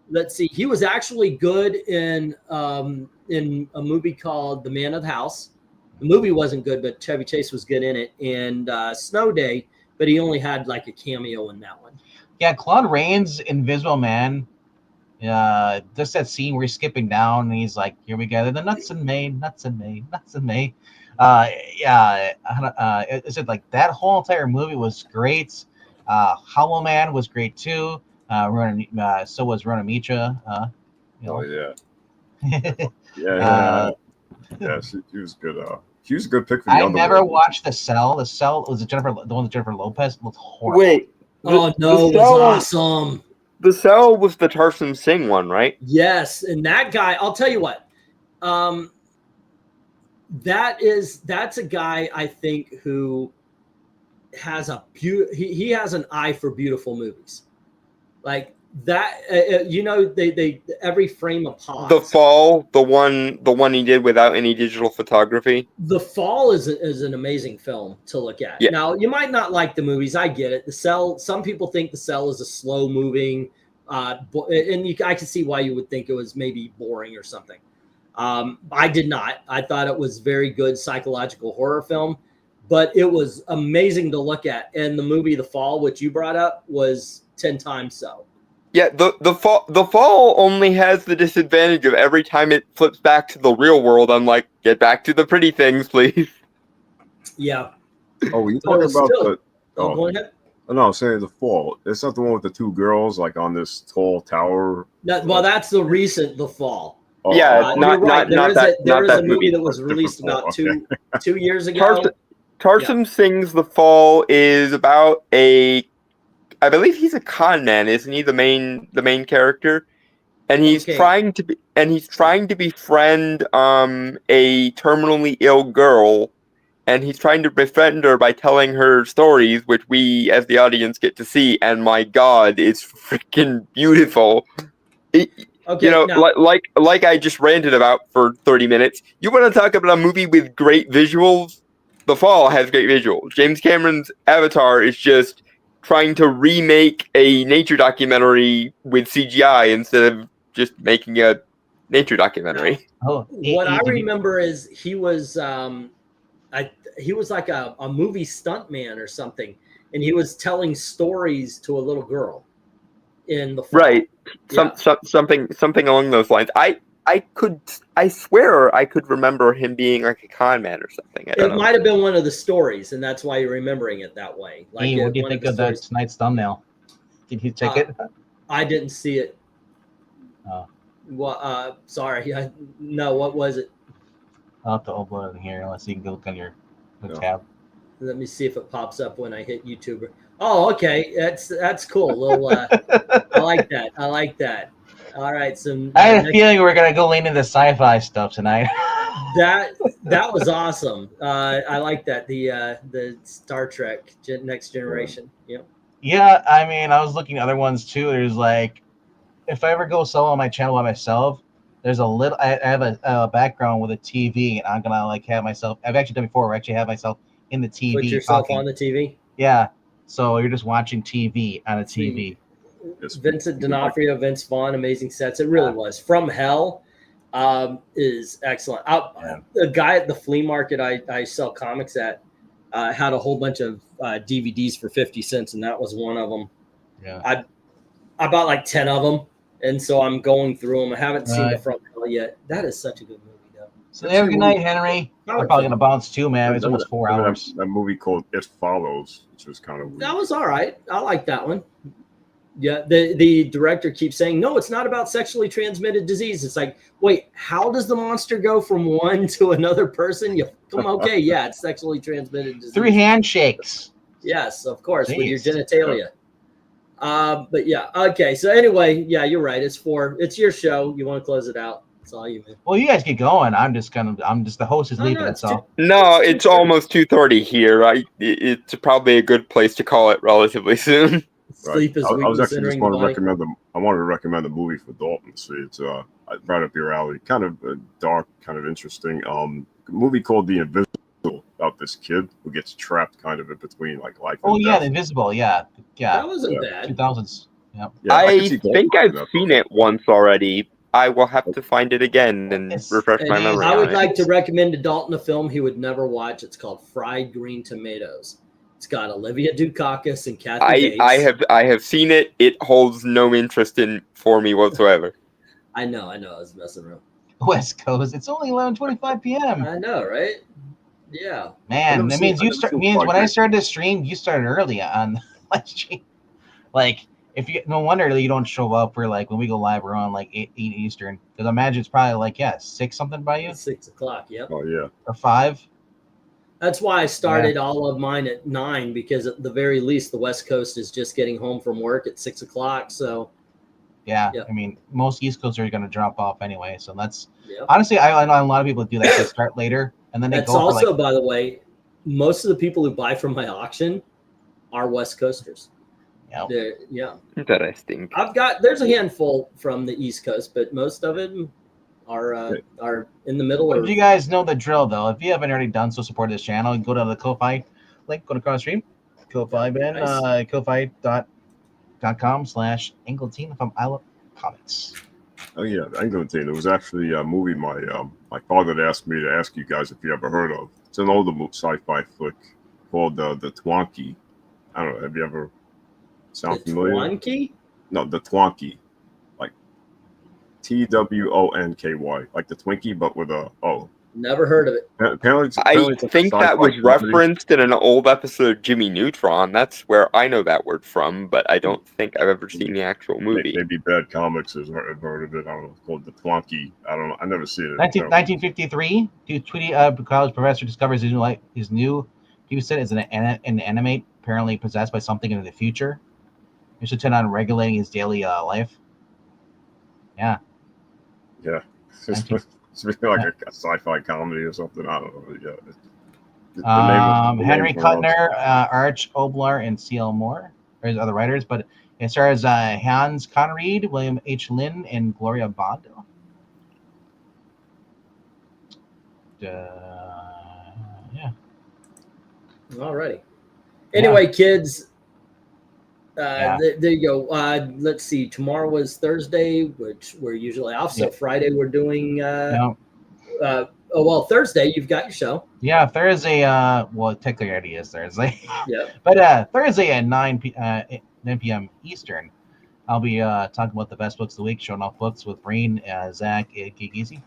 Speaker 6: let's see. He was actually good in a movie called The Man of the House. The movie wasn't good, but Chevy Chase was good in it. And Snow Day, but he only had like a cameo in that one.
Speaker 1: Yeah, Claude Rains, Invisible Man. Just that scene where he's skipping down and he's like, "Here we go, the nuts in May, nuts in May, nuts in May." Is it like that whole entire movie was great? Hollow Man was great too. So was Rona Mitra.
Speaker 5: Oh yeah. Yeah, she was good. She was a good pick for the
Speaker 1: I
Speaker 5: other
Speaker 1: never
Speaker 5: one.
Speaker 1: watched The Cell. The Cell was the one with Jennifer Lopez. It looked horrible.
Speaker 4: Wait.
Speaker 6: Oh no, it was awesome.
Speaker 4: The Cell was the Tarsem Singh one, right?
Speaker 6: Yes, and that guy, I'll tell you what. That's a guy I think who has he has an eye for beautiful movies. Like that they every frame of pause.
Speaker 4: The Fall, the one he did without any digital photography.
Speaker 6: The Fall is an amazing film to look at.
Speaker 4: Yeah.
Speaker 6: Now, you might not like the movies. I get it. The Cell, some people think The Cell is a slow moving, I can see why you would think it was maybe boring or something. I did not. I thought it was very good psychological horror film, but it was amazing to look at. And the movie The Fall, which you brought up, was 10 times so.
Speaker 4: Yeah, the fall only has the disadvantage of every time it flips back to the real world, I'm like, get back to the pretty things, please.
Speaker 6: Yeah.
Speaker 5: Oh, were you
Speaker 6: But it
Speaker 5: talking
Speaker 6: was
Speaker 5: about
Speaker 6: still-
Speaker 5: the?
Speaker 6: Oh,
Speaker 5: Oh,
Speaker 6: go ahead.
Speaker 5: no, I'm saying The Fall. It's not the one with the two girls like on this tall tower.
Speaker 6: Well, that's the recent The Fall.
Speaker 5: Oh,
Speaker 4: Yeah,
Speaker 6: You're
Speaker 4: not
Speaker 6: right. There is a movie
Speaker 4: movie.
Speaker 6: that was
Speaker 5: Different
Speaker 6: released
Speaker 5: Fall,
Speaker 6: about
Speaker 5: okay.
Speaker 6: two years ago.
Speaker 4: Tarsem Singh's The Fall is about I believe he's a con man, isn't he? The main character, and he's
Speaker 6: Okay.
Speaker 4: trying to befriend a terminally ill girl, and he's trying to befriend her by telling her stories, which we as the audience get to see. And my God, it's freaking beautiful.
Speaker 6: Okay, now,
Speaker 4: like I just ranted about for 30 minutes. You want to talk about a movie with great visuals? The Fall has great visuals. James Cameron's Avatar is just trying to remake a nature documentary with CGI instead of just making a nature documentary.
Speaker 1: Oh,
Speaker 6: what I remember is he was like a movie stuntman or something, and he was telling stories to a little girl in The Fall.
Speaker 4: Right.
Speaker 6: Yeah.
Speaker 4: Something along those lines. I swear I could remember him being like a con man or something. I don't
Speaker 6: It
Speaker 4: know.
Speaker 6: might have been one of the stories, and that's why you're remembering it that way. Like,
Speaker 1: Hey, what do you
Speaker 6: one
Speaker 1: think
Speaker 6: the
Speaker 1: of that
Speaker 6: stories-
Speaker 1: tonight's thumbnail? Did you check it?
Speaker 6: I didn't see it.
Speaker 1: Oh.
Speaker 6: Well, sorry. No, what was it?
Speaker 1: I'll have to upload it here unless you can go look on your
Speaker 5: No.
Speaker 1: tab.
Speaker 6: Let me see if it pops up when I hit YouTube. Oh, okay. That's cool. Little, I like that. I like that. All right. So
Speaker 1: I had a feeling we were gonna go lean into sci-fi stuff tonight.
Speaker 6: that was awesome. I like that. The Star Trek Next Generation. Yep.
Speaker 1: Yeah, I mean, I was looking at other ones too. There's like, if I ever go solo on my channel by myself, there's a little. I have a background with a TV, and I'm gonna like have myself. I've actually done before. Where I actually have myself in the TV.
Speaker 6: Put yourself
Speaker 1: talking.
Speaker 6: on the TV.
Speaker 1: Yeah, so you're just watching TV on a TV.
Speaker 5: Yes.
Speaker 6: Vincent D'Onofrio, Vince Vaughn, amazing sets. It really was. From Hell is excellent. The guy at the flea market I sell comics at had a whole bunch of DVDs for 50 cents, and that was one of them.
Speaker 1: Yeah.
Speaker 6: I bought like 10 of them, and so I'm going through them. I haven't seen the
Speaker 1: Right.
Speaker 6: From Hell yet. That is such a good movie, though.
Speaker 1: So have a good night, Henry. I'm probably gonna bounce too, man. It's almost 4
Speaker 5: Remember
Speaker 1: hours.
Speaker 5: That movie called It Follows, which was kind of weird.
Speaker 6: That was all right. I like that one. Yeah, the director keeps saying, no, it's not about sexually transmitted disease. It's like, wait, how does the monster go from one to another person? You come, okay, yeah, it's sexually transmitted disease.
Speaker 1: 3 handshakes.
Speaker 6: Yes, of course, with your
Speaker 1: Jeez.
Speaker 6: genitalia. But yeah, okay. So anyway, yeah, you're right. It's 4. It's your show. You want to close it out? It's all you, man.
Speaker 1: Well, you guys get going. I'm just the host is
Speaker 6: Oh,
Speaker 1: leaving
Speaker 6: no,
Speaker 1: it.
Speaker 6: it's
Speaker 1: So
Speaker 4: No,
Speaker 6: It's
Speaker 4: it's
Speaker 6: 2:30.
Speaker 4: almost 2:30 here. It's probably a good place to call it relatively soon.
Speaker 6: Sleep is
Speaker 5: I was
Speaker 6: weakness
Speaker 5: actually just
Speaker 6: entering the
Speaker 5: want to
Speaker 6: body.
Speaker 5: recommend them. I wanted to recommend a movie for Dalton to see. It's right up your alley. Kind of dark, kind of interesting. Movie called The Invisible, about this kid who gets trapped kind of in between like life and
Speaker 1: oh yeah,
Speaker 5: death.
Speaker 1: the Invisible. Yeah.
Speaker 6: That wasn't
Speaker 5: Yeah.
Speaker 6: bad.
Speaker 1: 2000s. Yep.
Speaker 5: Yeah, could
Speaker 4: I
Speaker 5: see Dalton
Speaker 4: think
Speaker 5: liking
Speaker 4: I've
Speaker 5: that
Speaker 4: seen
Speaker 5: movie.
Speaker 4: it once already. I will have to find it again and
Speaker 1: It's-
Speaker 4: refresh
Speaker 1: it
Speaker 4: my
Speaker 1: is-
Speaker 4: memory
Speaker 6: I
Speaker 4: on
Speaker 6: would
Speaker 4: it.
Speaker 6: like to recommend to Dalton a film he would never watch. It's called Fried Green Tomatoes. It's got Olivia Dukakis and Kathy Bates.
Speaker 4: I have seen it. It holds no interest in for me whatsoever.
Speaker 6: I know. I was messing around.
Speaker 1: West Coast. It's only 11:25 p.m.
Speaker 6: I know, right? Yeah.
Speaker 1: Man,
Speaker 5: never
Speaker 1: that
Speaker 5: seen-
Speaker 1: means
Speaker 5: I
Speaker 1: you
Speaker 5: never
Speaker 1: start.
Speaker 5: seen
Speaker 1: Means
Speaker 5: Fried
Speaker 1: when I
Speaker 5: Green.
Speaker 1: started to stream, you started early on live stream. Like, if you no wonder you don't show up. We're like when we go live, we're on like 8 Eastern. Because I imagine it's probably like 6 something by you
Speaker 6: It's 6 o'clock. Yep.
Speaker 5: Oh yeah.
Speaker 1: or 5.
Speaker 6: That's why I started all of mine at 9, because at the very least, the West Coast is just getting home from work at 6 o'clock. So,
Speaker 1: Yeah,
Speaker 6: Yep.
Speaker 1: I mean most East Coast are going to drop off anyway. So that's
Speaker 6: yep.
Speaker 1: honestly, I know a lot of people do that. They start later and then they
Speaker 6: That's
Speaker 1: go
Speaker 6: also,
Speaker 1: for like
Speaker 6: by the way, most of the people who buy from my auction are West Coasters.
Speaker 1: Yep.
Speaker 6: Yeah.
Speaker 4: Interesting.
Speaker 6: There's a handful from the East Coast, but most of them are in the middle.
Speaker 1: But
Speaker 6: Or
Speaker 1: you guys know the drill, though. If you haven't already done so, support this channel. Go to the Ko-Fi link. Go to cross stream. Ko-Fi Ben.
Speaker 6: Nice.
Speaker 1: Ko-Fi.com/Angleteam. If I love comments.
Speaker 5: Oh yeah, Angleton. It was actually a movie my father had asked me to ask you guys if you ever heard of. It's an older sci-fi flick called the Twonky. I don't know. Have you ever sound
Speaker 6: the
Speaker 5: familiar?
Speaker 6: Twonky?
Speaker 5: No, the Twonky, like TWONKY, like the Twinkie, but with a O.
Speaker 6: Never heard of it.
Speaker 5: Apparently,
Speaker 4: I
Speaker 5: it's like a
Speaker 4: think that
Speaker 5: sci-fi
Speaker 4: was
Speaker 5: comedy.
Speaker 4: referenced in an old episode of Jimmy Neutron. That's where I know that word from, but I don't think I've ever seen the actual movie.
Speaker 5: Maybe Bad Comics has heard of it. I don't know. It's called the Twonky. I don't know. I never seen it.
Speaker 1: 1953. Tweety college professor discovers his new TV set is an animate apparently possessed by something in the future. He should turn on regulating his daily life.
Speaker 5: Yeah. It's really like a sci-fi comedy or something. I don't know. Yeah. The name
Speaker 1: Henry
Speaker 5: is pronounced-
Speaker 1: Kuttner, Arch Obler, and C.L. Moore are his other writers, but it stars Hans Conried, William H. Lynn, and Gloria Bondo. Yeah.
Speaker 6: Alrighty. Anyway, kids,
Speaker 1: Yeah.
Speaker 6: there you go. Let's see. Tomorrow was Thursday, which we're usually off. So
Speaker 1: Yeah.
Speaker 6: Friday we're doing.
Speaker 1: No.
Speaker 6: Thursday you've got your show.
Speaker 1: Yeah, Thursday. Well, technically it already is Thursday,
Speaker 6: Yeah.
Speaker 1: but Thursday at 9 p.m. Eastern, I'll be talking about the best books of the week, showing off books with Brain, Zach, and Geek Easy.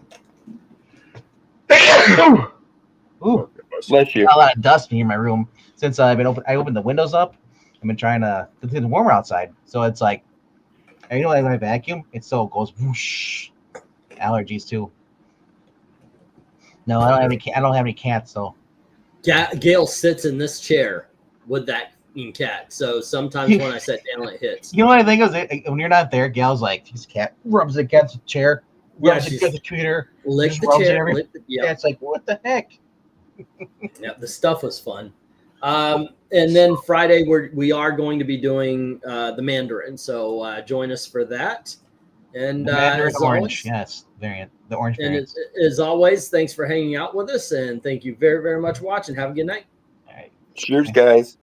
Speaker 1: Ooh,
Speaker 4: Bless you.
Speaker 1: got a lot of dust in my room since I opened the windows up. I've been trying to. It's warmer outside, so it's like, you know, like when I vacuum, it still goes whoosh. Allergies too. No, I don't have any cats, so.
Speaker 6: Gail sits in this chair with that cat. So sometimes when I sit down, it hits.
Speaker 1: You know what I think is when you're not there, Gal's like, his cat rubs against the chair,
Speaker 6: Yeah,
Speaker 1: rubs
Speaker 6: she's-
Speaker 1: against the computer.
Speaker 6: Lick
Speaker 1: Just
Speaker 6: the
Speaker 1: rubs it
Speaker 6: chair.
Speaker 1: every-
Speaker 6: Lick the,
Speaker 1: Yeah,
Speaker 6: yeah.
Speaker 1: it's like, what the heck?
Speaker 6: Yeah, the stuff was fun. And then Friday we are going to be doing the Mandarin. So join us for that. And
Speaker 1: Mandarin
Speaker 6: as
Speaker 1: orange,
Speaker 6: always,
Speaker 1: yes, variant, the orange
Speaker 6: and
Speaker 1: variant.
Speaker 6: as always, thanks for hanging out with us, and thank you very, very much for watching. Have a good night.
Speaker 1: All right.
Speaker 4: Cheers, guys.